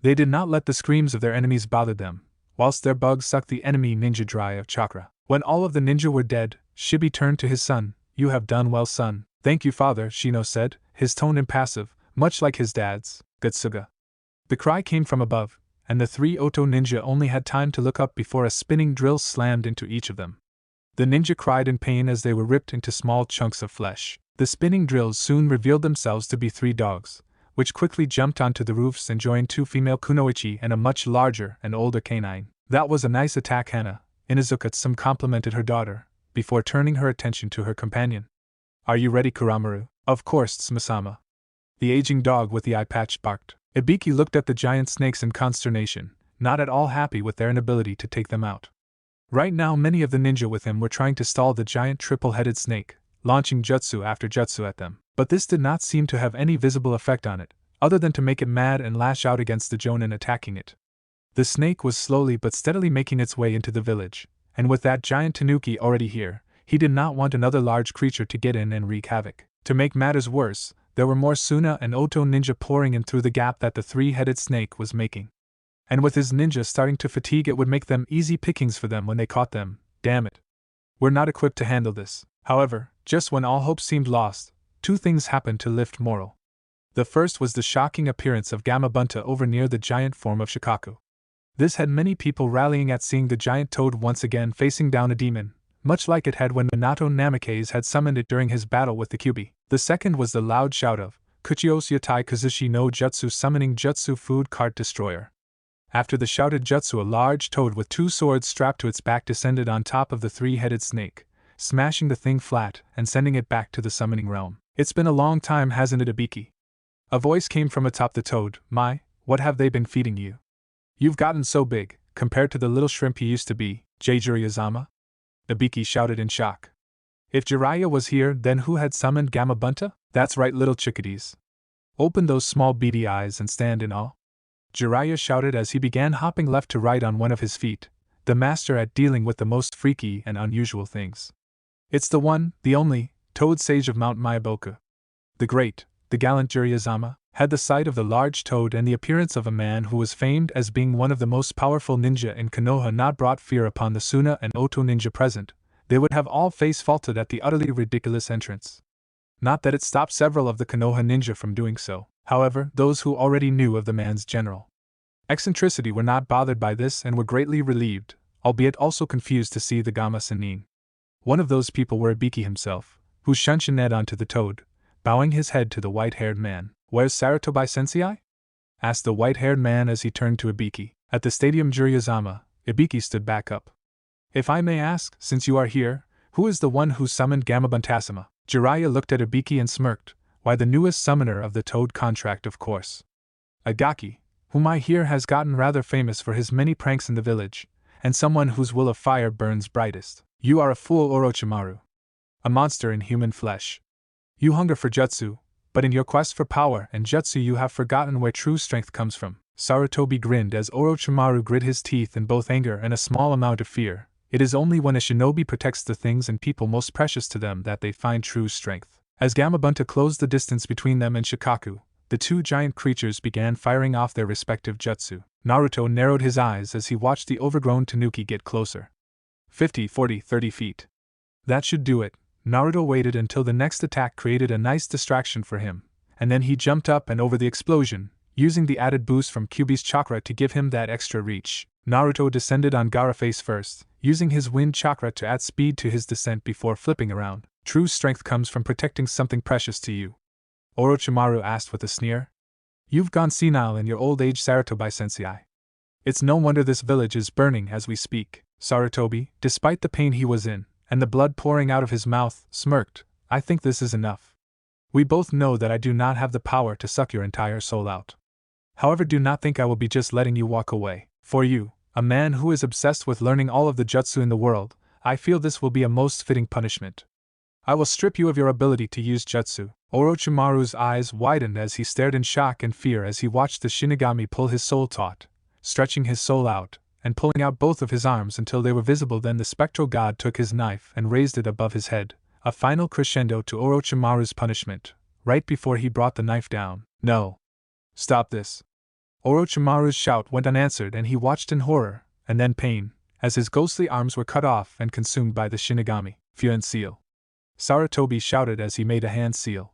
They did not let the screams of their enemies bother them, whilst their bugs sucked the enemy ninja dry of chakra. When all of the ninja were dead, Shibi turned to his son. "You have done well, son." "Thank you, father," Shino said, his tone impassive, much like his dad's. "Gutsuga." The cry came from above, and the 3 Oto ninja only had time to look up before a spinning drill slammed into each of them. The ninja cried in pain as they were ripped into small chunks of flesh. The spinning drills soon revealed themselves to be 3 dogs, which quickly jumped onto the roofs and joined 2 female kunoichi and a much larger and older canine. "That was a nice attack, Hana," Inazukatsu complimented her daughter, before turning her attention to her companion. "Are you ready, Kuramaru?" "Of course, Tsuma-sama." The aging dog with the eye patch barked. Ibiki looked at the giant snakes in consternation, not at all happy with their inability to take them out. Right now many of the ninja with him were trying to stall the giant triple-headed snake, launching jutsu after jutsu at them. But this did not seem to have any visible effect on it, other than to make it mad and lash out against the jonin attacking it. The snake was slowly but steadily making its way into the village, and with that giant tanuki already here, he did not want another large creature to get in and wreak havoc. To make matters worse, there were more Suna and Oto ninja pouring in through the gap that the 3-headed snake was making. And with his ninja starting to fatigue, it would make them easy pickings for them when they caught them. Damn it. We're not equipped to handle this. However, just when all hope seemed lost, 2 things happened to lift morale. The first was the shocking appearance of Gamabunta over near the giant form of Shikaku. This had many people rallying at seeing the giant toad once again facing down a demon, much like it had when Minato Namikaze had summoned it during his battle with the Kyuubi. The second was the loud shout of Kuchios Yatai Kazushi no Jutsu summoning Jutsu Food Cart Destroyer. After the shouted jutsu, a large toad with 2 swords strapped to its back descended on top of the 3-headed snake, smashing the thing flat and sending it back to the summoning realm. "It's been a long time, hasn't it, Ibiki?" A voice came from atop the toad. "My, what have they been feeding you? You've gotten so big, compared to the little shrimp you used to be, Jiraiya-sama?" Ibiki shouted in shock. If Jiraiya was here, then who had summoned Gamabunta? "That's right, little chickadees. Open those small beady eyes and stand in awe," Jiraiya shouted as he began hopping left to right on one of his feet, the master at dealing with the most freaky and unusual things. "It's the one, the only, Toad Sage of Mount Myaboku. The great, the gallant Jiraiya-sama," had the sight of the large toad and the appearance of a man who was famed as being one of the most powerful ninja in Konoha not brought fear upon the Suna and Oto ninja present, they would have all face-faulted at the utterly ridiculous entrance. Not that it stopped several of the Konoha ninja from doing so. However, those who already knew of the man's general eccentricity were not bothered by this and were greatly relieved, albeit also confused to see the Gama Sennin. One of those people were Ibiki himself, who shunshined onto the toad, bowing his head to the white-haired man. "Where's Saratobi Sensei?" asked the white-haired man as he turned to Ibiki. At the stadium Jiraiya-sama, Ibiki stood back up. "If I may ask, since you are here, who is the one who summoned Gamabunta-sama?" Jiraiya looked at Ibiki and smirked. "Why, the newest summoner of the Toad contract, of course. Agaki, whom I hear has gotten rather famous for his many pranks in the village, and someone whose will of fire burns brightest. You are a fool, Orochimaru. A monster in human flesh. You hunger for jutsu, but in your quest for power and jutsu you have forgotten where true strength comes from." Sarutobi grinned as Orochimaru grit his teeth in both anger and a small amount of fear. It is only when a shinobi protects the things and people most precious to them that they find true strength. As Gamabunta closed the distance between them and Shikaku, the 2 giant creatures began firing off their respective jutsu. Naruto narrowed his eyes as he watched the overgrown tanuki get closer. 50, 40, 30 feet. That should do it. Naruto waited until the next attack created a nice distraction for him, and then he jumped up and over the explosion, using the added boost from Kyuubi's chakra to give him that extra reach. Naruto descended on Gaara face first, using his wind chakra to add speed to his descent before flipping around. "True strength comes from protecting something precious to you?" Orochimaru asked with a sneer. "You've gone senile in your old age, Sarutobi Sensei. It's no wonder this village is burning as we speak." Sarutobi, despite the pain he was in, and the blood pouring out of his mouth, smirked. "I think this is enough. We both know that I do not have the power to suck your entire soul out. However, do not think I will be just letting you walk away. For you, a man who is obsessed with learning all of the jutsu in the world, I feel this will be a most fitting punishment. I will strip you of your ability to use jutsu." Orochimaru's eyes widened as he stared in shock and fear as he watched the Shinigami pull his soul taut, stretching his soul out, and pulling out both of his arms until they were visible. Then the spectral god took his knife and raised it above his head, a final crescendo to Orochimaru's punishment, right before he brought the knife down. No. Stop this. Orochimaru's shout went unanswered and he watched in horror, and then pain, as his ghostly arms were cut off and consumed by the Shinigami. Fuan seal. Sarutobi shouted as he made a hand seal.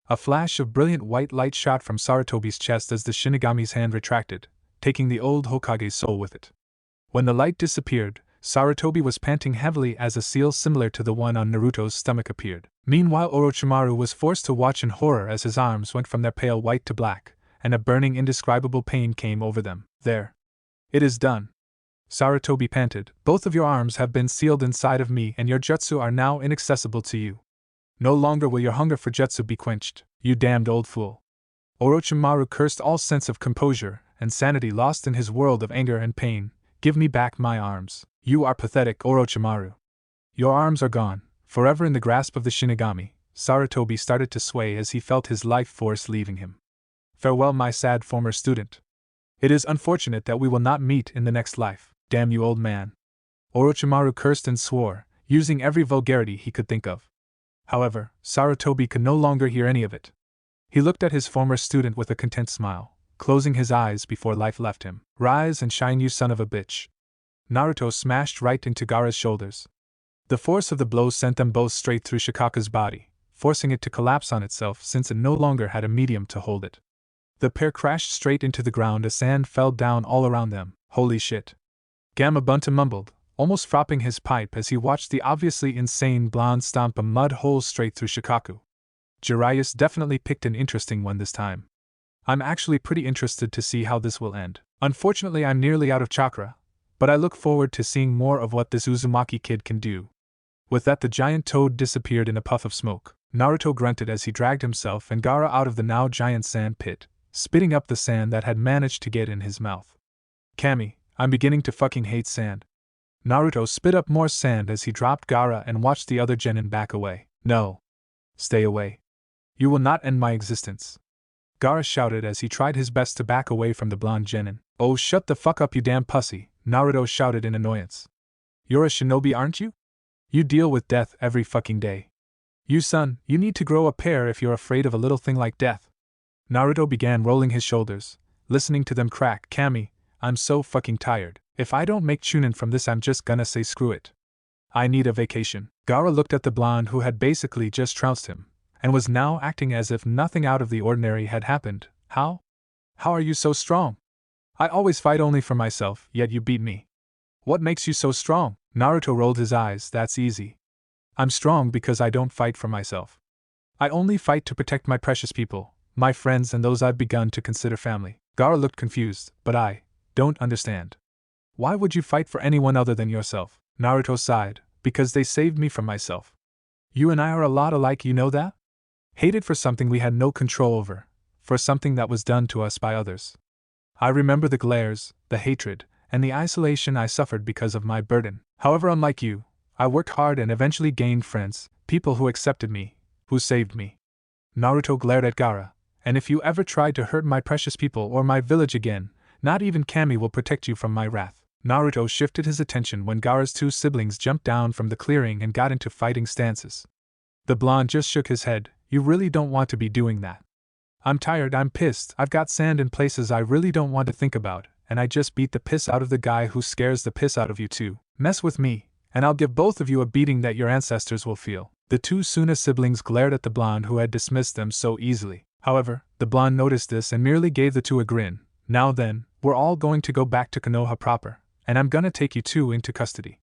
A flash of brilliant white light shot from Sarutobi's chest as the Shinigami's hand retracted, taking the old Hokage's soul with it. When the light disappeared, Sarutobi was panting heavily as a seal similar to the one on Naruto's stomach appeared. Meanwhile, Orochimaru was forced to watch in horror as his arms went from their pale white to black, and a burning indescribable pain came over them. There. It is done. Sarutobi panted. Both of your arms have been sealed inside of me and your jutsu are now inaccessible to you. No longer will your hunger for jutsu be quenched, you damned old fool. Orochimaru cursed, all sense of composure and sanity lost in his world of anger and pain. Give me back my arms. You are pathetic, Orochimaru. Your arms are gone, forever in the grasp of the Shinigami. Sarutobi started to sway as he felt his life force leaving him. Farewell, my sad former student. It is unfortunate that we will not meet in the next life. Damn you, old man. Orochimaru cursed and swore, using every vulgarity he could think of. However, Sarutobi could no longer hear any of it. He looked at his former student with a content smile, closing his eyes before life left him. Rise and shine, you son of a bitch. Naruto smashed right into Gaara's shoulders. The force of the blow sent them both straight through Shikaka's body, forcing it to collapse on itself since it no longer had a medium to hold it. The pair crashed straight into the ground as sand fell down all around them. Holy shit. Gamabunta mumbled, almost fropping his pipe as he watched the obviously insane blonde stomp a mud hole straight through Shikaku. Jiraiya's definitely picked an interesting one this time. I'm actually pretty interested to see how this will end. Unfortunately, I'm nearly out of chakra, but I look forward to seeing more of what this Uzumaki kid can do. With that, the giant toad disappeared in a puff of smoke. Naruto grunted as he dragged himself and Gaara out of the now giant sand pit, spitting up the sand that had managed to get in his mouth. Kami, I'm beginning to fucking hate sand. Naruto spit up more sand as he dropped Gaara and watched the other genin back away. No. Stay away. You will not end my existence. Gaara shouted as he tried his best to back away from the blonde genin. Oh, shut the fuck up, you damn pussy, Naruto shouted in annoyance. You're a shinobi, aren't you? You deal with death every fucking day. You son, you need to grow a pair if you're afraid of a little thing like death. Naruto began rolling his shoulders, listening to them crack. Kami, I'm so fucking tired. If I don't make chunin from this, I'm just gonna say screw it. I need a vacation. Gaara looked at the blonde who had basically just trounced him, and was now acting as if nothing out of the ordinary had happened. How? How are you so strong? I always fight only for myself, yet you beat me. What makes you so strong? Naruto rolled his eyes. That's easy. I'm strong because I don't fight for myself. I only fight to protect my precious people, my friends and those I've begun to consider family. Gaara looked confused, but I don't understand. Why would you fight for anyone other than yourself? Naruto sighed, because they saved me from myself. You and I are a lot alike, you know that? Hated for something we had no control over, for something that was done to us by others. I remember the glares, the hatred, and the isolation I suffered because of my burden. However, unlike you, I worked hard and eventually gained friends, people who accepted me, who saved me. Naruto glared at Gaara, and if you ever try to hurt my precious people or my village again, not even Kami will protect you from my wrath. Naruto shifted his attention when Gaara's two siblings jumped down from the clearing and got into fighting stances. The blonde just shook his head. You really don't want to be doing that. I'm tired, I'm pissed, I've got sand in places I really don't want to think about, and I just beat the piss out of the guy who scares the piss out of you too. Mess with me, and I'll give both of you a beating that your ancestors will feel. The two Suna siblings glared at the blonde who had dismissed them so easily. However, the blonde noticed this and merely gave the two a grin. Now then, we're all going to go back to Konoha proper, and I'm gonna take you two into custody.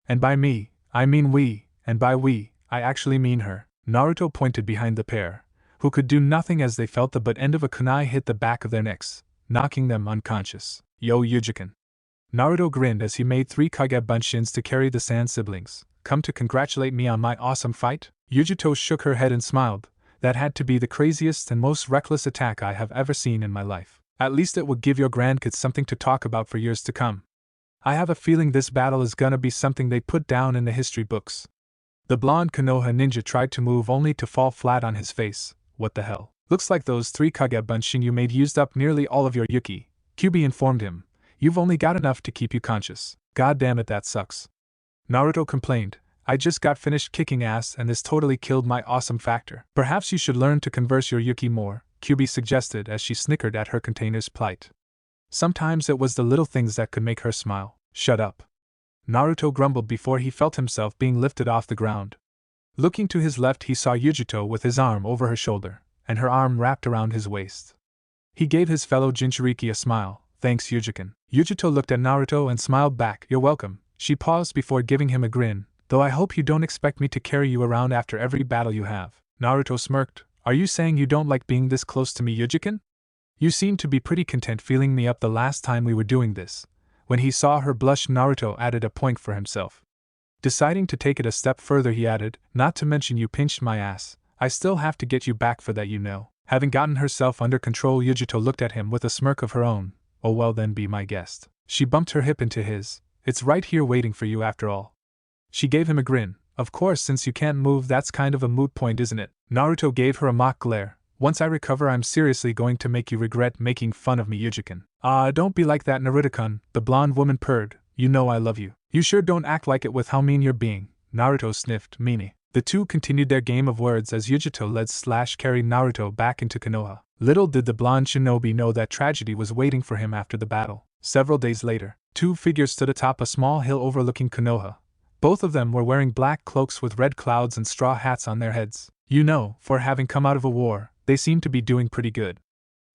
And by me, I mean we, and by we, I actually mean her. Naruto pointed behind the pair, who could do nothing as they felt the butt end of a kunai hit the back of their necks, knocking them unconscious. Yo Yujikin. Naruto grinned as he made 3 Kage Bunshins to carry the Sand siblings. Come to congratulate me on my awesome fight? Yujito shook her head and smiled. That had to be the craziest and most reckless attack I have ever seen in my life. At least it would give your grandkids something to talk about for years to come. I have a feeling this battle is gonna be something they put down in the history books. The blonde Konoha ninja tried to move only to fall flat on his face. What the hell? Looks like those 3 Kage Bunshin you made used up nearly all of your Yuki, Kyubi informed him, You've only got enough to keep you conscious. God damn it, that sucks. Naruto complained. I just got finished kicking ass and this totally killed my awesome factor. Perhaps you should learn to converse your Yuki more, Kyubi suggested as she snickered at her container's plight. Sometimes it was the little things that could make her smile. Shut up. Naruto grumbled before he felt himself being lifted off the ground. Looking to his left, he saw Yujito with his arm over her shoulder, and her arm wrapped around his waist. He gave his fellow Jinchuriki a smile. Thanks, Yujikin. Yujito looked at Naruto and smiled back. You're welcome. She paused before giving him a grin. Though I hope you don't expect me to carry you around after every battle you have. Naruto smirked. Are you saying you don't like being this close to me, Yujikin? You seemed to be pretty content feeling me up the last time we were doing this. When he saw her blush, Naruto added a point for himself. Deciding to take it a step further, he added, not to mention you pinched my ass. I still have to get you back for that, you know. Having gotten herself under control, Yujito looked at him with a smirk of her own. Oh well then, be my guest. She bumped her hip into his. It's right here waiting for you after all. She gave him a grin. Of course, since you can't move, that's kind of a moot point, isn't it? Naruto gave her a mock glare. Once I recover, I'm seriously going to make you regret making fun of me, Yujikin. Don't be like that, Naruto-kun, the blonde woman purred. You know I love you. You sure don't act like it with how mean you're being. Naruto sniffed, meanie. The two continued their game of words as Yujito led/carried Naruto back into Konoha. Little did the blonde shinobi know that tragedy was waiting for him after the battle. Several days later, two figures stood atop a small hill overlooking Konoha. Both of them were wearing black cloaks with red clouds and straw hats on their heads. You know, for having come out of a war, they seem to be doing pretty good.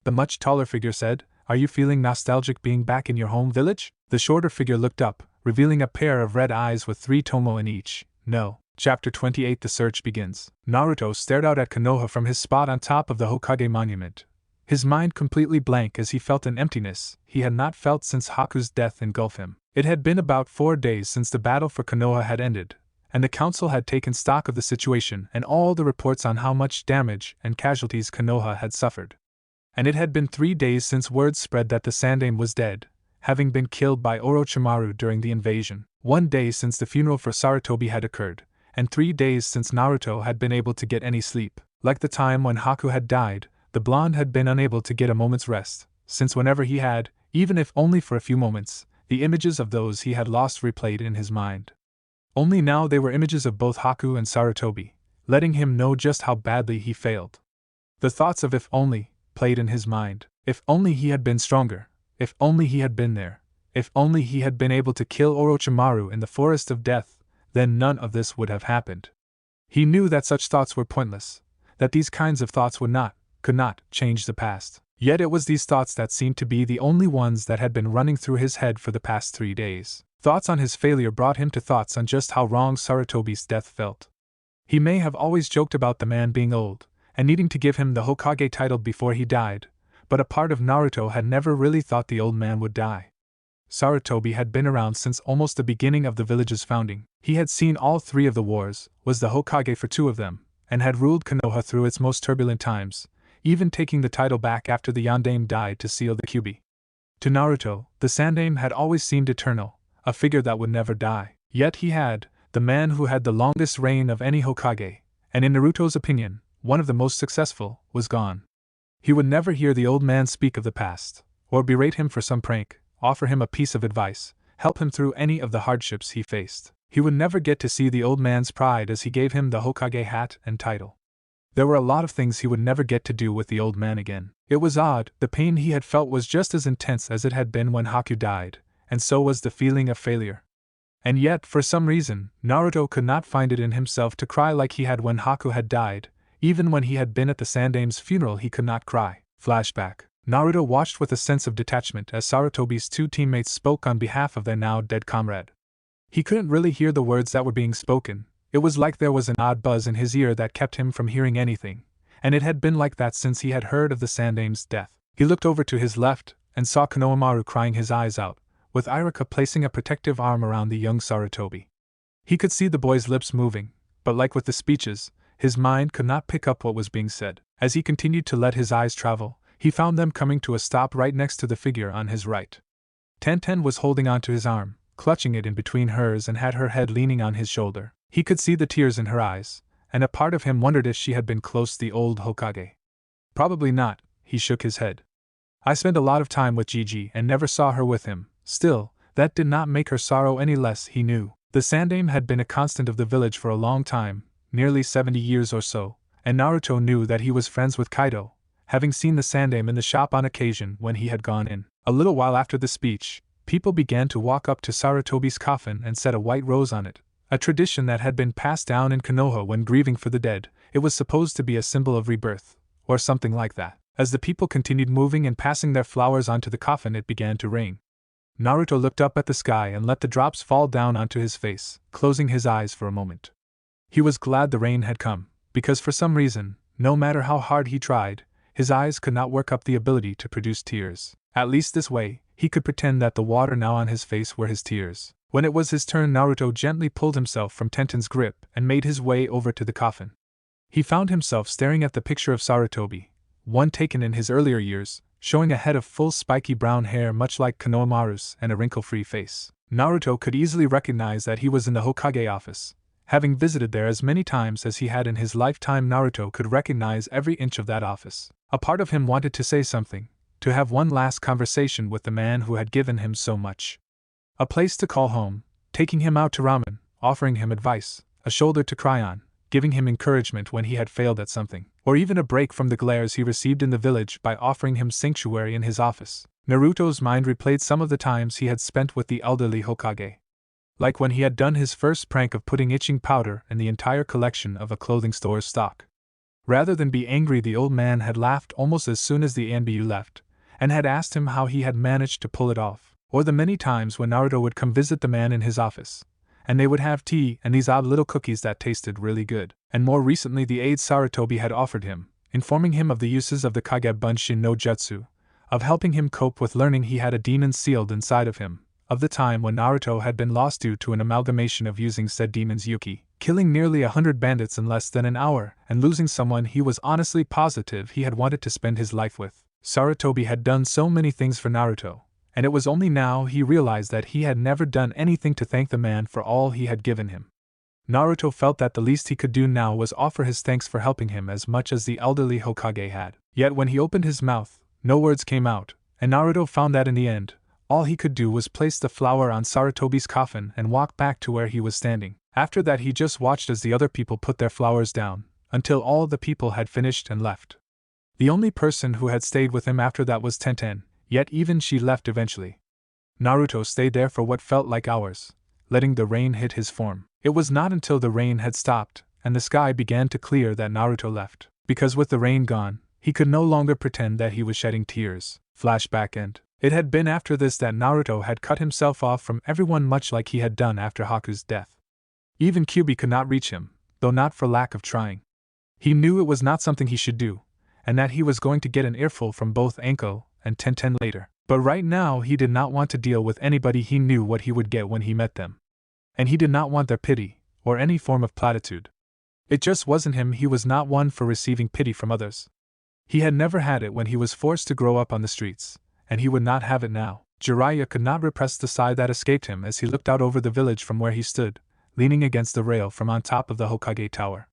The much taller figure said, Are you feeling nostalgic being back in your home village? The shorter figure looked up, revealing a pair of red eyes with 3 tomo in each. No. Chapter 28 The Search Begins. Naruto stared out at Konoha from his spot on top of the Hokage monument. His mind completely blank as he felt an emptiness he had not felt since Haku's death engulfed him. It had been about 4 days since the battle for Konoha had ended, and the council had taken stock of the situation and all the reports on how much damage and casualties Konoha had suffered. And it had been 3 days since word spread that the Sandaime was dead, having been killed by Orochimaru during the invasion. 1 day since the funeral for Sarutobi had occurred, and 3 days since Naruto had been able to get any sleep. Like the time when Haku had died, the blonde had been unable to get a moment's rest, since whenever he had, even if only for a few moments, the images of those he had lost replayed in his mind. Only now they were images of both Haku and Sarutobi, letting him know just how badly he failed. The thoughts of if only played in his mind. If only he had been stronger. If only he had been there. If only he had been able to kill Orochimaru in the forest of death, then none of this would have happened. He knew that such thoughts were pointless, that these kinds of thoughts could not change the past. Yet it was these thoughts that seemed to be the only ones that had been running through his head for the past 3 days. Thoughts on his failure brought him to thoughts on just how wrong Sarutobi's death felt. He may have always joked about the man being old, and needing to give him the Hokage title before he died, but a part of Naruto had never really thought the old man would die. Sarutobi had been around since almost the beginning of the village's founding. He had seen all 3 of the wars, was the Hokage for 2 of them, and had ruled Konoha through its most turbulent times, even taking the title back after the Yondaime died to seal the Kyubi. To Naruto, the Sandaime had always seemed eternal, a figure that would never die. Yet he had, the man who had the longest reign of any Hokage, and in Naruto's opinion, one of the most successful, was gone. He would never hear the old man speak of the past, or berate him for some prank, offer him a piece of advice, help him through any of the hardships he faced. He would never get to see the old man's pride as he gave him the Hokage hat and title. There were a lot of things he would never get to do with the old man again. It was odd, the pain he had felt was just as intense as it had been when Haku died, and so was the feeling of failure. And yet, for some reason, Naruto could not find it in himself to cry like he had when Haku had died. Even when he had been at the Sandaime's funeral he could not cry. Flashback. Naruto watched with a sense of detachment as Sarutobi's 2 teammates spoke on behalf of their now dead comrade. He couldn't really hear the words that were being spoken. It was like there was an odd buzz in his ear that kept him from hearing anything, and it had been like that since he had heard of the Sandaime's death. He looked over to his left, and saw Konohamaru crying his eyes out, with Iruka placing a protective arm around the young Sarutobi. He could see the boy's lips moving, but like with the speeches, his mind could not pick up what was being said. As he continued to let his eyes travel, he found them coming to a stop right next to the figure on his right. Tenten was holding onto his arm, clutching it in between hers, and had her head leaning on his shoulder. He could see the tears in her eyes, and a part of him wondered if she had been close to the old Hokage. Probably not, he shook his head. I spent a lot of time with Gigi and never saw her with him, Still, that did not make her sorrow any less, he knew. The sandaime had been a constant of the village for a long time, nearly 70 years or so, and Naruto knew that he was friends with Kaido, having seen the sandaime in the shop on occasion when he had gone in. A little while after the speech, people began to walk up to Sarutobi's coffin and set a white rose on it, a tradition that had been passed down in Konoha when grieving for the dead. It was supposed to be a symbol of rebirth, or something like that. As the people continued moving and passing their flowers onto the coffin, it began to rain. Naruto looked up at the sky and let the drops fall down onto his face, closing his eyes for a moment. He was glad the rain had come, because for some reason, no matter how hard he tried, his eyes could not work up the ability to produce tears. At least this way, he could pretend that the water now on his face were his tears. When it was his turn, Naruto gently pulled himself from Tenten's grip and made his way over to the coffin. He found himself staring at the picture of Sarutobi, one taken in his earlier years, showing a head of full spiky brown hair much like Konohamaru's and a wrinkle-free face. Naruto could easily recognize that he was in the Hokage office. Having visited there as many times as he had in his lifetime, Naruto could recognize every inch of that office. A part of him wanted to say something, to have one last conversation with the man who had given him so much. A place to call home, taking him out to ramen, offering him advice, a shoulder to cry on, giving him encouragement when he had failed at something, or even a break from the glares he received in the village by offering him sanctuary in his office. Naruto's mind replayed some of the times he had spent with the elderly Hokage. Like when he had done his first prank of putting itching powder in the entire collection of a clothing store's stock. Rather than be angry, the old man had laughed almost as soon as the Anbu left, and had asked him how he had managed to pull it off, or the many times when Naruto would come visit the man in his office, and they would have tea and these odd little cookies that tasted really good, and more recently the aid Sarutobi had offered him, informing him of the uses of the Kage Bunshin no Jutsu, of helping him cope with learning he had a demon sealed inside of him, of the time when Naruto had been lost due to an amalgamation of using said demon's Yuki, killing nearly 100 bandits in less than an hour, and losing someone he was honestly positive he had wanted to spend his life with. Sarutobi had done so many things for Naruto, and it was only now he realized that he had never done anything to thank the man for all he had given him. Naruto felt that the least he could do now was offer his thanks for helping him as much as the elderly Hokage had. Yet when he opened his mouth, no words came out, and Naruto found that in the end, all he could do was place the flower on Sarutobi's coffin and walk back to where he was standing. After that he just watched as the other people put their flowers down, until all the people had finished and left. The only person who had stayed with him after that was Tenten, yet even she left eventually. Naruto stayed there for what felt like hours, letting the rain hit his form. It was not until the rain had stopped and the sky began to clear that Naruto left, because with the rain gone, he could no longer pretend that he was shedding tears. Flashback end. It had been after this that Naruto had cut himself off from everyone, much like he had done after Haku's death. Even Kyuubi could not reach him, though not for lack of trying. He knew it was not something he should do, and that he was going to get an earful from both Anko and Tenten later. But right now he did not want to deal with anybody. He knew what he would get when he met them. And he did not want their pity, or any form of platitude. It just wasn't him. He was not one for receiving pity from others. He had never had it when he was forced to grow up on the streets, and he would not have it now. Jiraiya could not repress the sigh that escaped him as he looked out over the village from where he stood, leaning against the rail from on top of the Hokage tower.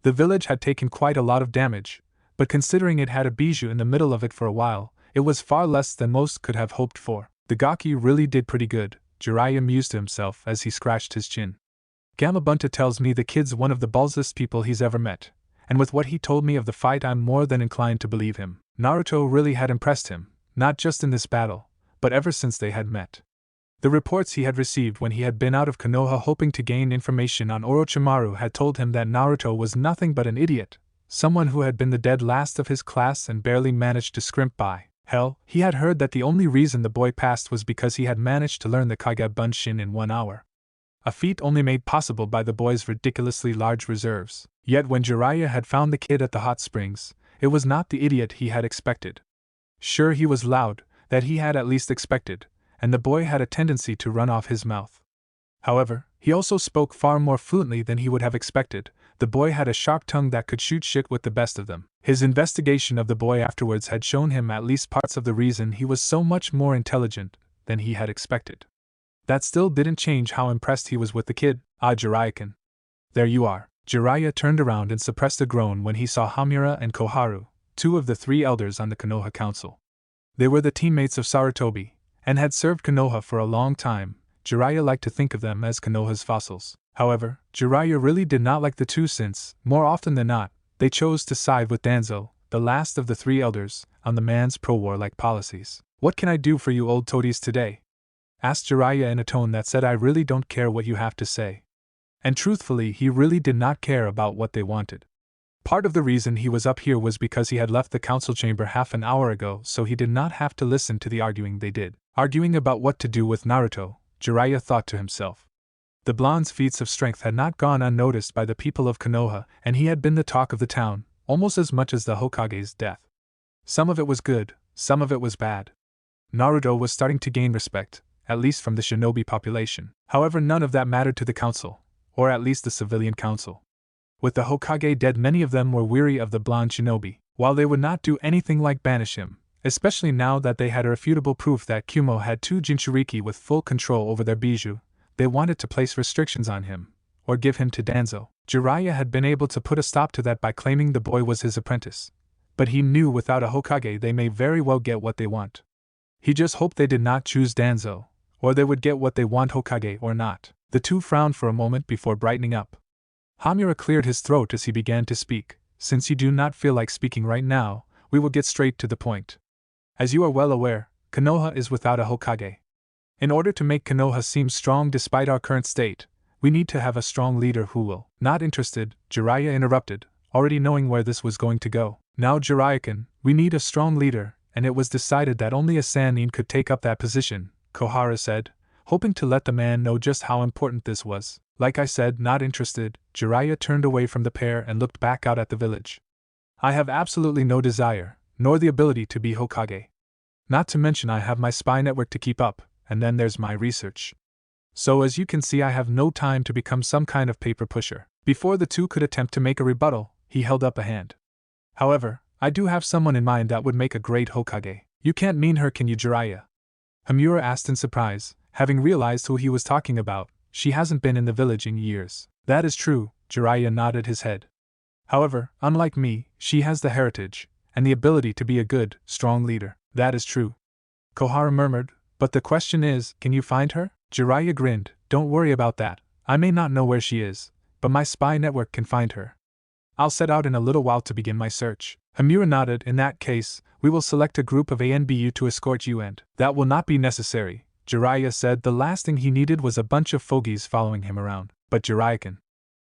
The village had taken quite a lot of damage, but considering it had a bijou in the middle of it for a while, it was far less than most could have hoped for. The Gaki really did pretty good, Jiraiya mused to himself as he scratched his chin. Gamabunta tells me the kid's one of the ballsiest people he's ever met, and with what he told me of the fight I'm more than inclined to believe him. Naruto really had impressed him, not just in this battle, but ever since they had met. The reports he had received when he had been out of Konoha hoping to gain information on Orochimaru had told him that Naruto was nothing but an idiot, someone who had been the dead last of his class and barely managed to scrimp by. Hell, he had heard that the only reason the boy passed was because he had managed to learn the Kage Bunshin in 1 hour. A feat only made possible by the boy's ridiculously large reserves. Yet when Jiraiya had found the kid at the hot springs, it was not the idiot he had expected. Sure, he was loud, that he had at least expected, and the boy had a tendency to run off his mouth. However, he also spoke far more fluently than he would have expected. The boy had a sharp tongue that could shoot shit with the best of them. His investigation of the boy afterwards had shown him at least parts of the reason he was so much more intelligent than he had expected. That still didn't change how impressed he was with the kid. Ah, Jiraiya-kun. There you are. Jiraiya turned around and suppressed a groan when he saw Hamura and Koharu, 2 of the 3 elders on the Konoha Council. They were the teammates of Sarutobi, and had served Konoha for a long time. Jiraiya liked to think of them as Konoha's fossils. However, Jiraiya really did not like the two since, more often than not, they chose to side with Danzo, the last of the three elders, on the man's pro-warlike policies. "What can I do for you old toadies today?" asked Jiraiya in a tone that said, "I really don't care what you have to say." And truthfully, he really did not care about what they wanted. Part of the reason he was up here was because he had left the council chamber half an hour ago, so he did not have to listen to the arguing they did. Arguing about what to do with Naruto, Jiraiya thought to himself. The blonde's feats of strength had not gone unnoticed by the people of Konoha, and he had been the talk of the town, almost as much as the Hokage's death. Some of it was good, some of it was bad. Naruto was starting to gain respect, at least from the shinobi population. However, none of that mattered to the council, or at least the civilian council. With the Hokage dead, many of them were weary of the blonde shinobi. While they would not do anything like banish him, especially now that they had irrefutable proof that Kumo had two Jinchuriki with full control over their bijou, they wanted to place restrictions on him, or give him to Danzo. Jiraiya had been able to put a stop to that by claiming the boy was his apprentice. But he knew without a Hokage they may very well get what they want. He just hoped they did not choose Danzo, or they would get what they want, Hokage or not. The two frowned for a moment before brightening up. Hamura cleared his throat as he began to speak. "Since you do not feel like speaking right now, we will get straight to the point. As you are well aware, Konoha is without a Hokage. In order to make Konoha seem strong despite our current state, we need to have a strong leader who will." "Not interested," Jiraiya interrupted, already knowing where this was going to go. "Now Jiraiya-kun, we need a strong leader, and it was decided that only a Sannin could take up that position," Kohara said, hoping to let the man know just how important this was. "Like I said, not interested." Jiraiya turned away from the pair and looked back out at the village. "I have absolutely no desire, nor the ability to be Hokage. Not to mention I have my spy network to keep up, and then there's my research. So as you can see, I have no time to become some kind of paper pusher." Before the two could attempt to make a rebuttal, he held up a hand. "However, I do have someone in mind that would make a great Hokage." "You can't mean her, can you, Jiraiya?" Hamura asked in surprise, having realized who he was talking about. "She hasn't been in the village in years." "That is true," Jiraiya nodded his head. "However, unlike me, she has the heritage, and the ability to be a good, strong leader." "That is true," Kohara murmured, "but the question is, can you find her?" Jiraiya grinned. "Don't worry about that, I may not know where she is, but my spy network can find her. I'll set out in a little while to begin my search." Hamura nodded. "In that case, we will select a group of ANBU to escort you and—" "That will not be necessary," Jiraiya said. The last thing he needed was a bunch of fogies following him around. "But Jiraiya-kun,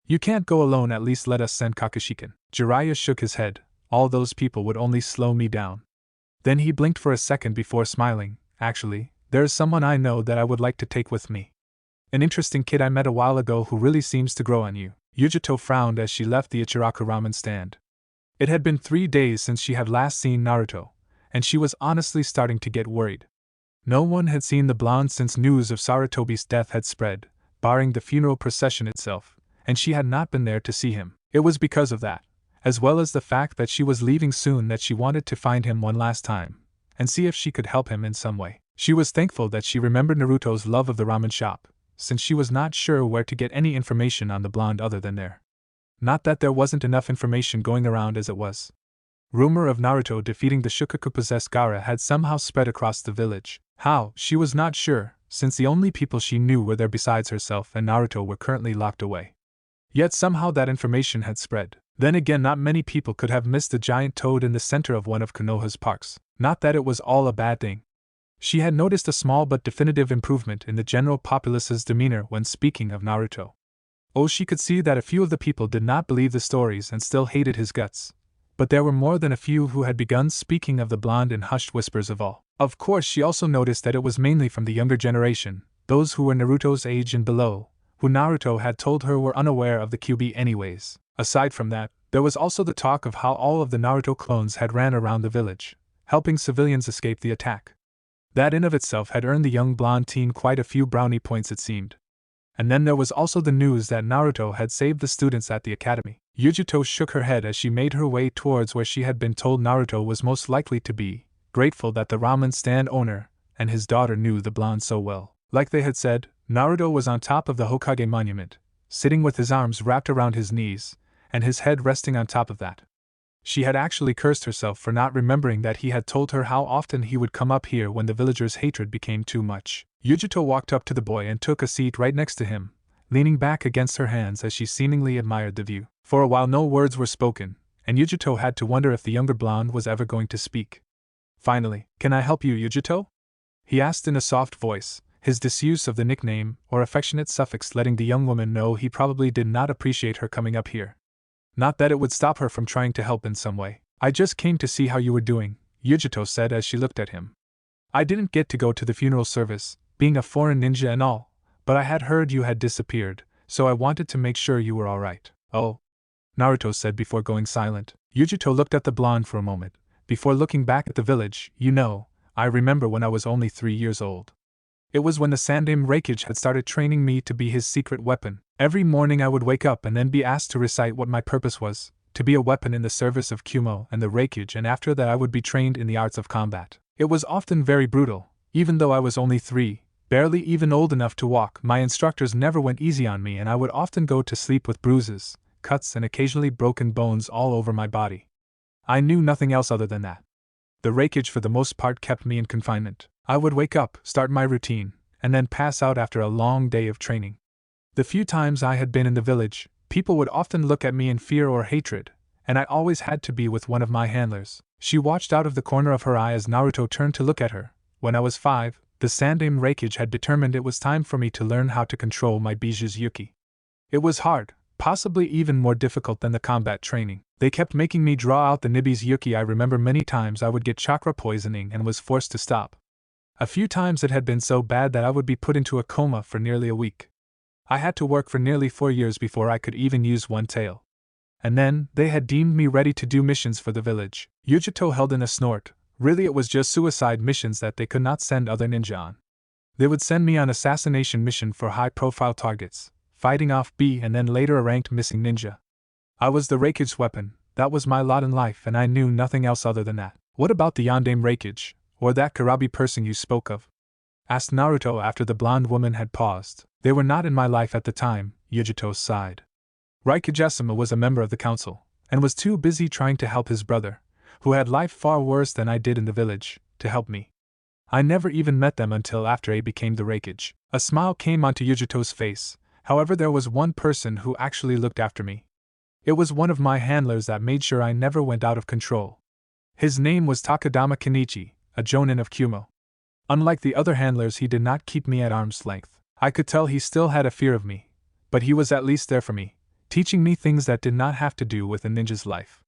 you can't go alone, at least let us send Kakashi-kun." Jiraiya shook his head. "All those people would only slow me down." Then he blinked for a second before smiling. "Actually, there is someone I know that I would like to take with me. An interesting kid I met a while ago who really seems to grow on you." Yujito frowned as she left the Ichiraku ramen stand. It had been 3 days since she had last seen Naruto, and she was honestly starting to get worried. No one had seen the blonde since news of Sarutobi's death had spread, barring the funeral procession itself, and she had not been there to see him. It was because of that, as well as the fact that she was leaving soon, that she wanted to find him one last time, and see if she could help him in some way. She was thankful that she remembered Naruto's love of the ramen shop, since she was not sure where to get any information on the blonde other than there. Not that there wasn't enough information going around as it was. Rumor of Naruto defeating the Shukaku-possessed Gaara had somehow spread across the village. How, she was not sure, since the only people she knew were there besides herself and Naruto were currently locked away. Yet somehow that information had spread. Then again, not many people could have missed a giant toad in the center of one of Konoha's parks. Not that it was all a bad thing. She had noticed a small but definitive improvement in the general populace's demeanor when speaking of Naruto. Oh, she could see that a few of the people did not believe the stories and still hated his guts. But there were more than a few who had begun speaking of the blonde in hushed whispers of all. Of course, she also noticed that it was mainly from the younger generation, those who were Naruto's age and below, who Naruto had told her were unaware of the QB anyways. Aside from that, there was also the talk of how all of the Naruto clones had ran around the village, helping civilians escape the attack. That in of itself had earned the young blonde teen quite a few brownie points, it seemed. And then there was also the news that Naruto had saved the students at the academy. Yujito shook her head as she made her way towards where she had been told Naruto was most likely to be, grateful that the ramen stand owner and his daughter knew the blonde so well. Like they had said, Naruto was on top of the Hokage monument, sitting with his arms wrapped around his knees, and his head resting on top of that. She had actually cursed herself for not remembering that he had told her how often he would come up here when the villagers' hatred became too much. Yujito walked up to the boy and took a seat right next to him, leaning back against her hands as she seemingly admired the view. For a while no words were spoken, and Yujito had to wonder if the younger blonde was ever going to speak. Finally, "Can I help you, Yujito?" he asked in a soft voice, his disuse of the nickname or affectionate suffix letting the young woman know he probably did not appreciate her coming up here. Not that it would stop her from trying to help in some way. "I just came to see how you were doing," Yujito said as she looked at him. "I didn't get to go to the funeral service, being a foreign ninja and all, but I had heard you had disappeared, so I wanted to make sure you were alright." "Oh," Naruto said before going silent. Yujito looked at the blonde for a moment, before looking back at the village. "You know, I remember when I was only 3 years old. It was when the Sandaime Reikage had started training me to be his secret weapon. Every morning I would wake up and then be asked to recite what my purpose was, to be a weapon in the service of Kumo and the Reikage, and after that I would be trained in the arts of combat. It was often very brutal, even though I was only 3, barely even old enough to walk. My instructors never went easy on me and I would often go to sleep with bruises, cuts and occasionally broken bones all over my body. I knew nothing else other than that. The Reikage for the most part kept me in confinement. I would wake up, start my routine, and then pass out after a long day of training. The few times I had been in the village, people would often look at me in fear or hatred, and I always had to be with one of my handlers." She watched out of the corner of her eye as Naruto turned to look at her. "When I was 5, the Sandaime Reikage had determined it was time for me to learn how to control my Biju's Yuki. It was hard, possibly even more difficult than the combat training. They kept making me draw out the Nibi's Yuki. I remember many times I would get chakra poisoning and was forced to stop. A few times it had been so bad that I would be put into a coma for nearly a week. I had to work for nearly 4 years before I could even use one tail. And then, they had deemed me ready to do missions for the village." Yujito held in a snort. Really, it was just suicide missions that they could not send other ninja on. They would send me on assassination mission for high-profile targets, fighting off B and then later a ranked missing ninja. I was the Reikage's weapon, that was my lot in life, and I knew nothing else other than that. "What about the Yondaime Reikage, or that Karabi person you spoke of?" asked Naruto after the blonde woman had paused. "They were not in my life at the time," Yujito sighed. Raikage-sama was a member of the council, and was too busy trying to help his brother, who had life far worse than I did in the village, to help me. I never even met them until after A became the Reikage. A smile came onto Yujito's face. "However, there was one person who actually looked after me. It was one of my handlers that made sure I never went out of control. His name was Takadama Kenichi, a jonin of Kumo. Unlike the other handlers, he did not keep me at arm's length. I could tell he still had a fear of me, but he was at least there for me, teaching me things that did not have to do with a ninja's life."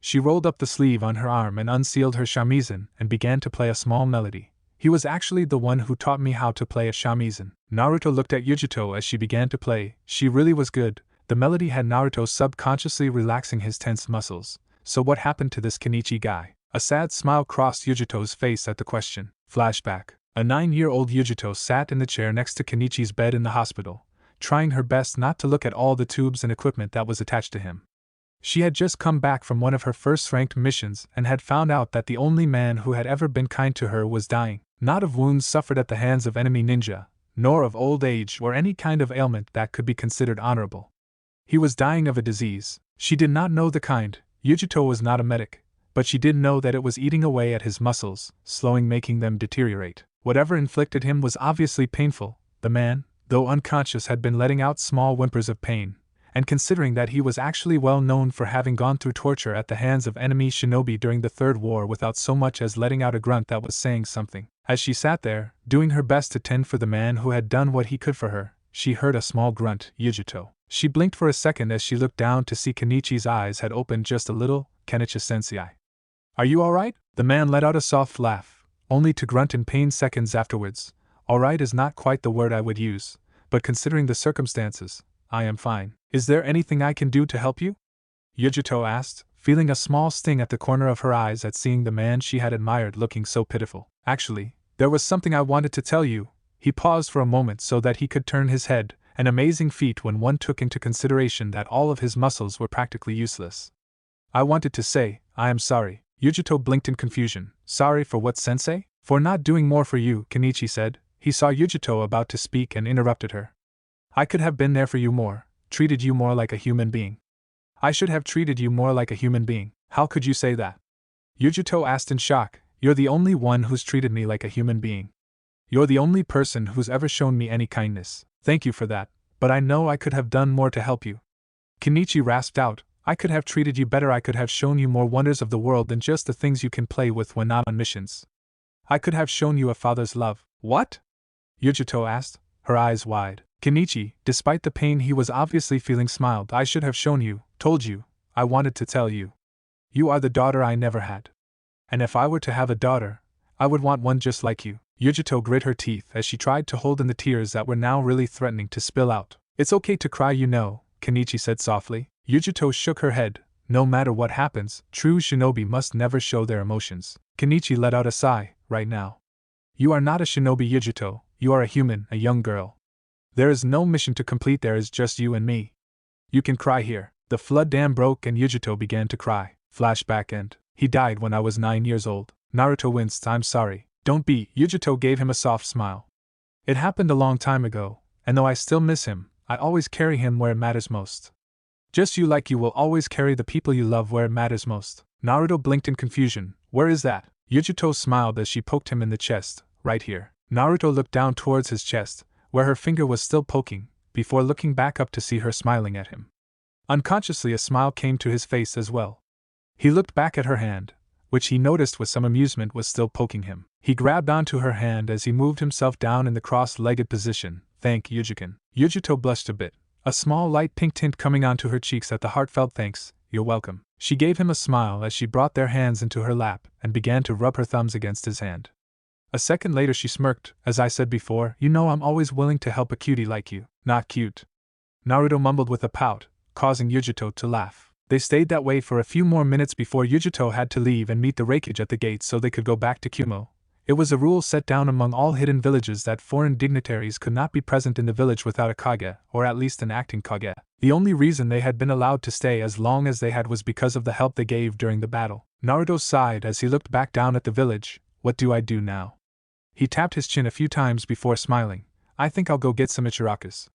She rolled up the sleeve on her arm and unsealed her shamisen and began to play a small melody. "He was actually the one who taught me how to play a shamisen." Naruto looked at Yujito as she began to play. She really was good. The melody had Naruto subconsciously relaxing his tense muscles. "So what happened to this Kenichi guy?" A sad smile crossed Yujito's face at the question. Flashback. A 9-year-old Yujito sat in the chair next to Kenichi's bed in the hospital, trying her best not to look at all the tubes and equipment that was attached to him. She had just come back from one of her first ranked missions and had found out that the only man who had ever been kind to her was dying, not of wounds suffered at the hands of enemy ninja, nor of old age or any kind of ailment that could be considered honorable. He was dying of a disease. She did not know the kind. Yujito was not a medic, but she did know that it was eating away at his muscles, slowing, making them deteriorate. Whatever inflicted him was obviously painful. The man, though unconscious, had been letting out small whimpers of pain, and considering that he was actually well known for having gone through torture at the hands of enemy shinobi during the Third War without so much as letting out a grunt, that was saying something. As she sat there, doing her best to tend for the man who had done what he could for her, she heard a small grunt. "Yujito." She blinked for a second as she looked down to see Kenichi's eyes had opened just a little. "Kenichi-sensei. Are you alright?" The man let out a soft laugh, only to grunt in pain seconds afterwards. "Alright is not quite the word I would use, but considering the circumstances, I am fine." "Is there anything I can do to help you?" Yujito asked, feeling a small sting at the corner of her eyes at seeing the man she had admired looking so pitiful. "Actually, there was something I wanted to tell you." He paused for a moment so that he could turn his head, an amazing feat when one took into consideration that all of his muscles were practically useless. "I wanted to say, I am sorry." Yujito blinked in confusion. "Sorry for what, sensei?" "For not doing more for you," Kenichi said. He saw Yujito about to speak and interrupted her. "I could have been there for you more, treated you more like a human being. I should have treated you more like a human being." How could you say that? Yujito asked in shock. You're the only one who's treated me like a human being. You're the only person who's ever shown me any kindness. Thank you for that, but I know I could have done more to help you. Kenichi rasped out. I could have treated you better. I could have shown you more wonders of the world than just the things you can play with when not on missions. I could have shown you a father's love. What? Yujito asked, her eyes wide. Kenichi, despite the pain he was obviously feeling, smiled. I should have shown you, told you, I wanted to tell you. You are the daughter I never had. And if I were to have a daughter, I would want one just like you. Yujito grit her teeth as she tried to hold in the tears that were now really threatening to spill out. It's okay to cry, you know, Kenichi said softly. Yujito shook her head. No matter what happens, true shinobi must never show their emotions. Kenichi let out a sigh. Right now. You are not a shinobi, Yujito. You are a human, a young girl. There is no mission to complete. There is just you and me. You can cry here. The flood dam broke and Yujito began to cry. Flashback end. He died when I was 9 years old. Naruto winced. I'm sorry. Don't be. Yujito gave him a soft smile. It happened a long time ago, and though I still miss him, I always carry him where it matters most. Just you will always carry the people you love where it matters most. Naruto blinked in confusion. Where is that? Yujito smiled as she poked him in the chest. Right here. Naruto looked down towards his chest, where her finger was still poking, before looking back up to see her smiling at him. Unconsciously a smile came to his face as well. He looked back at her hand, which he noticed with some amusement was still poking him. He grabbed onto her hand as he moved himself down in the cross-legged position. Thank Yujikin. Yujito blushed a bit, a small light pink tint coming onto her cheeks at the heartfelt thanks. You're welcome. She gave him a smile as she brought their hands into her lap and began to rub her thumbs against his hand. A second later she smirked. As I said before, you know I'm always willing to help a cutie like you. Not cute. Naruto mumbled with a pout, causing Yujito to laugh. They stayed that way for a few more minutes before Yujito had to leave and meet the Raikage at the gate so they could go back to Kumo. It was a rule set down among all hidden villages that foreign dignitaries could not be present in the village without a Kage, or at least an acting Kage. The only reason they had been allowed to stay as long as they had was because of the help they gave during the battle. Naruto sighed as he looked back down at the village. What do I do now? He tapped his chin a few times before smiling. I think I'll go get some Ichirakas.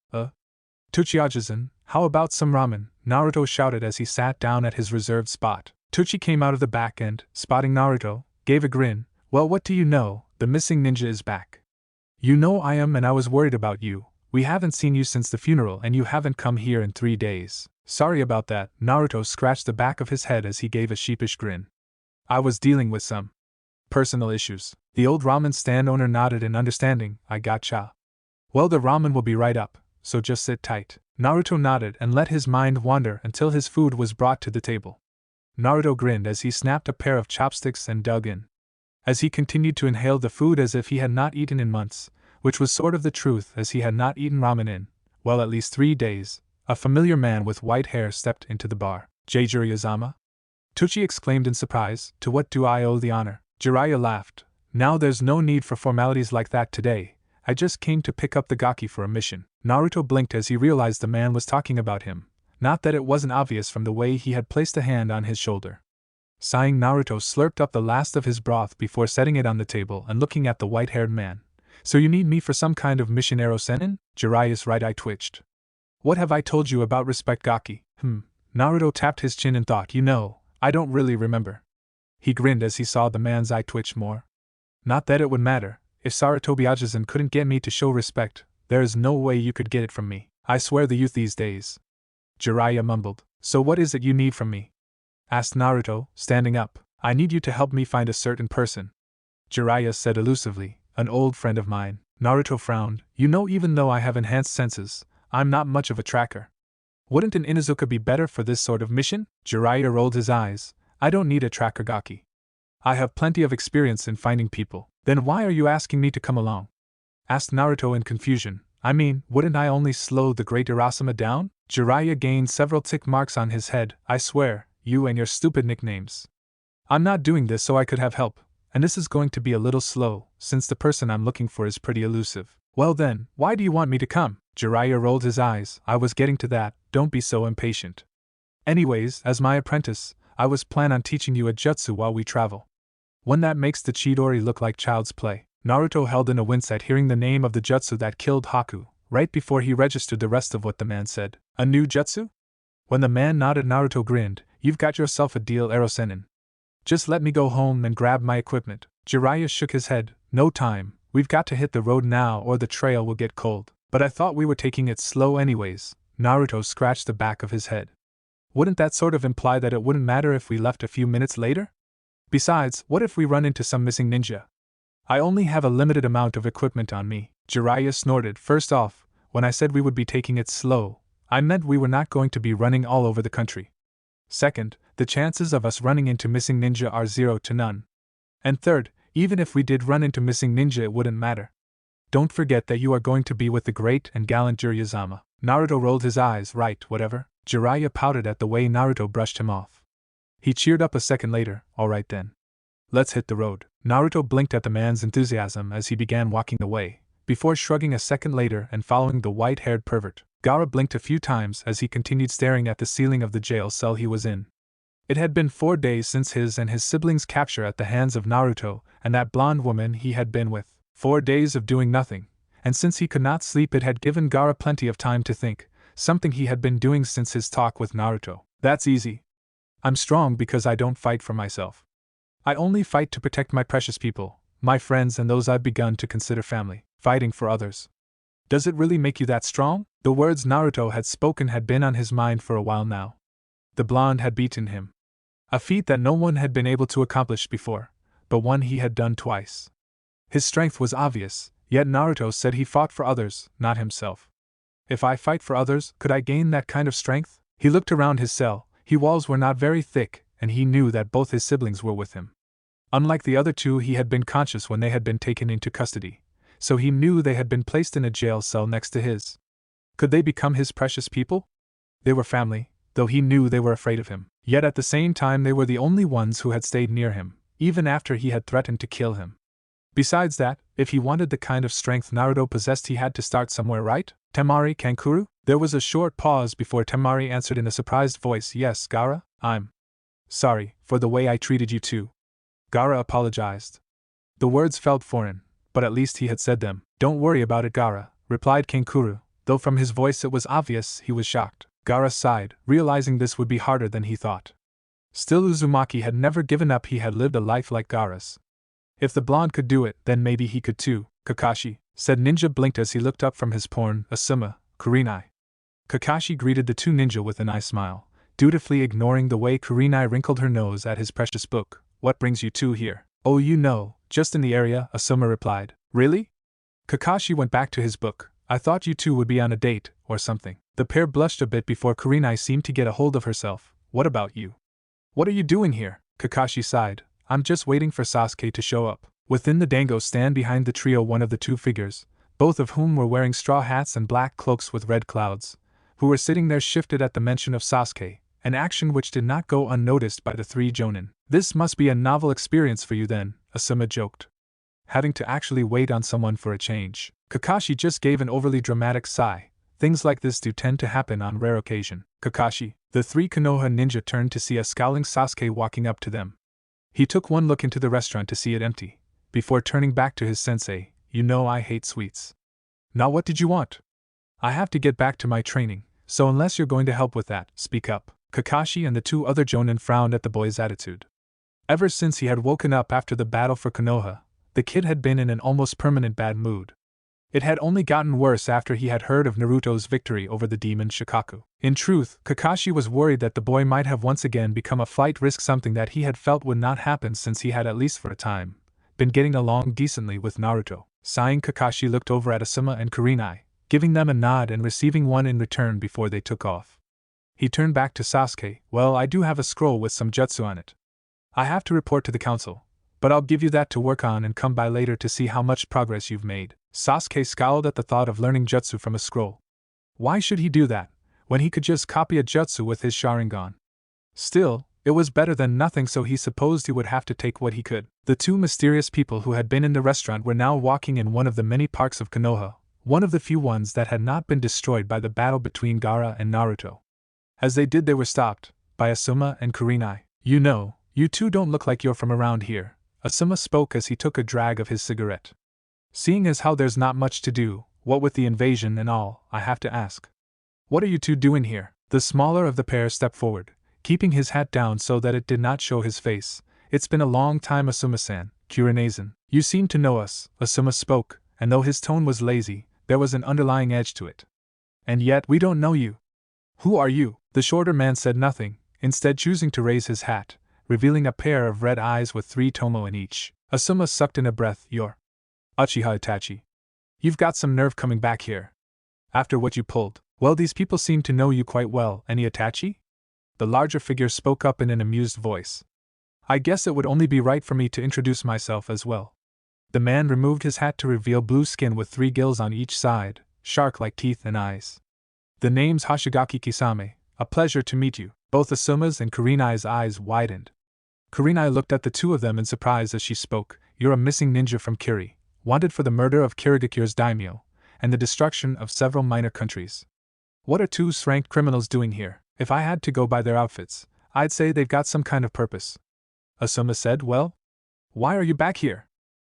Tuchiaja-san, how about some ramen? Naruto shouted as he sat down at his reserved spot. Tuchi came out of the back and, spotting Naruto, gave a grin. Well, what do you know, the missing ninja is back. You know I am, and I was worried about you. We haven't seen you since the funeral and you haven't come here in 3 days. Sorry about that. Naruto scratched the back of his head as he gave a sheepish grin. I was dealing with some personal issues. The old ramen stand owner nodded in understanding. I gotcha. Well, the ramen will be right up, so just sit tight. Naruto nodded and let his mind wander until his food was brought to the table. Naruto grinned as he snapped a pair of chopsticks and dug in. As he continued to inhale the food as if he had not eaten in months, which was sort of the truth as he had not eaten ramen in, well, at least 3 days, a familiar man with white hair stepped into the bar. Jiraiya-sama? Tuchi exclaimed in surprise. To what do I owe the honor? Jiraiya laughed. Now there's no need for formalities like that today. I just came to pick up the gaki for a mission. Naruto blinked as he realized the man was talking about him, not that it wasn't obvious from the way he had placed a hand on his shoulder. Sighing, Naruto slurped up the last of his broth before setting it on the table and looking at the white-haired man. So you need me for some kind of mission, Ero-senin? Jiraiya's right eye twitched. What have I told you about respect gaki? Naruto tapped his chin and thought, you know, I don't really remember. He grinned as he saw the man's eye twitch more. Not that it would matter. If Sarutobi-Ajisen couldn't get me to show respect, there is no way you could get it from me. I swear the youth these days. Jiraiya mumbled. So what is it you need from me? Asked Naruto, standing up. I need you to help me find a certain person. Jiraiya said elusively, an old friend of mine. Naruto frowned. You know, even though I have enhanced senses, I'm not much of a tracker. Wouldn't an Inuzuka be better for this sort of mission? Jiraiya rolled his eyes. I don't need a tracker gaki. I have plenty of experience in finding people. Then why are you asking me to come along? Asked Naruto in confusion. I mean, wouldn't I only slow the great Irasama down? Jiraiya gained several tick marks on his head. I swear, you and your stupid nicknames. I'm not doing this so I could have help, and this is going to be a little slow, since the person I'm looking for is pretty elusive. Well then, why do you want me to come? Jiraiya rolled his eyes. I was getting to that, don't be so impatient. Anyways, as my apprentice, I was plan on teaching you a jutsu while we travel. One that makes the Chidori look like child's play. Naruto held in a wince at hearing the name of the jutsu that killed Haku, right before he registered the rest of what the man said. A new jutsu? When the man nodded, Naruto grinned. you've got yourself a deal, Erosenin. Just let me go home and grab my equipment. Jiraiya shook his head. No time, we've got to hit the road now or the trail will get cold. But I thought we were taking it slow anyways. Naruto scratched the back of his head. Wouldn't that sort of imply that it wouldn't matter if we left a few minutes later? Besides, what if we run into some missing ninja? I only have a limited amount of equipment on me. Jiraiya snorted. First off, when I said we would be taking it slow, I meant we were not going to be running all over the country. Second, the chances of us running into missing ninja are 0 to none. And third, even if we did run into missing ninja, it wouldn't matter. Don't forget that you are going to be with the great and gallant Jiraiya. Naruto rolled his eyes. Right, whatever. Jiraiya pouted at the way Naruto brushed him off. He cheered up a second later. Alright then. Let's hit the road. Naruto blinked at the man's enthusiasm as he began walking away, before shrugging a second later and following the white-haired pervert. Gaara blinked a few times as he continued staring at the ceiling of the jail cell he was in. It had been 4 days since his and his siblings' capture at the hands of Naruto and that blonde woman he had been with. 4 days of doing nothing, and since he could not sleep, it had given Gaara plenty of time to think, something he had been doing since his talk with Naruto. That's easy. I'm strong because I don't fight for myself. I only fight to protect my precious people, my friends and those I've begun to consider family. Fighting for others. Does it really make you that strong? The words Naruto had spoken had been on his mind for a while now. The blonde had beaten him. A feat that no one had been able to accomplish before, but one he had done twice. His strength was obvious, yet Naruto said he fought for others, not himself. If I fight for others, could I gain that kind of strength? He looked around his cell. His walls were not very thick, and he knew that both his siblings were with him. Unlike the other two, he had been conscious when they had been taken into custody, so he knew they had been placed in a jail cell next to his. Could they become his precious people? They were family, though he knew they were afraid of him. Yet at the same time they were the only ones who had stayed near him, even after he had threatened to kill him. Besides that, if he wanted the kind of strength Naruto possessed, he had to start somewhere, right? Tamari, Kankuro? There was a short pause before Tamari answered in a surprised voice. Yes, Gaara, I'm sorry for the way I treated you too. Gaara apologized. The words felt foreign, but at least he had said them. Don't worry about it, Gaara, replied Kankuro, though from his voice it was obvious he was shocked. Gaara sighed, realizing this would be harder than he thought. Still, Uzumaki had never given up. He had lived a life like Gaara's. If the blonde could do it, then maybe he could too. Kakashi, said Ninja blinked as he looked up from his porn. Asuma, Kurenai. Kakashi greeted the two ninja with an eye smile, dutifully ignoring the way Kurenai wrinkled her nose at his precious book. What brings you two here? Oh, you know, just in the area, Asuma replied. Really? Kakashi went back to his book. I thought you two would be on a date, or something. The pair blushed a bit before Kurenai seemed to get a hold of herself. What about you? What are you doing here? Kakashi sighed. I'm just waiting for Sasuke to show up. Within the dango stand behind the trio, one of the two figures, both of whom were wearing straw hats and black cloaks with red clouds, who were sitting there, shifted at the mention of Sasuke, an action which did not go unnoticed by the three jonin. This must be a novel experience for you then, Asuma joked. Having to actually wait on someone for a change. Kakashi just gave an overly dramatic sigh. Things like this do tend to happen on rare occasion. Kakashi, the three Konoha ninja turned to see a scowling Sasuke walking up to them. He took one look into the restaurant to see it empty, before turning back to his sensei. You know I hate sweets. Now what did you want? I have to get back to my training, so unless you're going to help with that, speak up. Kakashi and the two other jonin frowned at the boy's attitude. Ever since he had woken up after the battle for Konoha, the kid had been in an almost permanent bad mood. It had only gotten worse after he had heard of Naruto's victory over the demon Shikaku. In truth, Kakashi was worried that the boy might have once again become a flight risk, something that he had felt would not happen since he had, at least for a time, been getting along decently with Naruto. Sighing, Kakashi looked over at Asuma and Kurenai, giving them a nod and receiving one in return before they took off. He turned back to Sasuke. Well, I do have a scroll with some jutsu on it. I have to report to the council, but I'll give you that to work on and come by later to see how much progress you've made. Sasuke scowled at the thought of learning jutsu from a scroll. Why should he do that, when he could just copy a jutsu with his Sharingan? Still, it was better than nothing, so he supposed he would have to take what he could. The two mysterious people who had been in the restaurant were now walking in one of the many parks of Konoha, one of the few ones that had not been destroyed by the battle between Gaara and Naruto. As they did, they were stopped by Asuma and Kurenai. You know, you two don't look like you're from around here, Asuma spoke as he took a drag of his cigarette. Seeing as how there's not much to do, what with the invasion and all, I have to ask. What are you two doing here? The smaller of the pair stepped forward, keeping his hat down so that it did not show his face. "It's been a long time, Asuma-san, Kurenazen. You seem to know us," Asuma spoke, and though his tone was lazy, there was an underlying edge to it. "And yet we don't know you. Who are you?" The shorter man said nothing, instead choosing to raise his hat, revealing a pair of red eyes with 3 tomo in each. Asuma sucked in a breath. "You're Uchiha Itachi. You've got some nerve coming back here. After what you pulled. Well, these people seem to know you quite well. Any Itachi?" The larger figure spoke up in an amused voice. "I guess it would only be right for me to introduce myself as well." The man removed his hat to reveal blue skin with 3 gills on each side, shark-like teeth and eyes. "The name's Hoshigaki Kisame. A pleasure to meet you." Both Asuma's and Kurenai's eyes widened. Kurenai looked at the two of them in surprise as she spoke. "You're a missing ninja from Kiri, wanted for the murder of Kirigakure's daimyo, and the destruction of several minor countries. What are 2 ranked criminals doing here? If I had to go by their outfits, I'd say they've got some kind of purpose." Asuma said. "Well? Why are you back here?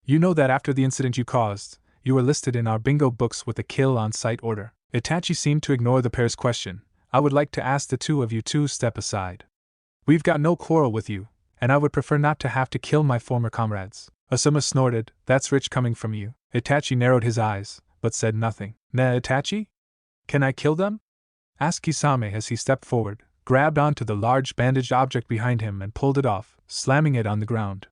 You know that after the incident you caused, you were listed in our bingo books with a kill-on-sight order." Itachi seemed to ignore the pair's question. "I would like to ask the two of you to step aside. We've got no quarrel with you, and I would prefer not to have to kill my former comrades." Asuma snorted. "That's rich coming from you." Itachi narrowed his eyes, but said nothing. "Nah, Itachi? Can I kill them?" asked Kisame as he stepped forward, grabbed onto the large bandaged object behind him and pulled it off, slamming it on the ground.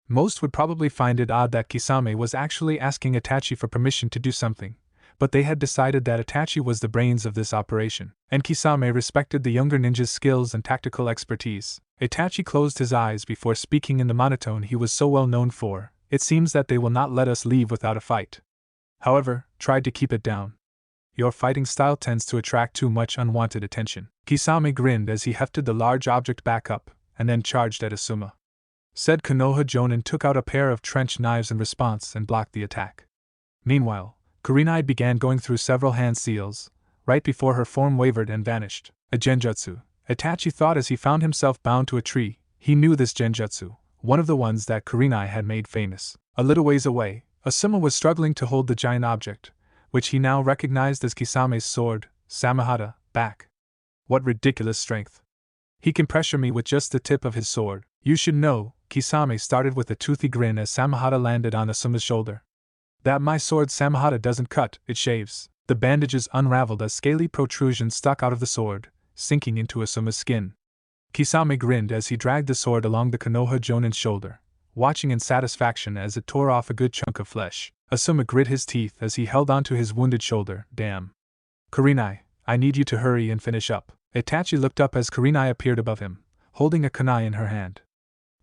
Most would probably find it odd that Kisame was actually asking Itachi for permission to do something, but they had decided that Itachi was the brains of this operation, and Kisame respected the younger ninja's skills and tactical expertise. Itachi closed his eyes before speaking in the monotone he was so well known for. "It seems that they will not let us leave without a fight. However, try to keep it down. Your fighting style tends to attract too much unwanted attention." Kisame grinned as he hefted the large object back up, and then charged at Asuma. Said Konoha Jonin took out a pair of trench knives in response and blocked the attack. Meanwhile, Kurenai began going through several hand seals, right before her form wavered and vanished. A genjutsu, Itachi thought as he found himself bound to a tree. He knew this genjutsu, one of the ones that Kurenai had made famous. A little ways away, Asuma was struggling to hold the giant object, which he now recognized as Kisame's sword, Samehada, back. "What ridiculous strength! He can pressure me with just the tip of his sword. You should know," Kisame started with a toothy grin as Samehada landed on Asuma's shoulder, "that my sword Samehada doesn't cut, it shaves." The bandages unraveled as scaly protrusions stuck out of the sword, sinking into Asuma's skin. Kisame grinned as he dragged the sword along the Konoha Jonin's shoulder, watching in satisfaction as it tore off a good chunk of flesh. Asuma grit his teeth as he held onto his wounded shoulder. "Damn. Kurenai, I need you to hurry and finish up." Itachi looked up as Kurenai appeared above him, holding a kunai in her hand.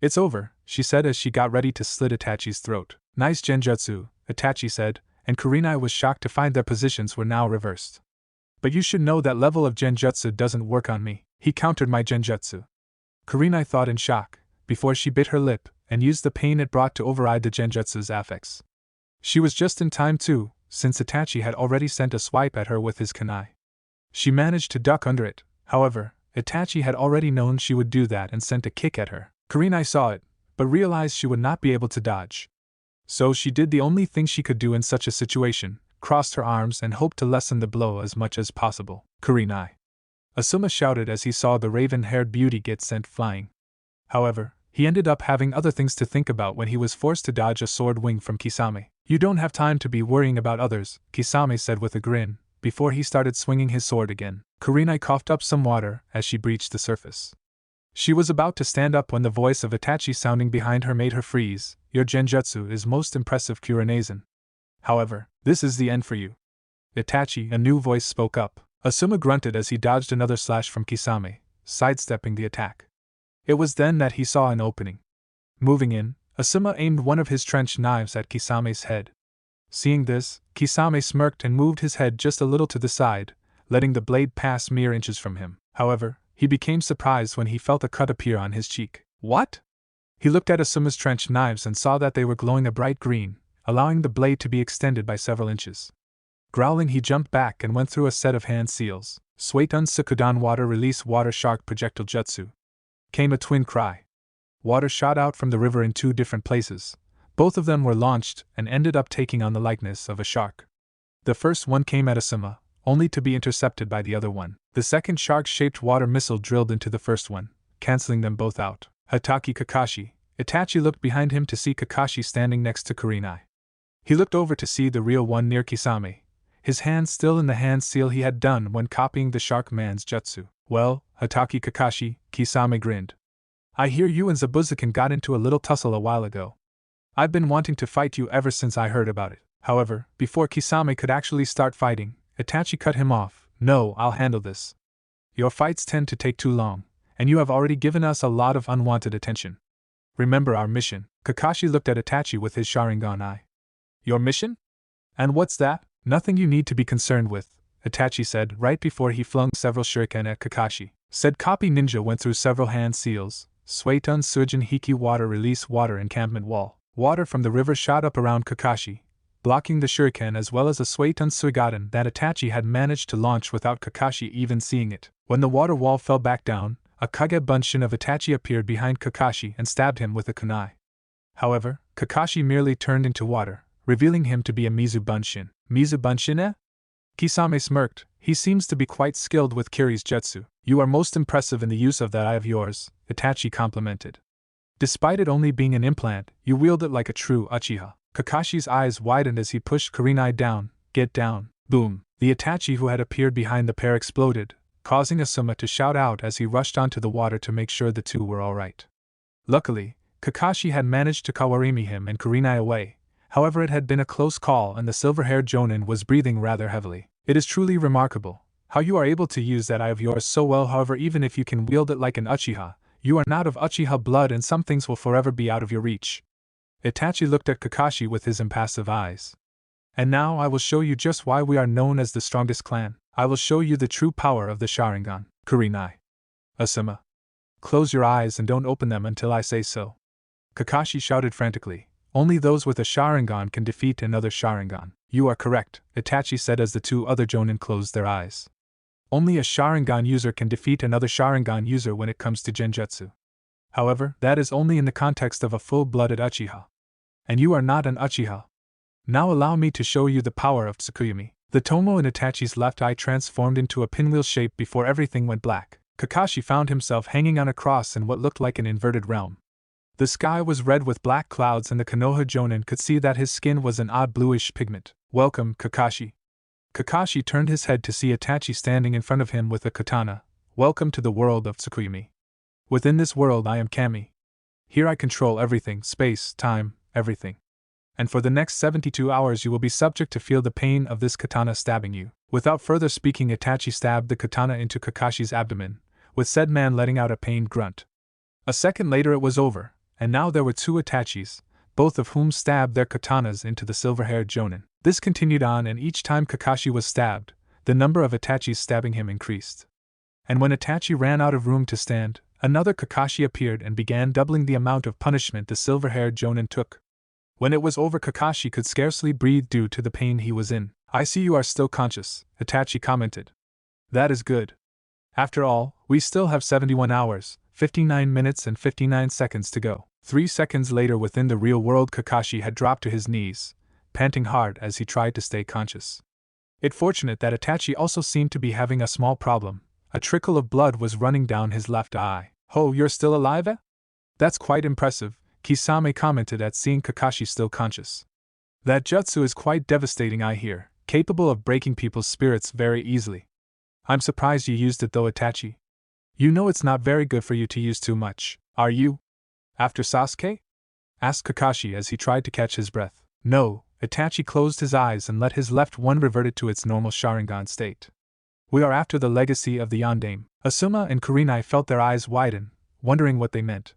"It's over," she said as she got ready to slit Itachi's throat. "Nice genjutsu," Itachi said, and Kurenai was shocked to find their positions were now reversed. "But you should know that level of genjutsu doesn't work on me. He countered my genjutsu." Kurenai thought in shock, before she bit her lip and used the pain it brought to override the genjutsu's affects. She was just in time too, since Itachi had already sent a swipe at her with his kunai. She managed to duck under it. However, Itachi had already known she would do that and sent a kick at her. Kurenai saw it, but realized she would not be able to dodge. So she did the only thing she could do in such a situation, crossed her arms and hoped to lessen the blow as much as possible. "Kurenai!" Asuma shouted as he saw the raven-haired beauty get sent flying. However, he ended up having other things to think about when he was forced to dodge a sword wing from Kisame. "You don't have time to be worrying about others," Kisame said with a grin, before he started swinging his sword again. Kurenai coughed up some water as she breached the surface. She was about to stand up when the voice of Itachi sounding behind her made her freeze. "Your genjutsu is most impressive, Kurenazen. However, this is the end for you." "Itachi," a new voice spoke up. Asuma grunted as he dodged another slash from Kisame, sidestepping the attack. It was then that he saw an opening. Moving in, Asuma aimed one of his trench knives at Kisame's head. Seeing this, Kisame smirked and moved his head just a little to the side, letting the blade pass mere inches from him. However, he became surprised when he felt a cut appear on his cheek. "What?" He looked at Asuma's trench knives and saw that they were glowing a bright green, allowing the blade to be extended by several inches. Growling, he jumped back and went through a set of hand seals. "Suetun Sukudan Water Release Water Shark Projectile Jutsu," came a twin cry. Water shot out from the river in 2 different places. Both of them were launched and ended up taking on the likeness of a shark. The first one came at Asuma, only to be intercepted by the other one. The second shark-shaped water missile drilled into the first one, canceling them both out. Hatake Kakashi. Itachi looked behind him to see Kakashi standing next to Kurenai. He looked over to see the real one near Kisame, his hand still in the hand seal he had done when copying the Shark Man's jutsu. Well, Hatake Kakashi, Kisame grinned. I hear you and Zabuzakin got into a little tussle a while ago. I've been wanting to fight you ever since I heard about it. However, before Kisame could actually start fighting, Itachi cut him off. No, I'll handle this. Your fights tend to take too long, and you have already given us a lot of unwanted attention. Remember our mission. Kakashi looked at Itachi with his Sharingan eye. Your mission? And what's that? Nothing you need to be concerned with, Itachi said right before he flung several shuriken at Kakashi. Said copy ninja went through several hand seals. Suetun Sujin Hiki water release water encampment wall. Water from the river shot up around Kakashi, blocking the shuriken as well as a Suetun Suigaden that Itachi had managed to launch without Kakashi even seeing it. When the water wall fell back down, a Kage Bunshin of Itachi appeared behind Kakashi and stabbed him with a kunai. However, Kakashi merely turned into water, revealing him to be a Mizu Bunshin. Mizu Bunshin, eh? Kisame smirked. He seems to be quite skilled with Kiri's jutsu. You are most impressive in the use of that eye of yours, Itachi complimented. Despite it only being an implant, you wield it like a true Uchiha. Kakashi's eyes widened as he pushed Kurenai down. Get down. Boom. The Itachi who had appeared behind the pair exploded, causing Asuma to shout out as he rushed onto the water to make sure the two were alright. Luckily, Kakashi had managed to kawarimi him and Kurenai away. However, it had been a close call and the silver-haired Jonin was breathing rather heavily. It is truly remarkable how you are able to use that eye of yours so well. However, even if you can wield it like an Uchiha, you are not of Uchiha blood and some things will forever be out of your reach. Itachi looked at Kakashi with his impassive eyes. And now I will show you just why we are known as the strongest clan. I will show you the true power of the Sharingan. Kurenai. Asuma. Close your eyes and don't open them until I say so. Kakashi shouted frantically. Only those with a Sharingan can defeat another Sharingan. You are correct, Itachi said as the two other Jonin closed their eyes. Only a Sharingan user can defeat another Sharingan user when it comes to Genjutsu. However, that is only in the context of a full-blooded Uchiha. And you are not an Uchiha. Now allow me to show you the power of Tsukuyomi. The Tomo in Itachi's left eye transformed into a pinwheel shape before everything went black. Kakashi found himself hanging on a cross in what looked like an inverted realm. The sky was red with black clouds and the Konoha Jonin could see that his skin was an odd bluish pigment. Welcome, Kakashi. Kakashi turned his head to see Itachi standing in front of him with a katana. Welcome to the world of Tsukuyomi. Within this world I am Kami. Here I control everything, space, time, everything. And for the next 72 hours you will be subject to feel the pain of this katana stabbing you. Without further speaking, Itachi stabbed the katana into Kakashi's abdomen, with said man letting out a pained grunt. A second later it was over, and now there were two Itachis, both of whom stabbed their katanas into the silver-haired Jonin. This continued on, and each time Kakashi was stabbed, the number of Itachis stabbing him increased. And when Itachi ran out of room to stand, another Kakashi appeared and began doubling the amount of punishment the silver-haired Jonin took. When it was over, Kakashi could scarcely breathe due to the pain he was in. I see you are still conscious, Itachi commented. That is good. After all, we still have 71 hours, 59 minutes and 59 seconds to go. 3 seconds later, within the real world, Kakashi had dropped to his knees, panting hard as he tried to stay conscious. It's fortunate that Itachi also seemed to be having a small problem. A trickle of blood was running down his left eye. Oh, you're still alive, eh? That's quite impressive, Kisame commented at seeing Kakashi still conscious. That jutsu is quite devastating, I hear, capable of breaking people's spirits very easily. I'm surprised you used it though, Itachi. You know it's not very good for you to use too much, are you? After Sasuke? Asked Kakashi as he tried to catch his breath. No, Itachi closed his eyes and let his left one reverted to its normal Sharingan state. We are after the legacy of the Yondaime. Asuma and Kurenai felt their eyes widen, wondering what they meant.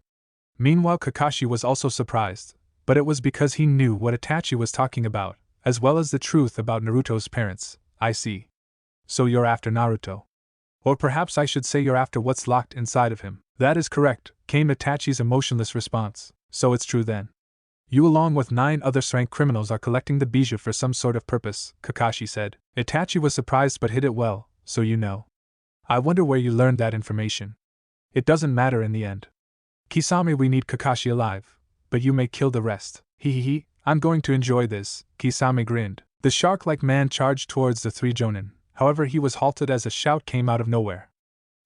Meanwhile, Kakashi was also surprised, but it was because he knew what Itachi was talking about, as well as the truth about Naruto's parents. I see. So you're after Naruto. Or perhaps I should say you're after what's locked inside of him. That is correct, came Itachi's emotionless response. So it's true then. You along with 9 other rank criminals are collecting the bijou for some sort of purpose, Kakashi said. Itachi was surprised but hid it well, so you know. I wonder where you learned that information. It doesn't matter in the end. Kisame, we need Kakashi alive, but you may kill the rest. Hehehe, I'm going to enjoy this, Kisame grinned. The shark-like man charged towards the 3 Jonin, however he was halted as a shout came out of nowhere.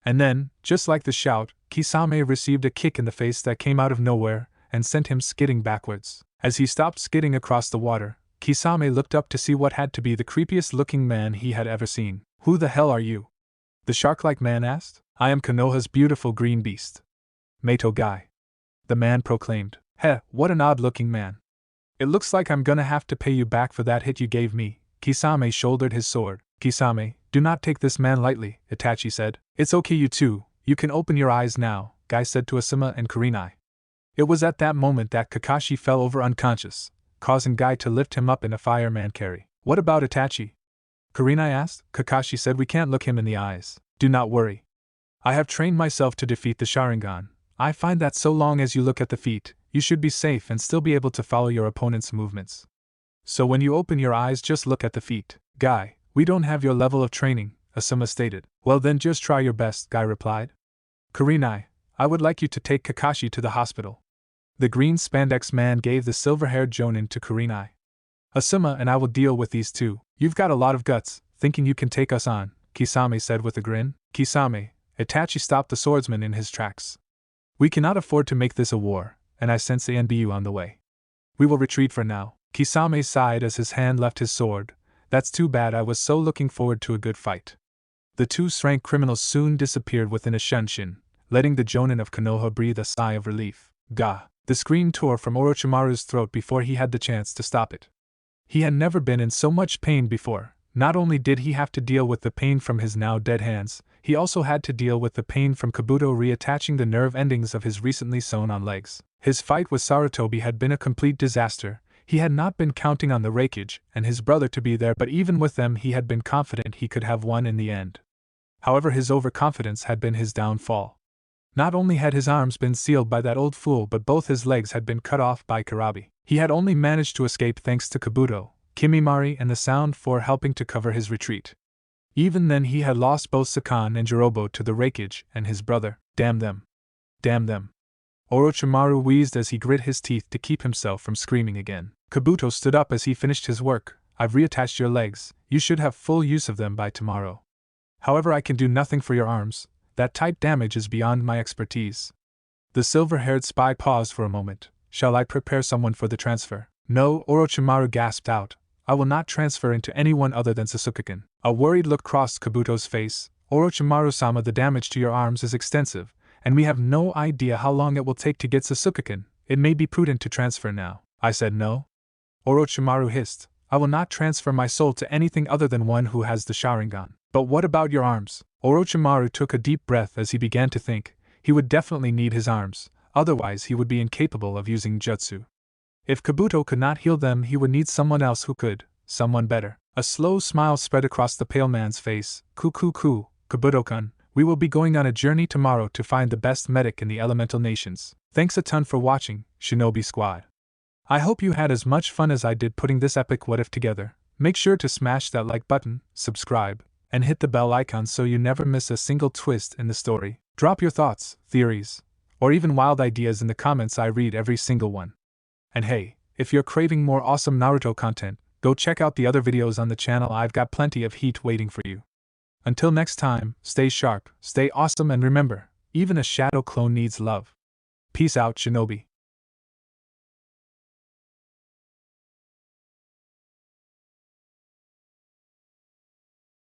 And then, just like the shout, Kisame received a kick in the face that came out of nowhere and sent him skidding backwards. As he stopped skidding across the water, Kisame looked up to see what had to be the creepiest-looking man he had ever seen. "Who the hell are you?" the shark-like man asked. "I am Konoha's beautiful green beast, Mato Guy," the man proclaimed. "Heh, what an odd-looking man. It looks like I'm gonna have to pay you back for that hit you gave me." Kisame shouldered his sword. "Kisame, do not take this man lightly," Itachi said. "It's okay, you two, you can open your eyes now," Guy said to Asuma and Kurenai. It was at that moment that Kakashi fell over unconscious, causing Guy to lift him up in a fireman carry. "What about Itachi?" Kurenai asked. Kakashi said, "We can't look him in the eyes." "Do not worry. I have trained myself to defeat the Sharingan. I find that so long as you look at the feet, you should be safe and still be able to follow your opponent's movements. So when you open your eyes, just look at the feet." "Guy, we don't have your level of training," Asuma stated. "Well then just try your best," Guy replied. "Kurenai, I would like you to take Kakashi to the hospital." The green spandex man gave the silver-haired jonin to Kurenai. "Asuma and I will deal with these two. You've got a lot of guts, thinking you can take us on," Kisame said with a grin. "Kisame," Itachi stopped the swordsman in his tracks. "We cannot afford to make this a war, and I sense the NBU on the way. We will retreat for now." Kisame sighed as his hand left his sword. "That's too bad, I was so looking forward to a good fight." The two rank criminals soon disappeared within a shunshin, letting the jonin of Konoha breathe a sigh of relief. Gah! The scream tore from Orochimaru's throat before he had the chance to stop it. He had never been in so much pain before. Not only did he have to deal with the pain from his now dead hands, he also had to deal with the pain from Kabuto reattaching the nerve endings of his recently sewn-on legs. His fight with Sarutobi had been a complete disaster. He had not been counting on the Raikage and his brother to be there, but even with them he had been confident he could have won in the end. However, his overconfidence had been his downfall. Not only had his arms been sealed by that old fool, but both his legs had been cut off by Karabi. He had only managed to escape thanks to Kabuto, Kimimari and the Sound for helping to cover his retreat. Even then he had lost both Sakan and Jirobo to the Raikage and his brother. Damn them. Damn them. Orochimaru wheezed as he grit his teeth to keep himself from screaming again. Kabuto stood up as he finished his work. "I've reattached your legs, you should have full use of them by tomorrow. However, I can do nothing for your arms, that type damage is beyond my expertise." The silver-haired spy paused for a moment. "Shall I prepare someone for the transfer?" "No," Orochimaru gasped out. "I will not transfer into anyone other than Sasuke-kun." A worried look crossed Kabuto's face. "Orochimaru-sama, the damage to your arms is extensive, and we have no idea how long it will take to get Sasuke-kun. It may be prudent to transfer now." "I said no," Orochimaru hissed. "I will not transfer my soul to anything other than one who has the Sharingan." "But what about your arms?" Orochimaru took a deep breath as he began to think. He would definitely need his arms, otherwise he would be incapable of using jutsu. If Kabuto could not heal them, he would need someone else who could, someone better. A slow smile spread across the pale man's face. Kabuto-kun, we will be going on a journey tomorrow to find the best medic in the elemental nations. Thanks a ton for watching, Shinobi Squad. I hope you had as much fun as I did putting this epic what if together. Make sure to smash that like button, subscribe, and hit the bell icon so you never miss a single twist in the story. Drop your thoughts, theories, or even wild ideas in the comments. I read every single one. And hey, if you're craving more awesome Naruto content, go check out the other videos on the channel. I've got plenty of heat waiting for you. Until next time, stay sharp, stay awesome, and remember, even a shadow clone needs love. Peace out, Shinobi.